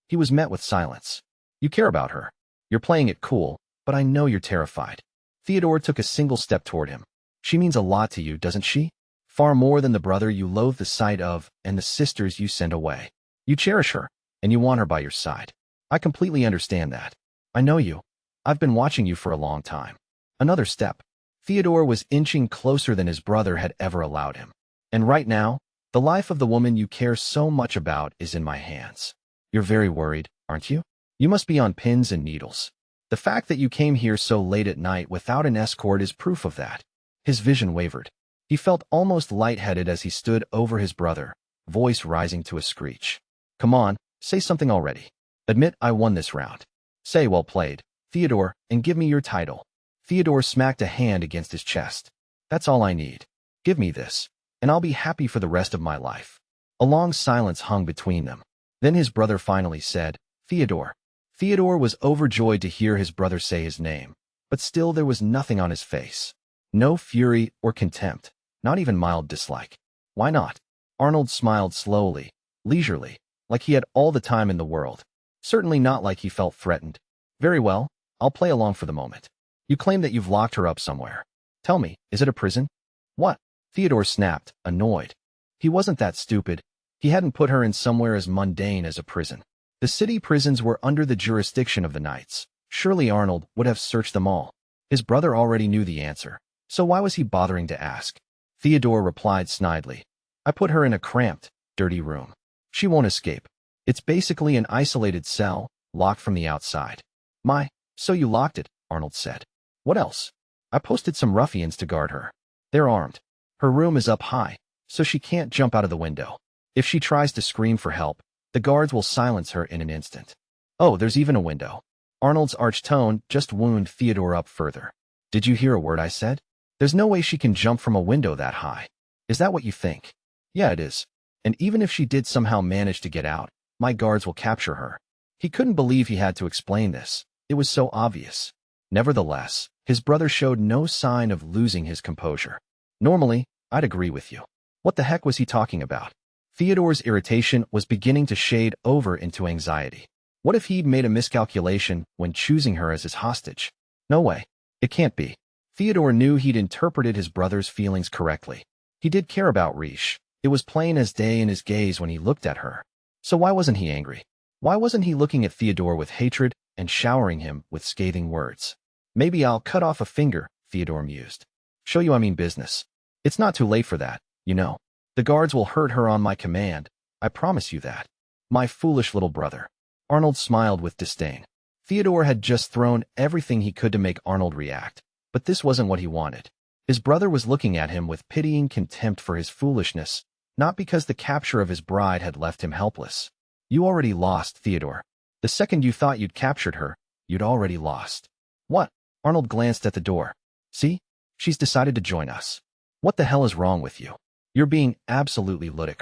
S1: He was met with silence. You care about her. You're playing it cool, but I know you're terrified. Theodore took a single step toward him. She means a lot to you, doesn't she? Far more than the brother you loathe the sight of and the sisters you send away. You cherish her, and you want her by your side. I completely understand that. I know you. I've been watching you for a long time. Another step. Theodore was inching closer than his brother had ever allowed him. And right now, the life of the woman you care so much about is in my hands. You're very worried, aren't you? You must be on pins and needles. The fact that you came here so late at night without an escort is proof of that. His vision wavered. He felt almost lightheaded as he stood over his brother, voice rising to a screech. Come on, say something already. Admit I won this round. Say well played, Theodore, and give me your title. Theodore smacked a hand against his chest. That's all I need. Give me this, and I'll be happy for the rest of my life. A long silence hung between them. Then his brother finally said, Theodore. Theodore was overjoyed to hear his brother say his name, but still there was nothing on his face. No fury or contempt, not even mild dislike. Why not? Arnold smiled slowly, leisurely, like he had all the time in the world. Certainly not like he felt threatened. Very well, I'll play along for the moment. You claim that you've locked her up somewhere. Tell me, is it a prison? What? Theodore snapped, annoyed. He wasn't that stupid. He hadn't put her in somewhere as mundane as a prison. The city prisons were under the jurisdiction of the knights. Surely Arnold would have searched them all. His brother already knew the answer, so why was he bothering to ask? Theodore replied snidely. I put her in a cramped, dirty room. She won't escape. It's basically an isolated cell, locked from the outside. My, so you locked it, Arnold said. What else? I posted some ruffians to guard her. They're armed. Her room is up high, so she can't jump out of the window. If she tries to scream for help, the guards will silence her in an instant. Oh, there's even a window. Arnold's arch tone just wound Theodore up further. Did you hear a word I said? There's no way she can jump from a window that high. Is that what you think? Yeah, it is. And even if she did somehow manage to get out, my guards will capture her. He couldn't believe he had to explain this. It was so obvious. Nevertheless, his brother showed no sign of losing his composure. Normally, I'd agree with you. What the heck was he talking about? Theodore's irritation was beginning to shade over into anxiety. What if he'd made a miscalculation when choosing her as his hostage? No way. It can't be. Theodore knew he'd interpreted his brother's feelings correctly. He did care about Riche. It was plain as day in his gaze when he looked at her. So why wasn't he angry? Why wasn't he looking at Theodore with hatred and showering him with scathing words? Maybe I'll cut off a finger, Theodore mused. Show you I mean business. It's not too late for that, you know. The guards will hurt her on my command. I promise you that. My foolish little brother. Arnold smiled with disdain. Theodore had just thrown everything he could to make Arnold react, but this wasn't what he wanted. His brother was looking at him with pitying contempt for his foolishness, not because the capture of his bride had left him helpless. You already lost, Theodore. The second you thought you'd captured her, you'd already lost. What? Arnold glanced at the door. See? She's decided to join us. What the hell is wrong with you? You're being absolutely ludic.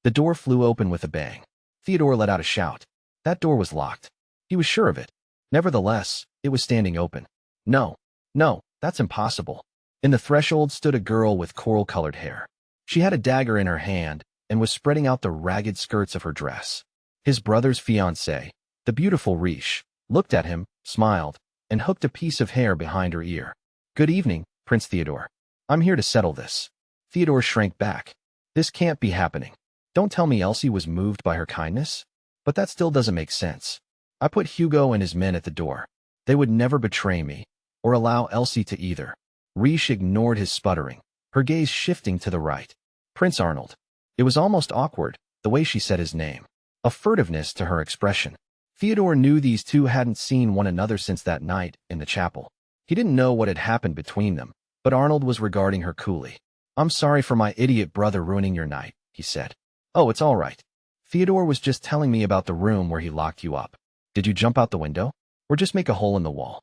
S1: The door flew open with a bang. Theodore let out a shout. That door was locked. He was sure of it. Nevertheless, it was standing open. No, that's impossible. In the threshold stood a girl with coral-colored hair. She had a dagger in her hand and was spreading out the ragged skirts of her dress. His brother's fiancée, the beautiful Riche, looked at him, smiled, and hooked a piece of hair behind her ear. Good evening, Prince Theodore. I'm here to settle this. Theodore shrank back. This can't be happening. Don't tell me Elsie was moved by her kindness? But that still doesn't make sense. I put Hugo and his men at the door. They would never betray me, or allow Elsie to either. Riche ignored his sputtering, her gaze shifting to the right. Prince Arnold. It was almost awkward, the way she said his name. A furtiveness to her expression. Theodore knew these two hadn't seen one another since that night in the chapel. He didn't know what had happened between them, but Arnold was regarding her coolly. I'm sorry for my idiot brother ruining your night, he said. Oh, it's all right. Theodore was just telling me about the room where he locked you up. Did you jump out the window? Or just make a hole in the wall?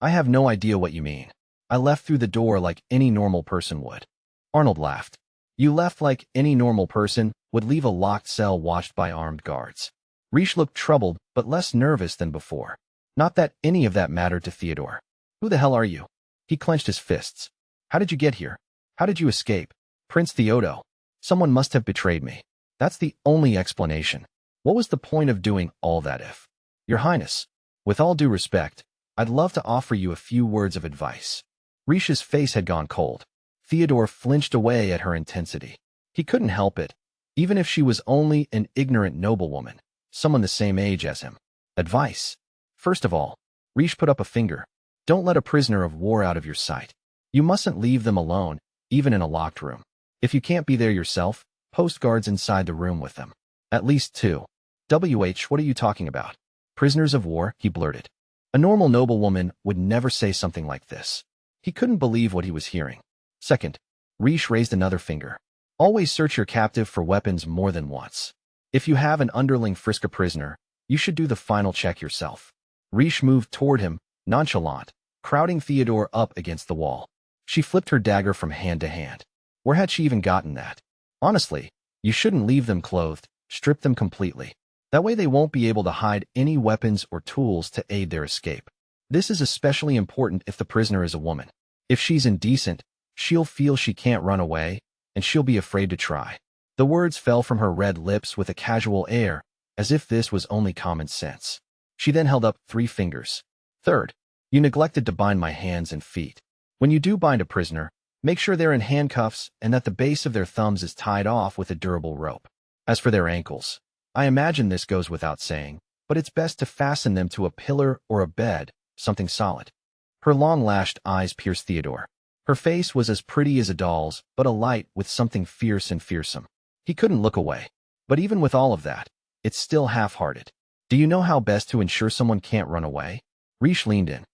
S1: I have no idea what you mean. I left through the door like any normal person would. Arnold laughed. You left like any normal person would leave a locked cell watched by armed guards. Riche looked troubled, but less nervous than before. Not that any of that mattered to Theodore. Who the hell are you? He clenched his fists. How did you get here? How did you escape? Prince Theodo. Someone must have betrayed me. That's the only explanation. What was the point of doing all that if? Your Highness, with all due respect, I'd love to offer you a few words of advice. Riche's face had gone cold. Theodore flinched away at her intensity. He couldn't help it, even if she was only an ignorant noblewoman, someone the same age as him. Advice. First of all, Riche put up a finger. Don't let a prisoner of war out of your sight. You mustn't leave them alone, even in a locked room. If you can't be there yourself, post guards inside the room with them. At least 2. What are you talking about? Prisoners of war, he blurted. A normal noblewoman would never say something like this. He couldn't believe what he was hearing. Second, Riche raised another finger. Always search your captive for weapons more than once. If you have an underling frisk a prisoner, you should do the final check yourself. Riche moved toward him, nonchalant, crowding Theodore up against the wall. She flipped her dagger from hand to hand. Where had she even gotten that? Honestly, you shouldn't leave them clothed, strip them completely. That way they won't be able to hide any weapons or tools to aid their escape. This is especially important if the prisoner is a woman. If she's indecent, she'll feel she can't run away, and she'll be afraid to try. The words fell from her red lips with a casual air, as if this was only common sense. She then held up 3 fingers. Third, you neglected to bind my hands and feet. When you do bind a prisoner, make sure they're in handcuffs and that the base of their thumbs is tied off with a durable rope. As for their ankles, I imagine this goes without saying, but it's best to fasten them to a pillar or a bed, something solid. Her long-lashed eyes pierced Theodore. Her face was as pretty as a doll's, but alight with something fierce and fearsome. He couldn't look away. But even with all of that, it's still half-hearted. Do you know how best to ensure someone can't run away? Riche leaned in.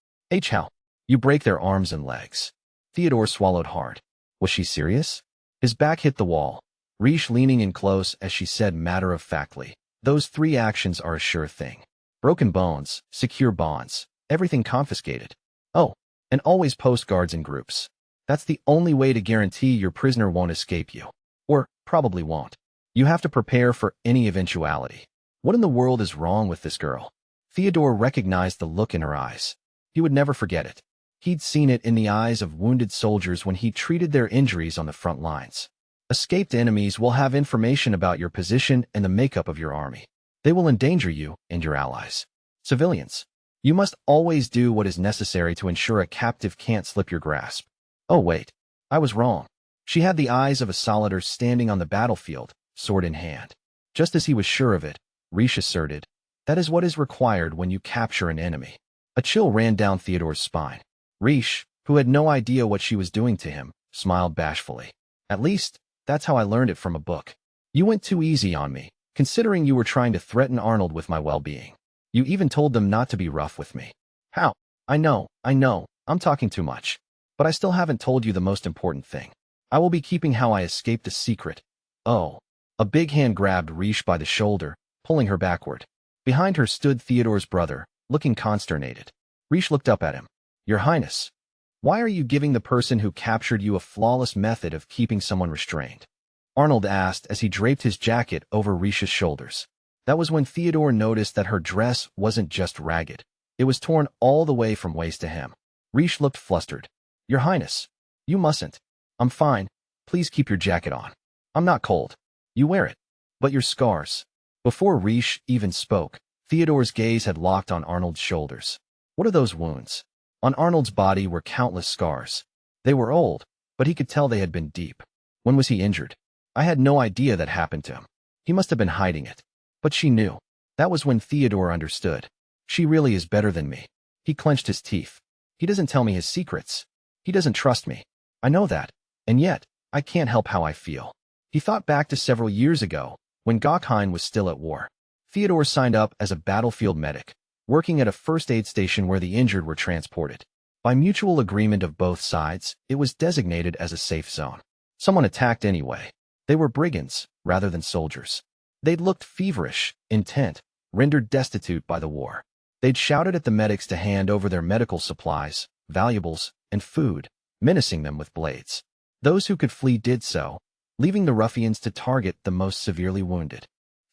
S1: How? You break their arms and legs. Theodore swallowed hard. Was she serious? His back hit the wall. Riche leaning in close as she said matter-of-factly, those 3 actions are a sure thing. Broken bones, secure bonds, everything confiscated. Oh, and always post guards in groups. That's the only way to guarantee your prisoner won't escape you. Or probably won't. You have to prepare for any eventuality. What in the world is wrong with this girl? Theodore recognized the look in her eyes. He would never forget it. He'd seen it in the eyes of wounded soldiers when he treated their injuries on the front lines. Escaped enemies will have information about your position and the makeup of your army. They will endanger you and your allies. Civilians, you must always do what is necessary to ensure a captive can't slip your grasp. Oh wait, I was wrong. She had the eyes of a soldier standing on the battlefield, sword in hand. Just as he was sure of it, Rish asserted, that is what is required when you capture an enemy. A chill ran down Theodore's spine. Rish, who had no idea what she was doing to him, smiled bashfully. At least, that's how I learned it from a book. You went too easy on me, considering you were trying to threaten Arnold with my well-being. You even told them not to be rough with me. How? I know, I'm talking too much. But I still haven't told you the most important thing. I will be keeping how I escaped a secret. Oh. A big hand grabbed Rish by the shoulder, pulling her backward. Behind her stood Theodore's brother, looking consternated. Rish looked up at him. Your Highness, why are you giving the person who captured you a flawless method of keeping someone restrained? Arnold asked as he draped his jacket over Rish's shoulders. That was when Theodore noticed that her dress wasn't just ragged. It was torn all the way from waist to hem. Rish looked flustered. Your Highness, you mustn't. I'm fine. Please keep your jacket on. I'm not cold. You wear it. But your scars. Before Rish even spoke, Theodore's gaze had locked on Arnold's shoulders. What are those wounds? On Arnold's body were countless scars. They were old, but he could tell they had been deep. When was he injured? I had no idea that happened to him. He must have been hiding it. But she knew. That was when Theodore understood. She really is better than me. He clenched his teeth. He doesn't tell me his secrets. He doesn't trust me. I know that. And yet, I can't help how I feel. He thought back to several years ago, when Gokheim was still at war. Theodore signed up as a battlefield medic, working at a first aid station where the injured were transported. By mutual agreement of both sides, it was designated as a safe zone. Someone attacked anyway. They were brigands, rather than soldiers. They'd looked feverish, intent, rendered destitute by the war. They'd shouted at the medics to hand over their medical supplies, valuables, and food, menacing them with blades. Those who could flee did so, leaving the ruffians to target the most severely wounded.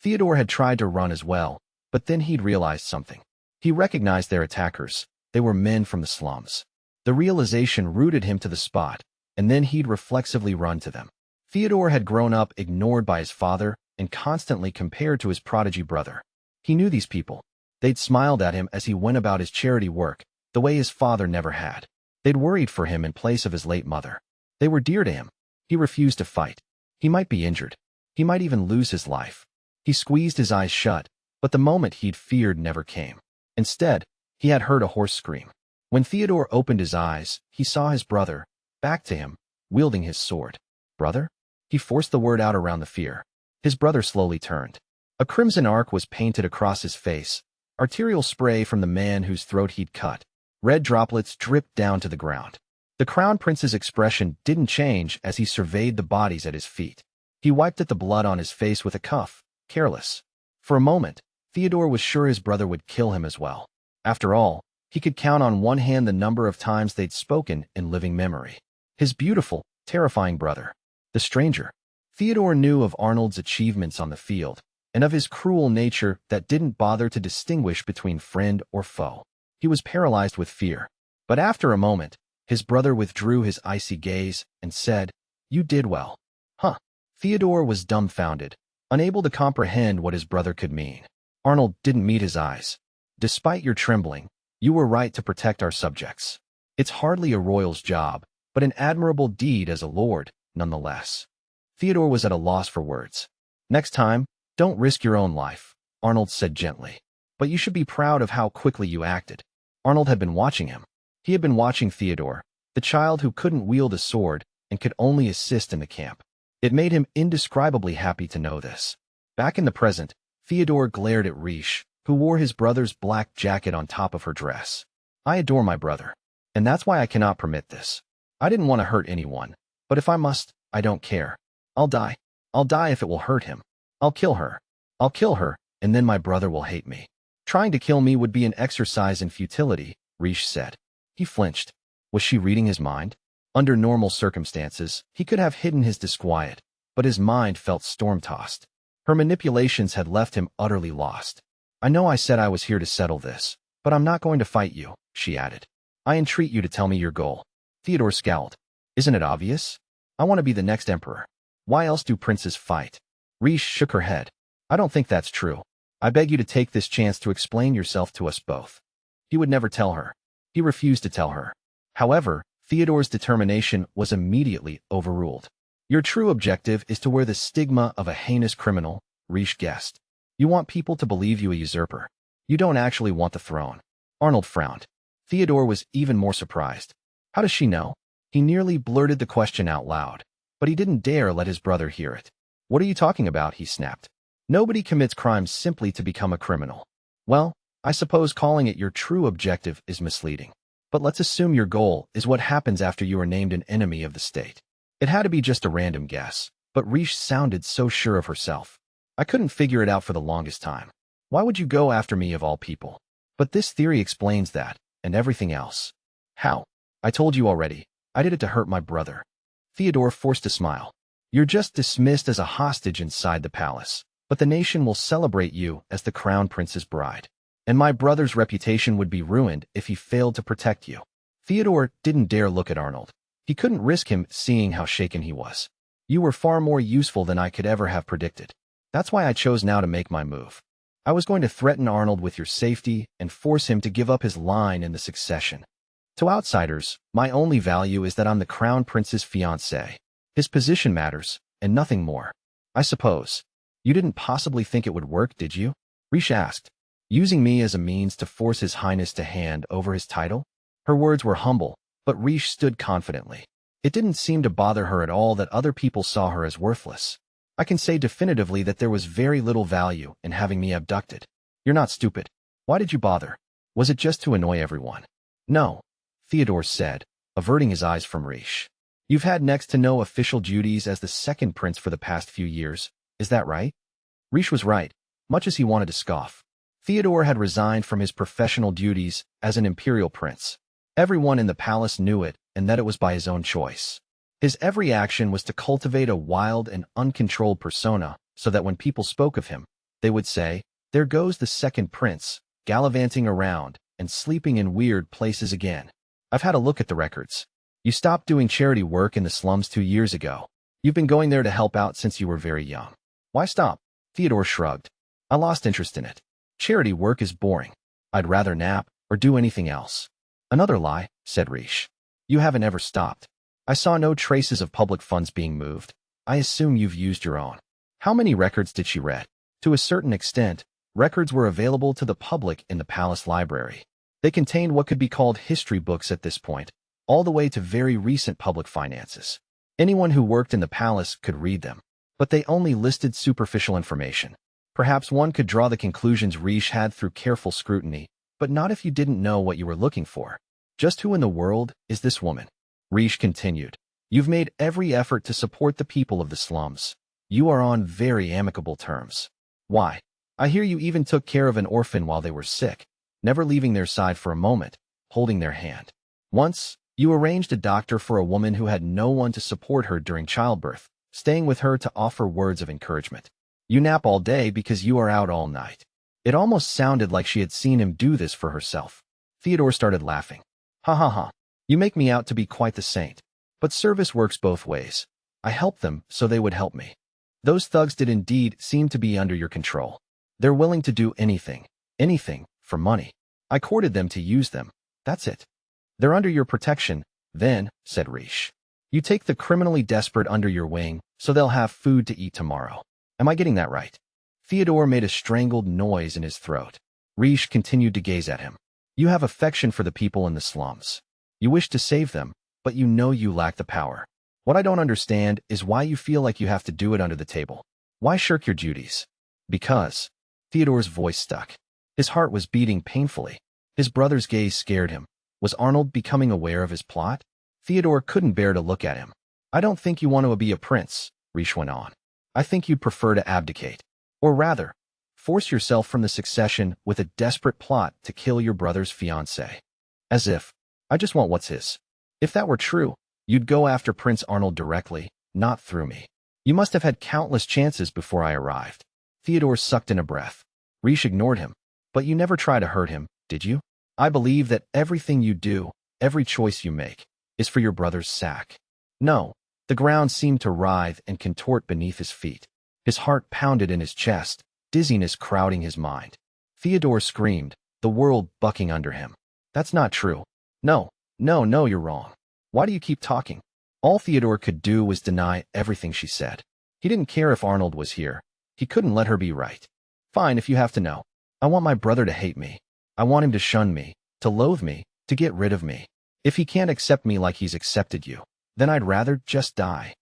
S1: Theodore had tried to run as well, but then he'd realized something. He recognized their attackers. They were men from the slums. The realization rooted him to the spot, and then he'd reflexively run to them. Theodore had grown up ignored by his father and constantly compared to his prodigy brother. He knew these people. They'd smiled at him as he went about his charity work, the way his father never had. They'd worried for him in place of his late mother. They were dear to him. He refused to fight. He might be injured. He might even lose his life. He squeezed his eyes shut, but the moment he'd feared never came. Instead, he had heard a hoarse scream. When Theodore opened his eyes, he saw his brother, back to him, wielding his sword. Brother? He forced the word out around the fear. His brother slowly turned. A crimson arc was painted across his face, arterial spray from the man whose throat he'd cut. Red droplets dripped down to the ground. The Crown Prince's expression didn't change as he surveyed the bodies at his feet. He wiped at the blood on his face with a cuff, careless. For a moment, Theodore was sure his brother would kill him as well. After all, he could count on one hand the number of times they'd spoken in living memory. His beautiful, terrifying brother. The stranger. Theodore knew of Arnold's achievements on the field, and of his cruel nature that didn't bother to distinguish between friend or foe. He was paralyzed with fear. But after a moment, his brother withdrew his icy gaze and said, "You did well." Huh. Theodore was dumbfounded, unable to comprehend what his brother could mean. Arnold didn't meet his eyes. Despite your trembling, you were right to protect our subjects. It's hardly a royal's job, but an admirable deed as a lord, nonetheless. Theodore was at a loss for words. Next time, don't risk your own life, Arnold said gently. But you should be proud of how quickly you acted. Arnold had been watching him. He had been watching Theodore, the child who couldn't wield a sword and could only assist in the camp. It made him indescribably happy to know this. Back in the present, Theodore glared at Rish, who wore his brother's black jacket on top of her dress. I adore my brother, and that's why I cannot permit this. I didn't want to hurt anyone, but if I must, I don't care. I'll die. I'll die if it will hurt him. I'll kill her. I'll kill her, and then my brother will hate me. Trying to kill me would be an exercise in futility, Rish said. He flinched. Was she reading his mind? Under normal circumstances, he could have hidden his disquiet, but his mind felt storm-tossed. Her manipulations had left him utterly lost. I know I said I was here to settle this, but I'm not going to fight you, she added. I entreat you to tell me your goal. Theodore scowled. Isn't it obvious? I want to be the next emperor. Why else do princes fight? Riche shook her head. I don't think that's true. I beg you to take this chance to explain yourself to us both. He would never tell her. He refused to tell her. However, Theodore's determination was immediately overruled. Your true objective is to wear the stigma of a heinous criminal, Riche guessed. You want people to believe you a usurper. You don't actually want the throne. Arnold frowned. Theodore was even more surprised. How does she know? He nearly blurted the question out loud, but he didn't dare let his brother hear it. What are you talking about? He snapped. Nobody commits crimes simply to become a criminal. Well, I suppose calling it your true objective is misleading. But let's assume your goal is what happens after you are named an enemy of the state. It had to be just a random guess, but Riche sounded so sure of herself. I couldn't figure it out for the longest time. Why would you go after me of all people? But this theory explains that, and everything else. How? I told you already. I did it to hurt my brother. Theodore forced a smile. You're just dismissed as a hostage inside the palace, but the nation will celebrate you as the crown prince's bride. And my brother's reputation would be ruined if he failed to protect you. Theodore didn't dare look at Arnold. He couldn't risk him seeing how shaken he was. You were far more useful than I could ever have predicted. That's why I chose now to make my move. I was going to threaten Arnold with your safety and force him to give up his line in the succession. To outsiders, my only value is that I'm the crown prince's fiancé. His position matters, and nothing more. I suppose. You didn't possibly think it would work, did you? Riche asked. Using me as a means to force His Highness to hand over his title? Her words were humble, but Riche stood confidently. It didn't seem to bother her at all that other people saw her as worthless. I can say definitively that there was very little value in having me abducted. You're not stupid. Why did you bother? Was it just to annoy everyone? No, Theodore said, averting his eyes from Riche. You've had next to no official duties as the second prince for the past few years. Is that right? Riche was right, much as he wanted to scoff. Theodore had resigned from his professional duties as an imperial prince. Everyone in the palace knew it, and that it was by his own choice. His every action was to cultivate a wild and uncontrolled persona, so that when people spoke of him, they would say, there goes the second prince, gallivanting around and sleeping in weird places again. I've had a look at the records. You stopped doing charity work in the slums 2 years ago. You've been going there to help out since you were very young. Why stop? Theodore shrugged. I lost interest in it. Charity work is boring. I'd rather nap or do anything else. Another lie, said Riche. You haven't ever stopped. I saw no traces of public funds being moved. I assume you've used your own. How many records did she read? To a certain extent, records were available to the public in the palace library. They contained what could be called history books at this point, all the way to very recent public finances. Anyone who worked in the palace could read them, but they only listed superficial information. Perhaps one could draw the conclusions Riche had through careful scrutiny, but not if you didn't know what you were looking for. Just who in the world is this woman? Riche continued. You've made every effort to support the people of the slums. You are on very amicable terms. Why? I hear you even took care of an orphan while they were sick, never leaving their side for a moment, holding their hand. Once, you arranged a doctor for a woman who had no one to support her during childbirth, staying with her to offer words of encouragement. You nap all day because you are out all night. It almost sounded like she had seen him do this for herself. Theodore started laughing. Ha ha ha. You make me out to be quite the saint. But service works both ways. I helped them so they would help me. Those thugs did indeed seem to be under your control. They're willing to do anything, for money. I courted them to use them. That's it. They're under your protection, then, said Riche. You take the criminally desperate under your wing so they'll have food to eat tomorrow. Am I getting that right? Theodore made a strangled noise in his throat. Riche continued to gaze at him. You have affection for the people in the slums. You wish to save them, but you know you lack the power. What I don't understand is why you feel like you have to do it under the table. Why shirk your duties? Because. Theodore's voice stuck. His heart was beating painfully. His brother's gaze scared him. Was Arnold becoming aware of his plot? Theodore couldn't bear to look at him. I don't think you want to be a prince, Riche went on. I think you'd prefer to abdicate. Or rather, force yourself from the succession with a desperate plot to kill your brother's fiancée. As if. I just want what's his. If that were true, you'd go after Prince Arnold directly, not through me. You must have had countless chances before I arrived. Theodore sucked in a breath. Riche ignored him. But you never try to hurt him, did you? I believe that everything you do every choice you make is for your brother's sack. No. The ground seemed to writhe and contort beneath his feet. His heart pounded in his chest, dizziness crowding his mind. Theodore screamed, the world bucking under him. That's not true. No, no, you're wrong. Why do you keep talking? All Theodore could do was deny everything she said. He didn't care if Arnold was here. He couldn't let her be right. Fine, if you have to know. I want my brother to hate me. I want him to shun me, to loathe me, to get rid of me. If he can't accept me like he's accepted you, then I'd rather just die.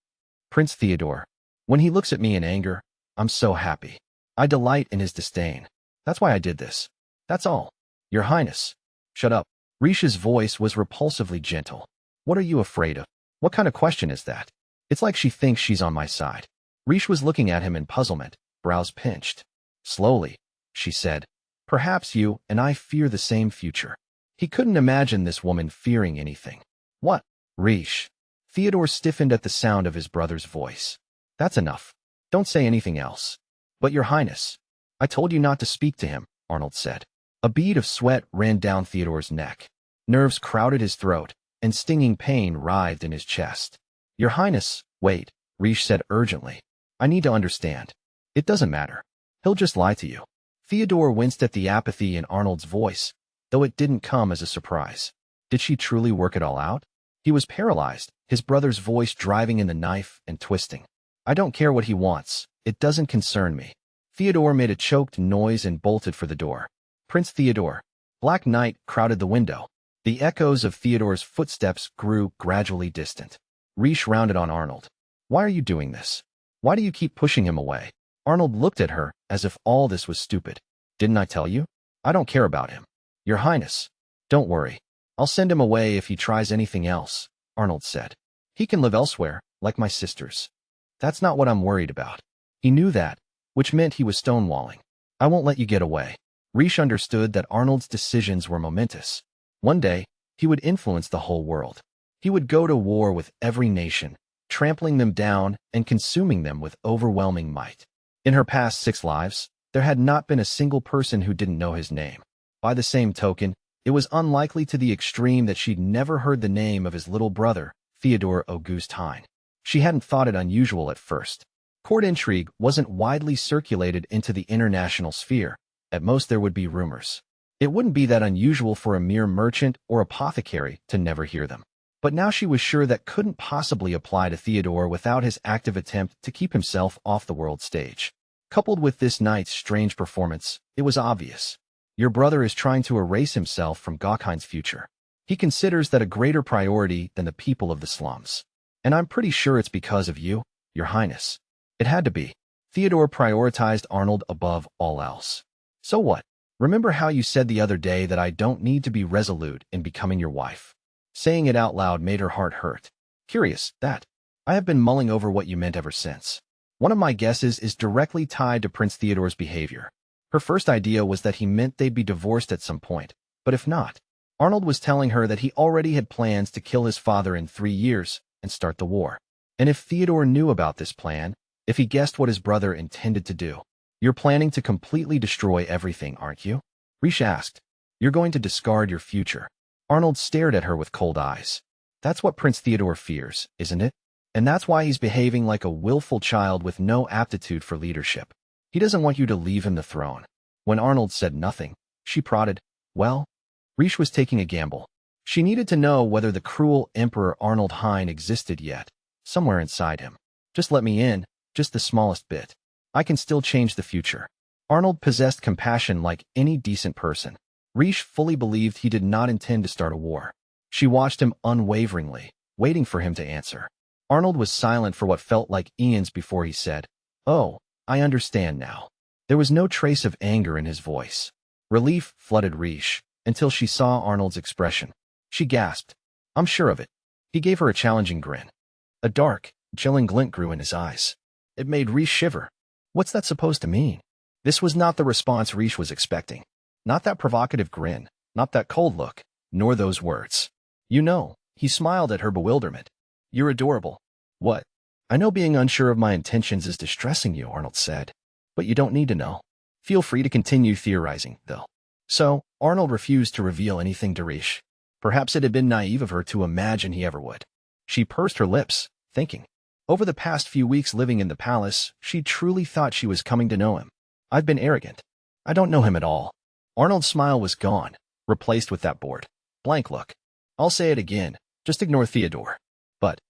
S1: Prince Theodore. When he looks at me in anger, I'm so happy. I delight in his disdain. That's why I did this. That's all. Your Highness. Shut up. Risha's voice was repulsively gentle. What are you afraid of? What kind of question is that? It's like she thinks she's on my side. Rish was looking at him in puzzlement, brows pinched. Slowly, she said, perhaps you and I fear the same future. He couldn't imagine this woman fearing anything. What? Rish. Theodore stiffened at the sound of his brother's voice. That's enough. Don't say anything else. But your Highness. I told you not to speak to him, Arnold said. A bead of sweat ran down Theodore's neck. Nerves crowded his throat, and stinging pain writhed in his chest. Your Highness, wait, Rish said urgently. I need to understand. It doesn't matter. He'll just lie to you. Theodore winced at the apathy in Arnold's voice, though it didn't come as a surprise. Did she truly work it all out? He was paralyzed, his brother's voice driving in the knife and twisting. I don't care what he wants. It doesn't concern me. Theodore made a choked noise and bolted for the door. Prince Theodore. Black night crowded the window. The echoes of Theodore's footsteps grew gradually distant. Rish rounded on Arnold. Why are you doing this? Why do you keep pushing him away? Arnold looked at her as if all this was stupid. Didn't I tell you? I don't care about him. Your Highness. Don't worry. I'll send him away if he tries anything else, Arnold said. He can live elsewhere, like my sisters. That's not what I'm worried about. He knew that, which meant he was stonewalling. I won't let you get away. Rish understood that Arnold's decisions were momentous. One day, he would influence the whole world. He would go to war with every nation, trampling them down and consuming them with overwhelming might. In her past 6 lives, there had not been a single person who didn't know his name. By the same token, it was unlikely to the extreme that she'd never heard the name of his little brother, Theodore Auguste Hein. She hadn't thought it unusual at first. Court intrigue wasn't widely circulated into the international sphere. At most there would be rumors. It wouldn't be that unusual for a mere merchant or apothecary to never hear them. But now she was sure that couldn't possibly apply to Theodore without his active attempt to keep himself off the world stage. Coupled with this night's strange performance, it was obvious. Your brother is trying to erase himself from Gokhan's future. He considers that a greater priority than the people of the slums. And I'm pretty sure it's because of you, Your Highness. It had to be. Theodore prioritized Arnold above all else. So what? Remember how you said the other day that I don't need to be resolute in becoming your wife? Saying it out loud made her heart hurt. Curious, that. I have been mulling over what you meant ever since. One of my guesses is directly tied to Prince Theodore's behavior. Her first idea was that he meant they'd be divorced at some point, but if not, Arnold was telling her that he already had plans to kill his father in 3 years and start the war. And if Theodore knew about this plan, if he guessed what his brother intended to do, you're planning to completely destroy everything, aren't you? Rish asked. You're going to discard your future. Arnold stared at her with cold eyes. That's what Prince Theodore fears, isn't it? And that's why he's behaving like a willful child with no aptitude for leadership. He doesn't want you to leave him the throne. When Arnold said nothing, she prodded. Well, Rish was taking a gamble. She needed to know whether the cruel Emperor Arnold Hein existed yet, somewhere inside him. Just let me in, just the smallest bit. I can still change the future. Arnold possessed compassion like any decent person. Rish fully believed he did not intend to start a war. She watched him unwaveringly, waiting for him to answer. Arnold was silent for what felt like eons before he said, Oh, I understand now. There was no trace of anger in his voice. Relief flooded Rish, until she saw Arnold's expression. She gasped. I'm sure of it. He gave her a challenging grin. A dark, chilling glint grew in his eyes. It made Rish shiver. What's that supposed to mean? This was not the response Rish was expecting. Not that provocative grin, not that cold look, nor those words. You know, he smiled at her bewilderment. You're adorable. What? I know being unsure of my intentions is distressing you, Arnold said. But you don't need to know. Feel free to continue theorizing, though. So, Arnold refused to reveal anything to Rish. Perhaps it had been naive of her to imagine he ever would. She pursed her lips, thinking. Over the past few weeks living in the palace, she truly thought she was coming to know him. I've been arrogant. I don't know him at all. Arnold's smile was gone, replaced with that bored, blank look. I'll say it again, just ignore Theodore. But,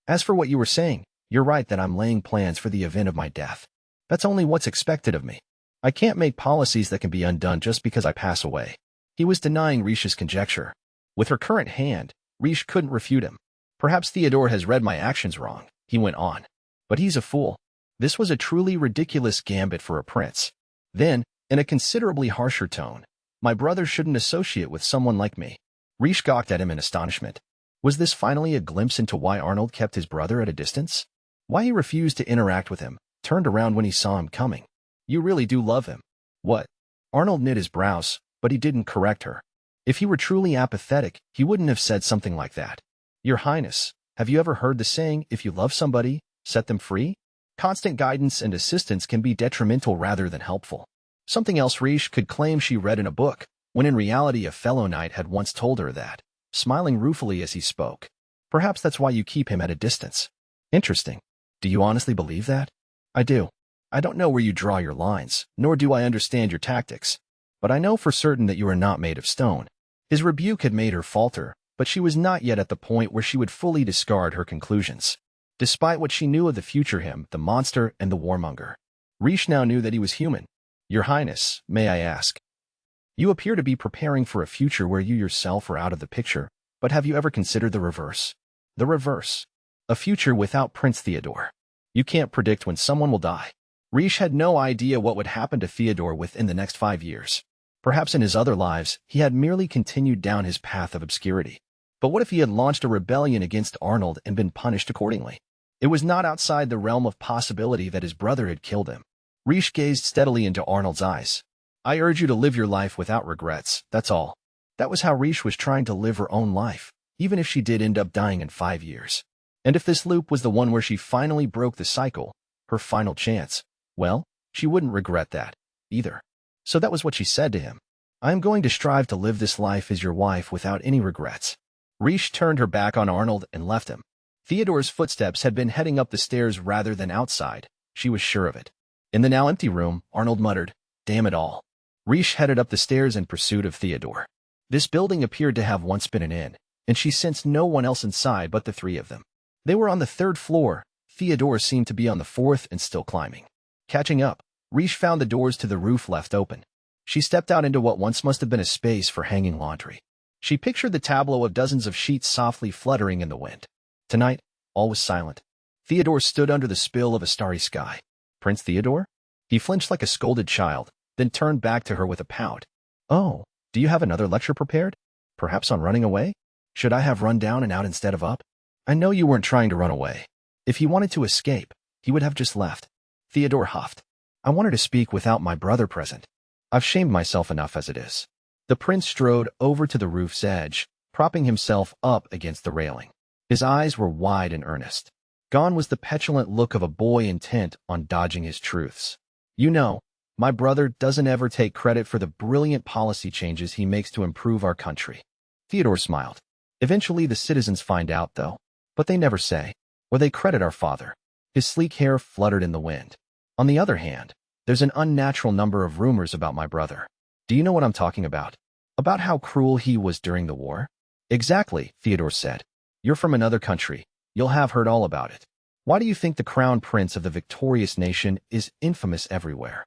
S1: as for what you were saying, you're right that I'm laying plans for the event of my death. That's only what's expected of me. I can't make policies that can be undone just because I pass away. He was denying Rish's conjecture. With her current hand, Rish couldn't refute him. Perhaps Theodore has read my actions wrong, he went on. But he's a fool. This was a truly ridiculous gambit for a prince. Then, in a considerably harsher tone, my brother shouldn't associate with someone like me. Rish gawked at him in astonishment. Was this finally a glimpse into why Arnold kept his brother at a distance? Why he refused to interact with him, turned around when he saw him coming? You really do love him. What? Arnold knit his brows, but he didn't correct her. If he were truly apathetic, he wouldn't have said something like that. Your Highness, have you ever heard the saying, if you love somebody, set them free? Constant guidance and assistance can be detrimental rather than helpful. Something else Rish could claim she read in a book, when in reality a fellow knight had once told her that, smiling ruefully as he spoke. Perhaps that's why you keep him at a distance. Interesting. Do you honestly believe that? I do. I don't know where you draw your lines, nor do I understand your tactics. But I know for certain that you are not made of stone. His rebuke had made her falter, but she was not yet at the point where she would fully discard her conclusions. Despite what she knew of the future him, the monster, and the warmonger, Rish now knew that he was human. Your Highness, may I ask? You appear to be preparing for a future where you yourself are out of the picture, but have you ever considered the reverse? The reverse. A future without Prince Theodore. You can't predict when someone will die. Rish had no idea what would happen to Theodore within the next 5 years. Perhaps in his other lives, he had merely continued down his path of obscurity. But what if he had launched a rebellion against Arnold and been punished accordingly? It was not outside the realm of possibility that his brother had killed him. Rish gazed steadily into Arnold's eyes. I urge you to live your life without regrets, that's all. That was how Rish was trying to live her own life, even if she did end up dying in 5 years. And if this loop was the one where she finally broke the cycle, her final chance, well, she wouldn't regret that, either. So that was what she said to him. I am going to strive to live this life as your wife without any regrets. Rish turned her back on Arnold and left him. Theodore's footsteps had been heading up the stairs rather than outside, she was sure of it. In the now empty room, Arnold muttered, damn it all. Rish headed up the stairs in pursuit of Theodore. This building appeared to have once been an inn, and she sensed no one else inside but the three of them. They were on the 3rd floor. Theodore seemed to be on the 4th and still climbing. Catching up, Rish found the doors to the roof left open. She stepped out into what once must have been a space for hanging laundry. She pictured the tableau of dozens of sheets softly fluttering in the wind. Tonight, all was silent. Theodore stood under the spill of a starry sky. Prince Theodore? He flinched like a scolded child, then turned back to her with a pout. Oh, do you have another lecture prepared? Perhaps on running away? Should I have run down and out instead of up? I know you weren't trying to run away. If he wanted to escape, he would have just left. Theodore huffed. I wanted to speak without my brother present. I've shamed myself enough as it is. The prince strode over to the roof's edge, propping himself up against the railing. His eyes were wide and earnest. Gone was the petulant look of a boy intent on dodging his truths. You know, my brother doesn't ever take credit for the brilliant policy changes he makes to improve our country. Theodore smiled. Eventually the citizens find out, though. But they never say, or they credit our father. His sleek hair fluttered in the wind. On the other hand, there's an unnatural number of rumors about my brother. Do you know what I'm talking about? About how cruel he was during the war? Exactly, Theodore said. You're from another country. You'll have heard all about it. Why do you think the crown prince of the victorious nation is infamous everywhere?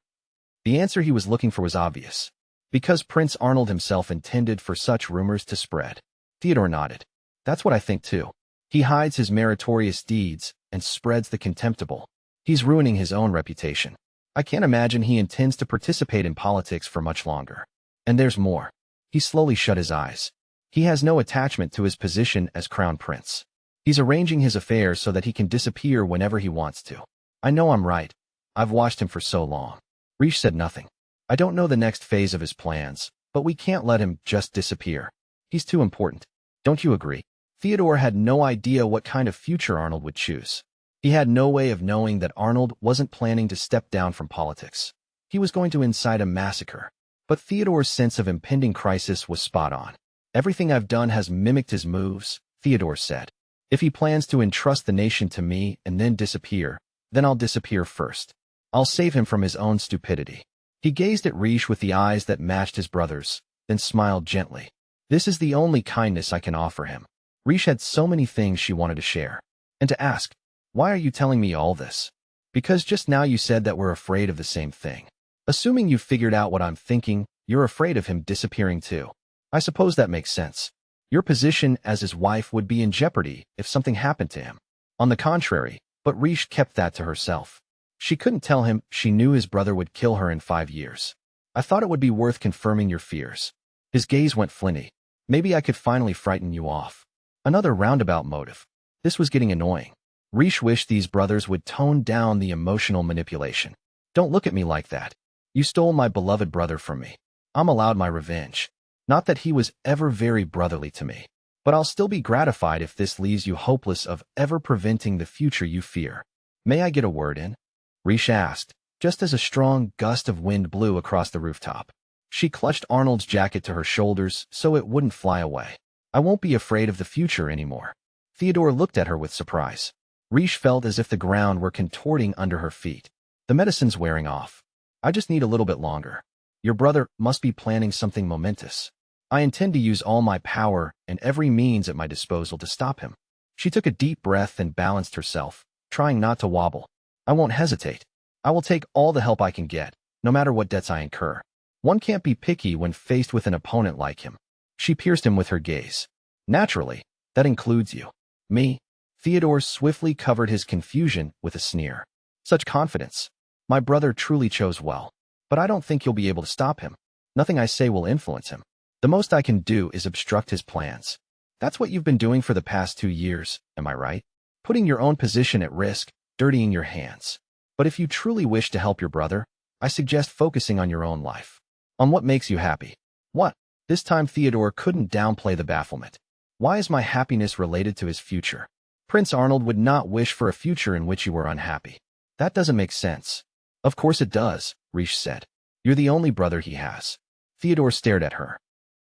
S1: The answer he was looking for was obvious. Because Prince Arnold himself intended for such rumors to spread. Theodore nodded. That's what I think too. He hides his meritorious deeds and spreads the contemptible. He's ruining his own reputation. I can't imagine he intends to participate in politics for much longer. And there's more. He slowly shut his eyes. He has no attachment to his position as crown prince. He's arranging his affairs so that he can disappear whenever he wants to. I know I'm right. I've watched him for so long. Rish said nothing. I don't know the next phase of his plans, but we can't let him just disappear. He's too important. Don't you agree? Theodore had no idea what kind of future Arnold would choose. He had no way of knowing that Arnold wasn't planning to step down from politics. He was going to incite a massacre. But Theodore's sense of impending crisis was spot on. Everything I've done has mimicked his moves, Theodore said. If he plans to entrust the nation to me and then disappear, then I'll disappear first. I'll save him from his own stupidity. He gazed at Riche with the eyes that matched his brother's, then smiled gently. This is the only kindness I can offer him. Riche had so many things she wanted to share. And to ask, why are you telling me all this? Because just now you said that we're afraid of the same thing. Assuming you've figured out what I'm thinking, you're afraid of him disappearing too. I suppose that makes sense. Your position as his wife would be in jeopardy if something happened to him. On the contrary, but Riche kept that to herself. She couldn't tell him she knew his brother would kill her in 5 years. I thought it would be worth confirming your fears. His gaze went flinty. Maybe I could finally frighten you off. Another roundabout motive. This was getting annoying. Riche wished these brothers would tone down the emotional manipulation. Don't look at me like that. You stole my beloved brother from me. I'm allowed my revenge. Not that he was ever very brotherly to me. But I'll still be gratified if this leaves you hopeless of ever preventing the future you fear. May I get a word in? Riche asked, just as a strong gust of wind blew across the rooftop. She clutched Arnold's jacket to her shoulders so it wouldn't fly away. I won't be afraid of the future anymore. Theodore looked at her with surprise. Riche felt as if the ground were contorting under her feet. The medicine's wearing off. I just need a little bit longer. Your brother must be planning something momentous. I intend to use all my power and every means at my disposal to stop him. She took a deep breath and balanced herself, trying not to wobble. I won't hesitate. I will take all the help I can get, no matter what debts I incur. One can't be picky when faced with an opponent like him. She pierced him with her gaze. Naturally, that includes you. Me? Theodore swiftly covered his confusion with a sneer. Such confidence. My brother truly chose well. But I don't think you'll be able to stop him. Nothing I say will influence him. The most I can do is obstruct his plans. That's what you've been doing for the past 2 years, am I right? Putting your own position at risk, dirtying your hands. But if you truly wish to help your brother, I suggest focusing on your own life. On what makes you happy. What? This time Theodore couldn't downplay the bafflement. Why is my happiness related to his future? Prince Arnold would not wish for a future in which you were unhappy. That doesn't make sense. Of course it does, Riche said. You're the only brother he has. Theodore stared at her.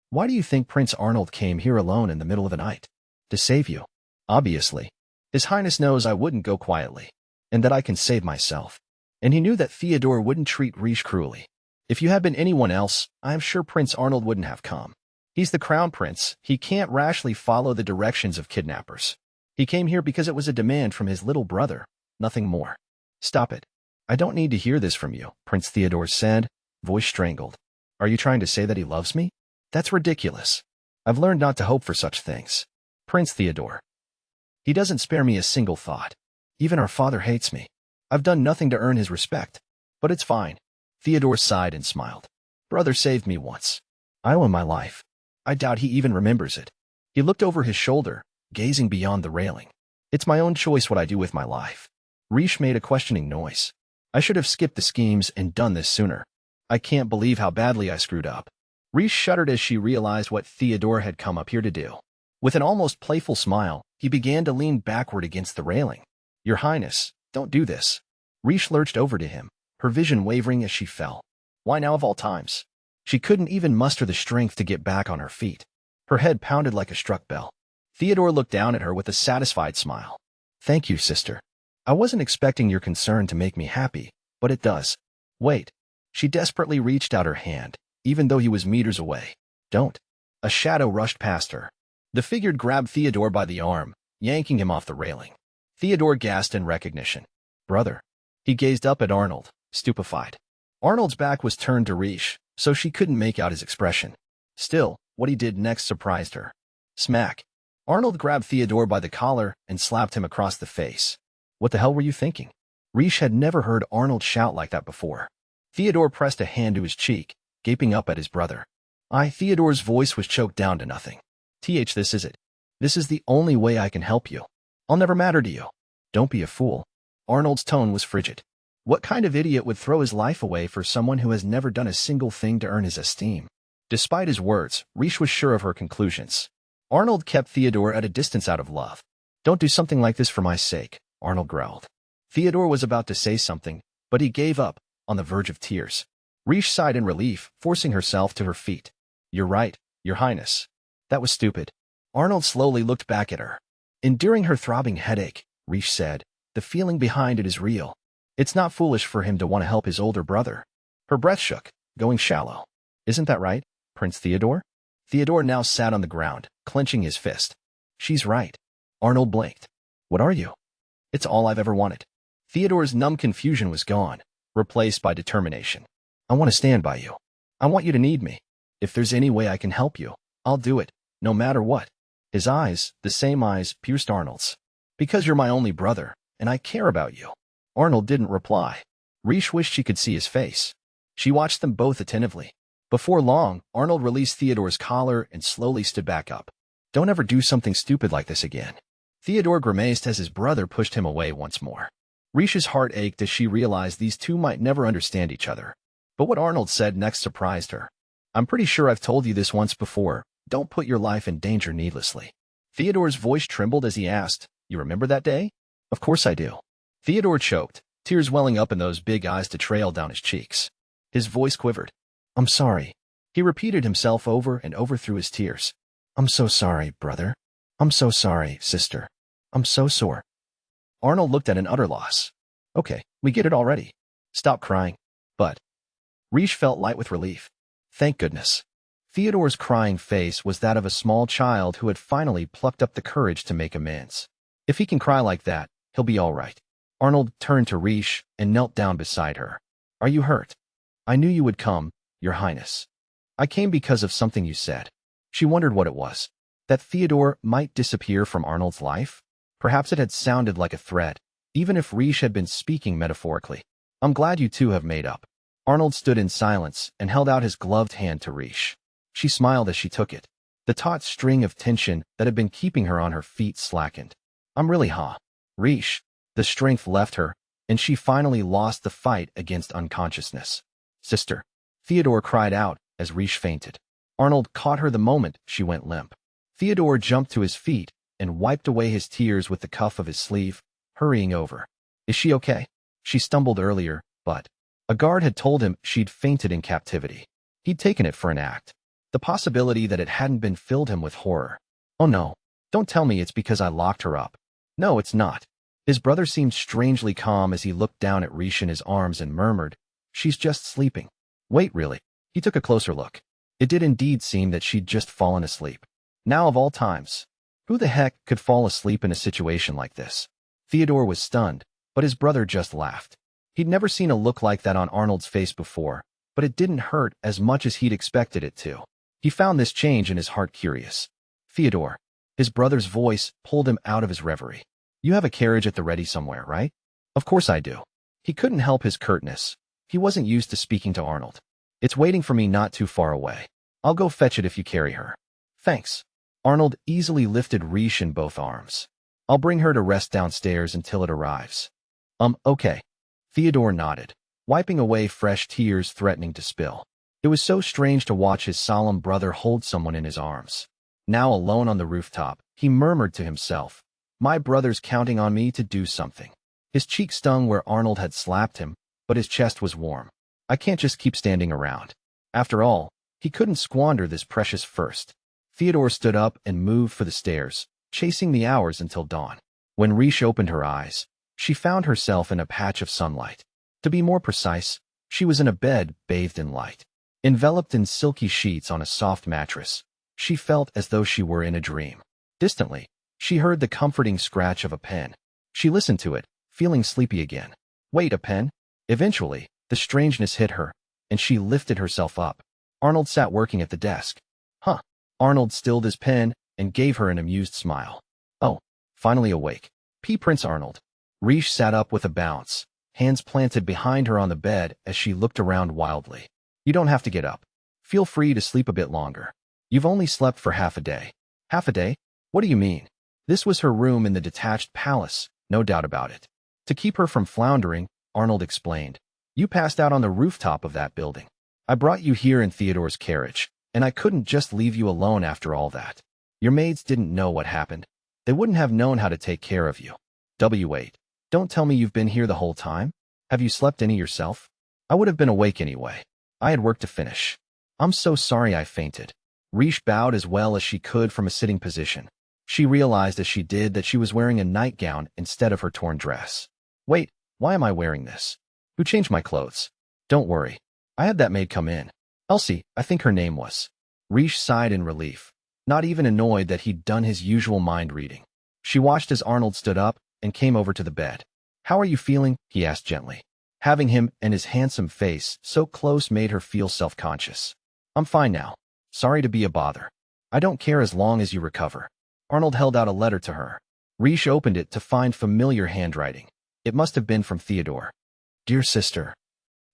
S1: Why do you think Prince Arnold came here alone in the middle of the night? To save you. Obviously. His Highness knows I wouldn't go quietly, and that I can save myself. And he knew that Theodore wouldn't treat Riche cruelly. If you had been anyone else, I am sure Prince Arnold wouldn't have come. He's the crown prince. He can't rashly follow the directions of kidnappers. He came here because it was a demand from his little brother, nothing more. Stop it. I don't need to hear this from you, Prince Theodore said, voice strangled. Are you trying to say that he loves me? That's ridiculous. I've learned not to hope for such things. Prince Theodore. He doesn't spare me a single thought. Even our father hates me. I've done nothing to earn his respect. But it's fine. Theodore sighed and smiled. Brother saved me once. I owe him my life. I doubt he even remembers it. He looked over his shoulder, gazing beyond the railing. It's my own choice what I do with my life. Riche made a questioning noise. I should have skipped the schemes and done this sooner. I can't believe how badly I screwed up. Riche shuddered as she realized what Theodore had come up here to do. With an almost playful smile, he began to lean backward against the railing. Your Highness, don't do this. Riche lurched over to him, her vision wavering as she fell. Why now of all times? She couldn't even muster the strength to get back on her feet. Her head pounded like a struck bell. Theodore looked down at her with a satisfied smile. Thank you, sister. I wasn't expecting your concern to make me happy, but it does. Wait. She desperately reached out her hand, even though he was meters away. Don't. A shadow rushed past her. The figure grabbed Theodore by the arm, yanking him off the railing. Theodore gasped in recognition. Brother. He gazed up at Arnold, stupefied. Arnold's back was turned to Riche, so she couldn't make out his expression. Still, what he did next surprised her. Smack. Arnold grabbed Theodore by the collar and slapped him across the face. What the hell were you thinking? Riche had never heard Arnold shout like that before. Theodore pressed a hand to his cheek, gaping up at his brother. Theodore's voice was choked down to nothing. This is it. This is the only way I can help you. I'll never matter to you. Don't be a fool. Arnold's tone was frigid. What kind of idiot would throw his life away for someone who has never done a single thing to earn his esteem? Despite his words, Riche was sure of her conclusions. Arnold kept Theodore at a distance out of love. Don't do something like this for my sake, Arnold growled. Theodore was about to say something, but he gave up, on the verge of tears. Riche sighed in relief, forcing herself to her feet. You're right, Your Highness. That was stupid. Arnold slowly looked back at her. Enduring her throbbing headache, Riche said, the feeling behind it is real. It's not foolish for him to want to help his older brother. Her breath shook, going shallow. Isn't that right, Prince Theodore? Theodore now sat on the ground, clenching his fist. She's right. Arnold blinked. What are you? It's all I've ever wanted. Theodore's numb confusion was gone, replaced by determination. I want to stand by you. I want you to need me. If there's any way I can help you, I'll do it, no matter what. His eyes, the same eyes, pierced Arnold's. Because you're my only brother, and I care about you. Arnold didn't reply. Riche wished she could see his face. She watched them both attentively. Before long, Arnold released Theodore's collar and slowly stood back up. Don't ever do something stupid like this again. Theodore grimaced as his brother pushed him away once more. Riche's heart ached as she realized these two might never understand each other. But what Arnold said next surprised her. I'm pretty sure I've told you this once before. Don't put your life in danger needlessly. Theodore's voice trembled as he asked, You remember that day? Of course I do. Theodore choked, tears welling up in those big eyes to trail down his cheeks. His voice quivered. I'm sorry. He repeated himself over and over through his tears. I'm so sorry, brother. I'm so sorry, sister. I'm so sore. Arnold looked at an utter loss. Okay, we get it already. Stop crying. But Riche felt light with relief. Thank goodness. Theodore's crying face was that of a small child who had finally plucked up the courage to make amends. If he can cry like that, he'll be all right. Arnold turned to Riche and knelt down beside her. Are you hurt? I knew you would come, Your Highness. I came because of something you said. She wondered what it was. That Theodore might disappear from Arnold's life? Perhaps it had sounded like a threat, even if Riche had been speaking metaphorically. I'm glad you two have made up. Arnold stood in silence and held out his gloved hand to Riche. She smiled as she took it. The taut string of tension that had been keeping her on her feet slackened. I'm really Riche. The strength left her, and she finally lost the fight against unconsciousness. Sister. Theodore cried out as Riche fainted. Arnold caught her the moment she went limp. Theodore jumped to his feet and wiped away his tears with the cuff of his sleeve, hurrying over. Is she okay? She stumbled earlier, but a guard had told him she'd fainted in captivity. He'd taken it for an act. The possibility that it hadn't been filled him with horror. Oh no, don't tell me it's because I locked her up. No, it's not. His brother seemed strangely calm as he looked down at Riche in his arms and murmured, She's just sleeping. Wait, really? He took a closer look. It did indeed seem that she'd just fallen asleep. Now of all times, who the heck could fall asleep in a situation like this? Theodore was stunned, but his brother just laughed. He'd never seen a look like that on Arnold's face before, but it didn't hurt as much as he'd expected it to. He found this change in his heart curious. Theodore. His brother's voice pulled him out of his reverie. You have a carriage at the ready somewhere, right? Of course I do. He couldn't help his curtness. He wasn't used to speaking to Arnold. It's waiting for me not too far away. I'll go fetch it if you carry her. Thanks. Arnold easily lifted Riche in both arms. I'll bring her to rest downstairs until it arrives. Okay. Theodore nodded, wiping away fresh tears threatening to spill. It was so strange to watch his solemn brother hold someone in his arms. Now alone on the rooftop, he murmured to himself, My brother's counting on me to do something. His cheek stung where Arnold had slapped him, but his chest was warm. I can't just keep standing around. After all, he couldn't squander this precious first. Theodore stood up and moved for the stairs, chasing the hours until dawn. When Riche opened her eyes, she found herself in a patch of sunlight. To be more precise, she was in a bed bathed in light. Enveloped in silky sheets on a soft mattress, she felt as though she were in a dream. Distantly, she heard the comforting scratch of a pen. She listened to it, feeling sleepy again. Wait, a pen? Eventually, the strangeness hit her, and she lifted herself up. Arnold sat working at the desk. Huh. Arnold stilled his pen and gave her an amused smile. Oh, finally awake. Prince Arnold. Riche sat up with a bounce, hands planted behind her on the bed as she looked around wildly. You don't have to get up. Feel free to sleep a bit longer. You've only slept for half a day. Half a day? What do you mean? This was her room in the detached palace, no doubt about it. To keep her from floundering, Arnold explained. You passed out on the rooftop of that building. I brought you here in Theodore's carriage, and I couldn't just leave you alone after all that. Your maids didn't know what happened. They wouldn't have known how to take care of you. Wait. Don't tell me you've been here the whole time? Have you slept any yourself? I would have been awake anyway. I had work to finish. I'm so sorry I fainted. Riche bowed as well as she could from a sitting position. She realized as she did that she was wearing a nightgown instead of her torn dress. Wait, why am I wearing this? Who changed my clothes? Don't worry. I had that maid come in. Elsie, I think her name was. Riche sighed in relief, not even annoyed that he'd done his usual mind reading. She watched as Arnold stood up and came over to the bed. How are you feeling? He asked gently. Having him and his handsome face so close made her feel self-conscious. I'm fine now. Sorry to be a bother. I don't care as long as you recover. Arnold held out a letter to her. Riche opened it to find familiar handwriting. It must have been from Theodore. Dear sister,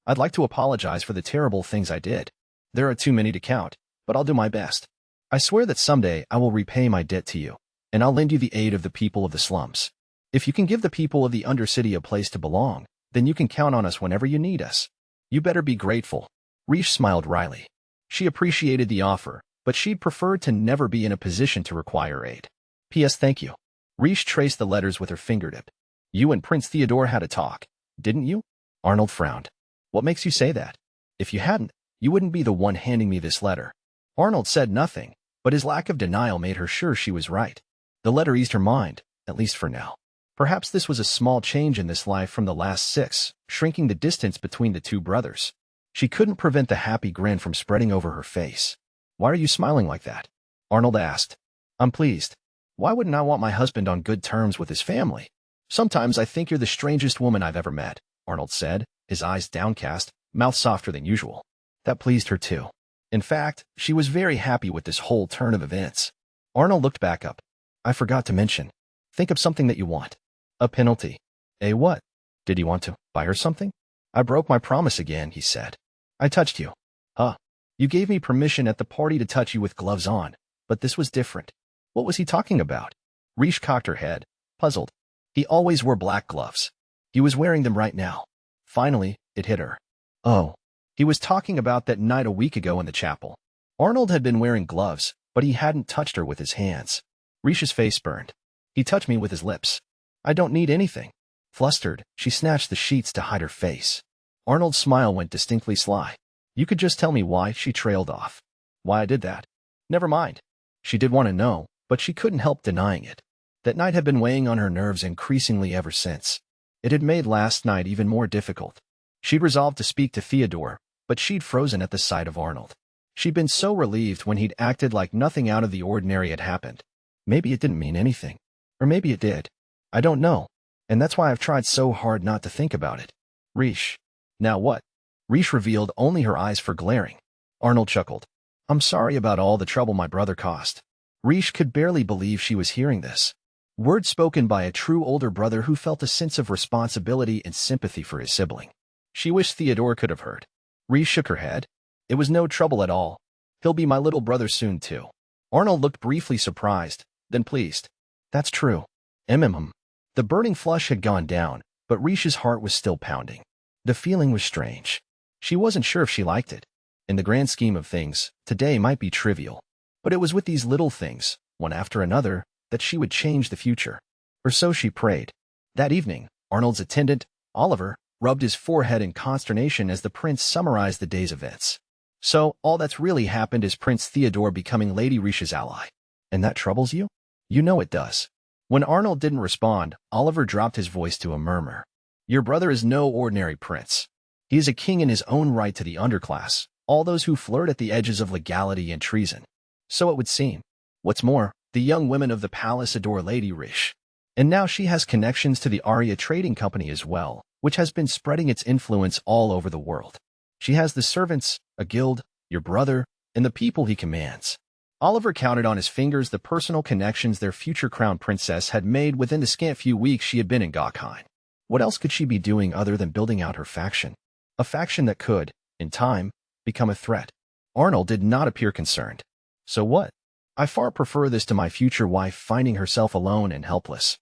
S1: I'd like to apologize for the terrible things I did. There are too many to count, but I'll do my best. I swear that someday I will repay my debt to you, and I'll lend you the aid of the people of the slums. If you can give the people of the Undercity a place to belong, then you can count on us whenever you need us. You better be grateful. Riche smiled wryly. She appreciated the offer, but she'd prefer to never be in a position to require aid. P.S. Thank you. Riche traced the letters with her fingertip. You and Prince Theodore had a talk, didn't you? Arnold frowned. What makes you say that? If you hadn't, you wouldn't be the one handing me this letter. Arnold said nothing, but his lack of denial made her sure she was right. The letter eased her mind, at least for now. Perhaps this was a small change in this life from the last 6, shrinking the distance between the two brothers. She couldn't prevent the happy grin from spreading over her face. Why are you smiling like that? Arnold asked. I'm pleased. Why wouldn't I want my husband on good terms with his family? Sometimes I think you're the strangest woman I've ever met, Arnold said, his eyes downcast, mouth softer than usual. That pleased her too. In fact, she was very happy with this whole turn of events. Arnold looked back up. I forgot to mention. Think of something that you want. A penalty. What? Did he want to buy her something? I broke my promise again, he said. I touched you. Huh. You gave me permission at the party to touch you with gloves on, but this was different. What was he talking about? Riche cocked her head, puzzled. He always wore black gloves. He was wearing them right now. Finally, it hit her. Oh. He was talking about that night a week ago in the chapel. Arnold had been wearing gloves, but he hadn't touched her with his hands. Riche's face burned. He touched me with his lips. I don't need anything. Flustered, she snatched the sheets to hide her face. Arnold's smile went distinctly sly. You could just tell me why, she trailed off. Why I did that? Never mind. She did want to know, but she couldn't help denying it. That night had been weighing on her nerves increasingly ever since. It had made last night even more difficult. She'd resolved to speak to Theodore, but she'd frozen at the sight of Arnold. She'd been so relieved when he'd acted like nothing out of the ordinary had happened. Maybe it didn't mean anything. Or maybe it did. I don't know. And that's why I've tried so hard not to think about it. Riche. Now what? Riche revealed only her eyes for glaring. Arnold chuckled. I'm sorry about all the trouble my brother caused. Riche could barely believe she was hearing this. Words spoken by a true older brother who felt a sense of responsibility and sympathy for his sibling. She wished Theodore could have heard. Riche shook her head. It was no trouble at all. He'll be my little brother soon, too. Arnold looked briefly surprised, then pleased. That's true. The burning flush had gone down, but Riche's heart was still pounding. The feeling was strange. She wasn't sure if she liked it. In the grand scheme of things, today might be trivial. But it was with these little things, one after another, that she would change the future. Or so she prayed. That evening, Arnold's attendant, Oliver, rubbed his forehead in consternation as the prince summarized the day's events. So, all that's really happened is Prince Theodore becoming Lady Riche's ally. And that troubles you? You know it does. When Arnold didn't respond, Oliver dropped his voice to a murmur. Your brother is no ordinary prince. He is a king in his own right to the underclass, all those who flirt at the edges of legality and treason. So it would seem. What's more, the young women of the palace adore Lady Riche. And now she has connections to the Aria Trading Company as well, which has been spreading its influence all over the world. She has the servants, a guild, your brother, and the people he commands. Oliver counted on his fingers the personal connections their future crown princess had made within the scant few weeks she had been in Gokheim. What else could she be doing other than building out her faction? A faction that could, in time, become a threat. Arnold did not appear concerned. So what? I far prefer this to my future wife finding herself alone and helpless.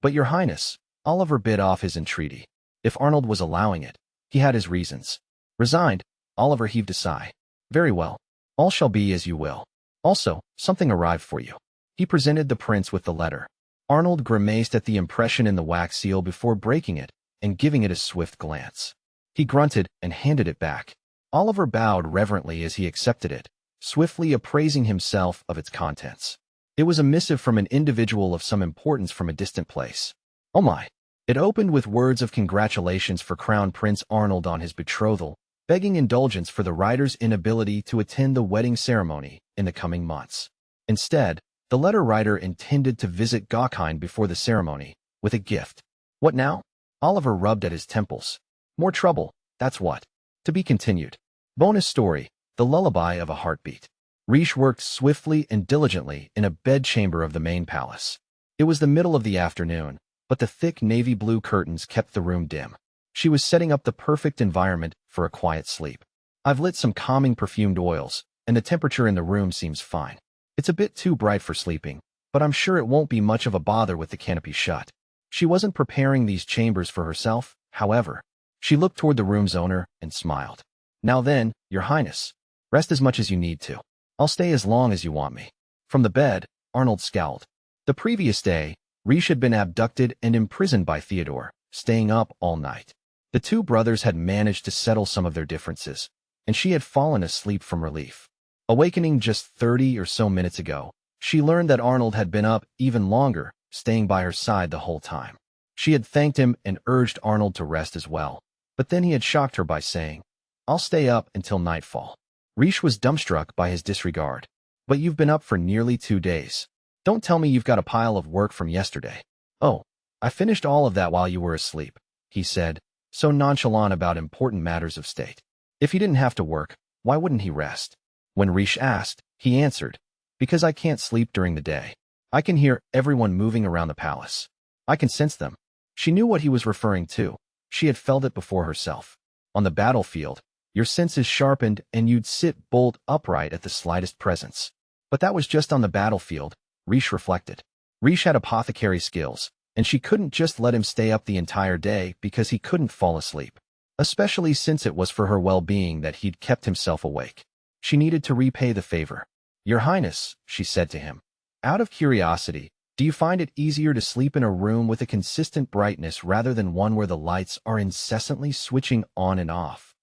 S1: But your highness, Oliver bit off his entreaty. If Arnold was allowing it, he had his reasons. Resigned, Oliver heaved a sigh. Very well. All shall be as you will. Also, something arrived for you. He presented the prince with the letter. Arnold grimaced at the impression in the wax seal before breaking it and giving it a swift glance. He grunted and handed it back. Oliver bowed reverently as he accepted it, swiftly appraising himself of its contents. It was a missive from an individual of some importance from a distant place. Oh my! It opened with words of congratulations for Crown Prince Arnold on his betrothal, begging indulgence for the writer's inability to attend the wedding ceremony in the coming months. Instead, the letter writer intended to visit Gokine before the ceremony, with a gift. What now? Oliver rubbed at his temples. More trouble, that's what. To be continued. Bonus story, The Lullaby of a Heartbeat. Riche worked swiftly and diligently in a bedchamber of the main palace. It was the middle of the afternoon, but the thick navy blue curtains kept the room dim. She was setting up the perfect environment for a quiet sleep. I've lit some calming perfumed oils, and the temperature in the room seems fine. It's a bit too bright for sleeping, but I'm sure it won't be much of a bother with the canopy shut. She wasn't preparing these chambers for herself, however. She looked toward the room's owner and smiled. Now then, Your Highness, rest as much as you need to. I'll stay as long as you want me. From the bed, Arnold scowled. The previous day, Riche had been abducted and imprisoned by Theodore, staying up all night. The two brothers had managed to settle some of their differences, and she had fallen asleep from relief. Awakening just 30 or so minutes ago, she learned that Arnold had been up even longer, staying by her side the whole time. She had thanked him and urged Arnold to rest as well, but then he had shocked her by saying, "I'll stay up until nightfall." Riche was dumbstruck by his disregard. "But you've been up for nearly 2 days. Don't tell me you've got a pile of work from yesterday." "Oh, I finished all of that while you were asleep," he said, so nonchalant about important matters of state. If he didn't have to work, why wouldn't he rest? When Riche asked, he answered, "Because I can't sleep during the day. I can hear everyone moving around the palace. I can sense them." She knew what he was referring to. She had felt it before herself. On the battlefield, your senses sharpened and you'd sit bolt upright at the slightest presence. But that was just on the battlefield, Riche reflected. Riche had apothecary skills, and she couldn't just let him stay up the entire day because he couldn't fall asleep. Especially since it was for her well-being that he'd kept himself awake. She needed to repay the favor. "Your Highness," she said to him, "out of curiosity, do you find it easier to sleep in a room with a consistent brightness rather than one where the lights are incessantly switching on and off?"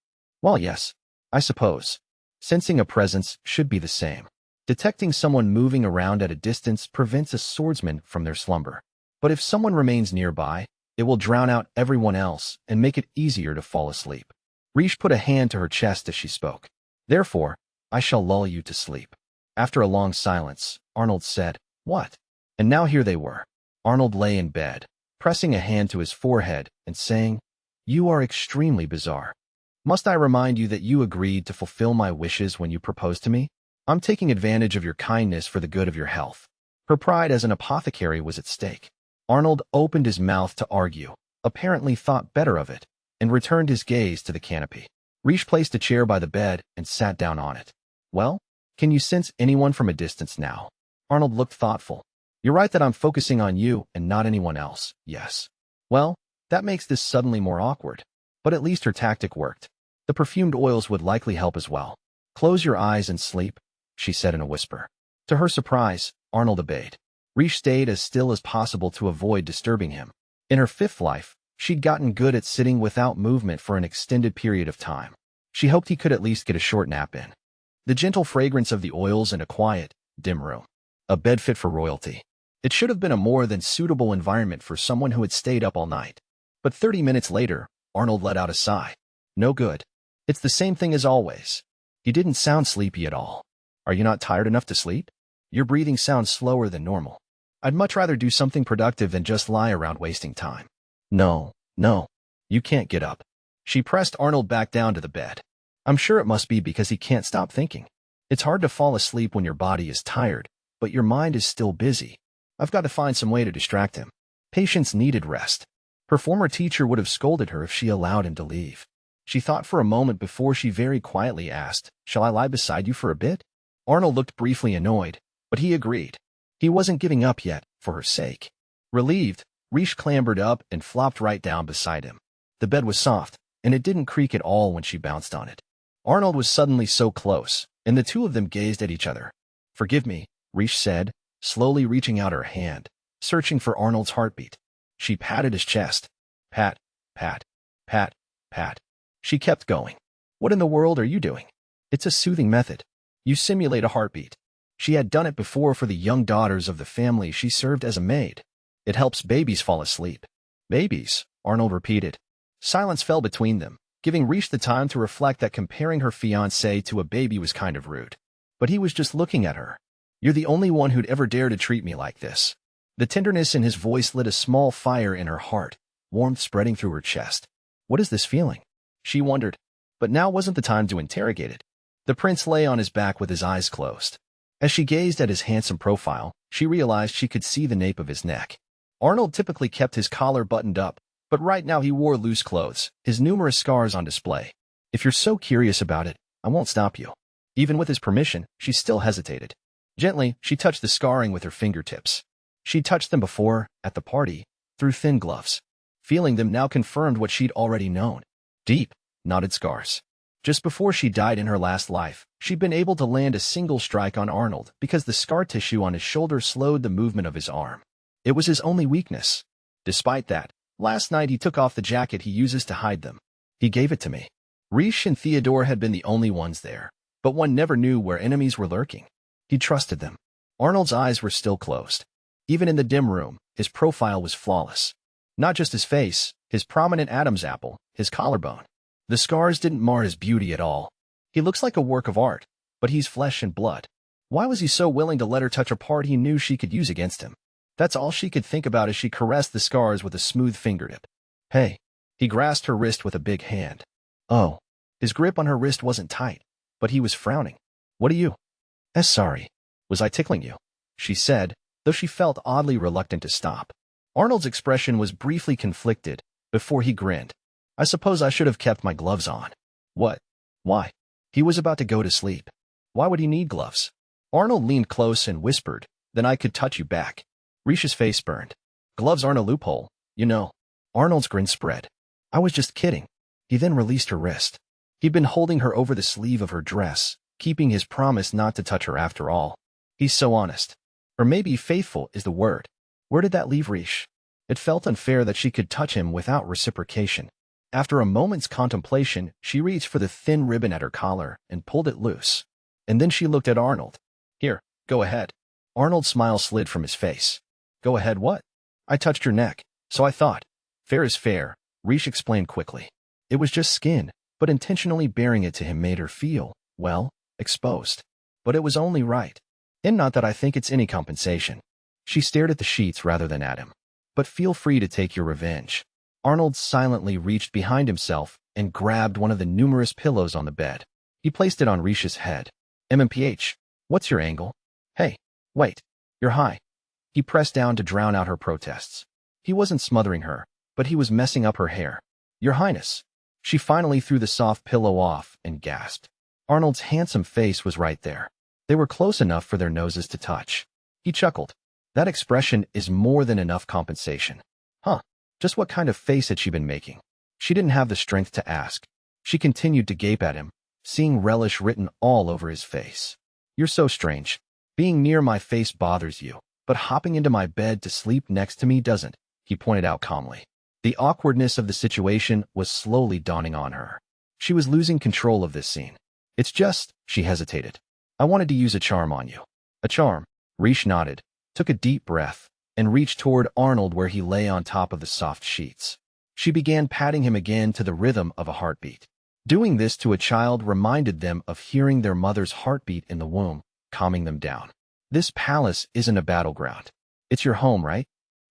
S1: "Well, yes, I suppose. Sensing a presence should be the same. Detecting someone moving around at a distance prevents a swordsman from their slumber. But if someone remains nearby, it will drown out everyone else and make it easier to fall asleep." Riche put a hand to her chest as she spoke. "Therefore, I shall lull you to sleep." After a long silence, Arnold said, "What?" And now here they were. Arnold lay in bed, pressing a hand to his forehead and saying, "You are extremely bizarre. Must I remind you that you agreed to fulfill my wishes when you proposed to me? I'm taking advantage of your kindness for the good of your health." Her pride as an apothecary was at stake. Arnold opened his mouth to argue, apparently thought better of it, and returned his gaze to the canopy. Riche placed a chair by the bed and sat down on it. "Well, can you sense anyone from a distance now?" Arnold looked thoughtful. "You're right that I'm focusing on you and not anyone else, yes. Well, that makes this suddenly more awkward. But at least her tactic worked. The perfumed oils would likely help as well. Close your eyes and sleep," she said in a whisper. To her surprise, Arnold obeyed. Riche stayed as still as possible to avoid disturbing him. In her 5th life, she'd gotten good at sitting without movement for an extended period of time. She hoped he could at least get a short nap in. The gentle fragrance of the oils in a quiet, dim room. A bed fit for royalty. It should have been a more than suitable environment for someone who had stayed up all night. But 30 minutes later, Arnold let out a sigh. "No good. It's the same thing as always." He didn't sound sleepy at all. "Are you not tired enough to sleep? Your breathing sounds slower than normal. I'd much rather do something productive than just lie around wasting time." No. You can't get up." She pressed Arnold back down to the bed. "I'm sure it must be because he can't stop thinking. It's hard to fall asleep when your body is tired, but your mind is still busy. I've got to find some way to distract him." Patience needed rest. Her former teacher would have scolded her if she allowed him to leave. She thought for a moment before she very quietly asked, "Shall I lie beside you for a bit?" Arnold looked briefly annoyed, but he agreed. He wasn't giving up yet, for her sake. Relieved, Riche clambered up and flopped right down beside him. The bed was soft, and it didn't creak at all when she bounced on it. Arnold was suddenly so close, and the two of them gazed at each other. "Forgive me," Riche said, slowly reaching out her hand, searching for Arnold's heartbeat. She patted his chest. Pat, pat, pat, pat. She kept going. "What in the world are you doing?" "It's a soothing method." You simulate a heartbeat. She had done it before for the young daughters of the family she served as a maid. It helps babies fall asleep. Babies, Arnold repeated. Silence fell between them, giving Riche the time to reflect that comparing her fiancé to a baby was kind of rude. But he was just looking at her. You're the only one who'd ever dare to treat me like this. The tenderness in his voice lit a small fire in her heart, warmth spreading through her chest. What is this feeling? She wondered. But now wasn't the time to interrogate it. The prince lay on his back with his eyes closed. As she gazed at his handsome profile, she realized she could see the nape of his neck. Arnold typically kept his collar buttoned up, but right now he wore loose clothes, his numerous scars on display. If you're so curious about it, I won't stop you. Even with his permission, she still hesitated. Gently, she touched the scarring with her fingertips. She'd touched them before, at the party, through thin gloves. Feeling them now confirmed what she'd already known. Deep, knotted scars. Just before she died in her last life, she'd been able to land a single strike on Arnold because the scar tissue on his shoulder slowed the movement of his arm. It was his only weakness. Despite that, last night he took off the jacket he uses to hide them. He gave it to me. Riche and Theodore had been the only ones there, but one never knew where enemies were lurking. He trusted them. Arnold's eyes were still closed. Even in the dim room, his profile was flawless. Not just his face, his prominent Adam's apple, his collarbone. The scars didn't mar his beauty at all. He looks like a work of art, but he's flesh and blood. Why was he so willing to let her touch a part he knew she could use against him? That's all she could think about as she caressed the scars with a smooth fingertip. Hey. He grasped her wrist with a big hand. Oh. His grip on her wrist wasn't tight, but he was frowning. What are you? Sorry. Was I tickling you? She said, though she felt oddly reluctant to stop. Arnold's expression was briefly conflicted, before he grinned. I suppose I should have kept my gloves on. What? Why? He was about to go to sleep. Why would he need gloves? Arnold leaned close and whispered, then I could touch you back. Riche's face burned. Gloves aren't a loophole, you know. Arnold's grin spread. I was just kidding. He then released her wrist. He'd been holding her over the sleeve of her dress, keeping his promise not to touch her after all. He's so honest. Or maybe faithful is the word. Where did that leave Riche? It felt unfair that she could touch him without reciprocation. After a moment's contemplation, she reached for the thin ribbon at her collar and pulled it loose. And then she looked at Arnold. Here, go ahead. Arnold's smile slid from his face. Go ahead what? I touched your neck, so I thought. Fair is fair, Riche explained quickly. It was just skin, but intentionally baring it to him made her feel, well, exposed. But it was only right. And not that I think it's any compensation. She stared at the sheets rather than at him. But feel free to take your revenge. Arnold silently reached behind himself and grabbed one of the numerous pillows on the bed. He placed it on Riche's head. MMPH, what's your angle? Hey, wait, you're high. He pressed down to drown out her protests. He wasn't smothering her, but he was messing up her hair. Your Highness. She finally threw the soft pillow off and gasped. Arnold's handsome face was right there. They were close enough for their noses to touch. He chuckled. That expression is more than enough compensation. Huh. Just what kind of face had she been making? She didn't have the strength to ask. She continued to gape at him, seeing relish written all over his face. You're so strange. Being near my face bothers you, but hopping into my bed to sleep next to me doesn't, he pointed out calmly. The awkwardness of the situation was slowly dawning on her. She was losing control of this scene. It's just, she hesitated. I wanted to use a charm on you. A charm? Riche nodded, took a deep breath, and reached toward Arnold where he lay on top of the soft sheets. She began patting him again to the rhythm of a heartbeat. Doing this to a child reminded them of hearing their mother's heartbeat in the womb, calming them down. This palace isn't a battleground. It's your home, right?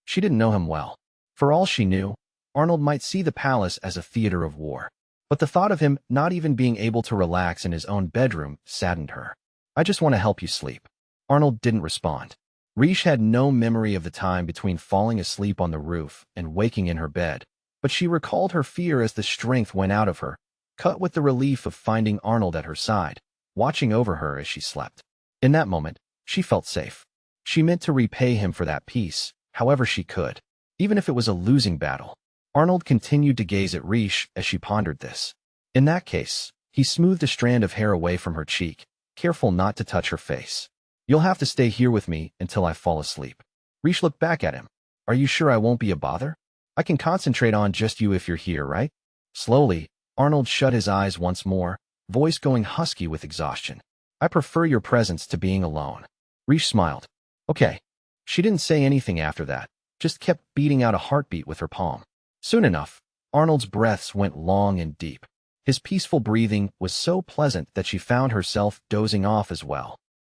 S1: She didn't know him well. For all she knew, Arnold might see the palace as a theater of war. But the thought of him not even being able to relax in his own bedroom saddened her. I just want to help you sleep. Arnold didn't respond. Riche had no memory of the time between falling asleep on the roof and waking in her bed, but she recalled her fear as the strength went out of her, cut with the relief of finding Arnold at her side, watching over her as she slept. In that moment, she felt safe. She meant to repay him for that peace, however she could, even if it was a losing battle. Arnold continued to gaze at Riche as she pondered this. In that case, he smoothed a strand of hair away from her cheek, careful not to touch her face. You'll have to stay here with me until I fall asleep. Riche looked back at him. Are you sure I won't be a bother? I can concentrate on just you if you're here, right? Slowly, Arnold shut his eyes once more, voice going husky with exhaustion. I prefer your presence to being alone. Reese smiled. Okay. She didn't say anything after that, just kept beating out a heartbeat with her palm. Soon enough, Arnold's breaths went long and deep. His peaceful breathing was so pleasant that she found herself dozing off as well.